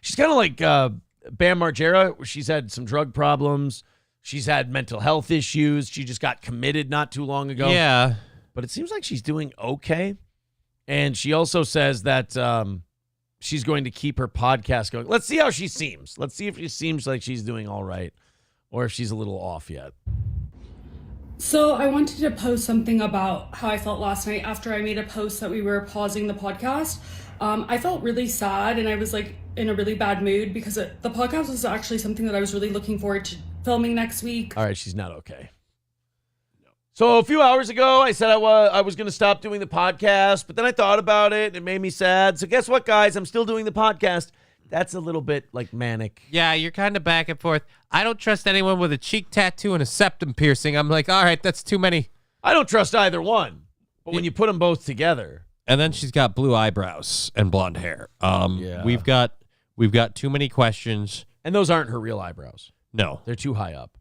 she's kind of like Bam Margera, where she's had some drug problems. She's had mental health issues. She just got committed not too long ago. Yeah. But it seems like she's doing okay. And she also says that she's going to keep her podcast going. Let's see how she seems. Let's see if she seems like she's doing all right or if she's a little off yet. So I wanted to post something about how I felt last night after I made a post that we were pausing the podcast. I felt really sad and I was like in a really bad mood because the podcast was actually something that I was really looking forward to filming next week. All right, she's not okay. So a few hours ago, I said I was going to stop doing the podcast, but then I thought about it and it made me sad. So guess what, guys? I'm still doing the podcast. That's a little bit like manic. Yeah, you're kind of back and forth. I don't trust anyone with a cheek tattoo and a septum piercing. I'm like, all right, that's too many. I don't trust either one. But when you put them both together. And then she's got blue eyebrows and blonde hair. Yeah. We've got too many questions. And those aren't her real eyebrows. No. They're too high up.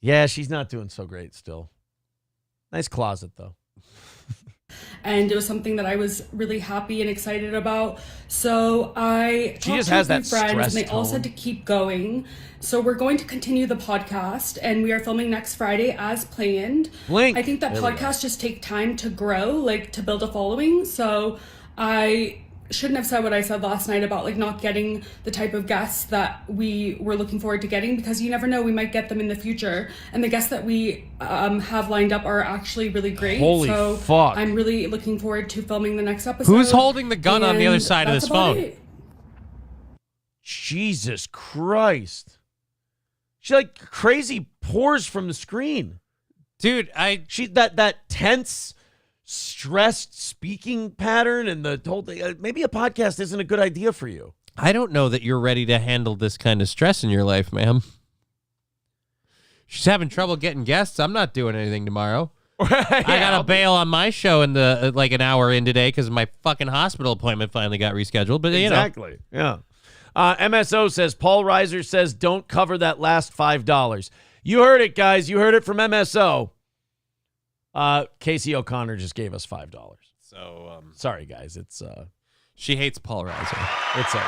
Yeah, she's not doing so great still. Nice closet, though. And it was something that I was really happy and excited about. So I She just has that friends, stressed and they all said to keep going. So we're going to continue the podcast, and we are filming next Friday as planned. Blink. I think that There we go. podcasts just take time to grow, like to build a following. So I shouldn't have said what I said last night about like not getting the type of guests that we were looking forward to getting, because you never know, we might get them in the future. And the guests that we have lined up are actually really great. Holy so fuck. I'm really looking forward to filming the next episode. Who's holding the gun on the other And side of that's this about phone? it. Jesus Christ. She like crazy pours from the screen. Dude, she that tense, stressed speaking pattern and the whole thing. Maybe a podcast isn't a good idea for you. I don't know that you're ready to handle this kind of stress in your life, ma'am. She's having trouble getting guests. I'm not doing anything tomorrow. I gotta bail on my show in the like an hour in today because my fucking hospital appointment finally got rescheduled. But you know. Exactly. Yeah. MSO says, Paul Reiser says, don't cover that last $5. You heard it, guys. You heard it from MSO. Casey O'Connor just gave us $5. So, sorry, guys. It's she hates Paul Reiser. It's over.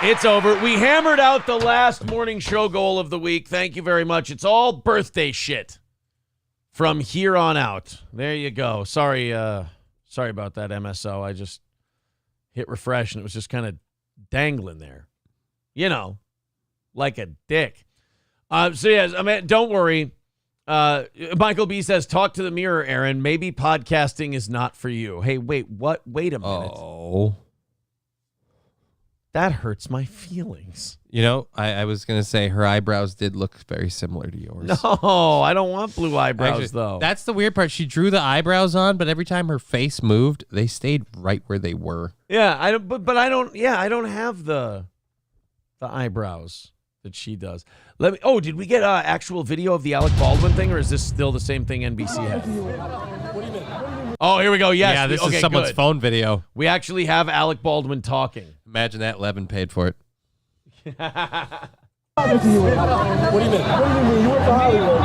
It's over. We hammered out the last morning show goal of the week. Thank you very much. It's all birthday shit from here on out. There you go. Sorry about that, MSO. I just hit refresh and it was just kind of dangling there. You know, like a dick. So yes, I mean, don't worry. Michael B says, talk to the mirror, Aaron. Maybe podcasting is not for you. Hey, wait, what? Wait a minute. Oh. That hurts my feelings. You know, I was going to say her eyebrows did look very similar to yours. No, I don't want blue eyebrows, Actually, though. That's the weird part. She drew the eyebrows on, but every time her face moved, they stayed right where they were. Yeah, I don't. But I don't. Yeah, I don't have the eyebrows that she does. Let me. Oh, did we get actual video of the Alec Baldwin thing, or is this still the same thing NBC had? What do you mean? Oh, here we go. Yes. Yeah, this okay, is someone's good. phone video. We actually have Alec Baldwin talking. Imagine that. Levin paid for it. What do you mean? What do you mean? You went to Hollywood.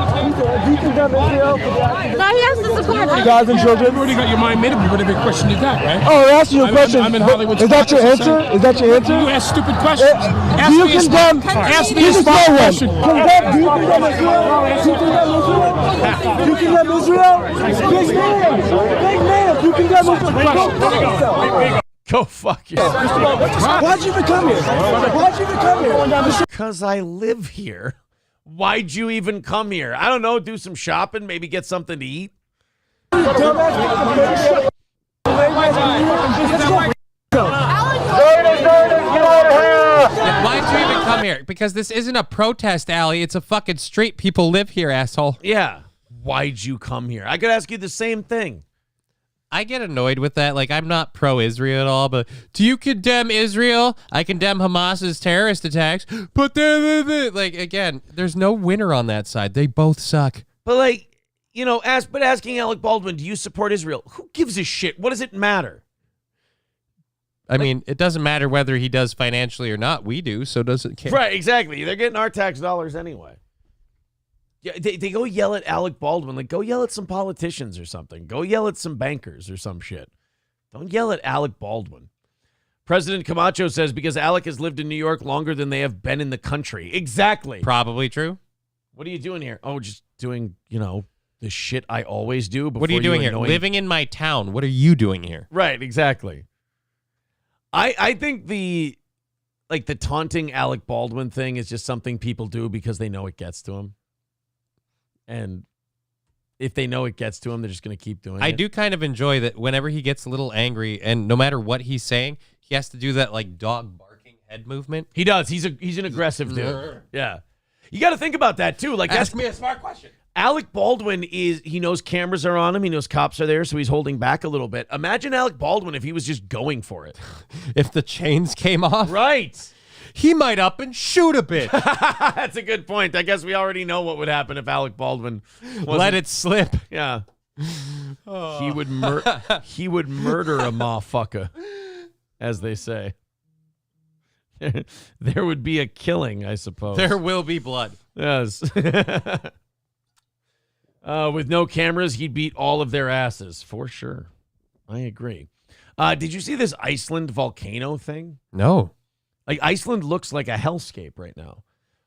Do you condemn Israel for the accident? No, he has to support us. You guys and children. You already got your mind made up. Whatever question you got, right? Oh, I asked you a question. I'm in Hollywood. Is that your answer? Is that your answer? You ask stupid questions. Do you condemn? Ask me a smart question. Do you condemn Israel? Do you condemn Israel? Big man. Big man. Do you condemn Israel? Go fuck yourself. Why'd you even come here? Why'd you even come here? Because I live here. Why'd you even come here? I don't know. Do some shopping. Maybe get something to eat. Why'd you even come here? Because this isn't a protest, Allie. It's a fucking street. People live here, asshole. Yeah. Why'd you come here? I could ask you the same thing. I get annoyed with that. Like, I'm not pro-Israel at all, but do you condemn Israel? I condemn Hamas's terrorist attacks. But like, again, there's no winner on that side. They both suck. But like, you know, asking Alec Baldwin, do you support Israel? Who gives a shit? What does it matter? I mean, it doesn't matter whether he does financially or not. We do, so does it care? Right, exactly. They're getting our tax dollars anyway. Yeah, they go yell at Alec Baldwin. Like, go yell at some politicians or something. Go yell at some bankers or some shit. Don't yell at Alec Baldwin. President Camacho says because Alec has lived in New York longer than they have been in the country. Exactly. Probably true. What are you doing here? Oh, just doing, you know, the shit I always do. What are you doing here? Living in my town. What are you doing here? Right, exactly. I think the taunting Alec Baldwin thing is just something people do because they know it gets to him. And if they know it gets to him, they're just going to keep doing it. I do kind of enjoy that whenever he gets a little angry, and no matter what he's saying, he has to do that like dog barking head movement. He does. He's an aggressive dude. Yeah. You got to think about that too. Like, ask me a smart question. Alec Baldwin he knows cameras are on him. He knows cops are there, so he's holding back a little bit. Imagine Alec Baldwin if he was just going for it. If the chains came off. Right. He might up and shoot a bit. That's a good point. I guess we already know what would happen if Alec Baldwin let it slip. Yeah. Oh. He would murder a motherfucker, as they say. There would be a killing, I suppose. There will be blood. Yes. With no cameras, he'd beat all of their asses, for sure. I agree. Did you see this Iceland volcano thing? No. Like, Iceland looks like a hellscape right now.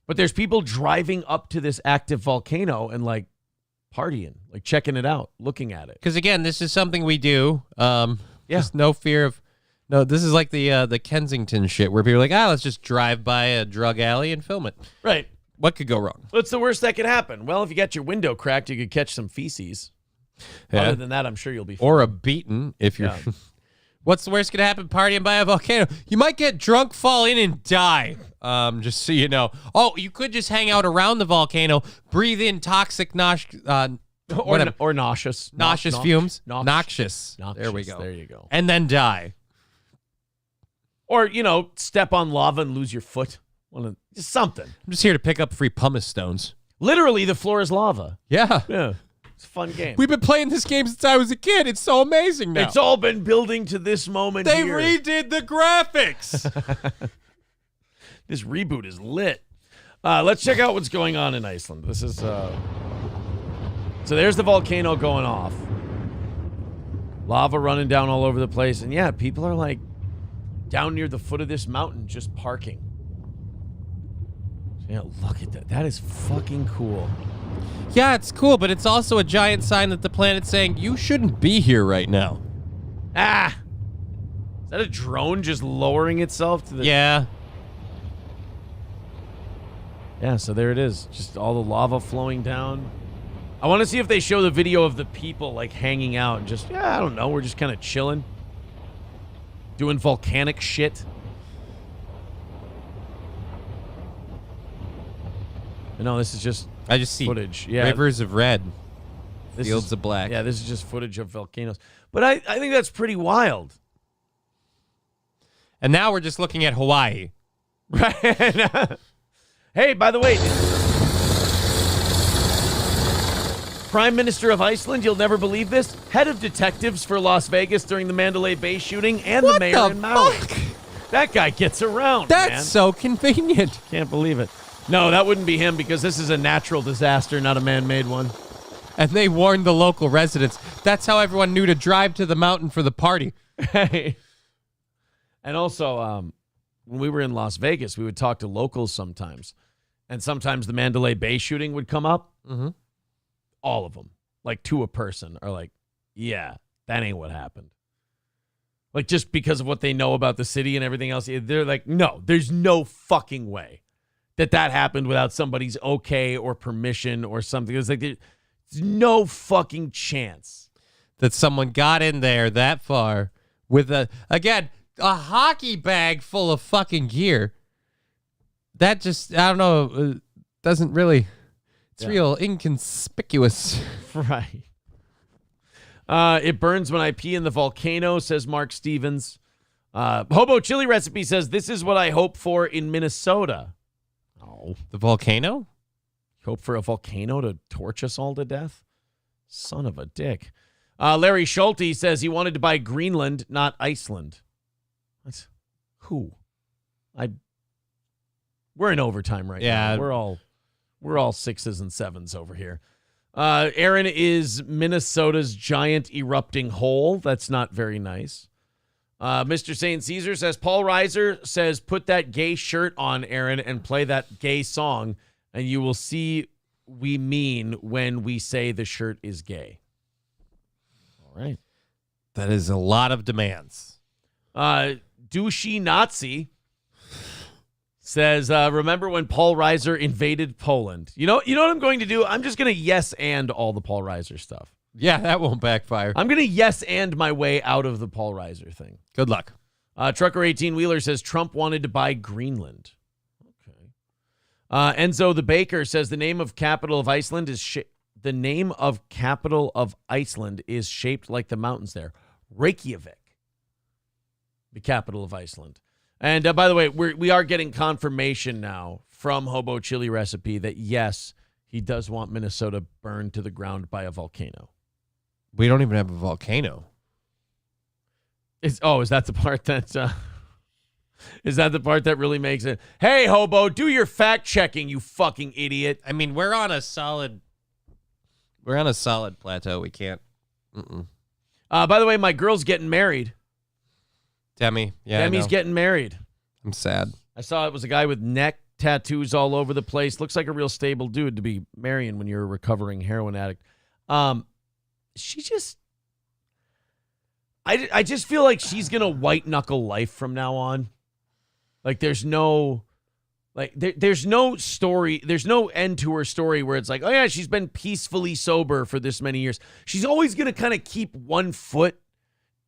But there's people driving up to this active volcano and, like, partying, like, checking it out, looking at it. Because, again, this is something we do. Just no fear of... No, this is like the Kensington shit where people are like, let's just drive by a drug alley and film it. Right. What could go wrong? What's the worst that could happen? Well, if you got your window cracked, you could catch some feces. Yeah. Other than that, I'm sure you'll be fine. Or a beating if you're... Yeah. What's the worst could happen? Partying by a volcano. You might get drunk, fall in, and die. Just so you know. Oh, you could just hang out around the volcano, breathe in toxic or nauseous. Noxious fumes. Noxious. There we go. There you go. And then die. Or, step on lava and lose your foot. Just something. I'm just here to pick up free pumice stones. Literally, the floor is lava. Yeah. Yeah. It's a fun game. We've been playing this game since I was a kid. It's so amazing now. It's all been building to this moment They here. redid the graphics. This reboot is lit. Let's check out what's going on in Iceland. This is... So there's the volcano going off. Lava running down all over the place. And yeah, people are like down near the foot of this mountain just parking. Yeah, look at that. That is fucking cool. Yeah, it's cool, but it's also a giant sign that the planet's saying, you shouldn't be here right now. Is that a drone just lowering itself to the... Yeah. Yeah, so there it is. Just all the lava flowing down. I want to see if they show the video of the people, like, hanging out and just, I don't know, we're just kind of chilling. Doing volcanic shit. No, this is just I just see footage. Yeah. Rivers of red, fields of black. Yeah, this is just footage of volcanoes. But I think that's pretty wild. And now we're just looking at Hawaii. Right. Hey, by the way, Prime Minister of Iceland, you'll never believe this, head of detectives for Las Vegas during the Mandalay Bay shooting and the mayor in Maui. That guy gets around, That's so convenient. Can't believe it. No, that wouldn't be him because this is a natural disaster, not a man-made one. And they warned the local residents. That's how everyone knew to drive to the mountain for the party. Hey. And also, when we were in Las Vegas, we would talk to locals sometimes. And sometimes the Mandalay Bay shooting would come up. Mm-hmm. All of them, like to a person, are like, yeah, that ain't what happened. Like, just because of what they know about the city and everything else, they're like, no, there's no fucking way that happened without somebody's okay or permission or something. It's like, there's no fucking chance that someone got in there that far with a hockey bag full of fucking gear. That just, I don't know, doesn't really, it's real inconspicuous. Right. It burns when I pee in the volcano, says Mark Stevens. Hobo Chili Recipe says, this is what I hope for in Minnesota. Oh. The volcano? Hope for a volcano to torch us all to death? Son of a dick. Larry Schulte says he wanted to buy Greenland, not Iceland. What? Who? We're in overtime right now. We're all 6s and 7s over here. Aaron is Minnesota's giant erupting hole. That's not very nice. Mr. St. Caesar says, Paul Reiser says, put that gay shirt on, Aaron, and play that gay song, and you will see we mean when we say the shirt is gay. All right. That is a lot of demands. Douchey Nazi says, remember when Paul Reiser invaded Poland? You know what I'm going to do? I'm just going to yes and all the Paul Reiser stuff. Yeah, that won't backfire. I'm going to yes and my way out of the Paul Reiser thing. Good luck. Trucker 18 Wheeler says Trump wanted to buy Greenland. Okay. Enzo the Baker says the name of capital of Iceland is shaped like the mountains there. Reykjavik, the capital of Iceland. And by the way, we are getting confirmation now from Hobo Chili Recipe that yes, he does want Minnesota burned to the ground by a volcano. We don't even have a volcano. Is that the part that... Is that the part that really makes it? Hey, hobo, do your fact checking, you fucking idiot. I mean, we're on a solid plateau. We can't. By the way, my girl's getting married. Demi. Yeah. Demi's getting married. I'm sad. I saw it was a guy with neck tattoos all over the place. Looks like a real stable dude to be marrying when you're a recovering heroin addict. She just, I just feel like she's gonna white knuckle life from now on. Like there's no story, there's no end to her story where it's like, oh yeah, she's been peacefully sober for this many years. She's always gonna kind of keep one foot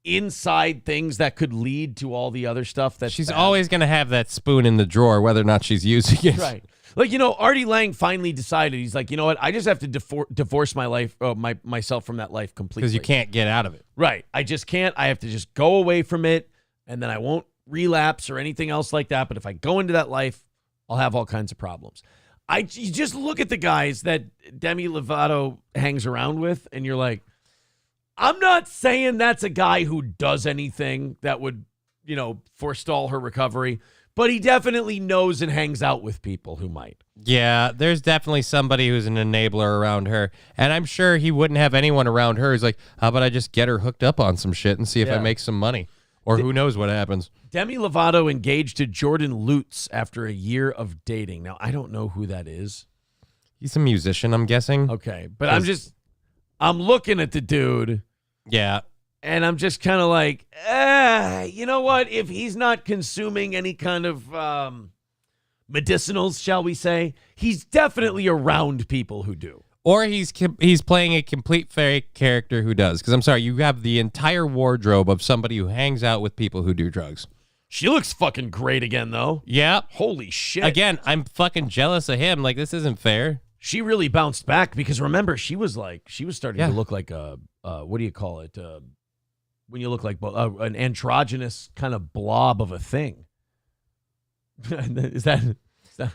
inside things that could lead to all the other stuff that she's always going to have that spoon in the drawer, whether or not she's using it. Right. Like, Artie Lang finally decided, he's like, you know what? I just have to divorce my life, myself from that life completely. Because you can't get out of it. Right. I just can't. I have to just go away from it, and then I won't relapse or anything else like that. But if I go into that life, I'll have all kinds of problems. You just look at the guys that Demi Lovato hangs around with, and you're like, I'm not saying that's a guy who does anything that would, forestall her recovery, but he definitely knows and hangs out with people who might. Yeah, there's definitely somebody who's an enabler around her, and I'm sure he wouldn't have anyone around her who's like, how about I just get her hooked up on some shit and see if I make some money, or who knows what happens. Demi Lovato engaged to Jordan Lutz after a year of dating. Now, I don't know who that is. He's a musician, I'm guessing. Okay, but I'm looking at the dude. Yeah. And I'm just kind of like, you know what? If he's not consuming any kind of medicinals, shall we say, he's definitely around people who do. Or he's playing a complete fake character who does. Because I'm sorry, you have the entire wardrobe of somebody who hangs out with people who do drugs. She looks fucking great again, though. Yeah. Holy shit. Again, I'm fucking jealous of him. Like, this isn't fair. She really bounced back because remember, she was starting to look like a, what do you call it? When you look like an androgynous kind of blob of a thing. Is that?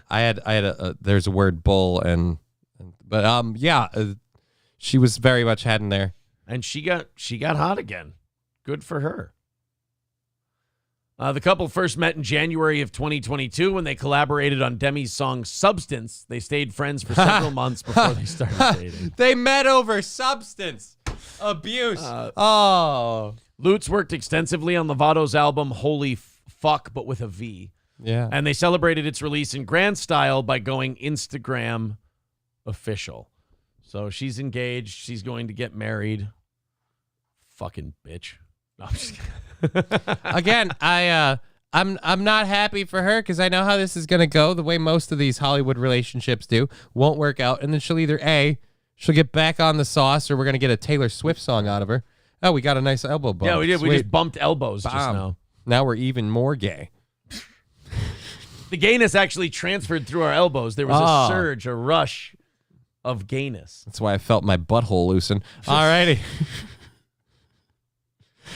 I had there's a word bull but she was very much heading there. And she got hot again. Good for her. The couple first met in January of 2022 when they collaborated on Demi's song Substance. They stayed friends for several months before they started dating. They met over substance abuse. Lutz worked extensively on Lovato's album Holy Fuck, but with a V. Yeah. And they celebrated its release in grand style by going Instagram official. So she's engaged. She's going to get married. Fucking bitch. No, I'm just kidding. Again, I'm not happy for her because I know how this is going to go. The way most of these Hollywood relationships do won't work out, and then she'll either she'll get back on the sauce, or we're going to get a Taylor Swift song out of her. Oh, we got a nice elbow bump. Yeah, we did. Sweet. We just bumped elbows just now. Now we're even more gay. The gayness actually transferred through our elbows. There was a surge, a rush of gayness. That's why I felt my butthole loosen. All righty.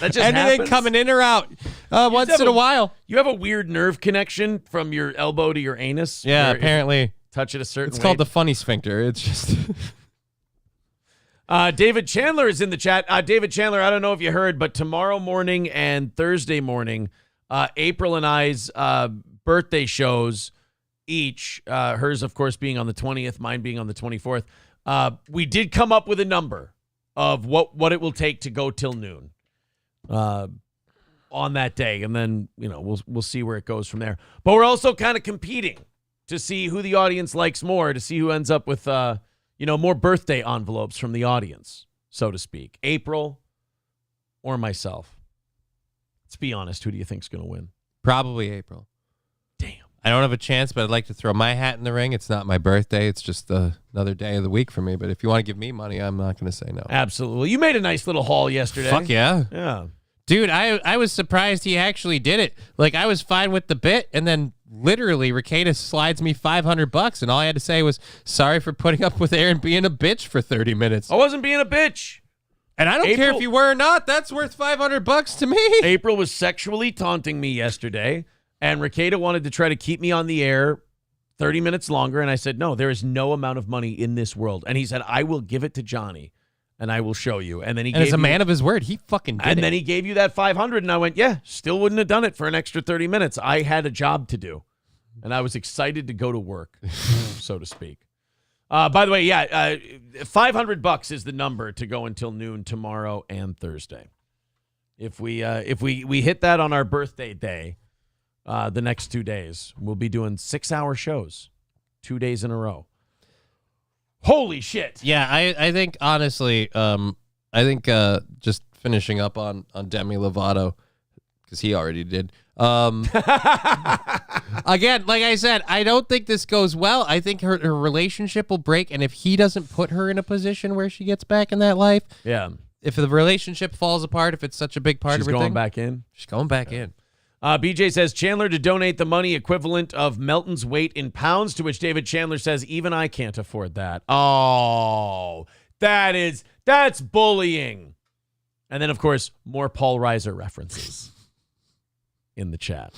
That just anything happens? Coming in or out once in a while. You have a weird nerve connection from your elbow to your anus. Yeah, apparently. Touch it a certain way. It's called the funny sphincter. It's just... David Chandler is in the chat. David Chandler, I don't know if you heard, but tomorrow morning and Thursday morning, April and I's birthday shows each, hers, of course, being on the 20th, mine being on the 24th. We did come up with a number of what it will take to go till noon. On that day, and then we'll see where it goes from there. But we're also kind of competing to see who the audience likes more, to see who ends up with more birthday envelopes from the audience, so to speak. April or myself. Let's be honest. Who do you think's going to win? Probably April. Damn. I don't have a chance, but I'd like to throw my hat in the ring. It's not my birthday. It's just another day of the week for me. But if you want to give me money, I'm not going to say no. Absolutely. You made a nice little haul yesterday. Fuck yeah. Yeah. Dude, I was surprised he actually did it. Like, I was fine with the bit, and then literally Rekieta slides me $500, and all I had to say was, sorry for putting up with Aaron being a bitch for 30 minutes. I wasn't being a bitch. And I don't care if you were or not. That's worth $500 to me. April was sexually taunting me yesterday, and Rekieta wanted to try to keep me on the air 30 minutes longer, and I said, no, there is no amount of money in this world. And he said, I will give it to Johnny. and I will show you. And then he and gave as a you, man of his word, he fucking did and it. then he gave you that 500, and I went, yeah, still wouldn't have done it for an extra 30 minutes. I had a job to do, and I was excited to go to work, so to speak. By the way, yeah, $500 is the number to go until noon tomorrow and Thursday. If we hit that on our birthday day, the next 2 days, we'll be doing 6-hour shows, 2 days in a row. Holy shit! Yeah, I think honestly, just finishing up on Demi Lovato, because he already did. Again, like I said, I don't think this goes well. I think her relationship will break, and if he doesn't put her in a position where she gets back in that life, yeah. If the relationship falls apart, if it's such a big part of everything, She's going back in. She's going back in. BJ says Chandler to donate the money equivalent of Melton's weight in pounds, to which David Chandler says, even I can't afford that. Oh, that's bullying. And then, of course, more Paul Reiser references in the chat.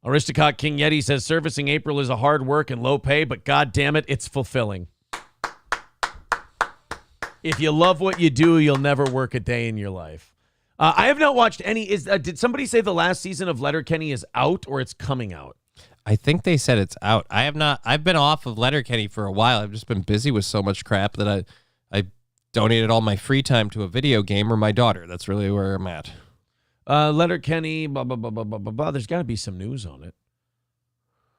Aristocock King Yeti says servicing April is a hard work and low pay, but God damn it, it's fulfilling. If you love what you do, you'll never work a day in your life. I have not watched any. Did somebody say the last season of Letterkenny is out or it's coming out? I think they said it's out. I have not. I've been off of Letterkenny for a while. I've just been busy with so much crap that I donated all my free time to a video game or my daughter. That's really where I'm at. Letterkenny, blah, blah, blah, blah, blah, blah, blah. There's got to be some news on it.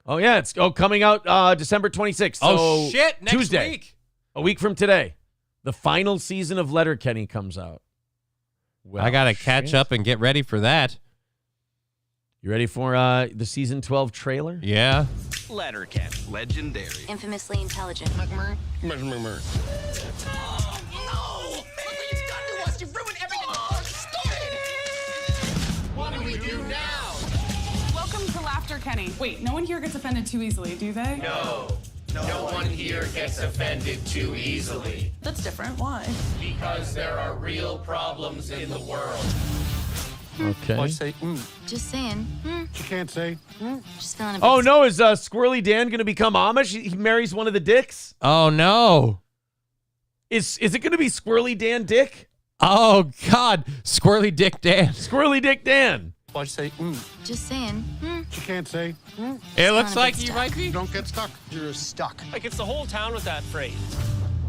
Oh, yeah. It's coming out December 26th. Oh, so shit. Next Tuesday, week. A week from today. The final season of Letterkenny comes out. Well, I got to catch up and get ready for that. You ready for the season 12 trailer? Yeah. Letterkenny, legendary. Infamously intelligent. Oh, McMurray. no! Look what you've done to us! You've ruined everything! Oh, stupid! What do we do now? Welcome to Laughter Kenny. Wait, no one here gets offended too easily, do they? No one here gets offended too easily. That's different. Why? Because there are real problems in the world. Okay. Why say, Just saying. You can't say, Just feeling a bit. Oh, no. Is Squirrely Dan going to become Amish? He marries one of the dicks? Oh, no. Is it going to be Squirrely Dan Dick? Oh, God. Squirrely Dick Dan. Squirrely Dick Dan. Why say, Just saying. You can't say, It looks like you might be. Don't get stuck. You're stuck. Like it's the whole town with that phrase.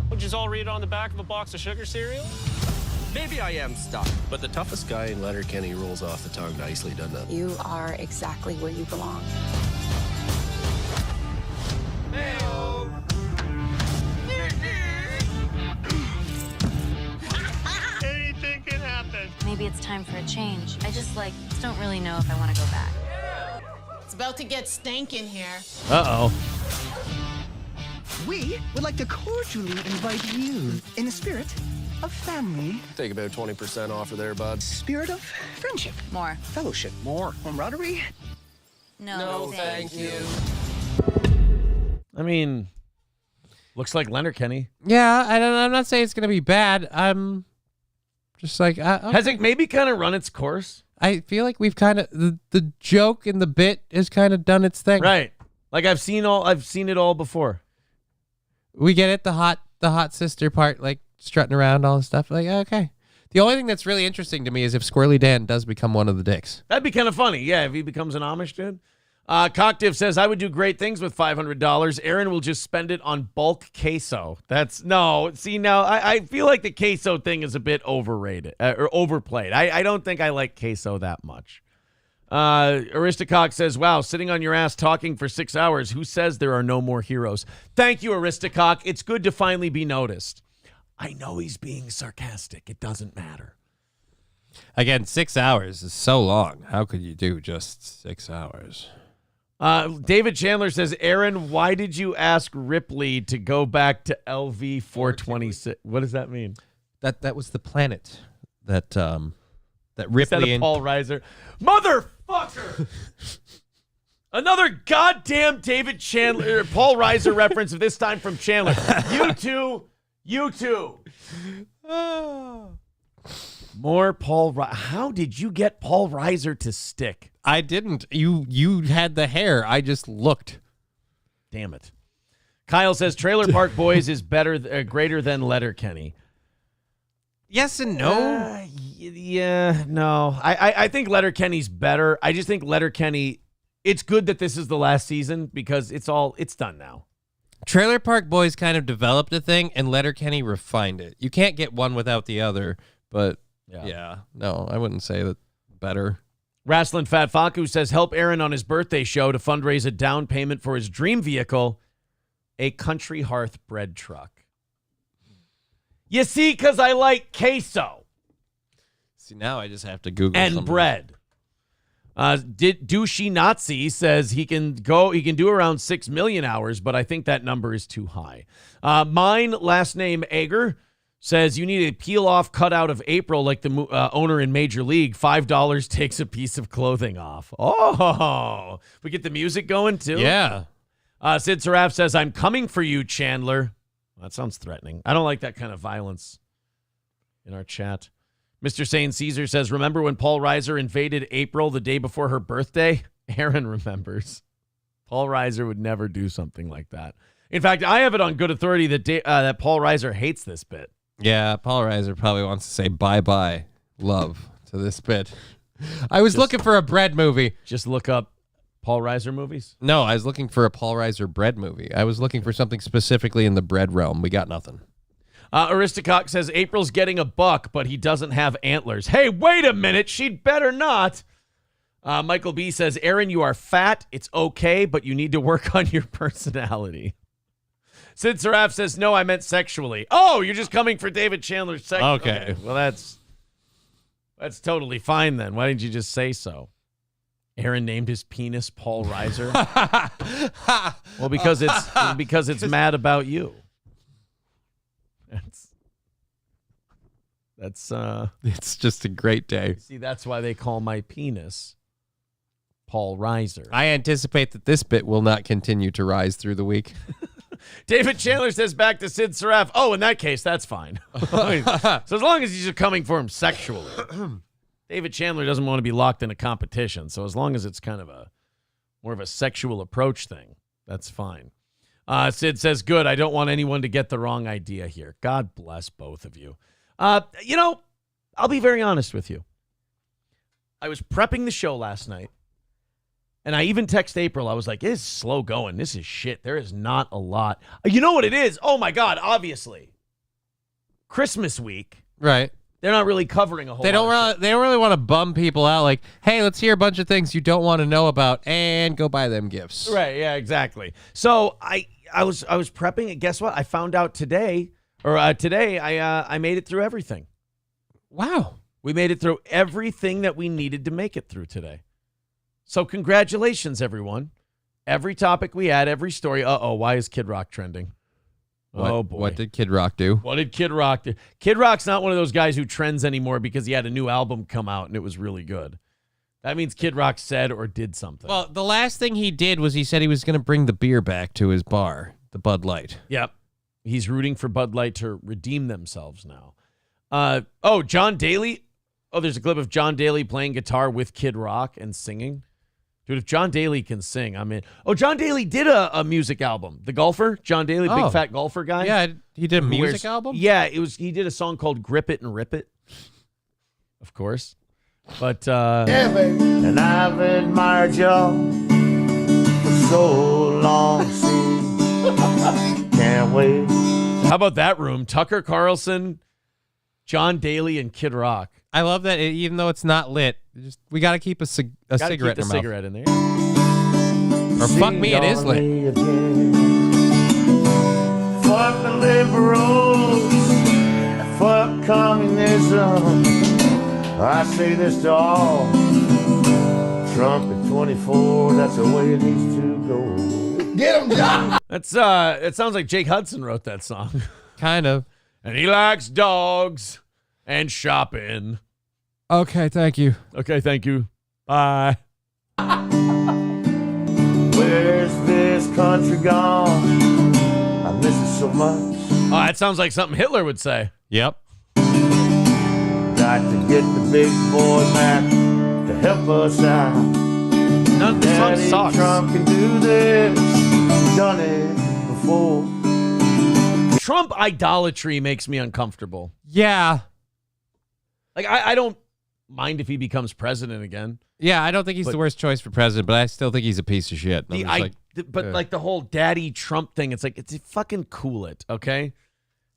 Would you just all read it on the back of a box of sugar cereal? Maybe I am stuck. But the toughest guy in Letterkenny rolls off the tongue nicely, doesn't it? You are exactly where you belong. Anything can happen. Maybe it's time for a change. I just don't really know if I want to go back. It's about to get stinking here. Uh-oh. We would like to cordially invite you in the spirit of family. Take about 20% off of there, bud. Spirit of friendship. More. Fellowship. More. Camaraderie. No, thank you. I mean, looks like Letterkenny. Yeah, I'm not saying it's going to be bad. I'm just like... Has it maybe kind of run its course? I feel like we've kind of... The joke and the bit has kind of done its thing. Right. Like I've seen it all before. We get it, the hot sister part, like strutting around, all this stuff. Like, okay. The only thing that's really interesting to me is if Squirrely Dan does become one of the dicks. That'd be kind of funny. Yeah, if he becomes an Amish dude. Cocktiff says, I would do great things with $500. Aaron will just spend it on bulk queso. I feel like the queso thing is a bit overrated or overplayed. I don't think I like queso that much. Aristocock says, wow, sitting on your ass talking for 6 hours. Who says there are no more heroes? Thank you, Aristocock. It's good to finally be noticed. I know he's being sarcastic. It doesn't matter. Again, 6 hours is so long. How could you do just 6 hours? David Chandler says, Aaron, why did you ask Ripley to go back to LV 426? What does that mean? That was the planet that Ripley Instead of Paul Reiser. Motherfucker! Another goddamn David Chandler, Paul Reiser reference, this time from Chandler. You two. More Paul Reiser. How did you get Paul Reiser to stick? I didn't. You had the hair. I just looked. Damn it. Kyle says Trailer Park Boys is greater than Letterkenny. Yes and no. Yeah, no. I think Letterkenny's better. I just think Letterkenny, it's good that this is the last season because it's done now. Trailer Park Boys kind of developed a thing, and Letterkenny refined it. You can't get one without the other, but yeah. No, I wouldn't say that better. Wrestling Fat Faku says, help Aaron on his birthday show to fundraise a down payment for his dream vehicle, a Country Hearth bread truck. You see, because I like queso. See, now I just have to Google and something. Bread. Douchey Nazi says he can do around 6 million hours, but I think that number is too high. Mine, last name Ager, says you need a peel-off cutout of April like the owner in Major League. $5 takes a piece of clothing off. Oh, we get the music going, too? Yeah. Sid Saraf says, I'm coming for you, Chandler. That sounds threatening. I don't like that kind of violence in our chat. Mr. Sane Caesar says, remember when Paul Reiser invaded April the day before her birthday? Aaron remembers. Paul Reiser would never do something like that. In fact, I have it on good authority that Paul Reiser hates this bit. Yeah, Paul Reiser probably wants to say bye-bye love to this bit. I was looking for a bread movie. Just look up Paul Reiser movies? No, I was looking for a Paul Reiser bread movie. I was looking for something specifically in the bread realm. We got nothing. Aristocock says, April's getting a buck, but he doesn't have antlers. Hey, wait a minute. She'd better not. Michael B says, Aaron, you are fat. It's okay, but you need to work on your personality. Sid Saraf says, no, I meant sexually. Oh, you're just coming for David Chandler's sex. Okay. Well, that's totally fine then. Why didn't you just say so? Aaron named his penis Paul Reiser. Well, because it's mad about you. It's just a great day. See, that's why they call my penis Paul Reiser. I anticipate that this bit will not continue to rise through the week. David Chandler says back to Sid Saraf, oh, in that case, that's fine. So as long as he's just coming for him sexually. David Chandler doesn't want to be locked in a competition, so as long as it's kind of more of a sexual approach thing, that's fine. Sid says, good, I don't want anyone to get the wrong idea here. God bless both of you. I'll be very honest with you. I was prepping the show last night, and I even text April. I was like, this is slow going. This is shit. There is not a lot. You know what it is? Oh, my God, obviously. Christmas week. Right. They're not really covering a whole They don't really want to bum people out like, hey, let's hear a bunch of things you don't want to know about and go buy them gifts. Right, yeah, exactly. So I was prepping, and guess what? I found out today I made it through everything. Wow. We made it through everything that we needed to make it through today. So congratulations, everyone. Every topic we had, every story. Uh-oh, why is Kid Rock trending? Oh, boy. What did Kid Rock do? What did Kid Rock do? Kid Rock's not one of those guys who trends anymore because he had a new album come out and it was really good. That means Kid Rock said or did something. Well, the last thing he did was he said he was going to bring the beer back to his bar, the Bud Light. Yep. He's rooting for Bud Light to redeem themselves now. John Daly. Oh, there's a clip of John Daly playing guitar with Kid Rock and singing. Dude, if John Daly can sing, I'm in. Oh, John Daly did a music album. The golfer, John Daly, big fat golfer guy. Yeah, he did a music album? Yeah, he did a song called Grip It and Rip It. Of course. But yeah, baby. And I've admired y'all for so long. See, can't wait. How about that room? Tucker Carlson, John Daly, and Kid Rock. I love that even though it's not lit, we got to keep a cigarette in our cigarette in there. Or fuck me, it is lit. Fuck the liberals. Fuck communism. I say this to all. Trump at 24, that's the way it needs to go. Get him, John! It sounds like Jake Hudson wrote that song. Kind of. And he likes dogs and shopping. Okay, thank you. Okay, thank you. Bye. Where's this country gone? I miss it so much. Oh, that sounds like something Hitler would say. Yep. Got to get the big boy Mac to help us out. None of the song sucks. Trump can do this. Done it before. Trump idolatry makes me uncomfortable. Yeah. Like, I don't mind if he becomes president again. Yeah, I don't think he's the worst choice for president, but I still think he's a piece of shit. But the whole daddy Trump thing, it's like, it's fucking cool it, okay?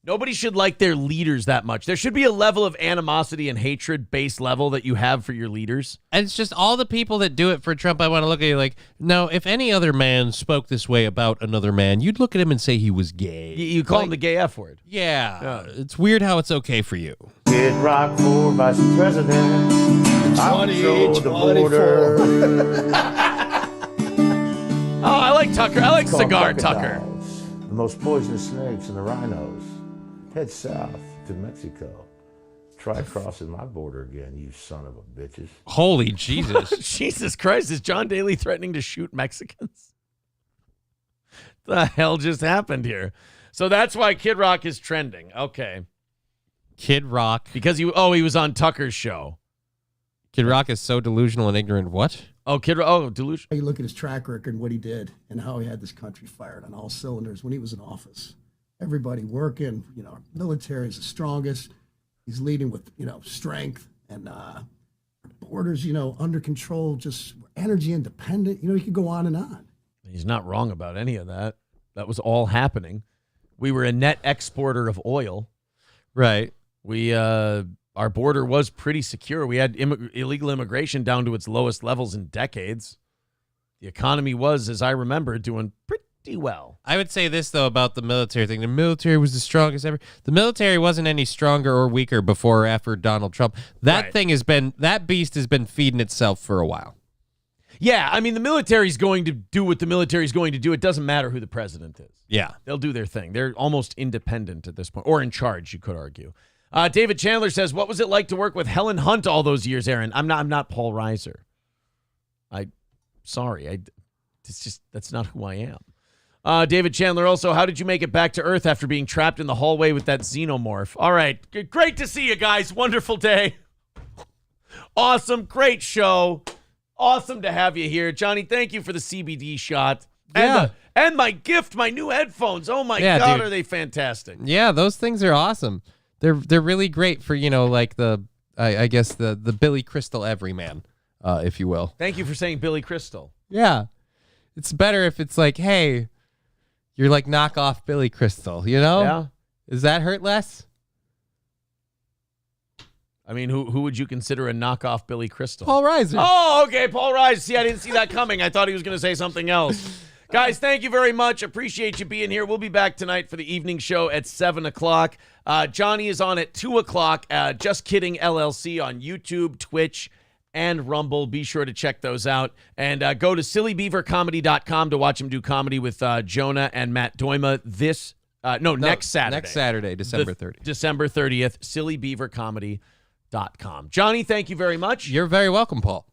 Nobody should like their leaders that much. There should be a level of animosity and hatred base level that you have for your leaders. And it's just all the people that do it for Trump. I want to look at you like, no, if any other man spoke this way about another man, you'd look at him and say he was gay. You call him the gay F word. Yeah. It's weird how it's okay for you. Kid Rock for vice president. I'll control the border. Oh, I like Tucker. I like Cigar Tucker. The most poisonous snakes and the rhinos. Head south to Mexico. Try crossing my border again, you son of a bitches. Holy Jesus. Jesus Christ, is John Daly threatening to shoot Mexicans? The hell just happened here? So that's why Kid Rock is trending. Okay. Kid Rock. Because he was on Tucker's show. Kid Rock is so delusional and ignorant. What? Oh, delusional. You look at his track record and what he did and how he had this country fired on all cylinders when he was in office. Everybody working, military is the strongest. He's leading with, strength and borders, under control, just energy independent. He could go on and on. He's not wrong about any of that. That was all happening. We were a net exporter of oil. Right. We, our border was pretty secure. We had illegal immigration down to its lowest levels in decades. The economy was, as I remember, doing pretty well. I would say this, though, about the military thing. The military was the strongest ever. The military wasn't any stronger or weaker before or after Donald Trump. That beast has been feeding itself for a while. Yeah, I mean, the military's going to do what the military's going to do. It doesn't matter who the president is. Yeah. They'll do their thing. They're almost independent at this point, or in charge, you could argue. David Chandler says, what was it like to work with Helen Hunt all those years, Aaron? I'm not Paul Reiser. That's not who I am. David Chandler also, how did you make it back to Earth after being trapped in the hallway with that xenomorph? All right. Great to see you guys. Wonderful day. Awesome. Great show. Awesome to have you here. Johnny, thank you for the CBD shot. Yeah. And my gift, my new headphones. Oh, my God, dude. Are they fantastic? Yeah, those things are awesome. They're really great for, like the Billy Crystal everyman, if you will. Thank you for saying Billy Crystal. Yeah. It's better if it's like, hey, you're like knockoff Billy Crystal, Yeah. Does that hurt less? I mean, who would you consider a knockoff Billy Crystal? Paul Reiser. Oh, okay, Paul Reiser. See, I didn't see that coming. I thought he was going to say something else. Guys, thank you very much. Appreciate you being here. We'll be back tonight for the evening show at 7 o'clock. Johnny is on at 2 o'clock. Just Kidding LLC on YouTube, Twitch, and Rumble. Be sure to check those out. And go to sillybeavercomedy.com to watch him do comedy with Jonah and Matt Doima next Saturday. Next Saturday, December 30th. December 30th, sillybeavercomedy.com. Johnny, thank you very much. You're very welcome, Paul.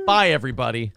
Bye, everybody.